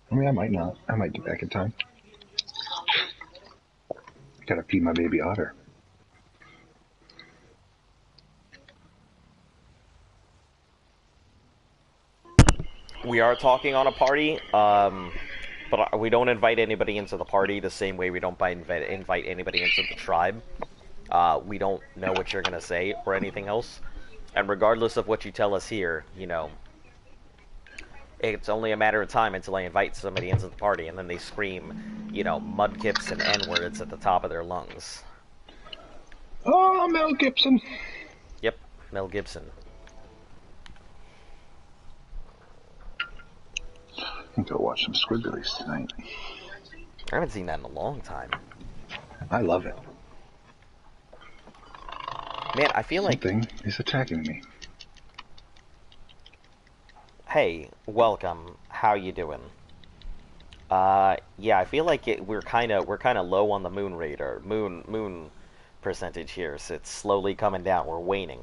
I mean, I might not. I might get back in time. Gotta feed my baby otter. We are talking on a party, but we don't invite anybody into the party the same way we don't invite anybody into the tribe. We don't know what you're gonna say or anything else, and regardless of what you tell us here, you know, it's only a matter of time until I invite somebody into the party, and then they scream, you know, mudkips and N-words at the top of their lungs. Oh, Mel Gibson. Yep, Mel Gibson. I think I'll watch some Squidbillies tonight. I haven't seen that in a long time. I love it. Man, I feel like... Something is attacking me. Hey, welcome. How you doing? Yeah, I feel like we're kind of low on the moon radar, moon percentage here. So it's slowly coming down. We're waning.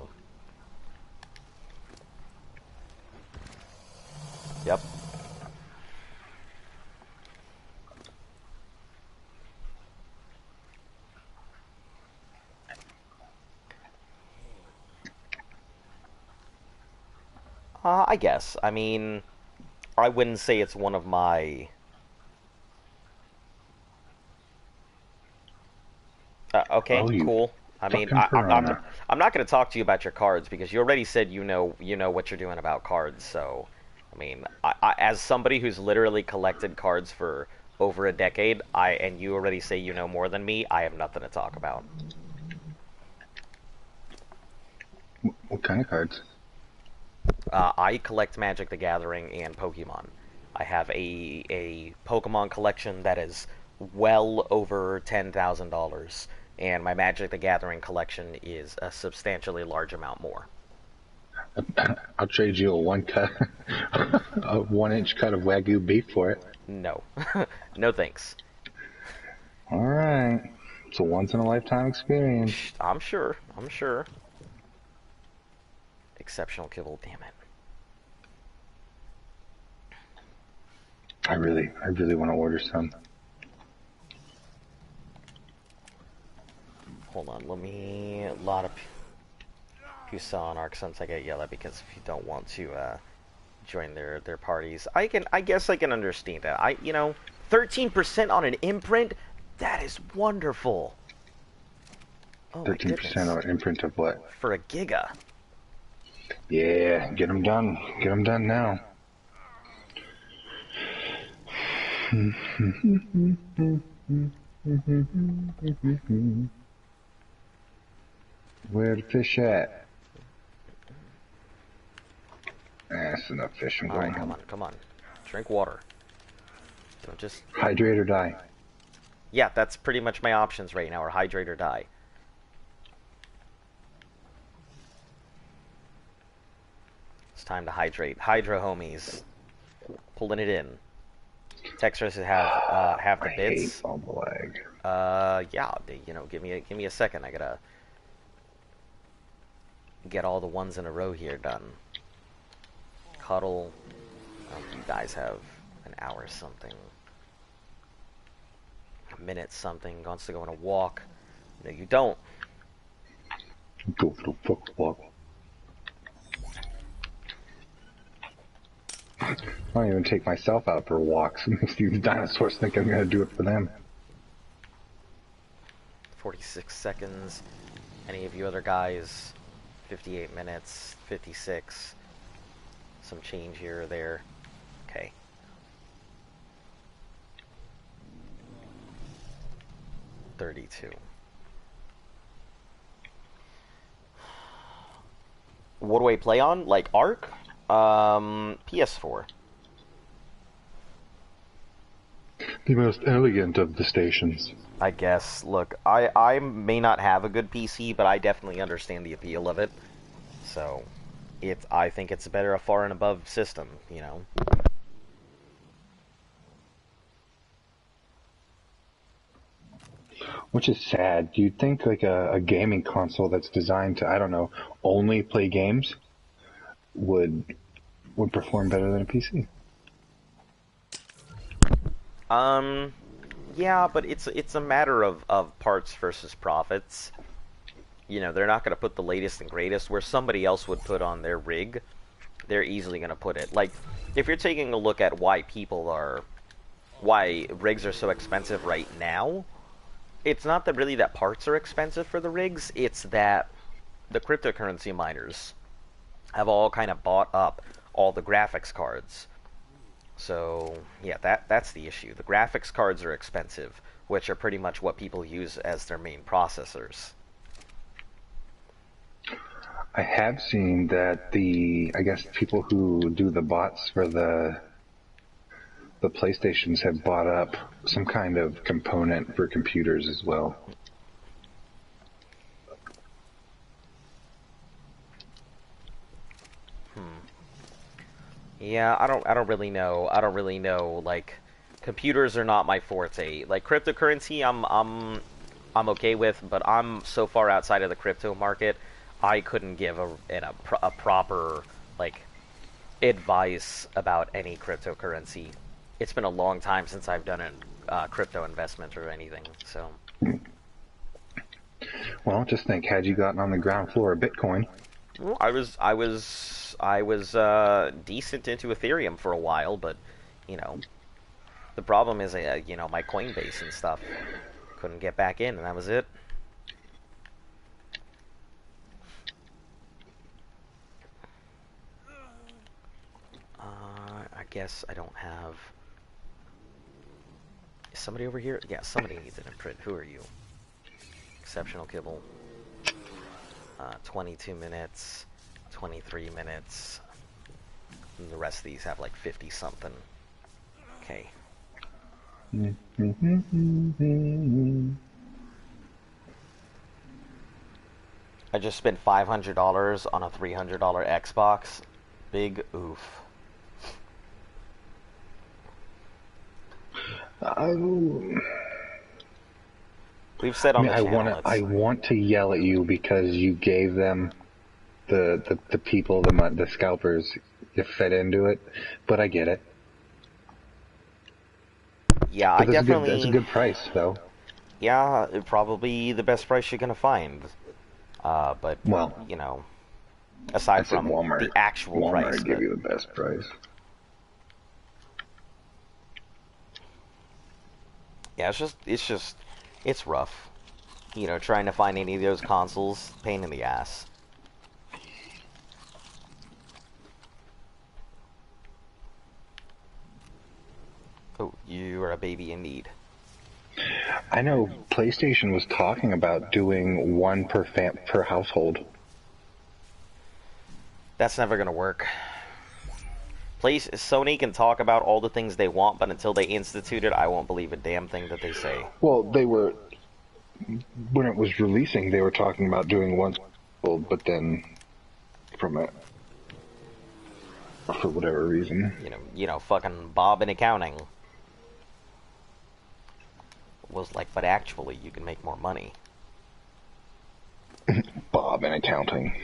Yep. I guess. I mean, I wouldn't say it's one of my... okay, cool. I mean, I'm not going to talk to you about your cards because you already said you know what you're doing about cards. So, I mean, as somebody who's literally collected cards for over a decade, and you already say you know more than me, I have nothing to talk about. What kind of cards? I collect Magic the Gathering and Pokemon. I have a Pokemon collection that is well over $10,000, and my Magic the Gathering collection is a substantially large amount more. I'll trade you a 1-inch cut of Wagyu beef for it. No. No thanks. Alright. It's a once-in-a-lifetime experience. I'm sure. Exceptional kibble, damn it. I really want to order some. Hold on, let me... A lot of... You saw an Arc Suns I get yelled at because if you don't want to join their parties. I guess I can understand that. 13% on an imprint? That is wonderful. Oh, 13% on an imprint of what? For a Giga. Yeah, get them done. Get them done now. Where the fish at? That's enough fish. I'm going Alright, come on. Drink water. Don't just... Hydrate or die. Yeah, that's pretty much my options right now, are hydrate or die. It's time to hydrate. Hydro homies. Pulling it in. Texters have the bits. I hate bumble lag. Yeah, give me a second. I gotta get all the ones in a row here done. Cuddle. You guys have an hour something. A minute something. Wants to go on a walk. No, you don't. Go for the fuck walk. I don't even take myself out for walks. It makes these dinosaurs think I'm gonna do it for them. 46 seconds. Any of you other guys? 58 minutes, 56. Some change here or there. Okay. $32. What do I play on? Like Arc? PS4. The most elegant of the stations. I guess. Look, I may not have a good PC, but I definitely understand the appeal of it. So, I think it's a far and above system, you know. Which is sad. You'd think like a gaming console that's designed to, I don't know, only play games would perform better than a PC. Yeah, but it's a matter of parts versus profits. You know, they're not going to put the latest and greatest where somebody else would put on their rig. They're easily going to put it. Like, if you're taking a look at why rigs are so expensive right now, it's not that really that parts are expensive for the rigs, it's that the cryptocurrency miners have all kind of bought up all the graphics cards. So, yeah, that's the issue. The graphics cards are expensive, which are pretty much what people use as their main processors. I have seen that I guess people who do the bots for the PlayStations have bought up some kind of component for computers as well. Yeah, I don't really know. I don't really know. Like, computers are not my forte. Like cryptocurrency, I'm okay with, but I'm so far outside of the crypto market, I couldn't give a proper like advice about any cryptocurrency. It's been a long time since I've done a crypto investment or anything. So. Well, just think, had you gotten on the ground floor of Bitcoin. Well, I was decent into Ethereum for a while, but you know, the problem is you know, my Coinbase and stuff couldn't get back in, and that was it. I guess I don't have. Is somebody over here? Yeah, somebody needs an imprint. Who are you? Exceptional Kibble. 22 minutes, 23 minutes. And the rest of these have like 50 something. Okay. I just spent $500 on a $300 Xbox. Big oof. We've said on the channel. I want to yell at you because you gave them the people, the scalpers, you fed into it, but I get it. Yeah, but I definitely. That's a good price, though. Yeah, probably the best price you're gonna find. But well, you know, aside from Walmart, the actual Walmart price, give you the best price. Yeah, it's rough. You know, trying to find any of those consoles, pain in the ass. Oh, you are a baby indeed. I know PlayStation was talking about doing one per household. That's never gonna work. Sony can talk about all the things they want, but until they institute it, I won't believe a damn thing that they say. Well, when it was releasing, they were talking about doing one, but then for whatever reason, you know, fucking Bob in accounting was like, but actually, you can make more money. Bob in accounting.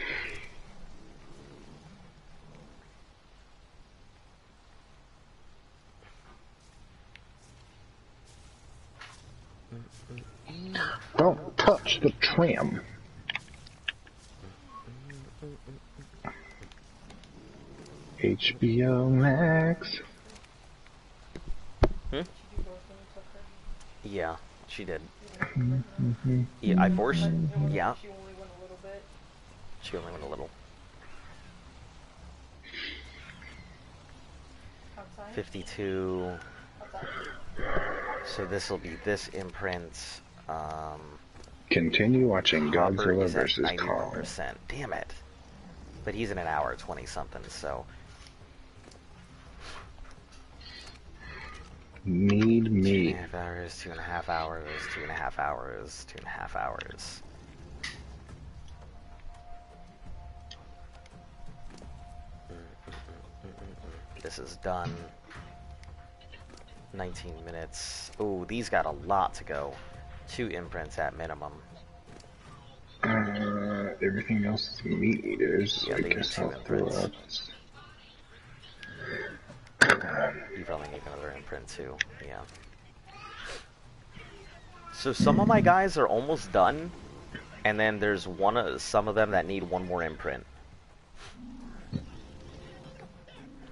Don't touch the trim. HBO Max. Yeah, She did. Yeah, I forced. Yeah. She only went a little bit. She only went a little. Outside? 52. Outside. So this will be this imprint. Continue watching Hopper Godzilla is at vs. Kong. 91%. Damn it. But he's in an hour 20 something, so. Need me. 2.5 hours, 2.5 hours, 2.5 hours, 2.5 hours. This is done. 19 minutes. Oh, these got a lot to go. 2 imprints at minimum. Everything else is meat eaters. Yeah, I they need guess 2 I'll throw imprints. out. You probably need another imprint too. Yeah. So some of my guys are almost done, and then there's some of them that need one more imprint.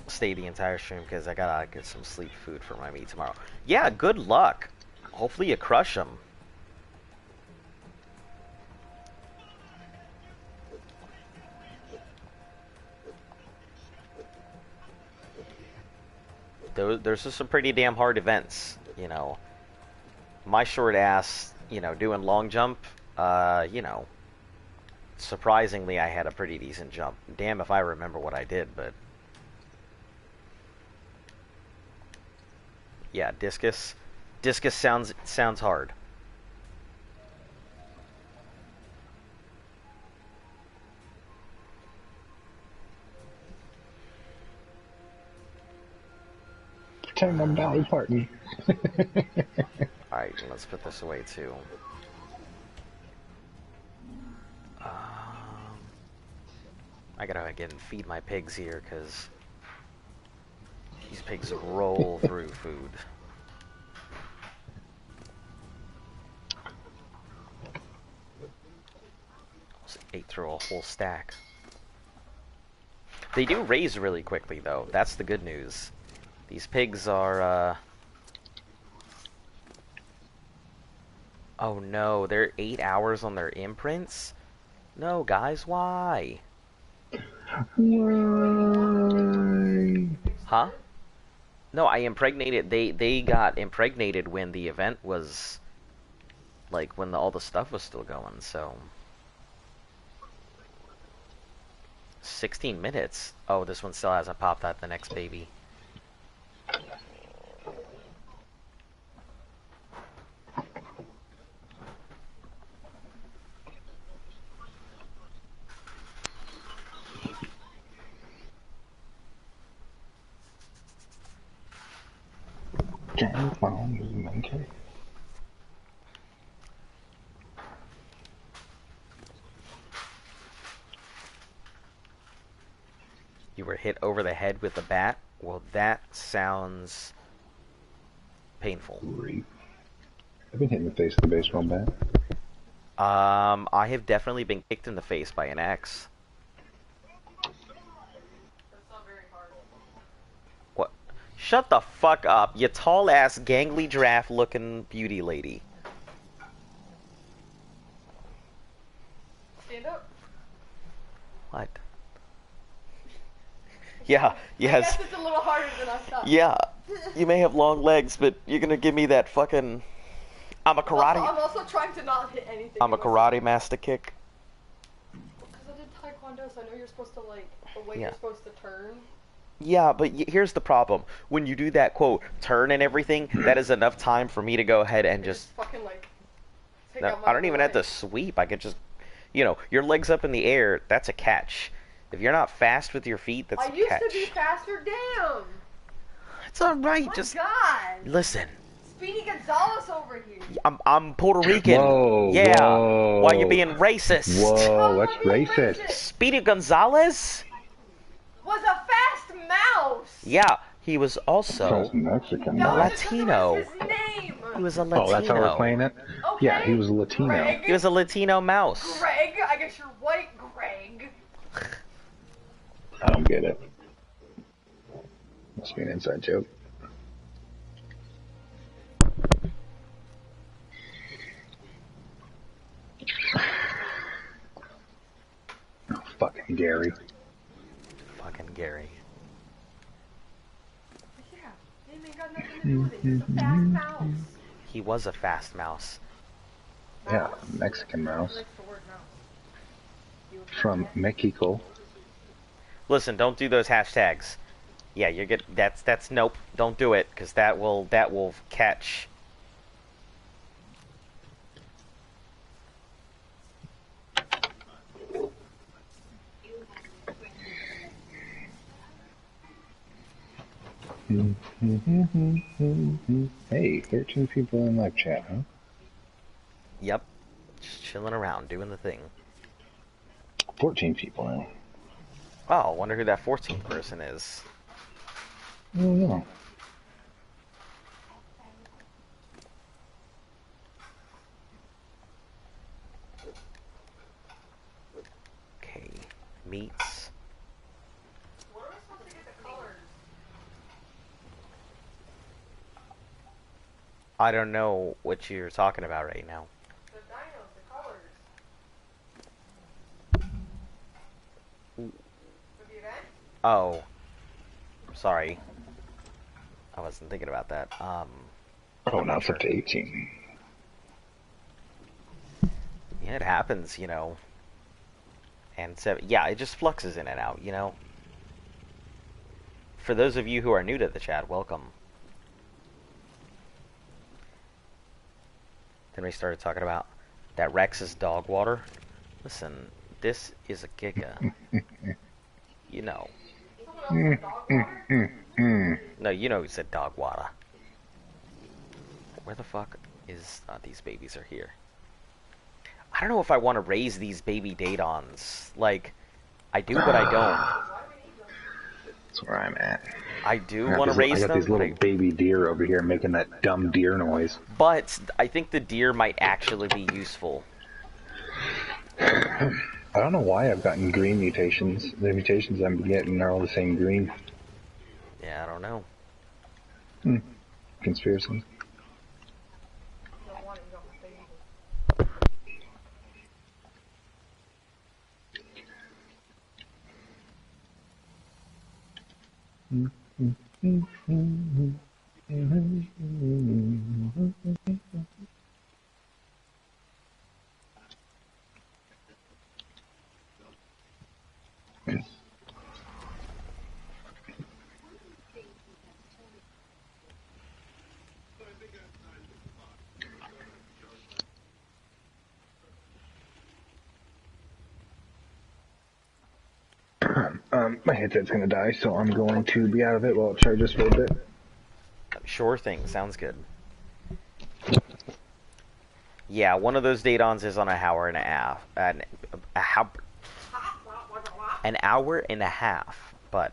Stay the entire stream because I gotta get some sleep food for my meat tomorrow. Yeah, good luck. Hopefully you crush them. There's just some pretty damn hard events, you know. My short ass, you know, doing long jump, you know, surprisingly I had a pretty decent jump. Damn if I remember what I did, but yeah, discus sounds hard. Pretend I'm Dolly Parton. Alright, let's put this away too. I gotta again feed my pigs here because these pigs roll through food. Just ate through a whole stack. They do raise really quickly though. That's the good news. These pigs are oh no, they're 8 hours on their imprints? No, guys, why? Why? Huh? No, I impregnated. They got impregnated when the event was, like, when all the stuff was still going. So 16 minutes. Oh, this one still hasn't popped out the next baby. Gang phone is monkey. You were hit over the head with a bat? Well, that sounds painful. I've been hit in the face with a baseball bat. I have definitely been kicked in the face by an axe. What? Shut the fuck up, you tall ass, gangly giraffe looking beauty lady. Stand up. What? Yeah, yes. I guess it's a little harder than I thought. Yeah, you may have long legs, but you're gonna give me that fucking... I'm I'm also trying to not hit anything. a karate master kick. Because I did taekwondo, so I know you're supposed to, like, the way Yeah. you're supposed to turn. Yeah, but here's the problem. When you do that, quote, turn and everything, that is enough time for me to go ahead and just... fucking, like, take No, out my I don't even have to leg. sweep. I could just... You know, your legs up in the air, that's a catch. If you're not fast with your feet, that's I a used catch. to be faster, damn! It's alright, My just... God! Listen. Speedy Gonzalez over here. I'm Puerto Rican. Whoa, Yeah. whoa. Why you being racist? Whoa, Oh, that's I'm being racist. Speedy Gonzalez? Was a fast mouse! Yeah, he was also Sounds Mexican. No, though. it just doesn't Latino. match his name! He was a Latino. Oh, that's how we're playing it? Okay. Yeah, he was a Latino. Greg. He was a Latino mouse. Greg, I guess you're white, Greg. I don't get it. Must be an inside joke. Gary. Fucking Gary. Yeah, it ain't got nothing to do with it. He's a fast mouse. He was a fast mouse. Yeah, Mexican mouse. Likes the word mouse. You okay From with that? Mexico. Listen, don't do those hashtags. Yeah, you're good. That's nope. Don't do it, because that will catch. Hey, 13 people in live chat, huh? Yep. Just chilling around, doing the thing. 14 people now. Oh, I wonder who that 14th person is. I don't know. Okay. Meats. Where are we supposed to get the colors? I don't know what you're talking about right now. The dinos, the colors. For the event? Oh. Sorry. I wasn't thinking about that. Oh, now it's up to 18. Yeah, it happens, you know. And so, yeah, it just fluxes in and out, you know. For those of you who are new to the chat, welcome. Then we started talking about that Rex's dog water. Listen, this is a giga. You know. No, you know who said dog water. Where the fuck is... these babies are here. I don't know if I want to raise these baby Datons. Like, I do, but I don't. That's where I'm at. I do want to I raise got them, these little baby deer over here making that dumb deer noise. but I think the deer might actually be useful. I don't know why I've gotten green mutations. The mutations I'm getting are all the same green. Yeah, I don't know. Conspiracy. You don't want it, you don't want baby. My headset's gonna die, so I'm going to be out of it while it charges for a bit. Sure thing, sounds good. Yeah, one of those Datons is on an hour and a half. An hour and a half, but...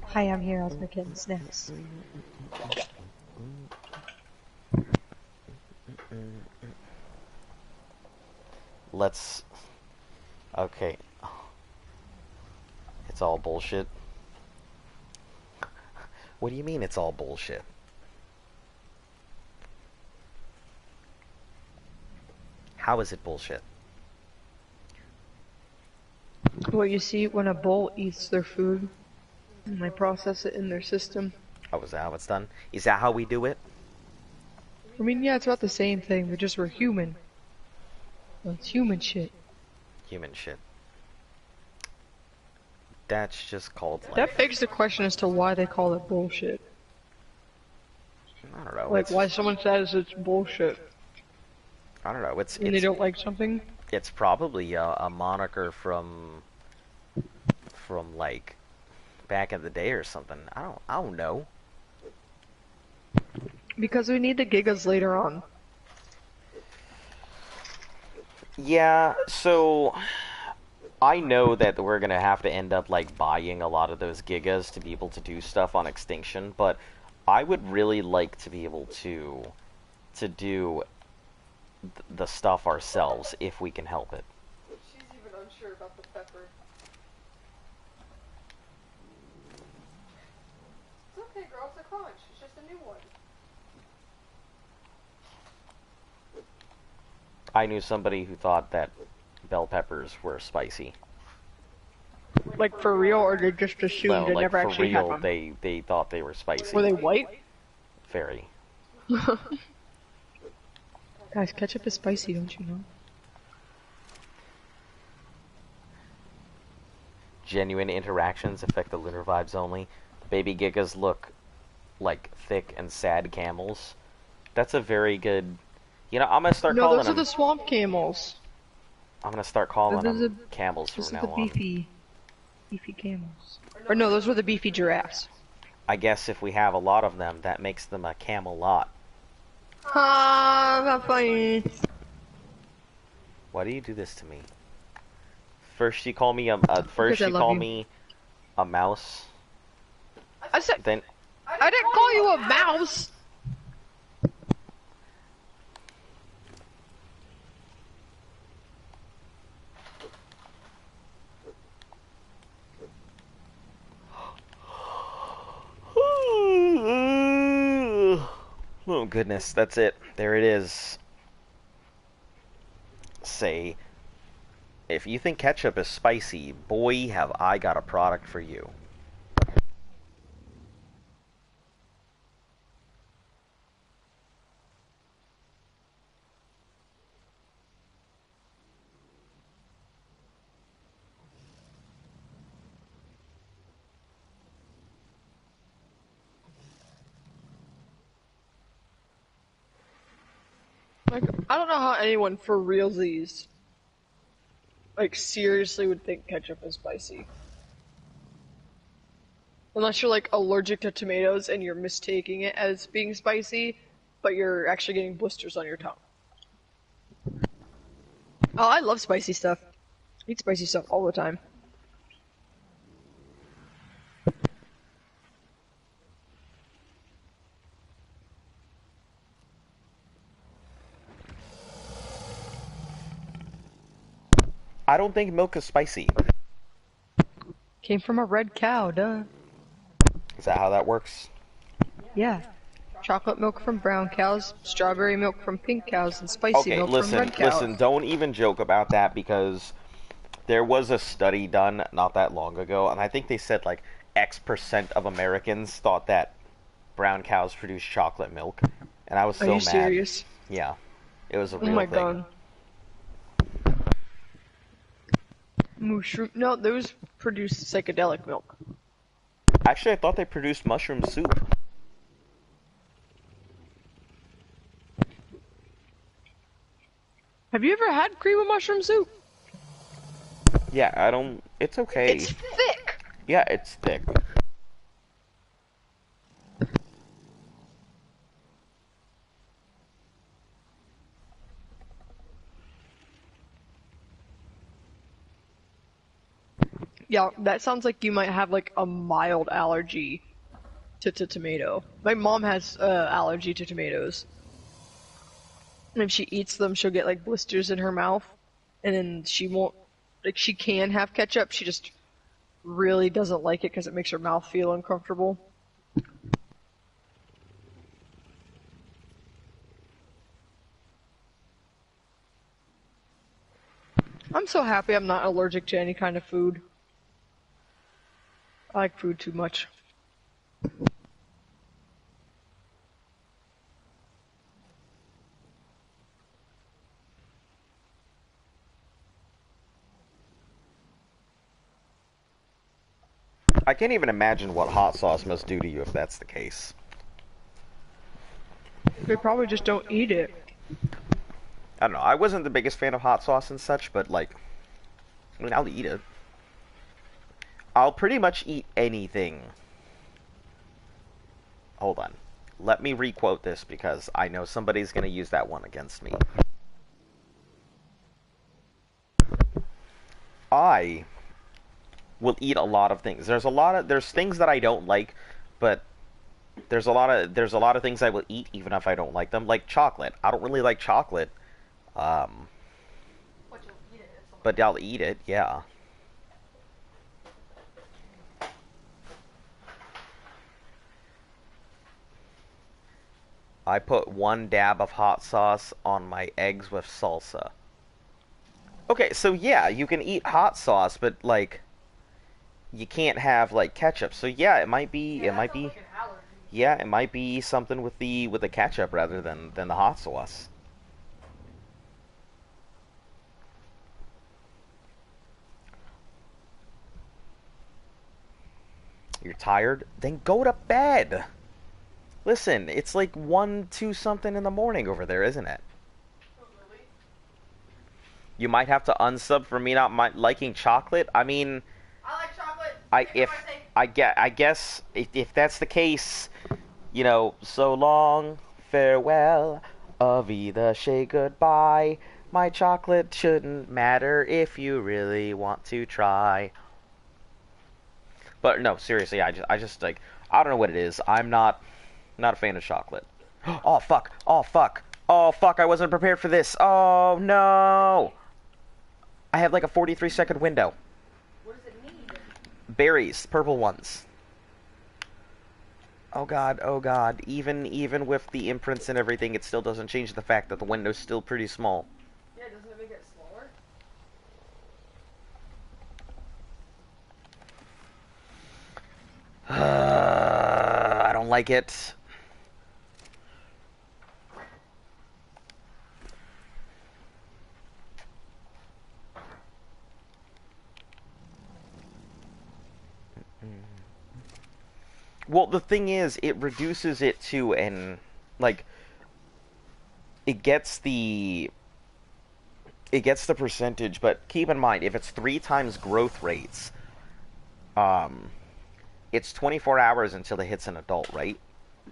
Hi, I'm here. I was making snacks. Let's... Okay. It's all bullshit. What do you mean it's all bullshit? How is it bullshit? Well, you see, when a bull eats their food, and they process it in their system. Oh, is that how it's done? Is that how we do it? I mean, yeah, it's about the same thing, but just we're human. Well, it's human shit. Human shit. That's just called, like... That begs the question as to why they call it bullshit. I don't know. Like, It's, why someone says it's bullshit. I don't know. And they don't like something? It's probably a moniker from like back in the day or something. I don't know. Because we need the gigas later on. Yeah, so I know that we're gonna have to end up like buying a lot of those gigas to be able to do stuff on Extinction, but I would really like to be able to do the stuff ourselves if we can help it. She's even unsure about the pepper. I knew somebody who thought that bell peppers were spicy. Like for real, or they just assumed No, they like never for actually had real, one? they thought they were spicy. Were they white? Very. Guys, ketchup is spicy, don't you know? Genuine interactions affect the lunar vibes only. Baby gigas look like thick and sad camels. That's a very good. You know, I'm gonna start No, calling those are them. the swamp camels. I'm gonna start calling Those them are- camels from Those are now the on. beefy camels. Or no, those were the beefy giraffes. I guess if we have a lot of them, that makes them a camel lot. Ah, not funny. Why do you do this to me? First you call me first Because I you love call you. me a mouse. I said, Then I didn't call you a mouse. oh goodness, that's it. There it is. Say, if you think ketchup is spicy, boy, have I got a product for you. Like, I don't know how anyone for realsies, like, seriously would think ketchup is spicy. Unless you're, like, allergic to tomatoes and you're mistaking it as being spicy, but you're actually getting blisters on your tongue. Oh, I love spicy stuff. I eat spicy stuff all the time. I don't think milk is spicy. Came from a red cow, duh. Is that how that works? Yeah. Chocolate milk from brown cows, strawberry milk from pink cows, and spicy Okay, milk from listen, red cows. listen, don't even joke about that because there was a study done not that long ago, and I think they said like X% of Americans thought that brown cows produce chocolate milk, and I was Are so you mad. serious? Yeah, it was a Oh real my thing. god. Mushroom. No, those produce psychedelic milk. Actually, I thought they produced mushroom soup. Have you ever had cream of mushroom soup? Yeah, I don't. It's okay. It's thick. Yeah, it's thick. Yeah, that sounds like you might have like a mild allergy to tomato. My mom has allergy to tomatoes. And if she eats them, she'll get like blisters in her mouth. And then she won't, like, she can have ketchup, she just really doesn't like it because it makes her mouth feel uncomfortable. I'm so happy I'm not allergic to any kind of food. I like food too much. I can't even imagine what hot sauce must do to you if that's the case. They probably just don't eat it. I don't know. I wasn't the biggest fan of hot sauce and such, but like, I mean, I'll eat it. I'll pretty much eat anything. Hold on. Let me requote this because I know somebody's going to use that one against me. I will eat a lot of things. There's things that I don't like, but there's a lot of things I will eat even if I don't like them. Like chocolate. I don't really like chocolate. But I'll eat it, yeah. I put 1 dab of hot sauce on my eggs with salsa. Okay, so yeah, you can eat hot sauce, but like you can't have like ketchup. So yeah, it might be yeah, it might be something with the ketchup rather than the hot sauce. You're tired? Then go to bed. Listen, it's like 1, 2 something in the morning over there, isn't it? You might have to unsub for me not liking chocolate. I mean, I like chocolate. I guess if that's the case, you know, so long, farewell, Avida, say goodbye. My chocolate shouldn't matter if you really want to try. But no, seriously, I just like I don't know what it is. I'm not a fan of chocolate. Oh fuck! Oh fuck! Oh fuck! I wasn't prepared for this. Oh no! I have like a 43-second window. What does it need? Berries, purple ones. Oh god, oh god. Even with the imprints and everything, it still doesn't change the fact that the window's still pretty small. Yeah, doesn't it make it smaller? I don't like it. Well, the thing is, it reduces it to an, like, it gets the percentage, but keep in mind, if it's 3 times growth rates, it's 24 hours until it hits an adult, right?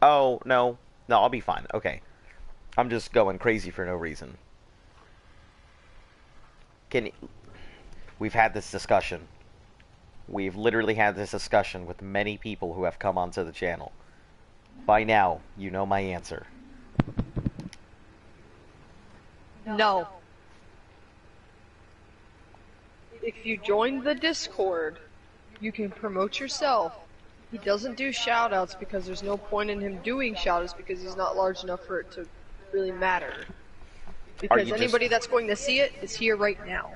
Oh, no, I'll be fine, okay. I'm just going crazy for no reason. We've had this discussion. We've literally had this discussion with many people who have come onto the channel. By now, you know my answer. No. If you join the Discord, you can promote yourself. He doesn't do shoutouts because there's no point in him doing shoutouts because he's not large enough for it to really matter. Because anybody that's going to see it is here right now.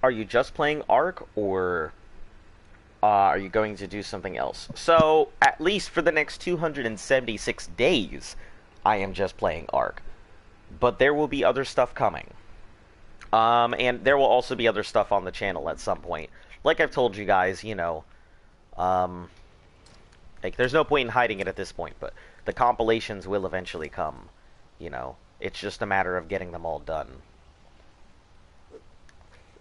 Are you just playing Ark, or are you going to do something else? So, at least for the next 276 days, I am just playing Ark. But there will be other stuff coming. And there will also be other stuff on the channel at some point. Like I've told you guys, you know, like, there's no point in hiding it at this point, but the compilations will eventually come, you know. It's just a matter of getting them all done.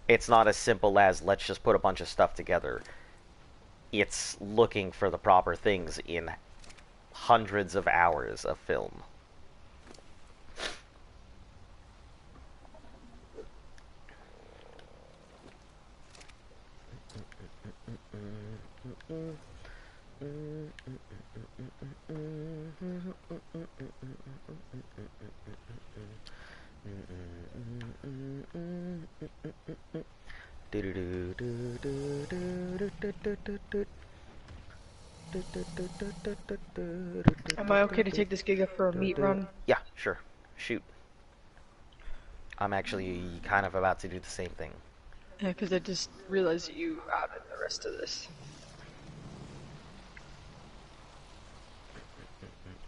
It's not as simple as, let's just put a bunch of stuff together. It's looking for the proper things in hundreds of hours of film. Am I okay to take this Giga for a meat run? Yeah, sure. Shoot. I'm actually kind of about to do the same thing. Yeah, because I just realized that you outed the rest of this.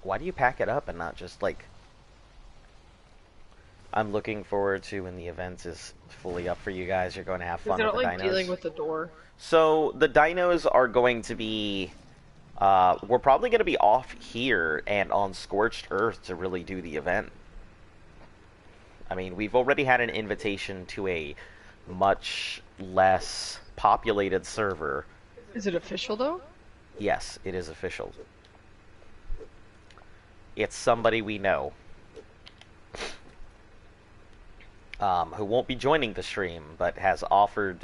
Why do you pack it up and not just, like... I'm looking forward to when the event is fully up for you guys. You're going to have fun with the like dinos. Dealing with the door. So, the dinos are going to be... we're probably going to be off here and on Scorched Earth to really do the event. I mean, we've already had an invitation to a much less populated server. Is it official, though? Yes, it is official. It's somebody we know. Who won't be joining the stream, but has offered,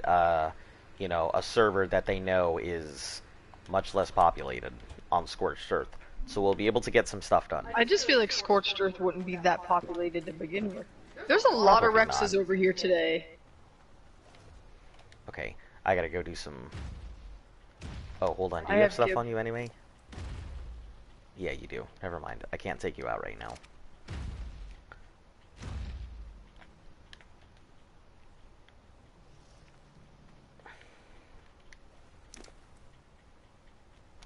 you know, a server that they know is much less populated on Scorched Earth. So we'll be able to get some stuff done. I just feel like Scorched Earth wouldn't be that populated to begin with. There's a lot of Probably Rexes not. over here today. Okay, I gotta go do some... Oh, hold on. Do I you have have stuff Gib. on you anyway? Yeah, you do. Never mind. I can't take you out right now.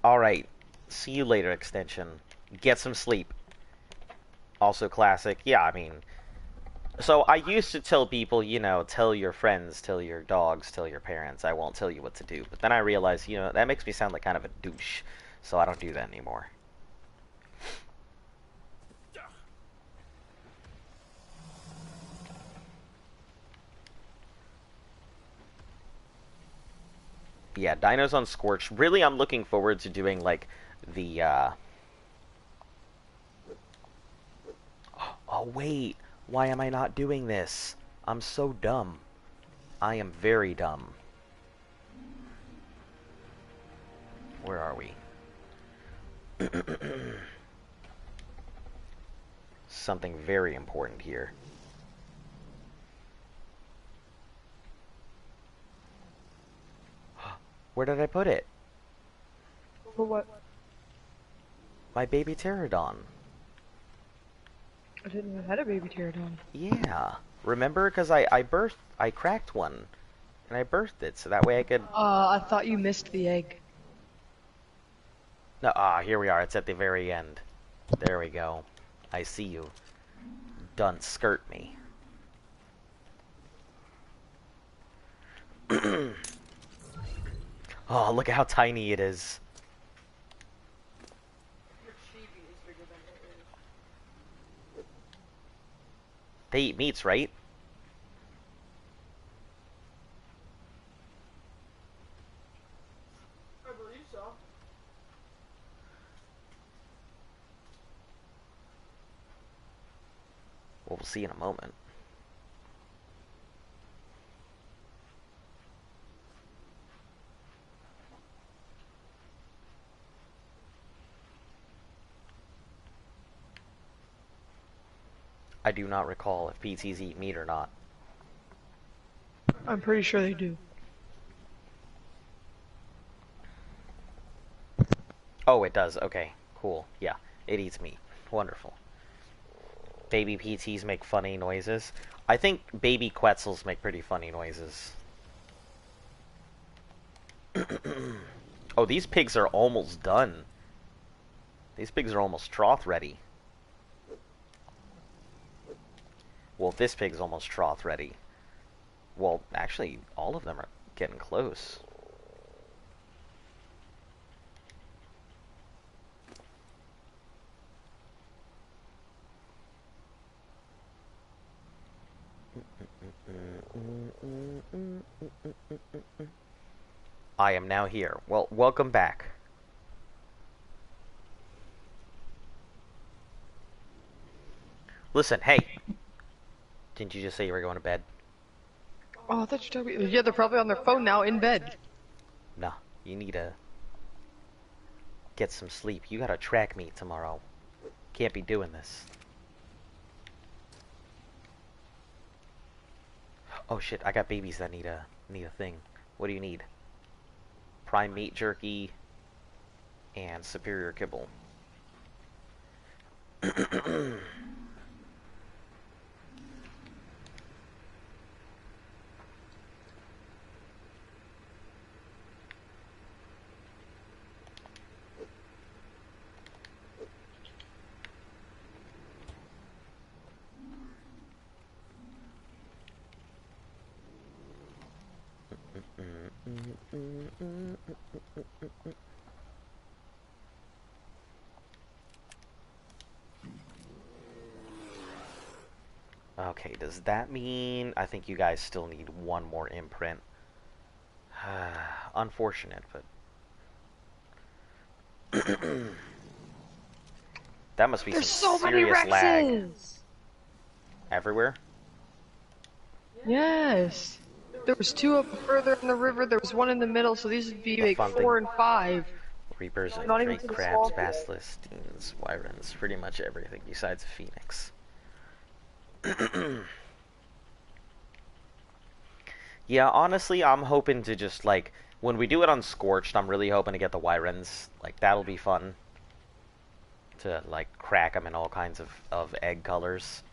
Alright. See you later, Extension. Get some sleep. Also classic. Yeah, I mean... So I used to tell people, you know, tell your friends, tell your dogs, tell your parents. I won't tell you what to do. But then I realized, you know, that makes me sound like kind of a douche. So I don't do that anymore. Yeah, Dinos on Scorch. Really, I'm looking forward to doing, like, the, Oh, wait. Why am I not doing this? I'm so dumb. I am very dumb. Where are we? Something very important here. Where did I put it? For what? My baby pterodon. I didn't even have a baby pterodon. Yeah. Remember? Because I cracked one. And I birthed it, so that way I could... I thought you missed the egg. No, here we are. It's at the very end. There we go. I see you. Done skirt me. Oh, look at how tiny it is. They eat meats, right? I believe so. Well, we'll see in a moment. I do not recall if PTs eat meat or not. I'm pretty sure they do. Oh, it does. Okay, cool. Yeah, it eats meat. Wonderful. Baby PTs make funny noises. I think baby Quetzals make pretty funny noises. Oh, these pigs are almost done. These pigs are almost trough ready. Well, this pig's almost trough ready. Well, actually, all of them are getting close. I am now here. Well, welcome back. Listen, hey! Didn't you just say you were going to bed? Oh, I thought you were talking. Yeah, they're probably on their phone now in bed. No, you need to get some sleep. You gotta track meet tomorrow. Can't be doing this. Oh shit, I got babies that need a thing. What do you need? Prime meat jerky and superior kibble. Okay, does that mean... I think you guys still need one more imprint. Unfortunate, but... That must be There's some so many serious lag. Rexes! Everywhere? Yes. There was two up further in the river, there was one in the middle, so these would be The like fun 4 thing. and 5. Reapers, Not even drake to the crabs, swamp yet. basilisks, wyrens, pretty much everything besides a phoenix. Yeah, honestly, I'm hoping to just, like, when we do it on Scorched, I'm really hoping to get the wyrens. Like, that'll be fun. To, like, crack them in all kinds of egg colors.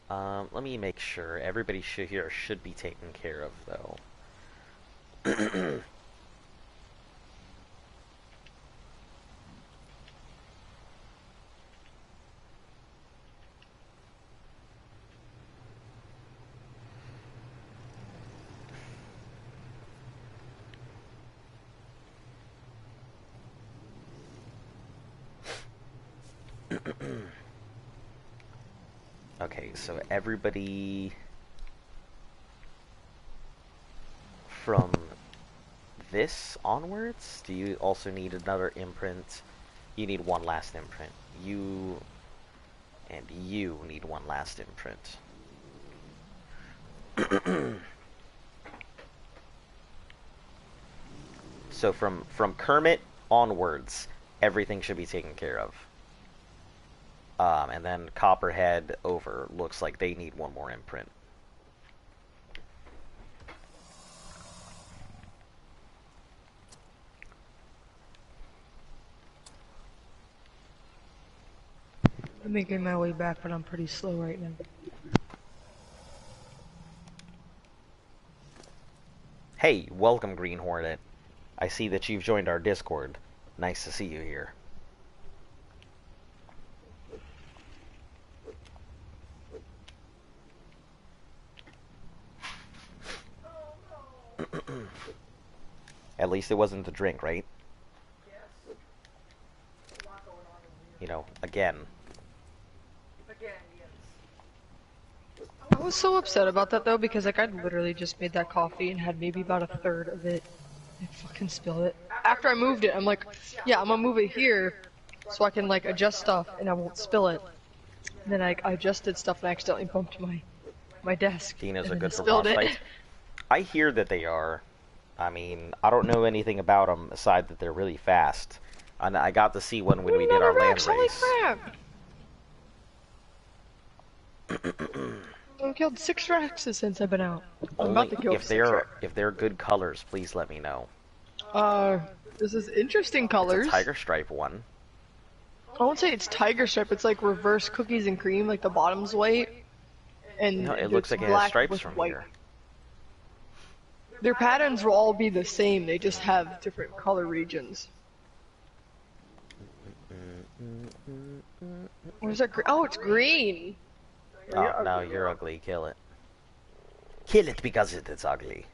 Let me make sure. Everybody here should be taken care of, though. Okay, so everybody from this onwards, do you also need another imprint? You need one last imprint. You and you need one last imprint. So from Kermit onwards, everything should be taken care of. And then Copperhead over looks like they need one more imprint. I'm making my way back, but I'm pretty slow right now. Hey, welcome Green Hornet. I see that you've joined our Discord. Nice to see you here. At least it wasn't the drink, right? You know, again. I was so upset about that though because like I'd literally just made that coffee and had maybe about a third of it. I fucking spilled it. After I moved it, I'm like, yeah, I'm gonna move it here so I can like adjust stuff and I won't spill it. And then I adjusted stuff and I accidentally bumped my desk. Dinos and are then good for spilled boss it. fights. I hear that they are. I mean, I don't know anything about them aside that they're really fast. And I got to see one when we did our land Holy race. crap! I've killed 6 Rexes since I've been out. I'm Only about to kill if 6 they're good colors, please let me know. This is interesting colors. It's a tiger stripe one. I won't say it's tiger stripe, it's like reverse cookies and cream, like the bottom's white. And No, it looks it's like it has black stripes with from white. here. Their patterns will all be the same, they just have different color regions. Where's that oh, it's green! Oh, no, you're ugly. Kill it. Kill it because it's ugly.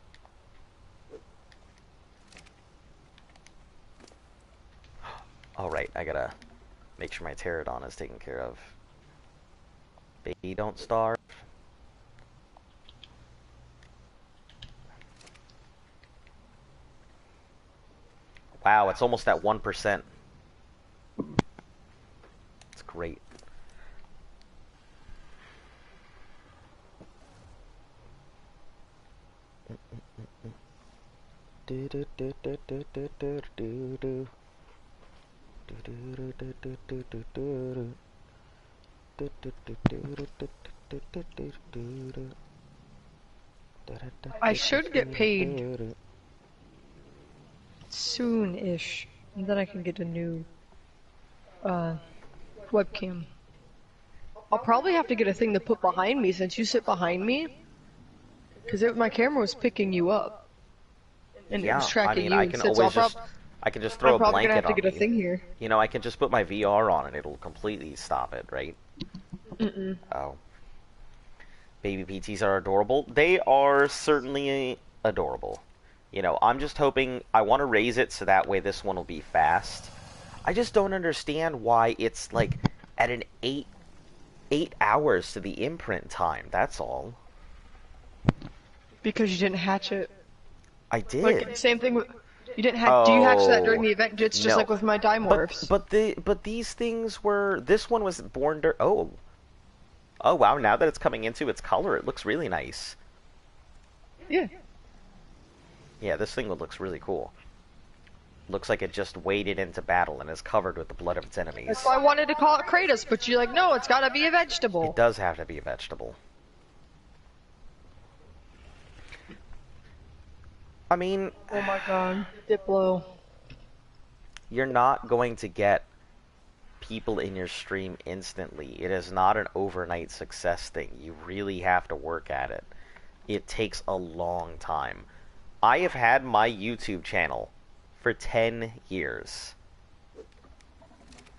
Alright, I gotta make sure my pterodon is taken care of. Baby, don't starve. Wow, it's almost at 1%. It's great. I should get paid soon-ish, and then I can get a new webcam. I'll probably have to get a thing to put behind me since you sit behind me, because my camera was picking you up, and it was tracking you. I can always I can just throw I'm a probably blanket gonna have to on get a thing here. You know, I can just put my VR on and it'll completely stop it, right? Mm-mm. Oh. Baby PTs are adorable. They are certainly adorable. You know, I'm just hoping, I want to raise it so that way this one will be fast. I just don't understand why it's like at an 8 hours to the imprint time, that's all. Because you didn't hatch it. I did. Like, same thing with... You didn't hatch... Do you hatch that during the Oh, event? It's just no. like with my Dimorphs. But these things were... This one was born... Oh, wow, now that it's coming into its color, it looks really nice. Yeah. Yeah, this thing looks really cool. Looks like it just waded into battle and is covered with the blood of its enemies. That's why I wanted to call it Kratos, but you're like, no, it's gotta be a vegetable. It does have to be a vegetable. I mean... Oh my god. Diplo. You're not going to get people in your stream instantly. It is not an overnight success thing. You really have to work at it. It takes a long time. I have had my YouTube channel for 10 years.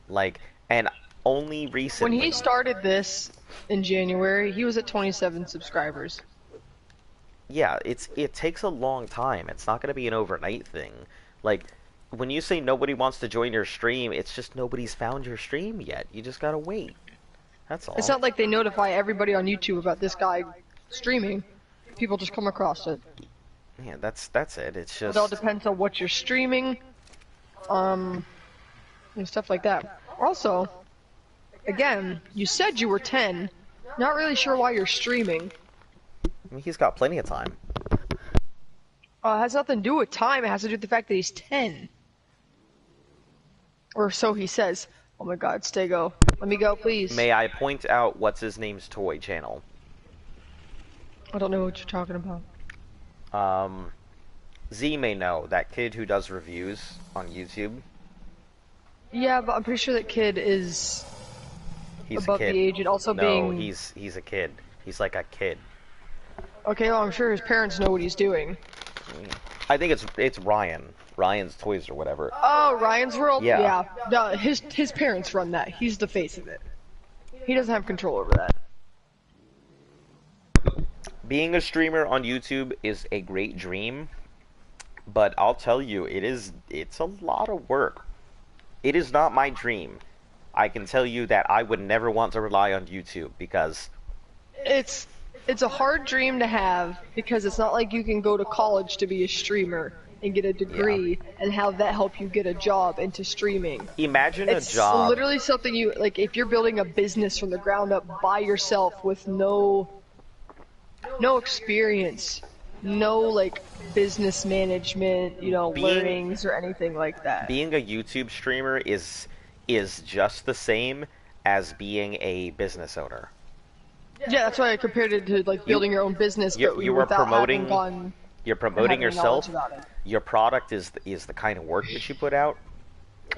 Like, and only recently... When he started this in January, he was at 27 subscribers. Yeah, it takes a long time. It's not going to be an overnight thing. Like, when you say nobody wants to join your stream, it's just nobody's found your stream yet. You just gotta wait. That's all. It's not like they notify everybody on YouTube about this guy streaming. People just come across it. Yeah, that's it. It's It all just depends on what you're streaming, and stuff like that. Also, again, you said you were 10. Not really sure why you're streaming. I mean, he's got plenty of time. It has nothing to do with time. It has to do with the fact that he's 10. Or so he says. Oh my god, Stego. Let me go, please. May I point out what's his name's toy channel? I don't know what you're talking about. Z may know, that kid who does reviews on YouTube. Yeah, but I'm pretty sure that kid is He's above a kid. the age and also No, being... he's a kid. He's like a kid. Okay, well, I'm sure his parents know what he's doing. I think it's Ryan. Ryan's Toys or whatever. Oh, Ryan's World? Yeah. No, his parents run that. He's the face of it. He doesn't have control over that. Being a streamer on YouTube is a great dream, but I'll tell you, it's a lot of work. It is not my dream. I can tell you that I would never want to rely on YouTube because It's a hard dream to have because it's not like you can go to college to be a streamer and get a degree and have that help you get a job into streaming. imagine It's a job. literally something you, like, if you're building a business from the ground up by yourself with no experience, no, like, business management, learnings or anything like that. Being a YouTube streamer is just the same as being a business owner. Yeah, that's why I compared it to, like, building your own business, you but were without promoting- having gone You're and promoting having yourself. knowledge about it. Your product is the kind of work that you put out,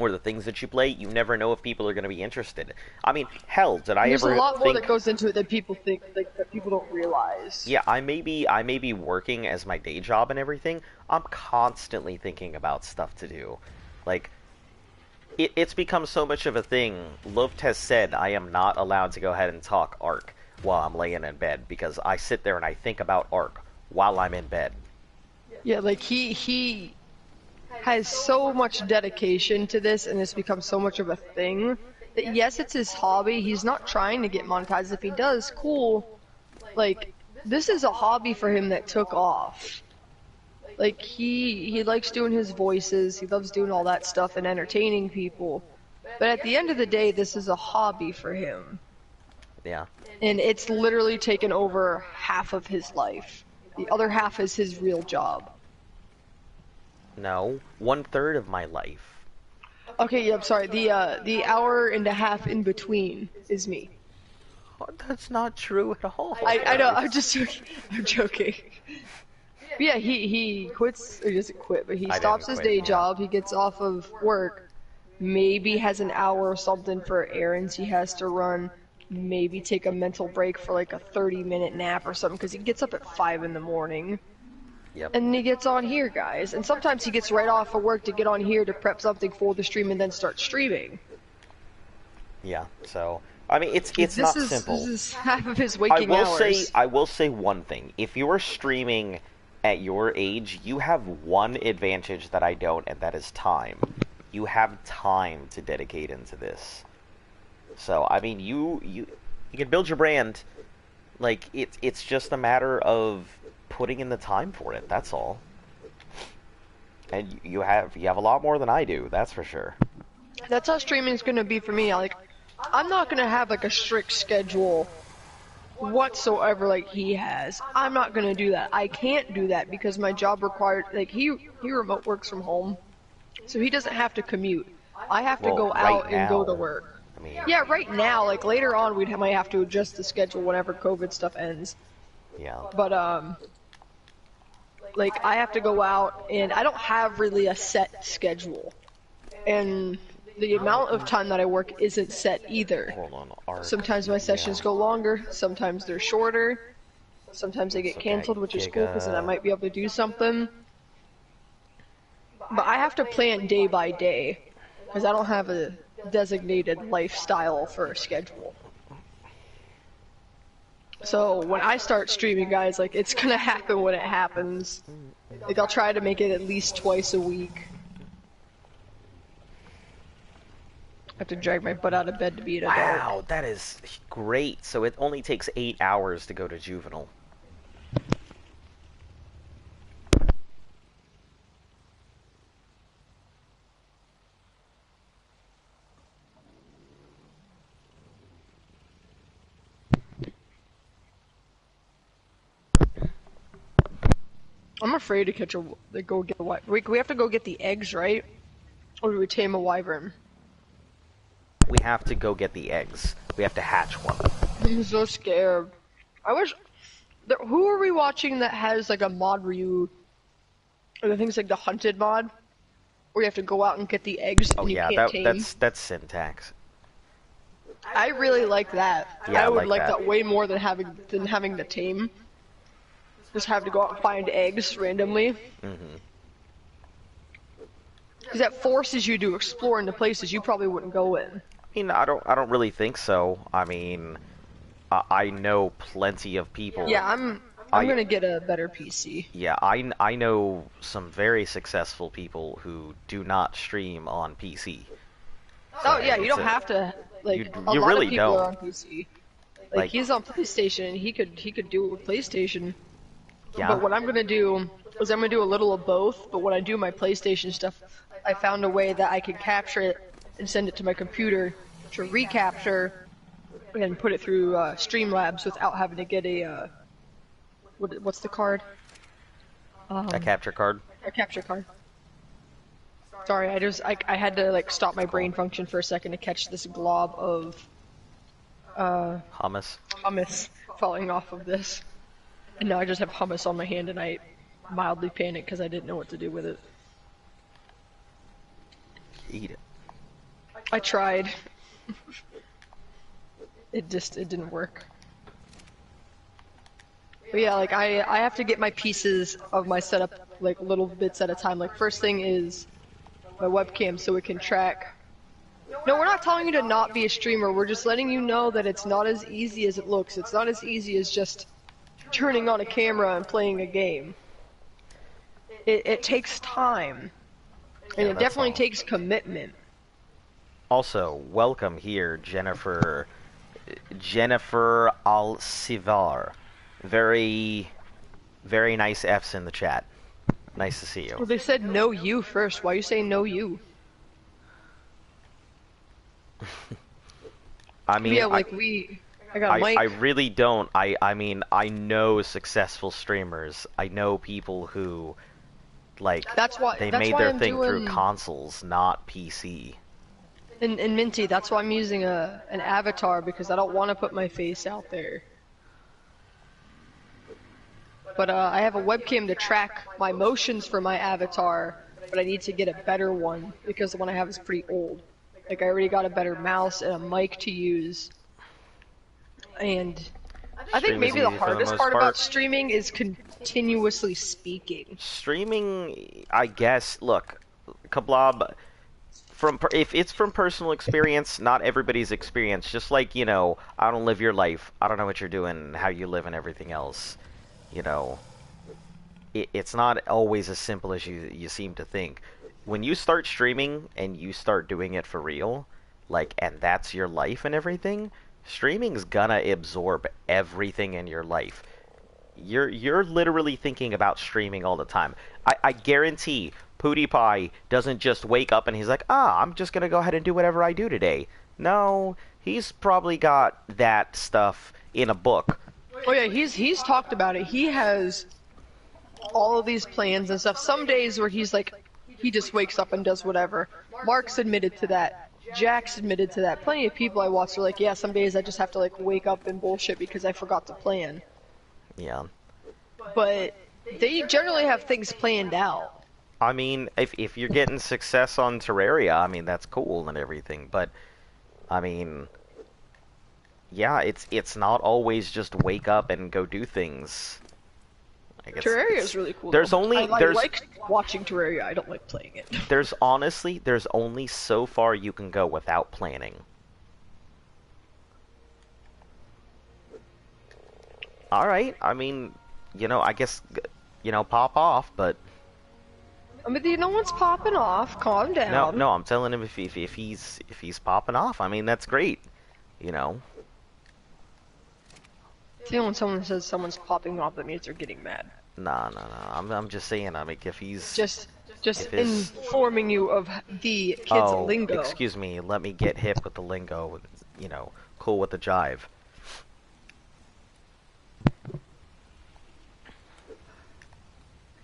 or the things that you play. You never know if people are going to be interested. I mean, hell, did I There's ever a lot more think? that goes into it than people think, like, that people don't realize. Yeah, I may be working as my day job and everything. I'm constantly thinking about stuff to do. Like, it's become so much of a thing. Luft has said I am not allowed to go ahead and talk Ark while I'm laying in bed because I sit there and I think about Ark while I'm in bed. Yeah, like, he has so much dedication to this, and it's become so much of a thing, that yes, it's his hobby, he's not trying to get monetized. If he does, cool. Like, this is a hobby for him that took off. Like, he likes doing his voices, he loves doing all that stuff and entertaining people. But at the end of the day, this is a hobby for him. Yeah. And it's literally taken over half of his life. The other half is his real job. No, 1/3 of my life. Okay, yeah, I'm sorry. The hour and a half in between is me. Oh, that's not true at all. I know. I'm just joking. I'm joking. But yeah, he quits, or he doesn't quit, but he I stops didn't his quit, day yeah. job. He gets off of work. Maybe has an hour or something for errands he has to run. Maybe take a mental break for like a 30-minute nap or something because he gets up at 5 in the morning. Yep. And he gets on here, guys. And sometimes he gets right off of work to get on here to prep something for the stream and then start streaming. Yeah. So I mean, it's This not is, simple. This is half of his waking hours. I will say one thing. If you're streaming at your age, you have one advantage that I don't, and that is time. You have time to dedicate into this. So I mean, you can build your brand. Like it's just a matter of putting in the time for it. That's all. And you have a lot more than I do. That's for sure. That's how streaming's gonna be for me. I'm not gonna have like a strict schedule whatsoever like he has. I'm not gonna do that. I can't do that because my job required, like, he remote works from home, so he doesn't have to commute. I have to Well, go right out and go now, to work. I mean, Yeah, right now, like later on, might have to adjust the schedule whenever COVID stuff ends. yeah. But like, I have to go out, and I don't have really a set schedule, and the amount of time that I work isn't set either. Hold on. Arc. Sometimes my sessions go longer, sometimes they're shorter, sometimes they get Okay, canceled, which is cool because then I Giga. might be able to do something. But I have to plan day by day because I don't have a designated lifestyle for a schedule. So when I start streaming, guys, like, it's gonna happen when it happens. Like, I'll try to make it at least twice a week. have to drag my butt out of bed to be an adult. Wow, that is great. So it only takes 8 hours to go to juvenile. I'm afraid to go get a wyvern. We have to go get the eggs, right? Or do we tame a wyvern? We have to go get the eggs. We have to hatch one. I'm so scared. I wish. Who are we watching that has like a mod where you? I think it's like the hunted mod, where you have to go out and get the eggs Oh and you yeah, can't tame. that's syntax. I really like that. Yeah, I would like like that. that way more than having to tame. Just have to go out and find eggs randomly. Mm-hmm. Because that forces you to explore into places you probably wouldn't go in. I mean, I don't really think so. I mean, I know plenty of people. Yeah, I'm gonna get a better PC. Yeah, I know some very successful people who do not stream on PC. Oh yeah, you don't have to. Like You a lot really of people don't. are on PC. Like Like- he's on PlayStation, and he could do it with PlayStation. Yeah. But what I'm gonna do is I'm gonna do a little of both. But when I do my PlayStation stuff, I found a way that I can capture it and send it to my computer to recapture and put it through Streamlabs without having to get a what's the card? A capture card. A capture card. Sorry, I had to like stop my brain function for a second to catch this glob of Hummus. hummus falling off of this. And now I just have hummus on my hand and I mildly panicked because I didn't know what to do with it. Eat it. I tried. It didn't work. But yeah, like I have to get my pieces of my setup like little bits at a time. Like first thing is my webcam so it can track. No, we're not telling you to not be a streamer. We're just letting you know that it's not as easy as it looks. It's not as easy as just turning on a camera and playing a game. It takes time. And Yeah, it that's definitely all. takes commitment. Also, welcome here, Jennifer Alcivar. Very nice F's in the chat. Nice to see Well, you. they said no you first. Why are you saying no you? I mean, Yeah, like I got a mic. I really don't. I mean, I know successful streamers. I know people who, like, That's why they that's made why their I'm thing through doing consoles, not PC. in Minty. That's why I'm using an avatar because I don't want to put my face out there. But I have a webcam to track my motions for my avatar, but I need to get a better one because the one I have is pretty old. Like I already got a better mouse and a mic to use. And I think Stream is maybe the easy for the hardest most part about part. streaming is continuously speaking. Streaming, I guess. Look, Kablob. If it's from personal experience, not everybody's experience. Just like, you know, I don't live your life. I don't know what you're doing, how you live, and everything else. You know, it's not always as simple as you seem to think. When you start streaming and you start doing it for real, like, and that's your life and everything, streaming's gonna absorb everything in your life. You're literally thinking about streaming all the time. I guarantee PewDiePie doesn't just wake up and he's like, I'm just gonna go ahead and do whatever I do today. No, he's probably got that stuff in a book. Oh yeah, he's talked about it. He has all of these plans and stuff. Some days where he's like, he just wakes up and does whatever. Mark's admitted to that. Jack's admitted to that. Plenty of people I watch are like, yeah, some days I just have to like wake up and bullshit because I forgot to plan. Yeah. But they generally have things planned out. I mean, if you're getting success on Terraria, I mean, that's cool and everything, but, I mean, yeah, it's not always just wake up and go do things. Like, Terraria is really cool. There's though. only I there's like watching Terraria. I don't like playing it. there's only so far you can go without planning. All right, I mean, you know, I guess, you know, pop off, but I mean, no one's popping off. Calm down. No, no, I'm telling him if he's popping off, I mean that's great, you know. See, when someone says someone's popping off, that means they're getting mad. Nah, nah, nah. I'm just saying. I mean, if he's Just if his- informing you of the kids' oh, lingo. excuse me. Let me get hip with the lingo. You know, cool with the jive.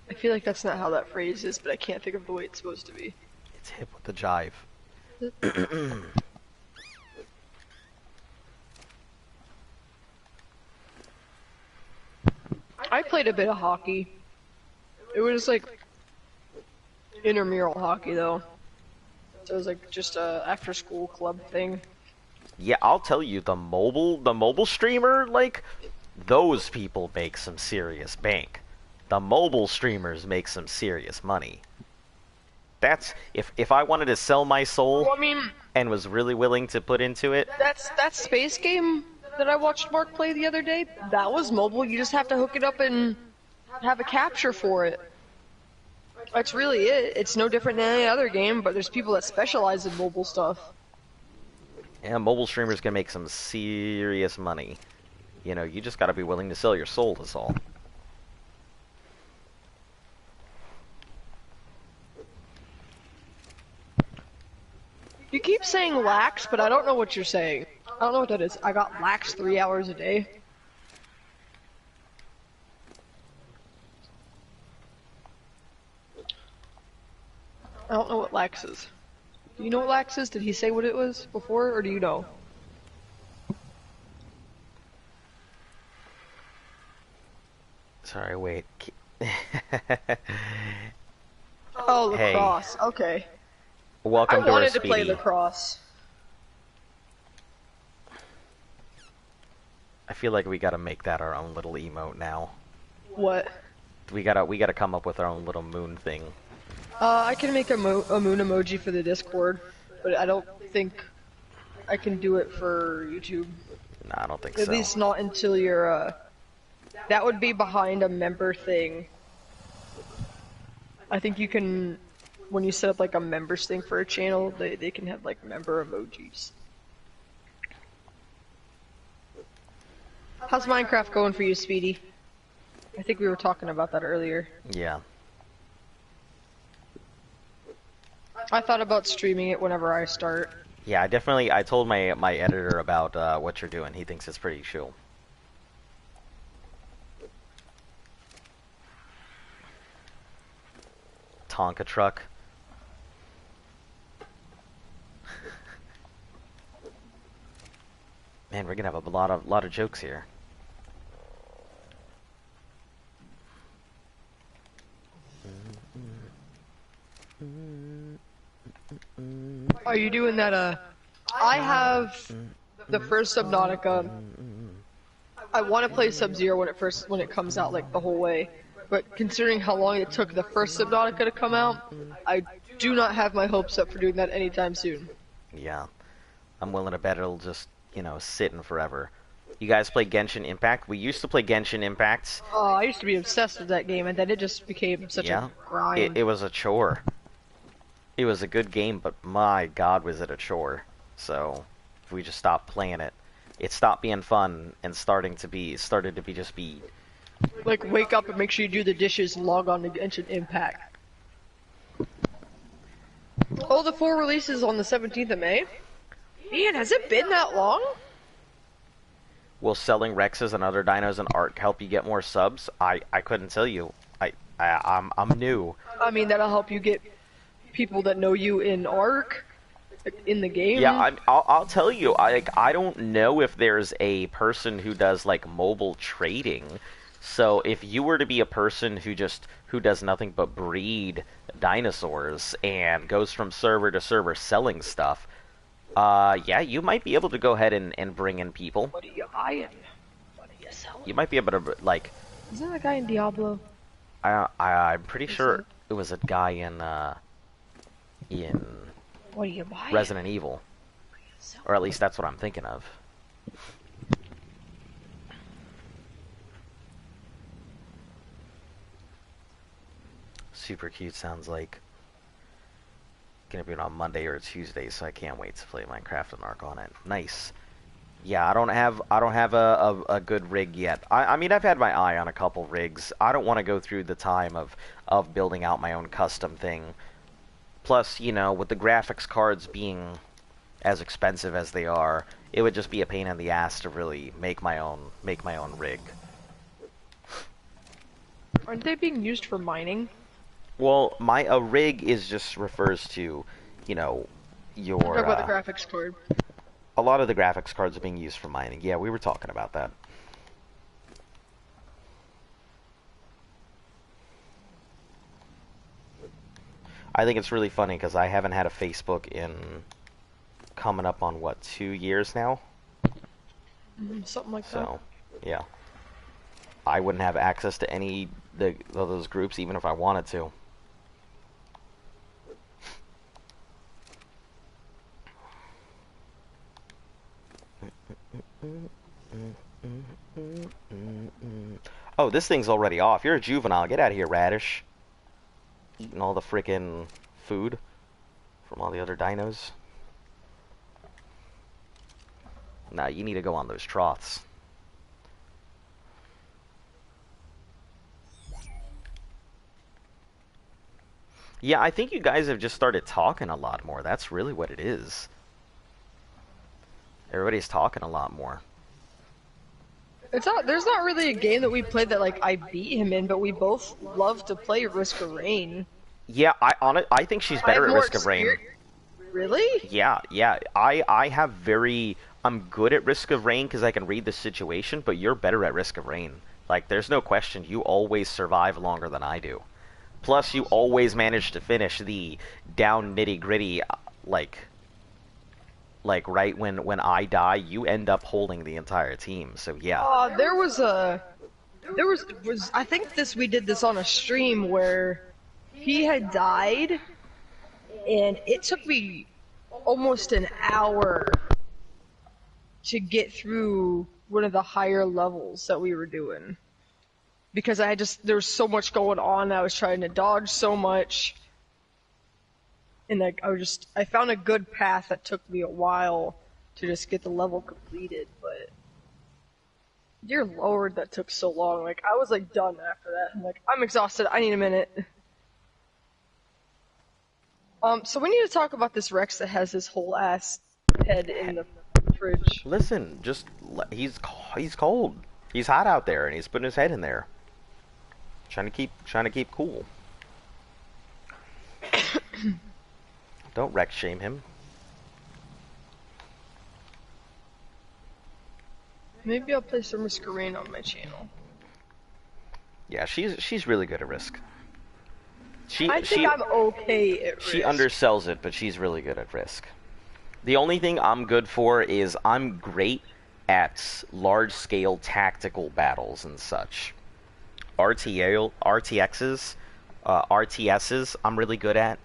I feel like that's not how that phrase is, but I can't think of the way it's supposed to be. It's hip with the jive. I played a bit of hockey. It was like intramural hockey though. So it was like just a after school club thing. Yeah, I'll tell you, the mobile streamer, like, those people make some serious bank. The mobile streamers make some serious money. That's if I wanted to sell my soul Well, I mean, and was really willing to put into it. that space game that I watched Mark play the other day, that was mobile. You just have to hook it up and have a capture for it. That's really it. It's no different than any other game, but there's people that specialize in mobile stuff. Yeah, mobile streamers can make some serious money. You know, you just gotta be willing to sell your soul, that's all. You keep saying lax, but I don't know what you're saying. I don't know what that is. I got lax 3 hours a day. I don't know what lax is. Do you know what lax is? Did he say what it was before, or do you know? Sorry, wait. Oh, Hey. lacrosse. Okay. Welcome I to our wanted to play Speedy. lacrosse. I feel like we gotta make that our own little emote now. What? We gotta come up with our own little moon thing. I can make a moon emoji for the Discord, but I don't think I can do it for YouTube. No, I don't think At so. least not until you're, that would be behind a member thing. I think you can, when you set up like a members thing for a channel, they can have like member emojis. How's Minecraft going for you, Speedy? I think we were talking about that earlier. Yeah. I thought about streaming it whenever I start. Yeah, I told my editor about what you're doing. He thinks it's pretty cool. Tonka truck. Man, we're gonna have a lot of jokes here. Are you doing that, I have the first Subnautica. I want to play Sub-Zero when it comes out, like, the whole way. But considering how long it took the first Subnautica to come out, I do not have my hopes up for doing that anytime soon. Yeah. I'm willing to bet it'll just, you know, sit in forever. You guys play Genshin Impact? We used to play Genshin Impact. I used to be obsessed with that game, and then it just became such Yeah. a grind. It was a chore. It was a good game, but my god was it a chore. So, if we just stopped playing it, it stopped being fun and started to be just be. Like, wake up and make sure you do the dishes and log on to Genshin Impact. Oh, the 4 releases on the 17th of May? Man, has it been that long? Will selling Rexes and other dinos in Ark help you get more subs? I couldn't tell you. I'm new. I mean, that'll help you get people that know you in Ark, in the game. Yeah, I'll tell you. I don't know if there's a person who does like mobile trading. So if you were to be a person who does nothing but breed dinosaurs and goes from server to server selling stuff, yeah, you might be able to go ahead and bring in people. What are you buying? What are you selling? You might be able to, like, Isn't that a guy in Diablo? I'm pretty sure it was a guy in What are you buying? Resident Evil, or at least that's what I'm thinking of. Super cute sounds like. Gonna be on Monday or Tuesday, so I can't wait to play Minecraft and Ark on it. Nice. Yeah, I don't have a good rig yet. I mean, I've had my eye on a couple rigs. I don't want to go through the time of building out my own custom thing. Plus, you know, with the graphics cards being as expensive as they are, it would just be a pain in the ass to really make my own rig. Aren't they being used for mining? Well, a rig is just refers to, you know, your Talk about the graphics card. a lot of the graphics cards are being used for mining. Yeah, we were talking about that. I think it's really funny because I haven't had a Facebook in coming up on what, 2 years now? Something like that. So, yeah. I wouldn't have access to any of those groups even if I wanted to. Oh, this thing's already off. You're a juvenile. Get out of here, Radish. Eating all the frickin' food from all the other dinos. Nah, you need to go on those troughs. Yeah, I think you guys have just started talking a lot more. That's really what it is. Everybody's talking a lot more. It's not. There's not really a game that we played that like I beat him in, but we both love to play Risk of Rain. Yeah, I think she's better at Risk of Rain. Really? Yeah. I'm good at Risk of Rain because I can read the situation, but you're better at Risk of Rain. Like, there's no question. You always survive longer than I do. Plus, you always manage to finish the down nitty-gritty, like right when I die, you end up holding the entire team. So yeah. I think we did this on a stream where he had died, and it took me almost an hour to get through one of the higher levels that we were doing. Because there was so much going on, I was trying to dodge so much. And like, I found a good path that took me a while to just get the level completed, but dear lord, that took so long. Like, I was like done after that. I'm like, I'm exhausted, I need a minute. So we need to talk about this Rex that has his whole ass head in the fridge. Listen, he's cold. He's hot out there, and he's putting his head in there, trying to keep cool. Don't Rex shame him. Maybe I'll play some Risk of Rain on my channel. Yeah, she's really good at Risk. I think I'm okay at Risk. She undersells it, but she's really good at Risk. The only thing I'm good for is I'm great at large-scale tactical battles and such. RTSs, I'm really good at.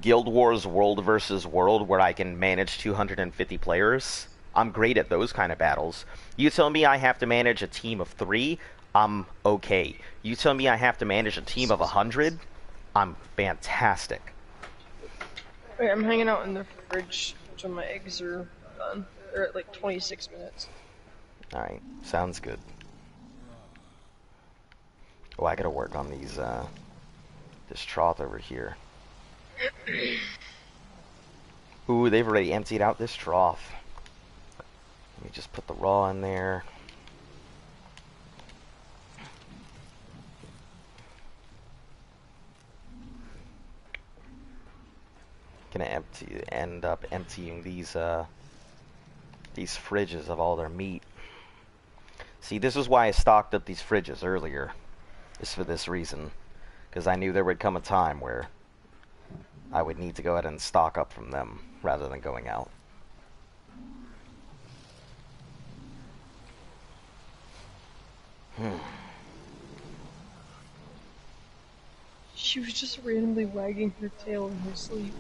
Guild Wars World versus World, where I can manage 250 players. I'm great at those kind of battles. You tell me I have to manage a team of 3, I'm okay. You tell me I have to manage a team of 100, I'm fantastic. Wait, I'm hanging out in the fridge until my eggs are done. They're at like 26 minutes. Alright, sounds good. Oh, I gotta work on these, this trough over here. Ooh, they've already emptied out this trough. Let me just put the raw in there. Gonna end up emptying these fridges of all their meat. See, this is why I stocked up these fridges earlier. It's for this reason. Because I knew there would come a time where I would need to go ahead and stock up from them rather than going out. She was just randomly wagging her tail in her sleep.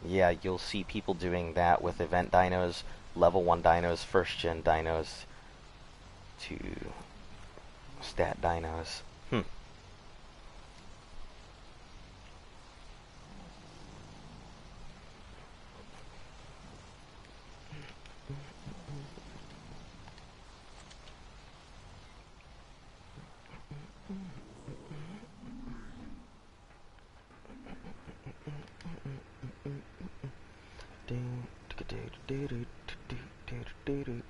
Yeah, you'll see people doing that with event dinos, level 1 dinos, first gen dinos, to stat dinos. The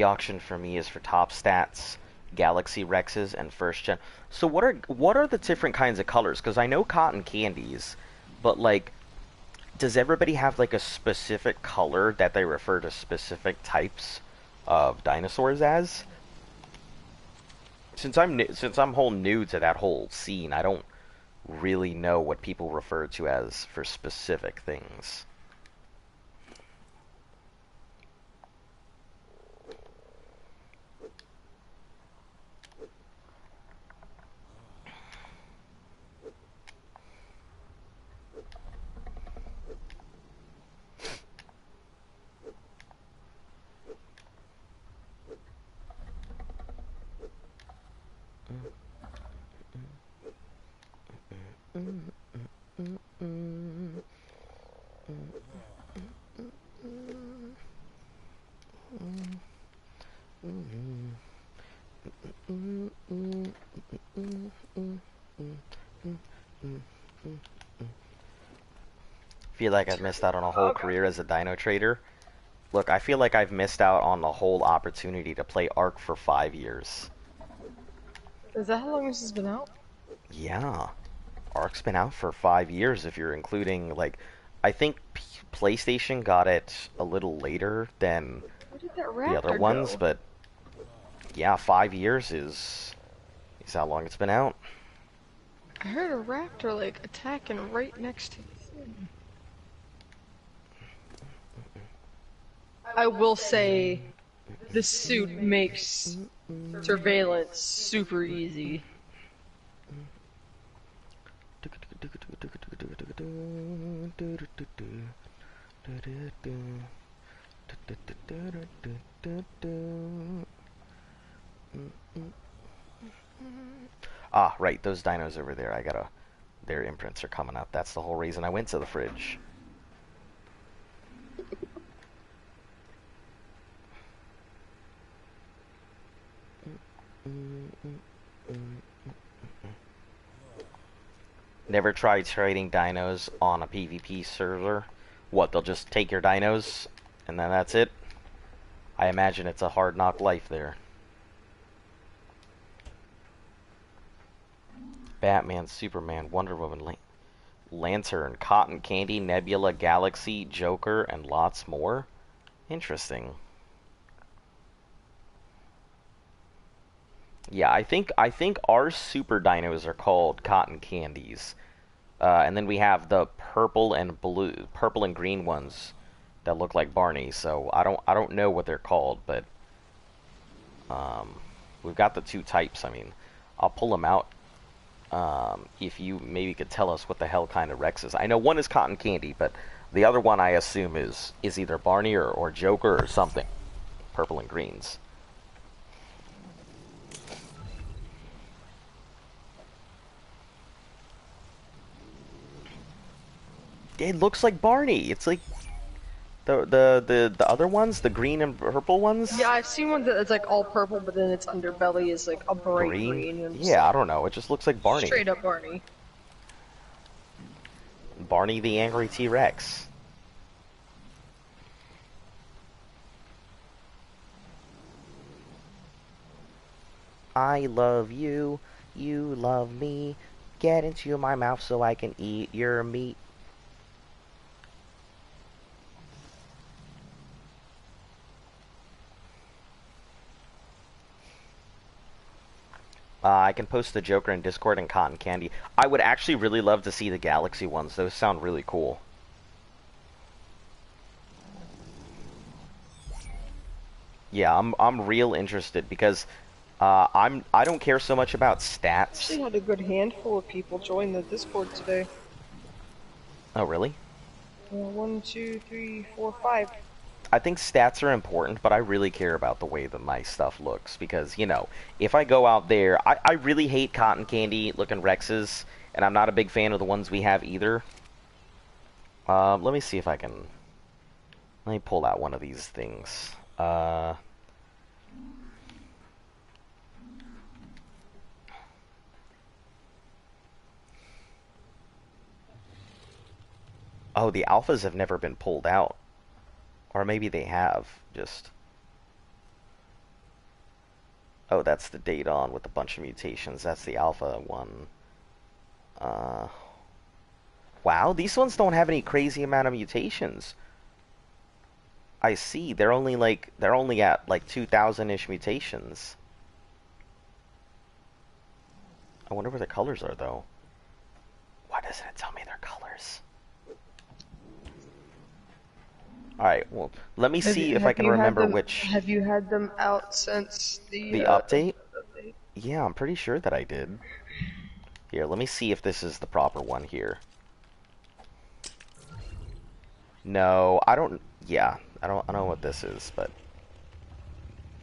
auction for me is for top stats, Galaxy Rexes, and first gen. So what are the different kinds of colors? Because I know cotton candies, but like, does everybody have like a specific color that they refer to specific types of dinosaurs as? Since I'm whole new to that whole scene, I don't really know what people refer to as for specific things. Feel like I've missed out on a whole career as a dino trader. Look, I feel like I've missed out on the whole opportunity to play Ark for 5 years. Is that how long this has been out? Yeah. Ark's been out for 5 years if you're including, like, I think PlayStation got it a little later than Where did that the other raptor ones, go? but yeah, 5 years is how long it's been out. I heard a raptor like attacking right next to the thing. I will say, this suit makes surveillance super easy. Ah, right, those dinos over there, their imprints are coming up. That's the whole reason I went to the fridge. Never tried trading dinos on a PvP server. What, they'll just take your dinos and then that's it? I imagine it's a hard knock life there. Batman, Superman, Wonder Woman, Lantern, Cotton Candy, Nebula, Galaxy, Joker, and lots more. Interesting. Yeah, I think our super dinos are called cotton candies, and then we have the purple and green ones that look like Barney. So I don't know what they're called, but we've got the two types. I mean, I'll pull them out. If you maybe could tell us what the hell kind of Rex is. I know one is cotton candy, but the other one I assume is either Barney or Joker or something. Purple and greens. It looks like Barney. It's like the other ones, the green and purple ones. Yeah, I've seen one that's like all purple, but then its underbelly is like a bright green. And Yeah, I don't know. It just looks like Barney. Straight up Barney. Barney the Angry T-Rex. I love you, you love me. Get into my mouth so I can eat your meat. I can post the Joker in Discord and Cotton Candy. I would actually really love to see the Galaxy ones. Those sound really cool. Yeah, I'm real interested because I don't care so much about stats. Actually had a good handful of people join the Discord today. Oh, really? 1, 2, 3, 4, 5. I think stats are important, but I really care about the way that my stuff looks because, you know, if I go out there, I really hate cotton candy looking Rexes, and I'm not a big fan of the ones we have either. Let me see if I can... Let me pull out one of these things. Oh, the alphas have never been pulled out. Or maybe they have, just... Oh, that's the date on with a bunch of mutations. That's the alpha one. Uh... Wow, these ones don't have any crazy amount of mutations. I see. They're only at like 2,000-ish mutations. I wonder where the colors are though. Why doesn't it tell me their colors? Alright, well, let me see if I can remember which... Have you had them out since The update? Yeah, I'm pretty sure that I did. Here, let me see if this is the proper one here. No, I don't... Yeah, I don't know what this is, but...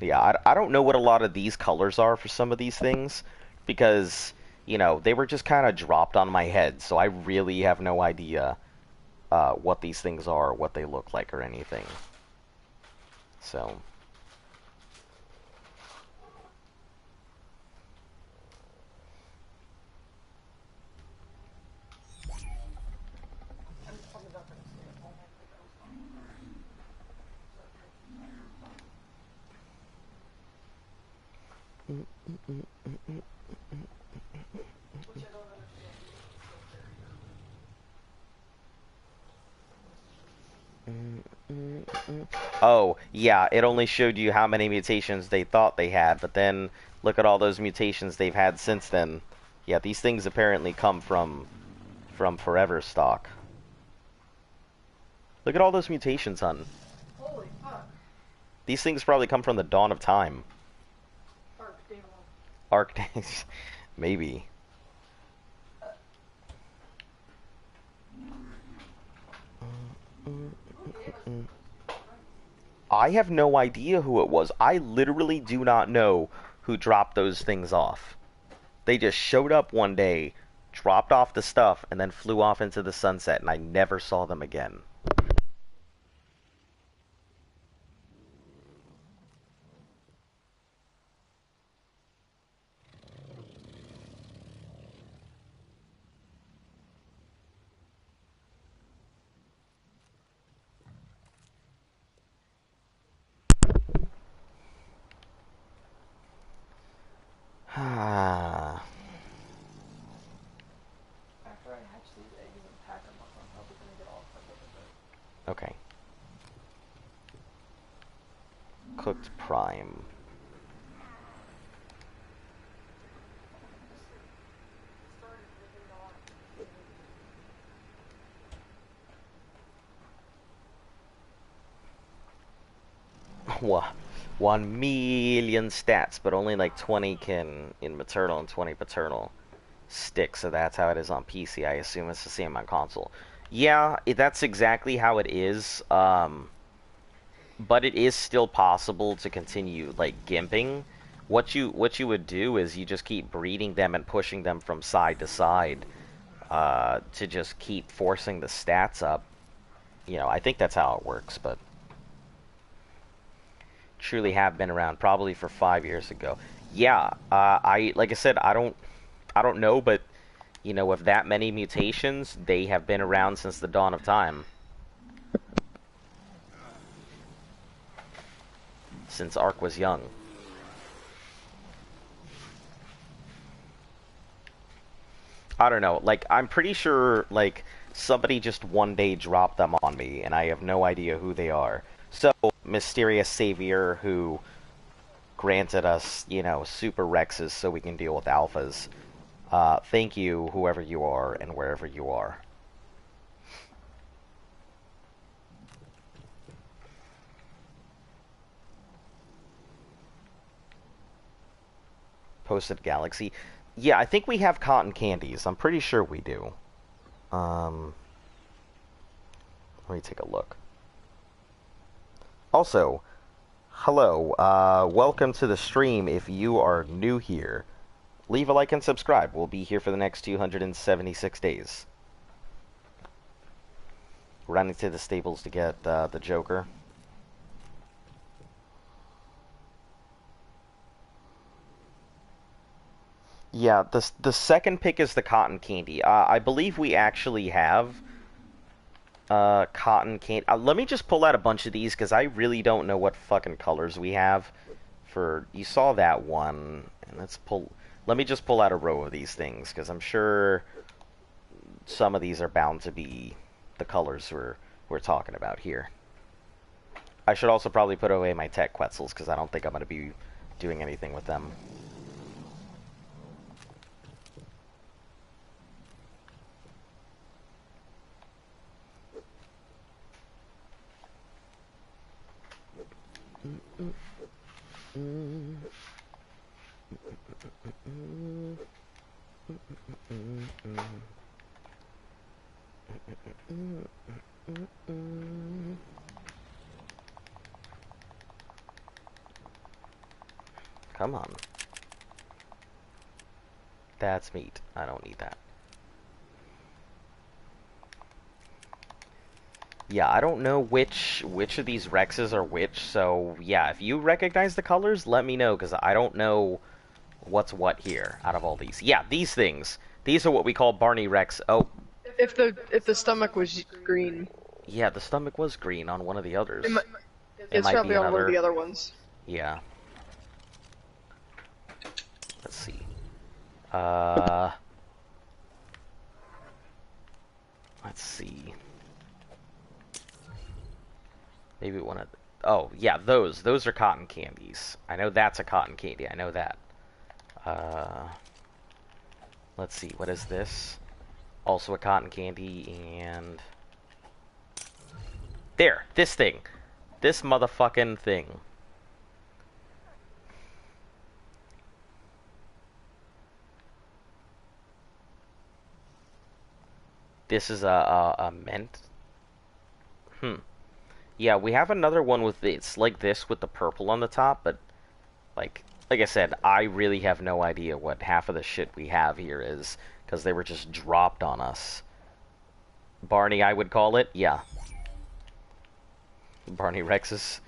Yeah, I don't know what a lot of these colors are for some of these things, because, you know, they were just kind of dropped on my head, so I really have no idea what these things are, what they look like, or anything. So... Oh, yeah, it only showed you how many mutations they thought they had, but then look at all those mutations they've had since then. Yeah, these things apparently come from forever stock. Look at all those mutations, hun. Holy fuck. These things probably come from the dawn of time. Arc days. Maybe. I have no idea who it was. I literally do not know who dropped those things off. They just showed up one day, dropped off the stuff, and then flew off into the sunset, and I never saw them again. Ah. After I hatch these eggs and pack them up, I'm probably gonna get all fucking. Okay. Cooked prime. What? 1,000,000 stats, but only like 20 can in maternal and 20 paternal stick, so that's how it is on PC. I assume it's the same on console. Yeah, that's exactly how it is, but it is still possible to continue, like, gimping. What you would do is you just keep breeding them and pushing them from side to side, to just keep forcing the stats up. You know, I think that's how it works, but... Truly have been around probably for 5 years ago. Yeah, like I said, I don't know, but you know, with that many mutations, they have been around since the dawn of time. Since Ark was young. I don't know, like, I'm pretty sure, like, somebody just one day dropped them on me, and I have no idea who they are. So, mysterious savior who granted us, you know, super Rexes so we can deal with alphas. Thank you, whoever you are and wherever you are. Posted Galaxy. Yeah, I think we have cotton candies. I'm pretty sure we do. Let me take a look. Also, hello, welcome to the stream if you are new here. Leave a like and subscribe. We'll be here for the next 276 days. Running to the stables to get the Joker. Yeah, the second pick is the cotton candy. I believe we actually have Cotton candy. Let me just pull out a bunch of these because I really don't know what fucking colors we have. For you saw that one, and let's pull. Let me just pull out a row of these things because I'm sure some of these are bound to be the colors we're talking about here. I should also probably put away my tech Quetzals because I don't think I'm going to be doing anything with them. Come on. That's meat. I don't need that. Yeah, I don't know which of these Rexes are which, so yeah, if you recognize the colors, let me know, because I don't know what's what here out of all these. Yeah, these things. These are what we call Barney Rex. Oh. If the stomach was green. Yeah, the stomach was green on one of the others. It's might probably be on another... one of the other ones. Yeah. Let's see. Let's see. Maybe one of... Oh, yeah, those are cotton candies. I know that's a cotton candy. I know that. Let's see. What is this? Also a cotton candy, and... There! This thing! This motherfucking thing. This is a mint. Yeah, we have another one with it's like this with the purple on the top, but like I said, I really have no idea what half of the shit we have here is because they were just dropped on us. Barney, I would call it. Yeah. Barney Rexes.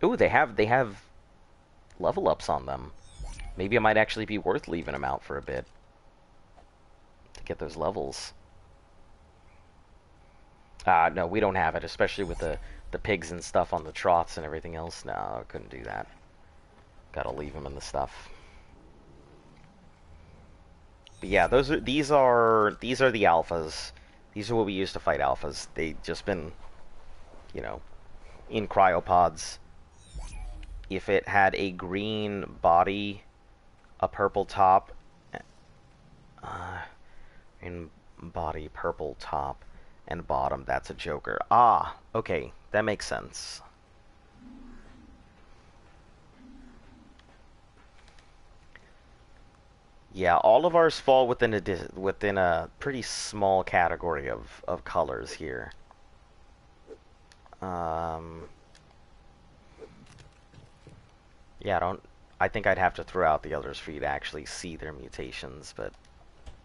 Ooh, they have level ups on them. Maybe it might actually be worth leaving them out for a bit to get those levels. No, we don't have it, especially with the pigs and stuff on the trots and everything else. No, I couldn't do that. Gotta leave them in the stuff. But yeah, these are the alphas. These are what we use to fight alphas. They've just been, you know, in cryopods. If it had a green body, a purple top, in body, purple top, and bottom, that's a Joker. Ah, okay, that makes sense. Yeah, all of ours fall within a pretty small category of colors here. Yeah, I think I'd have to throw out the others for you to actually see their mutations, but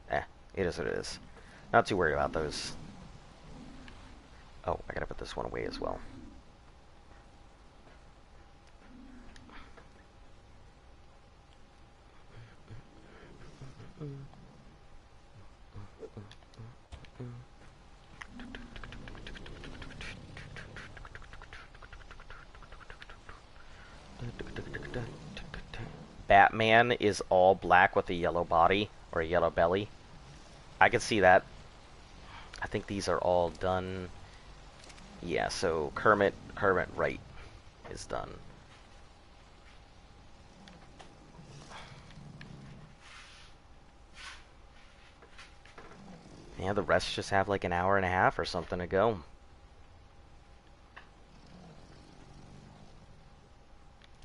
it is what it is. Not too worried about those. Oh, I gotta put this one away as well. Batman is all black with a yellow body or a yellow belly. I can see that. I think these are all done. Yeah, so Kermit Wright is done. Yeah, the rest just have like an hour and a half or something to go.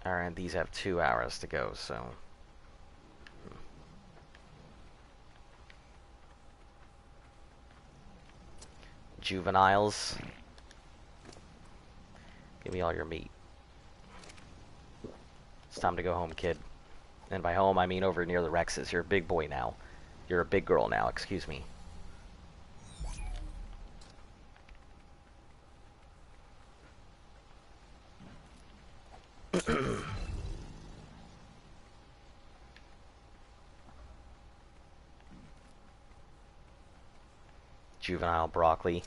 Alright, these have 2 hours to go, so... Juveniles. Give me all your meat. It's time to go home, kid. And by home, I mean over near the Rexes. You're a big boy now. You're a big girl now, excuse me. juvenile broccoli.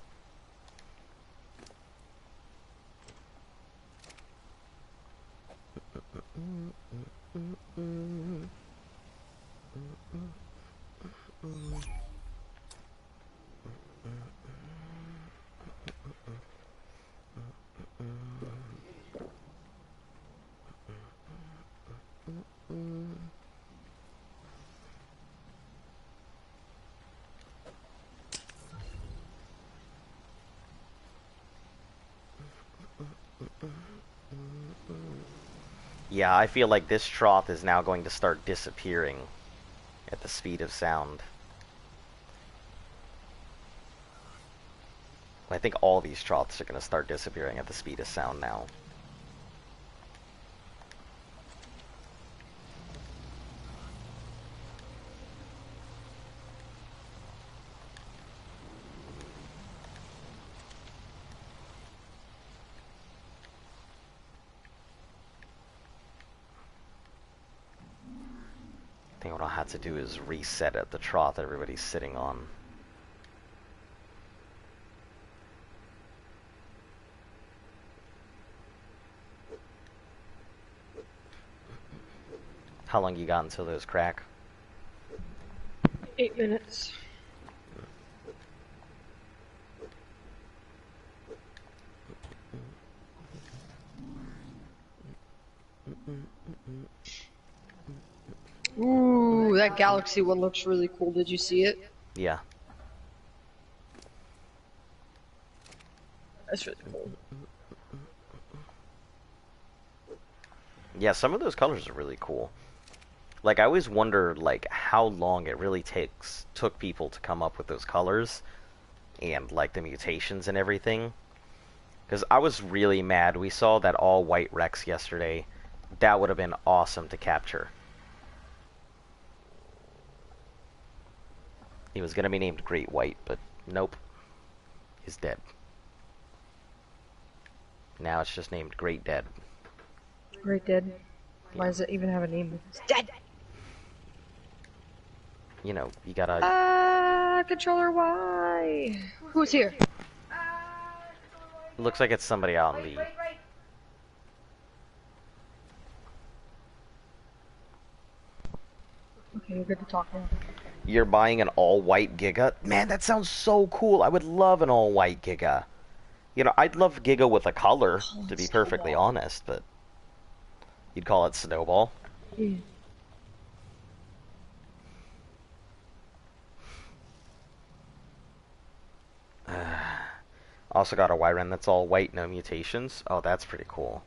Yeah, I feel like this trough is now going to start disappearing at the speed of sound. I think all these troughs are going to start disappearing at the speed of sound now. I think what I'll have to do is reset at the trough that everybody's sitting on. How long you got until those crack? 8 minutes. Ooh, that galaxy one looks really cool. Did you see it? Yeah. That's really cool. Yeah, some of those colors are really cool. Like, I always wondered, like, how long it really took people to come up with those colors and, like, the mutations and everything. Because I was really mad. We saw that all-white Rex yesterday. That would have been awesome to capture. He was going to be named Great White, but nope. He's dead. Now it's just named Great Dead. Great Dead. Why does it even have a name? It's dead! You know, you gotta... Controller Y! Who's here? Looks like it's somebody out in the... Okay, you're good to talk now. You're buying an all-white Giga? Man, that sounds so cool. I would love an all-white Giga. You know, I'd love Giga with a color, to be perfectly honest, but... You'd call it Snowball? Yeah. Also got a Wyren that's all white, no mutations. Oh, that's pretty cool.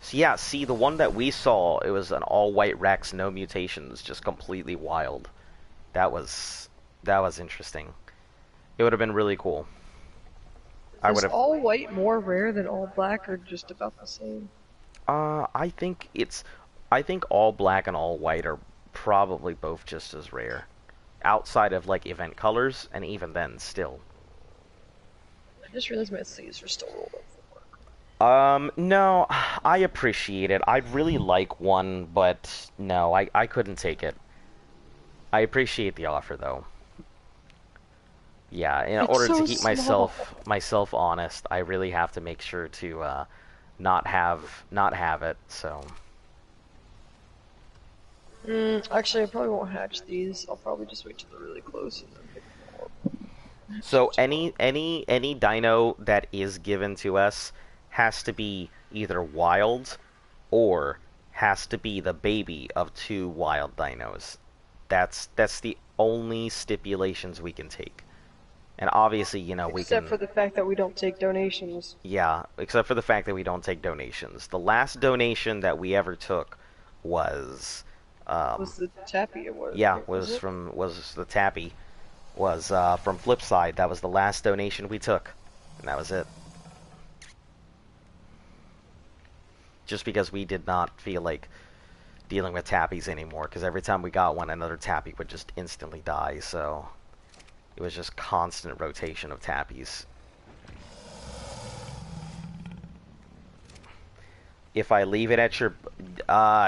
So yeah, see, the one that we saw, it was an all-white Rex, no mutations, just completely wild. That was interesting. It would have been really cool. Is all white more rare than all black, or just about the same? I think all black and all white are probably both just as rare. Outside of, like, event colors, and even then, still. I just realized my sleeves are still rolled up. No, I appreciate it. I'd really like one, but no, I couldn't take it. I appreciate the offer, though. Yeah, in order to keep myself honest, I really have to make sure to not have it. So. Actually, I probably won't hatch these. I'll probably just wait till they're really close and then pick them up. So any dino that is given to us has to be either wild or has to be the baby of 2 wild dinos. That's the only stipulations we can take. And obviously, you know, Except for the fact that we don't take donations. Yeah, except for the fact that we don't take donations. The last donation that we ever took was the Tappy award. Yeah, was the Tappy. Was from Flipside. That was the last donation we took. And that was it. Just because we did not feel like dealing with Tappies anymore, because every time we got one, another Tappy would just instantly die, so it was just constant rotation of Tappies. If I leave it at your...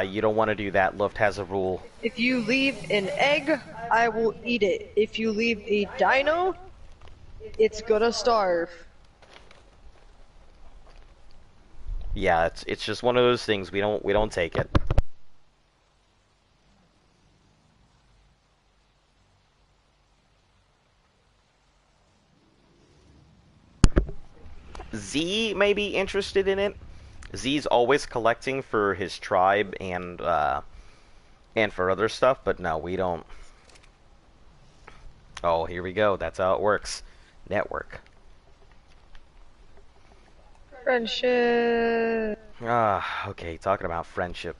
you don't want to do that. Luft has a rule. If you leave an egg, I will eat it. If you leave a dino, it's gonna starve. Yeah, it's just one of those things. We don't take it. Z may be interested in it. Z's always collecting for his tribe and for other stuff, but no, we don't. Oh, here we go. That's how it works. Network. Friendship. Ah, okay. Talking about friendship,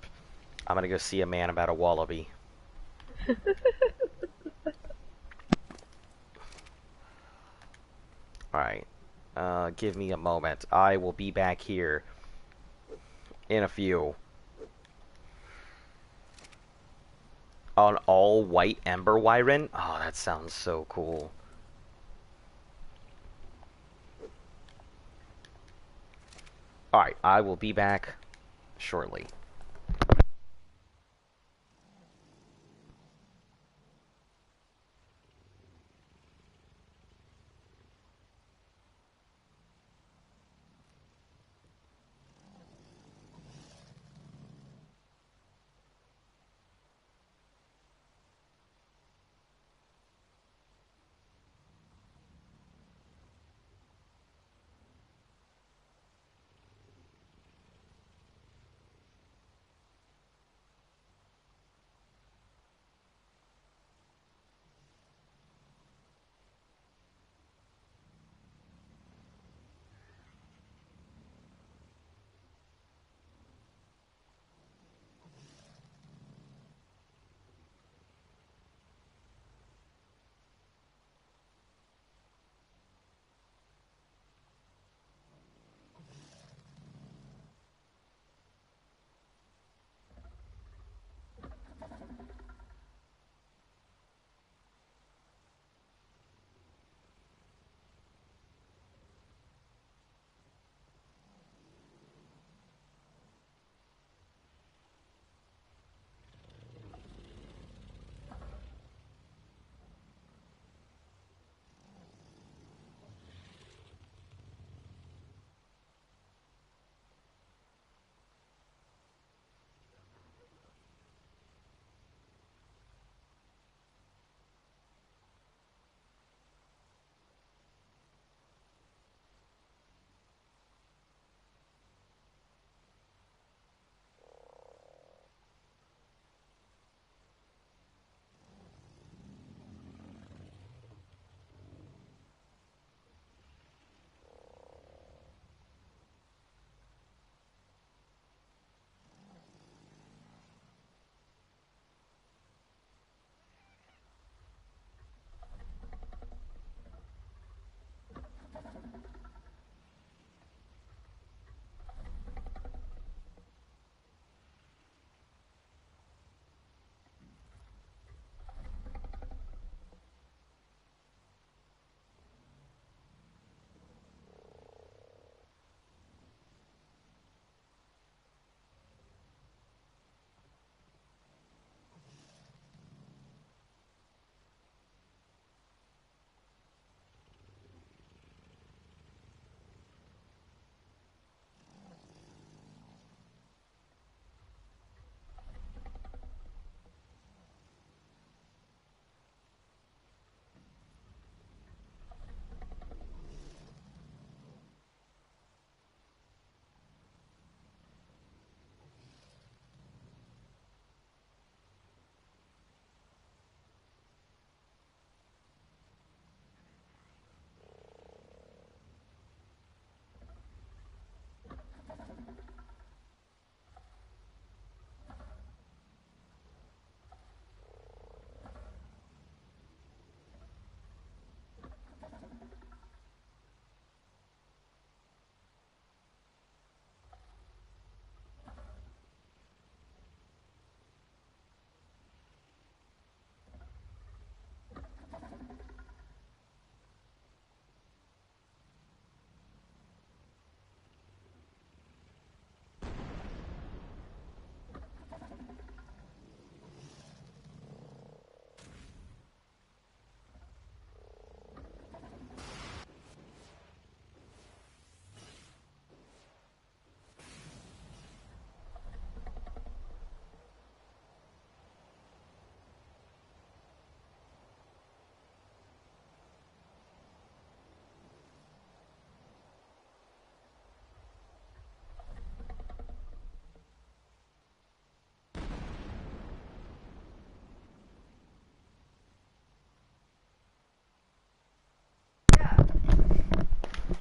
I'm gonna go see a man about a wallaby. All right. Give me a moment. I will be back here in a few. An all-white Ember Wyvern? Oh, that sounds so cool. Alright, I will be back shortly.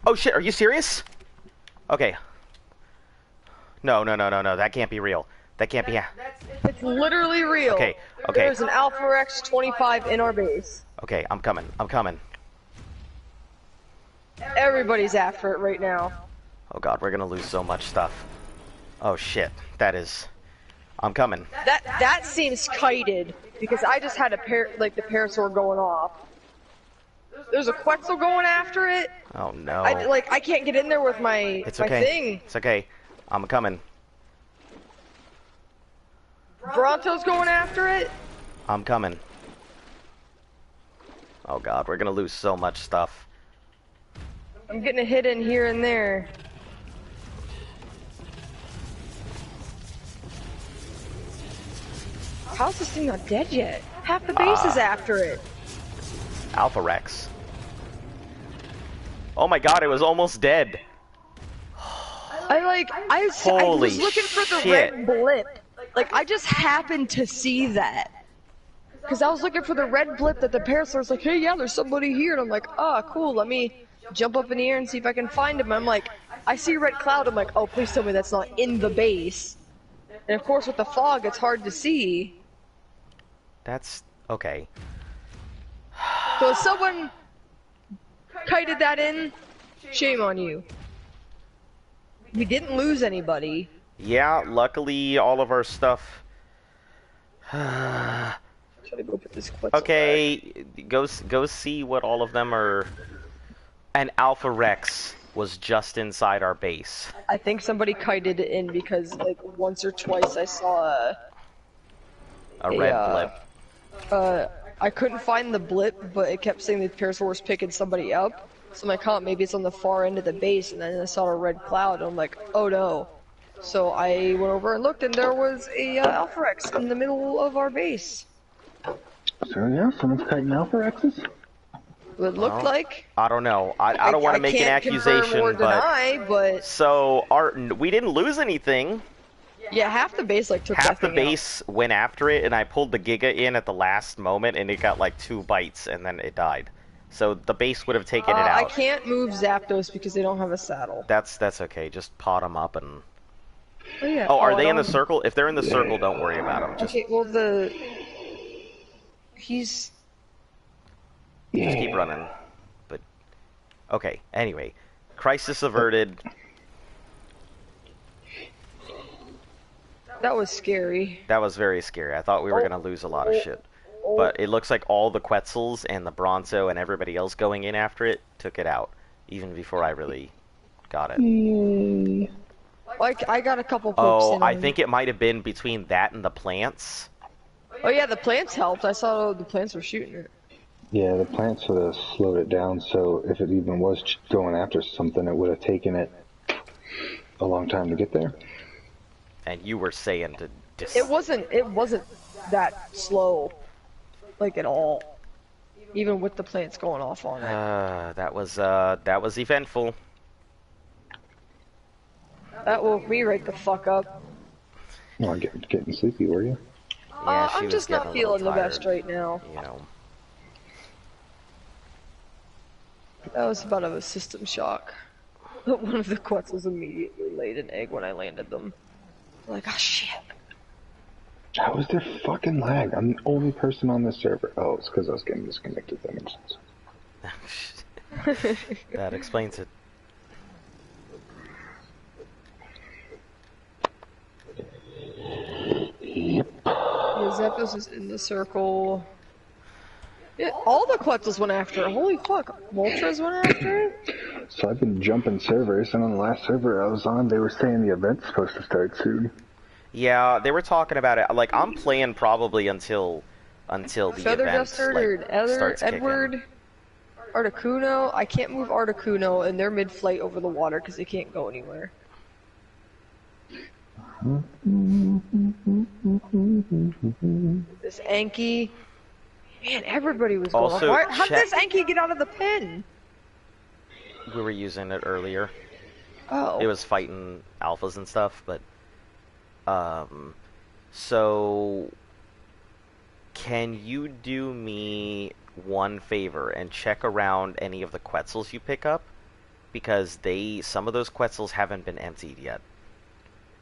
Oh shit, are you serious? Okay. No, no, no, no, no. That can't be real. That can't be. It's literally real. Okay, okay. There's an Alpha Rex 25 in our base. Okay, I'm coming. I'm coming. Everybody's after it right now. Oh god, we're gonna lose so much stuff. Oh shit, that is. I'm coming. That seems kited because I just had the parasaur going off. There's a Quetzal going after it. Oh no. I can't get in there with my It's my okay. thing. It's okay. I'm coming. Bronto's going after it. I'm coming. Oh god, we're gonna lose so much stuff. I'm getting a hit in here and there. How's this thing not dead yet? Half the base is after it. Alpha Rex. Oh my god, it was almost dead. I Holy was looking for the shit. red blip. Like, I just happened to see that. Because I was looking for the red blip that the parasaur's like, hey, yeah, there's somebody here. And I'm like, oh, cool, let me jump up in the air and see if I can find him. I'm like, I see a red cloud. I'm like, oh, please tell me that's not in the base. And of course, with the fog, it's hard to see. That's okay. So if someone kited that in, shame on you. We didn't lose anybody. Yeah, luckily all of our stuff. Try to go put this Quetzal Okay, go see what all of them are. And Alpha Rex was just inside our base. back. I think somebody kited it in because, like, once or twice I saw A red blip. I couldn't find the blip, but it kept saying the parasaur was picking somebody up. So I'm like, huh, maybe it's on the far end of the base, and then I saw a red cloud, and I'm like, oh no. So I went over and looked, and there was a Alpha Rex in the middle of our base. So yeah, someone's kiting Alpha Rexes. It looked like. I don't know. I don't want to make an can't confirm accusation, or deny, but so we didn't lose anything. yeah, half the base took Half that the thing out. base went after it, and I pulled the Giga in at the last moment, and it got like 2 bites, and then it died. So the base would have taken it out. I can't move Zapdos because they don't have a saddle. That's okay. Just pot them up and. Oh yeah. Oh, are I they in the don't- circle? If they're in the circle, don't worry about them. Just Okay, well he's keep running. But okay. Anyway, crisis averted. that was scary. That was very scary. I thought we were gonna lose a lot of shit. But it looks like all the Quetzals and the Bronzo and everybody else going in after it took it out, even before I really got it. Like I got a couple pokes Oh, in I him. think it might have been between that and the plants. Oh yeah, the plants helped. I saw the plants were shooting it. Yeah, the plants sort of slowed it down, so if it even was going after something, it would have taken it a long time to get there. And you were saying to It wasn't that slow, like at all. Even with the plants going off on it. that was eventful. That woke me right the fuck up. Oh, getting sleepy, were you? Yeah, she I'm was just getting not a little feeling the best tired, right now. You know. That was about a system shock. One of the Quetzals immediately laid an egg when I landed them. Like, oh shit. How was there fucking lag? I'm the only person on this server. Oh, it's because I was getting disconnected. That makes sense. That explains it. Yep. Yeah, Zapdos is in the circle. Yeah, all the Quetzals went after it. Holy fuck. Moltres went after it? So I've been jumping servers, and on the last server I was on, they were saying the event's supposed to start soon. Yeah, they were talking about it. Like, I'm playing probably until the Feather event Duster like, starts kicking. Edward, Articuno. I can't move Articuno, and they're mid-flight over the water because they can't go anywhere. This Anki. Man, everybody was going Also, off. How did check- this Anki get out of the pen? We were using it earlier. Oh. It was fighting alphas and stuff, but so can you do me one favor and check around any of the Quetzals you pick up? because some of those Quetzals haven't been emptied yet.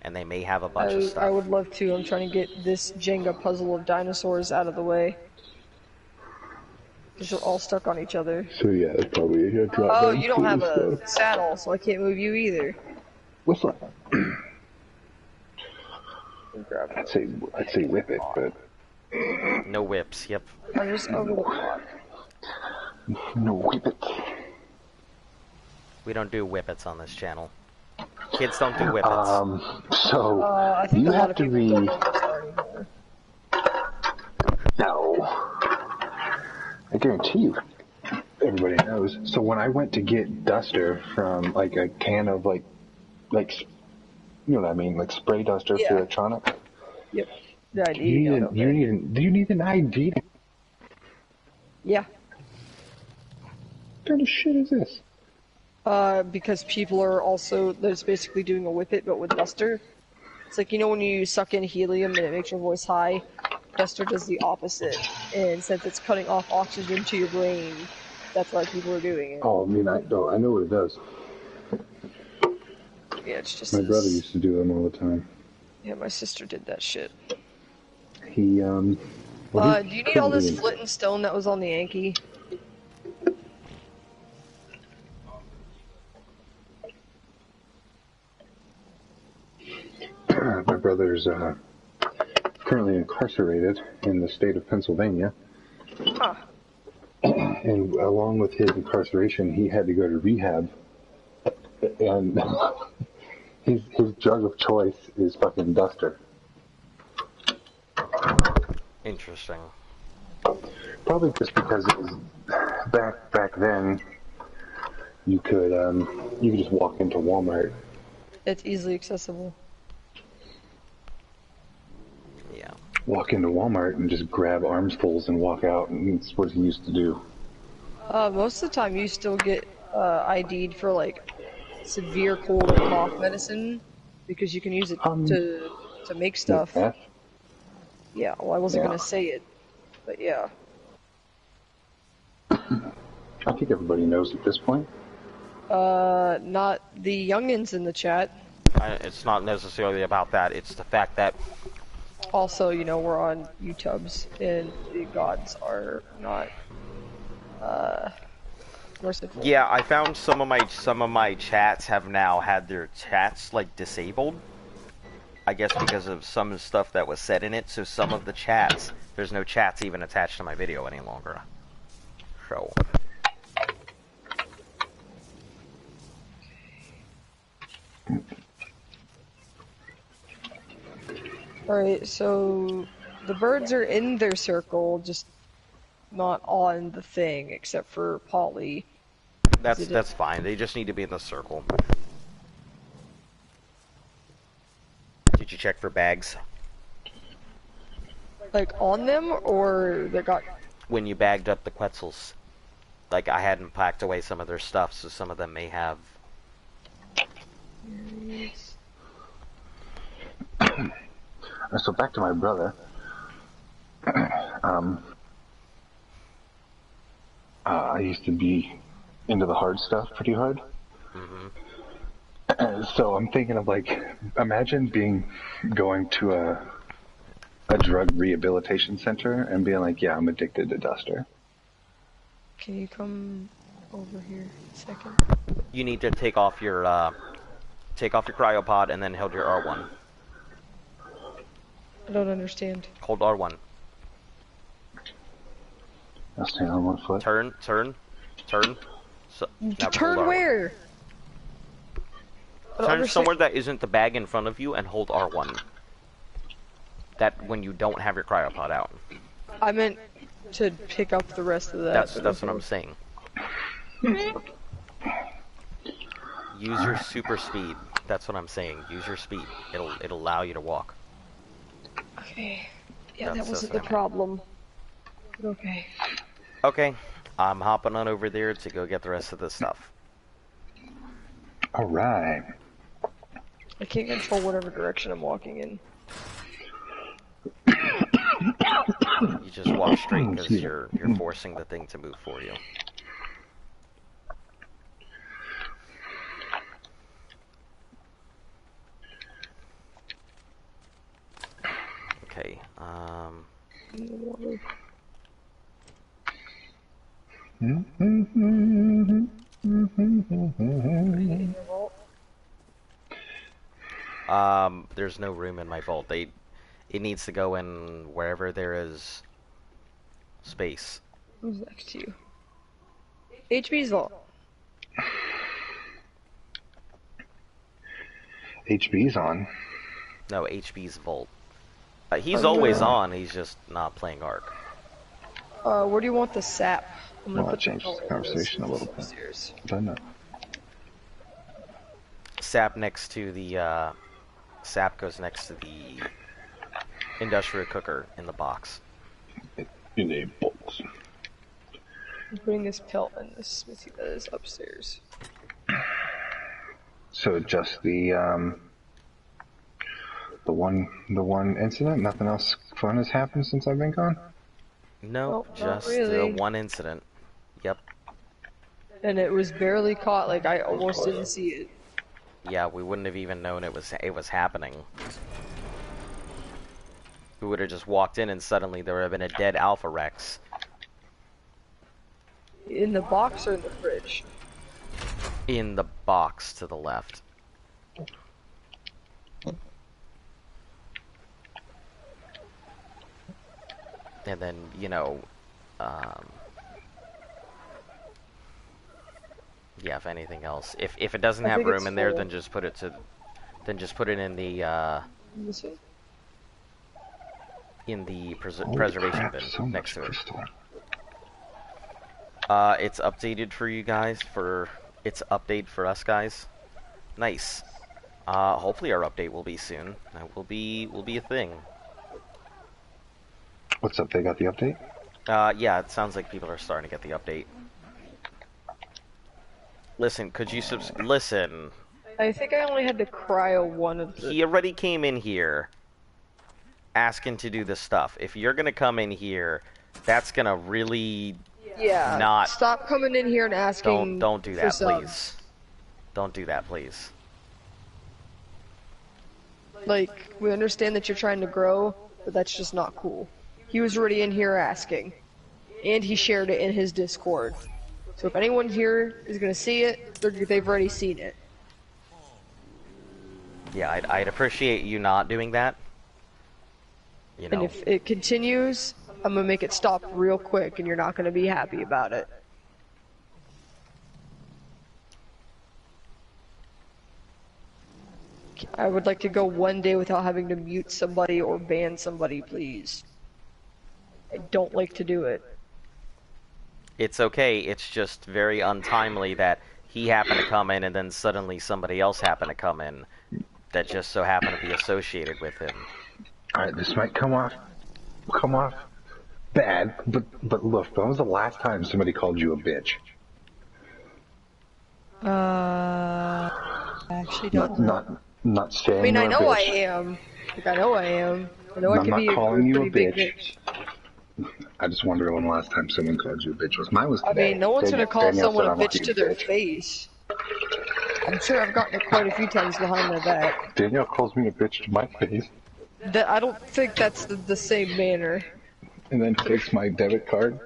And they may have a bunch of stuff. I would love to. I'm trying to get this Jenga puzzle of dinosaurs out of the way. Because they're all stuck on each other. So yeah, it's probably a drop. Oh, you don't have a saddle, so I can't move you either. What's that? Grab I'd say whip it, but No whips, yep. I'm just over the clock. no whip it. We don't do whippets on this channel. Kids don't do whippets. So I think you a lot have of to people be. don't know this anymore. No. I guarantee you, everybody knows. So when I went to get duster from like a can of like, you know what I mean, like spray duster Yeah. for electronics. Yep. The ID. Do you need an ID? Yeah. What kind of shit is this? Because people are also, there's basically doing a whip it, but with Duster. It's like, you know when you suck in helium and it makes your voice high? Duster does the opposite. And since it's cutting off oxygen to your brain, that's why people are doing it. Oh, I mean, I know what it does. Yeah, it's just My this- brother used to do them all the time. Yeah, my sister did that shit. He, Do you need all this flint and stone that was on the Yankee? My brother's currently incarcerated in the state of Pennsylvania. Huh. And along with his incarceration, he had to go to rehab. And his drug of choice is fucking Duster. Interesting. Probably just because it was back then. You could just walk into Walmart. It's easily accessible. Yeah. Walk into Walmart and just grab armsfuls and walk out, and it's what he used to do. Most of the time you still get ID'd for like severe cold or cough medicine because you can use it to make stuff. Yeah. Yeah, well I wasn't gonna say it, but yeah. I think everybody knows at this point. Not the youngins in the chat. It's not necessarily about that. It's the fact that Also, you know, we're on YouTubes and the gods are not merciful. yeah, I found some of my chats have now had their chats like disabled. I guess because of some stuff that was said in it. So some of the chats, there's no chats even attached to my video any longer. So. Alright, so the birds are in their circle, just not on the thing, except for Polly. That's fine. They just need to be in the circle. Did you check for bags? Like on them, or they got... When you bagged up the Quetzals. Like, I hadn't packed away some of their stuff, so some of them may have... So back to my brother. I used to be into the hard stuff pretty hard. So I'm thinking of like, imagine going to a drug rehabilitation center and being like, yeah, I'm addicted to Duster. Can you come over here a second? You need to take off your cryopod and then hold your R1. I don't understand. Hold R1. I'll stand on one foot. Turn. So, now Turn hold R1. where? I don't Turn understand. somewhere that isn't the bag in front of you and hold R1. That when you don't have your cryopod out. I meant to pick up the rest of that. That's what I'm saying. Use your super speed. That's what I'm saying. Use your speed. It'll allow you to walk. Okay. Yeah, that That's wasn't what the I meant. problem. But okay. Okay. I'm hopping on over there to go get the rest of the stuff. All right. I can't control whatever direction I'm walking in. You just walk straight because you're forcing the thing to move for you. Um, there's no room in my vault. It needs to go in wherever there is space. Who's next to you? HB's vault. HB's on. No, HB's vault. He's always on, he's just not playing Ark. Where do you want the sap? I'm gonna Well, I put the changed vault the in conversation a this little bit. upstairs. Don't know. Sap next to the, Sap goes next to the industrial cooker in the box. In a box. I'm putting this pelt in this smithy that is upstairs. So just the one incident. Nothing else fun has happened since I've been gone. No, Not just really. one incident. Yep. And it was barely caught, like I almost didn't see it. Yeah, we wouldn't have even known it was happening. We would have just walked in and suddenly there would have been a dead Alpha Rex. In the box or in the fridge? In the box to the left. And then, you know, yeah, if anything else. If it doesn't I have think room it's in there, full. then just put it in the This way? Holy preservation crap, bin so next much to it. crystal. It's updated for you guys. It's update for us guys. Nice. Hopefully our update will be soon. That will be a thing. What's up? They got the update? Yeah, it sounds like people are starting to get the update. Listen, could you listen? I think I only had to cryo one of the... He already came in here asking to do this stuff. If you're gonna come in here, that's gonna really Yeah, not... stop coming in here and asking Don't do for that, subs. please. Don't do that, please. Like, we understand that you're trying to grow, but that's just not cool. He was already in here asking. And he shared it in his Discord. So if anyone here is gonna see it, they've already seen it. Yeah, I'd appreciate you not doing that. You know. And if it continues, I'm gonna make it stop real quick, and you're not gonna be happy about it. I would like to go one day without having to mute somebody or ban somebody, please. I don't like to do it. It's okay, it's just very untimely that he happened to come in and then suddenly somebody else happened to come in that just so happened to be associated with him. Alright, this might come off bad, but look, when was the last time somebody called you a bitch? I actually don't know. Not saying I mean, you're I a know bitch. I am. Like, I know I am. I know I I'm can not be calling you a pretty big bitch. I just wonder when the last time someone called you a bitch was. Mine was I today. mean, no one's gonna call Danielle someone said a I'm bitch to their face. I'm sure I've gotten it quite a few times behind my back. Danielle calls me a bitch to my face, That I don't think that's the same manner. and then takes my debit card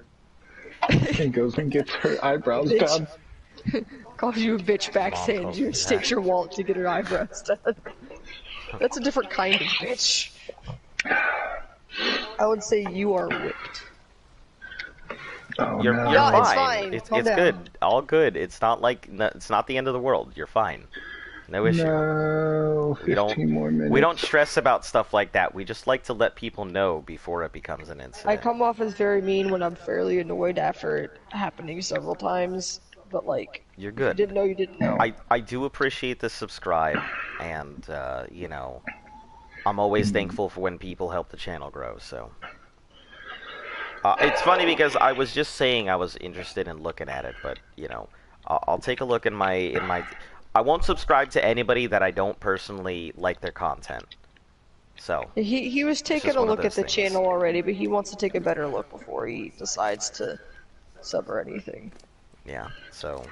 and goes and gets her eyebrows Bitch. done. Calls you a bitch backstage calls you me and takes your wallet to get her eyebrows done. That's a different kind of bitch. I would say you are whipped. Oh, You're no. Yeah, it's fine. fine. It's Calm down. good. All good. It's not like it's not the end of the world. You're fine. No issue. No, 15 more minutes. We don't stress about stuff like that. We just like to let people know before it becomes an incident. I come off as very mean when I'm fairly annoyed after it happening several times, but like, You're if you good. didn't know, you didn't know. I do appreciate the subscribe, and you know, I'm always thankful for when people help the channel grow. So it's funny because I was just saying I was interested in looking at it, but you know, I'll take a look in my. I won't subscribe to anybody that I don't personally like their content. So He was taking just a one of look at those the things. channel already, but he wants to take a better look before he decides to sub or anything. yeah, so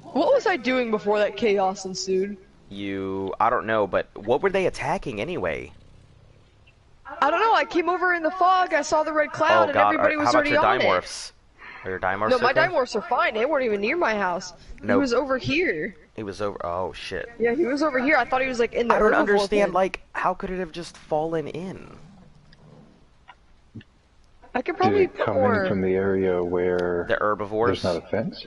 What was I doing before that chaos ensued? I don't know, but what were they attacking anyway? I don't know. I came over in the fog, I saw the red cloud, Oh and god, everybody was how about already your on it. dimorphs? Are your dimorphs No, my okay? dimorphs are fine. They weren't even near my house. He Nope. was over here. He was over. Oh shit. Yeah, he was over here. I thought he was like in the I don't herbivore understand. pen. Like, how could it have just fallen in? I could Did probably it put come more. in from the area where The herbivores. there's not a fence?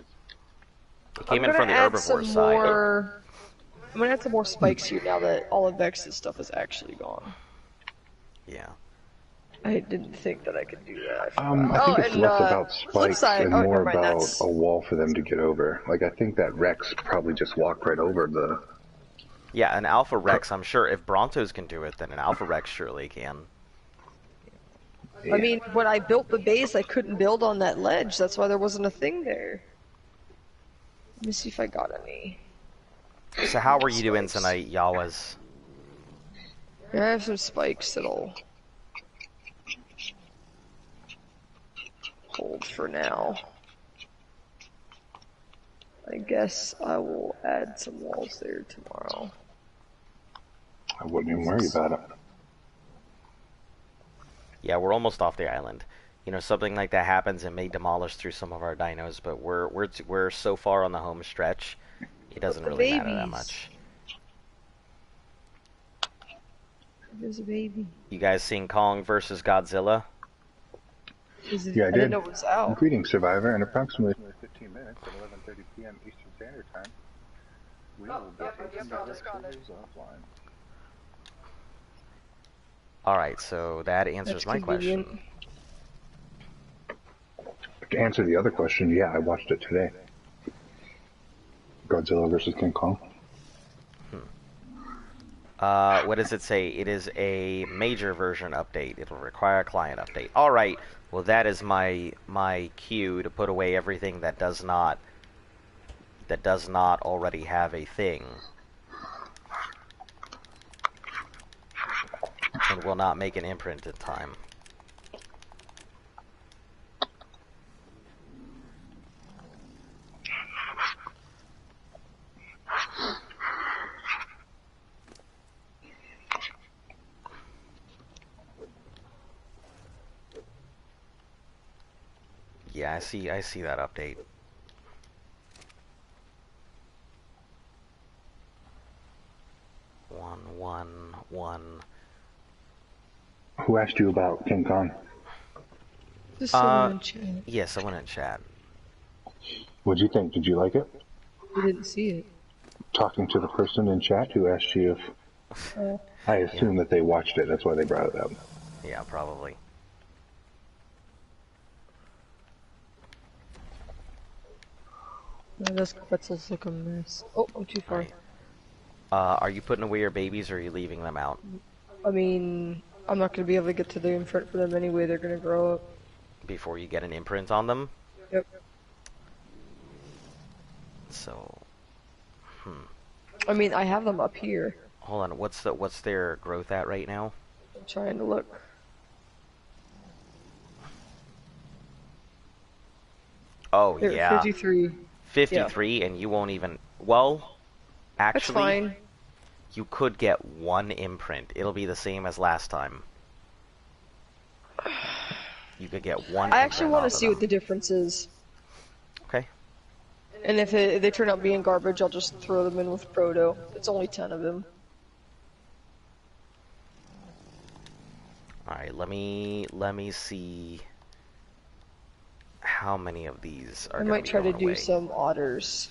It came I'm in from the gonna add herbivore some side. more. I'm gonna add some more spikes here now that all of Vex's stuff is actually gone. Yeah. I didn't think that I could do that. I think it's and, less about flip spikes side. and Oh, more never mind, about that's- a wall for them to get over. Like, I think that Rex probably just walked right over the... Yeah, an Alpha Rex, I'm sure if Brontos can do it, then an Alpha Rex surely can. I mean, when I built the base, I couldn't build on that ledge. That's why there wasn't a thing there. Let me see if I got any. So how were you doing tonight, Yawas? I have some spikes that'll hold for now. I guess I will add some walls there tomorrow. I wouldn't even worry about it. Yeah, we're almost off the island. You know, something like that happens, it may demolish through some of our dinos, but we're so far on the home stretch, it doesn't really matter that much. There's a baby. You guys seen Kong versus Godzilla? Is it, Yeah, I I didn't did. know it was out. Greetings, Survivor. In approximately 15 minutes at 11:30 p.m. Eastern Standard Time, we will be taking the servers offline. Alright, so that answers That's my convenient. question. To answer the other question, yeah, I watched it today. Godzilla versus King Kong. What does it say? It is a major version update. It'll require a client update. Alright, well that is my cue to put away everything that does not already have a thing. And will not make an imprint in time. Yeah, I see that update. One. Who asked you about King Kong? Just someone in chat. Yeah, someone in chat. What'd you think? Did you like it? We didn't see it. Talking to the person in chat who asked you if... I assume that they watched it, that's why they brought it up. Yeah, probably. No, this Quetzal's look a mess. Oh, I'm too far. Right. Are you putting away your babies or are you leaving them out? I mean, I'm not gonna be able to get to the imprint for them anyway. They're gonna grow up. Before you get an imprint on them? Yep. So, I mean, I have them up here. hold on. What's their growth at right now? I'm trying to look. Oh They're yeah, 53. 53, and you won't even. Well, That's actually, fine. you could get one imprint. It'll be the same as last time. You could get one. I actually want to see what the difference is. Okay. And if they turn out being garbage, I'll just throw them in with Proto. It's only 10 of them. All right. Let me see how many of these are. I might try to do some otters.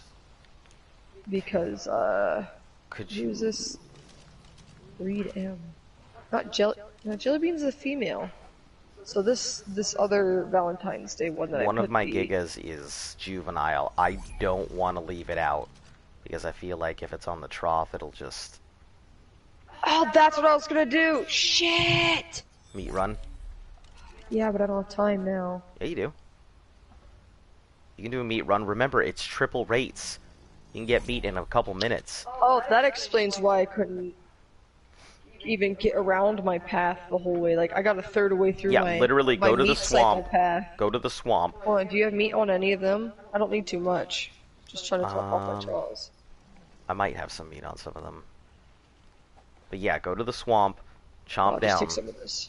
Because, Could you? who's this? Reed M. Not Jelly. No, Jelly Bean's a female. So this other Valentine's Day one that One I of put my the- gigas is juvenile. I don't want to leave it out because I feel like if it's on the trough, it'll just Oh, that's what I was gonna do! Shit! meat run. Yeah, but I don't have time now. Yeah, you do. You can do a meat run. Remember, it's triple rates. You can get meat in a couple minutes. Oh, that explains why I couldn't even get around my path the whole way. Like, I got a third way through Yeah, my literally my go to the meat cycle swamp. path. Go to the swamp. Hold on, do you have meat on any of them? I don't need too much. Just trying to top off my Um, jaws. I might have some meat on some of them. But yeah, go to the swamp, I'll chomp just down. take some of this.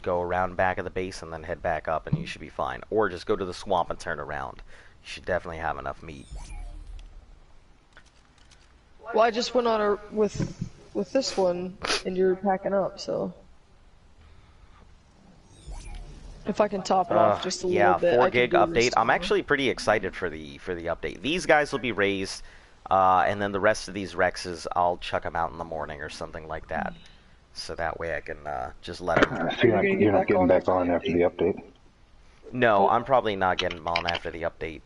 go around back of the base and then head back up, and you should be fine. Or just go to the swamp and turn around. You should definitely have enough meat. Well, I just went on with this one, and you're packing up, so. If I can top it off just a little bit. 4 I can gig do this update. I'm tomorrow. actually pretty excited for the update. These guys will be raised, and then the rest of these Rexes, I'll chuck them out in the morning or something like that. So that way I can just let them. So you're not getting back on after the update. No, I'm probably not getting on after the update.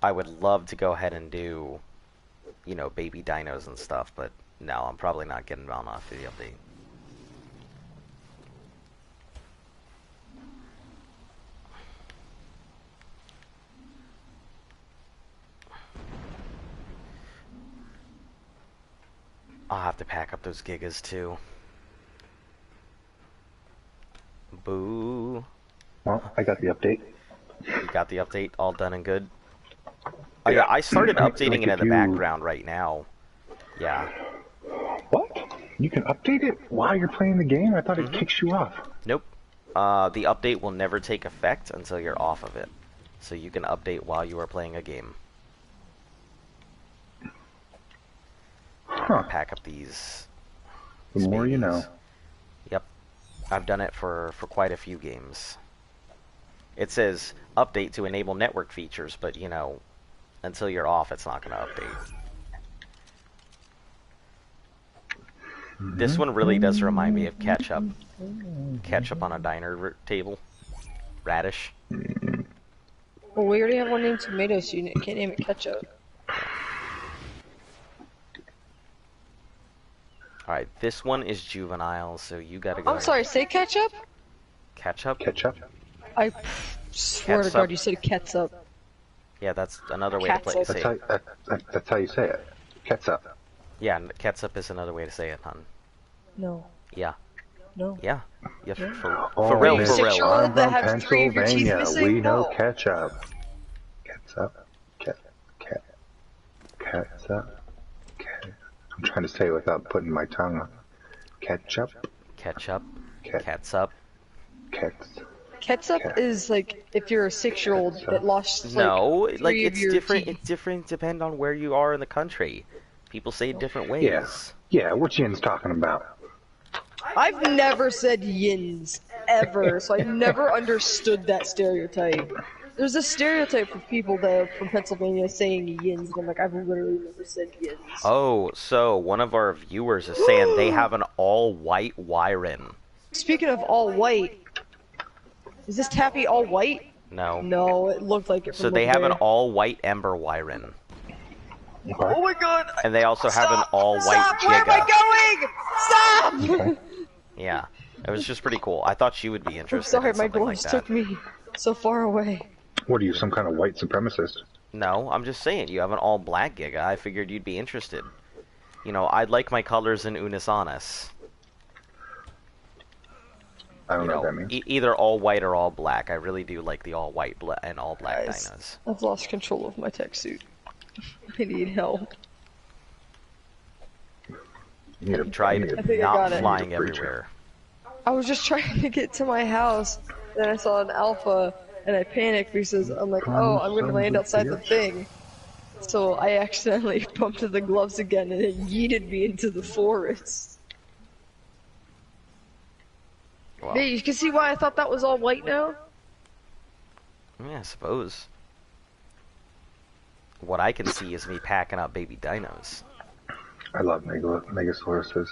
I would love to go ahead and do, you know, baby dinos and stuff, but no, I'm probably not getting on after the update. I'll have to pack up those gigas too. Boo. Well, I got the update. You got the update all done and good? Oh yeah, I started updating it in the background right now. Yeah. What? You can update it while you're playing the game? I thought it kicks you off. Nope. The update will never take effect until you're off of it. So you can update while you are playing a game. Huh. Pack up these. The more you know. Yep. I've done it for quite a few games. It says update to enable network features, but you know, until you're off, it's not going to update. This one really does remind me of ketchup. Ketchup on a diner table. Radish. Well, we already have one named Tomato, so you can't name it ketchup. Alright, this one is juvenile, so you gotta go. I'm sorry, say ketchup? Ketchup? Ketchup? I swear to Ketchup. God, you said ketchup. Yeah, that's another way to Catsup. say That's it. that's how you say it. Ketchup. Yeah, ketchup is another way to say it, hon. No. Yeah. No. Yeah. Yeah, for Oh, real, man. for real. Six-year-old I'm that from has 3 of your teeth Pennsylvania. missing? We know No. ketchup. Ketchup. Ketchup. I'm trying to say it without putting my tongue on. Ketchup. Ketchup. Ket- Catsup. Kets. Ketchup is like if you're a 6-year-old that lost like No, 3 like of it's your different. teeth. It's different depending on where you are in the country. People say it different ways. Yeah. Yeah, what Jin's talking about. I've never said yins ever, so I never understood that stereotype. There's a stereotype for people that are from Pennsylvania saying yins, and I'm like, I've literally never said yins. Oh, so one of our viewers is saying they have an all-white Wyron. Speaking of all white, is this taffy all white? No. No, it looked like it. So from they over have an there. all-white Ember Wyron. Oh my God! And they also have an all-white Stop! Where am I Giga. going? Stop! Yeah. It was just pretty cool. I thought you would be I'm interested sorry, in my something like gloves that. took me so far away. What are you, some kind of white supremacist? No, I'm just saying, you have an all-black Giga. I figured you'd be interested. You know, I'd like my colors in unisonis. I don't You know know, what that means. either all-white or all-black. I really do like the all-white and all-black Guys. dinos. I've lost control of my tech suit. I need help. You need a- Tried you need a- I think I not got it. flying You need a preacher. everywhere. I was just trying to get to my house, then I saw an alpha, and I panicked because I'm like, oh, I'm gonna land outside the thing. So I accidentally bumped to the gloves again, and it yeeted me into the forest. Well, Hey, you can see why I thought that was all white now? yeah, I suppose. What I can see is me packing up baby dinos. I love megasauruses.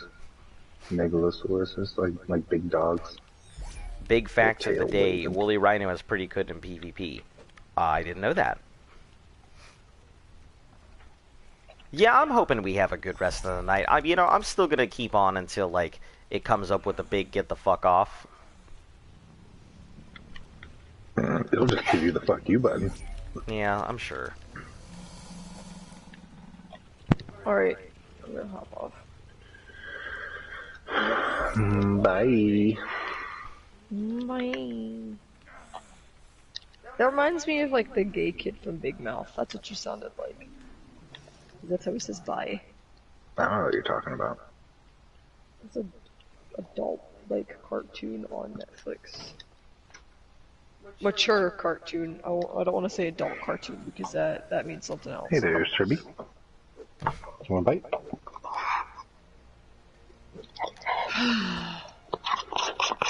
Megalosauruses, like big dogs. Big fact of the tail day, waving. Woolly Rhino is pretty good in PvP. I didn't know that. Yeah, I'm hoping we have a good rest of the night. I'm still gonna keep on until, like, it comes up with the big get the fuck off. It'll just give you the fuck you button. Yeah, I'm sure. Alright, I'm gonna hop off. Bye. Bye. That reminds me of like the gay kid from Big Mouth. That's what you sounded like. That's how he says bye. I don't know what you're talking about. It's adult like cartoon on Netflix. Mature cartoon. I don't want to say adult cartoon because that means something else. Hey there, Serby. Do you want a bite?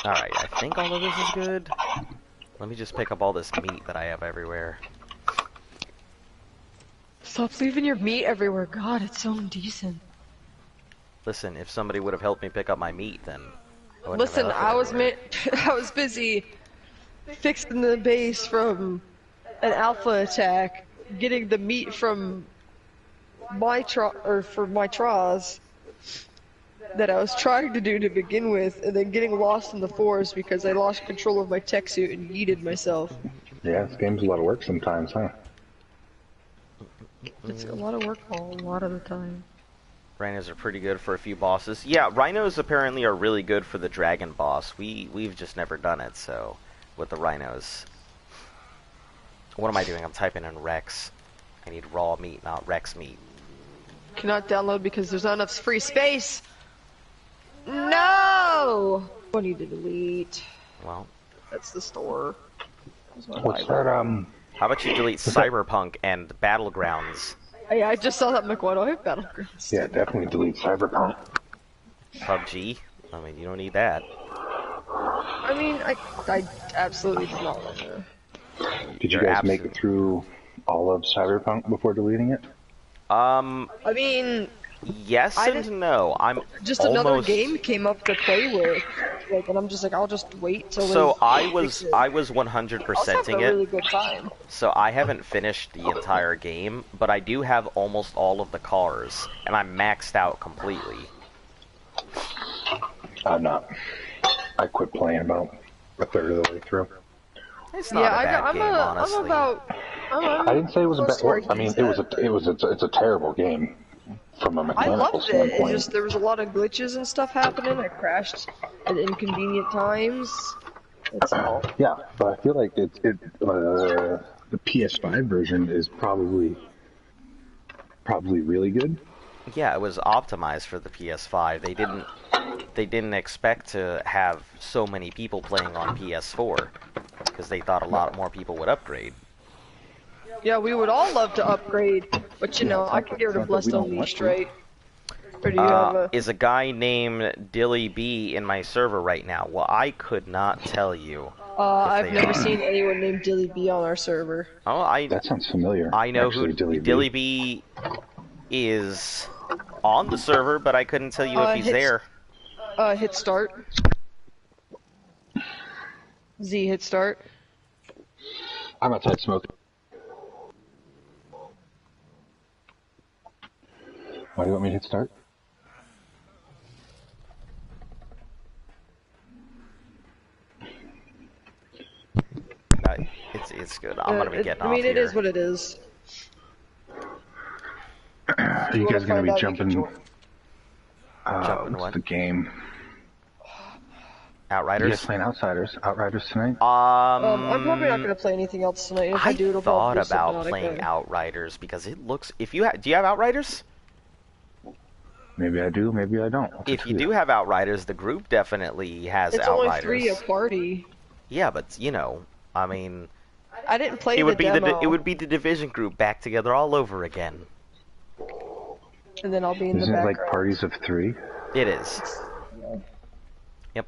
Alright, I think all of this is good. Let me just pick up all this meat that I have everywhere. Stop leaving your meat everywhere. God, it's so indecent. Listen, if somebody would have helped me pick up my meat, then I wouldn't Listen, have left it everywhere. I was busy fixing the base from an alpha attack, getting the meat from my Traz that I was trying to do to begin with, and then getting lost in the forest because I lost control of my tech suit and yeeted myself. Yeah, this game's a lot of work sometimes, huh? It's a lot of work a lot of the time. Rhinos are pretty good for a few bosses. Yeah, rhinos apparently are really good for the dragon boss. We've just never done it, so with the rhinos. What am I doing? I'm typing in Rex. I need raw meat, not Rex meat. Cannot download because there's not enough free space. No! I need to delete. Well, That's the store. What's that, how about you delete Cyberpunk and Battlegrounds? Hey, I just saw that. I'm like, why do I have Battlegrounds? Yeah, definitely delete Cyberpunk. PUBG? I mean, you don't need that. I mean, I absolutely did not want to. Did you You're guys make it through all of Cyberpunk before deleting it? I mean, Yes I and didn't- no. I'm just almost... another game came up to play with, like, and I'm just like, I'll just wait till. So they I fix it. was I was having 100%ing a it. really good time. So I haven't finished the entire game, but I do have almost all of the cars, and I'm maxed out completely. I'm not. I quit playing about a third of the way through. It's not a bad game, honestly. I'm about. I didn't say it was a bad. close to where I mean, it's a terrible game from a I mechanical loved it. It standpoint. just there was a lot of glitches and stuff happening. I crashed at inconvenient times. That's all. Yeah, but I feel like the PS5 version is probably really good. Yeah, it was optimized for the PS5. They didn't expect to have so many people playing on PS4 because they thought a lot more people would upgrade. Yeah, we would all love to upgrade, but you know, I can get rid of Blessed Unleashed, right? Or do you have a... Is a guy named Dilly B in my server right now? Well, I could not tell you. I've they never are. seen anyone named Dilly B on our server. Oh, That sounds familiar. I know actually, who Dilly B is on the server, but I couldn't tell you if he's there. Hit start. Z, hit start. I'm outside smoking. Why do you want me to hit start? It's good. I'm gonna be getting off I mean, here. it is what it is. Are you guys gonna be jumping? Jumping What's what? the game? You Outriders? guys playing Outriders tonight? I'm probably not gonna play anything else tonight. If I do, it'll thought probably be about Subnautica. playing Outriders because it looks. If you do you have Outriders? Maybe I do, maybe I don't. If you do have Outriders, the group definitely has It's Outriders. only 3 a party. Yeah, but you know, I mean, I didn't play it would the be demo, it would be the Division group back together all over again. and then I'll be in Isn't the it background. like parties of 3? It is. Yep,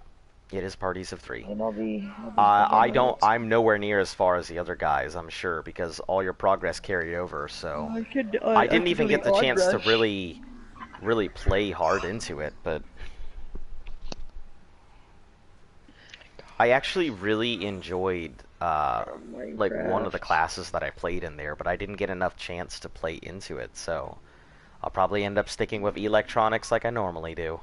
it is parties of 3. And I'll be I'm nowhere near as far as the other guys, I'm sure, because all your progress carried over. So I didn't even get the chance to really play hard into it, but I actually really enjoyed like one of the classes that I played in there, but I didn't get enough chance to play into it, so I'll probably end up sticking with electronics like I normally do.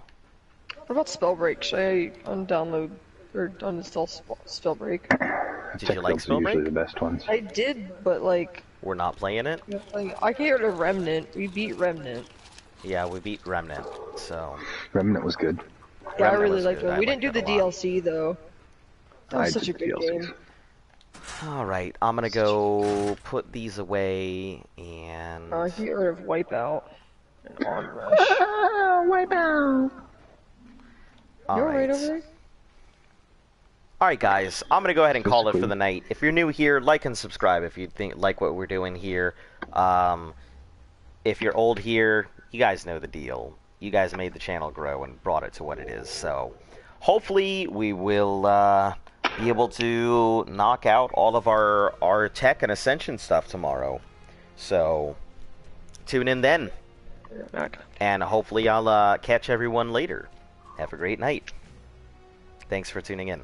What about Spellbreak? Should I undownload or uninstall Spellbreak? Did you like Technicals are usually Spellbreak? the best ones. I did, but like, We're not playing it? I can get rid of Remnant. We beat Remnant. Yeah, we beat Remnant, so... Remnant was good. Yeah, I Remnant really was liked good. it. I We didn't do liked the it a lot. DLC though. That was I such a did good DLCs. game. Alright, I'm gonna go put these away, and... I can get rid of Wipeout and Onrush. All You're right right. over there. Alright guys, I'm gonna go ahead and call it for Physically. the night. If you're new here, like and subscribe if you like what we're doing here. If you're old here, you guys know the deal. You guys made the channel grow and brought it to what it is, so hopefully we will be able to knock out all of our tech and ascension stuff tomorrow. So tune in then, and hopefully I'll catch everyone later. Have a great night. Thanks for tuning in.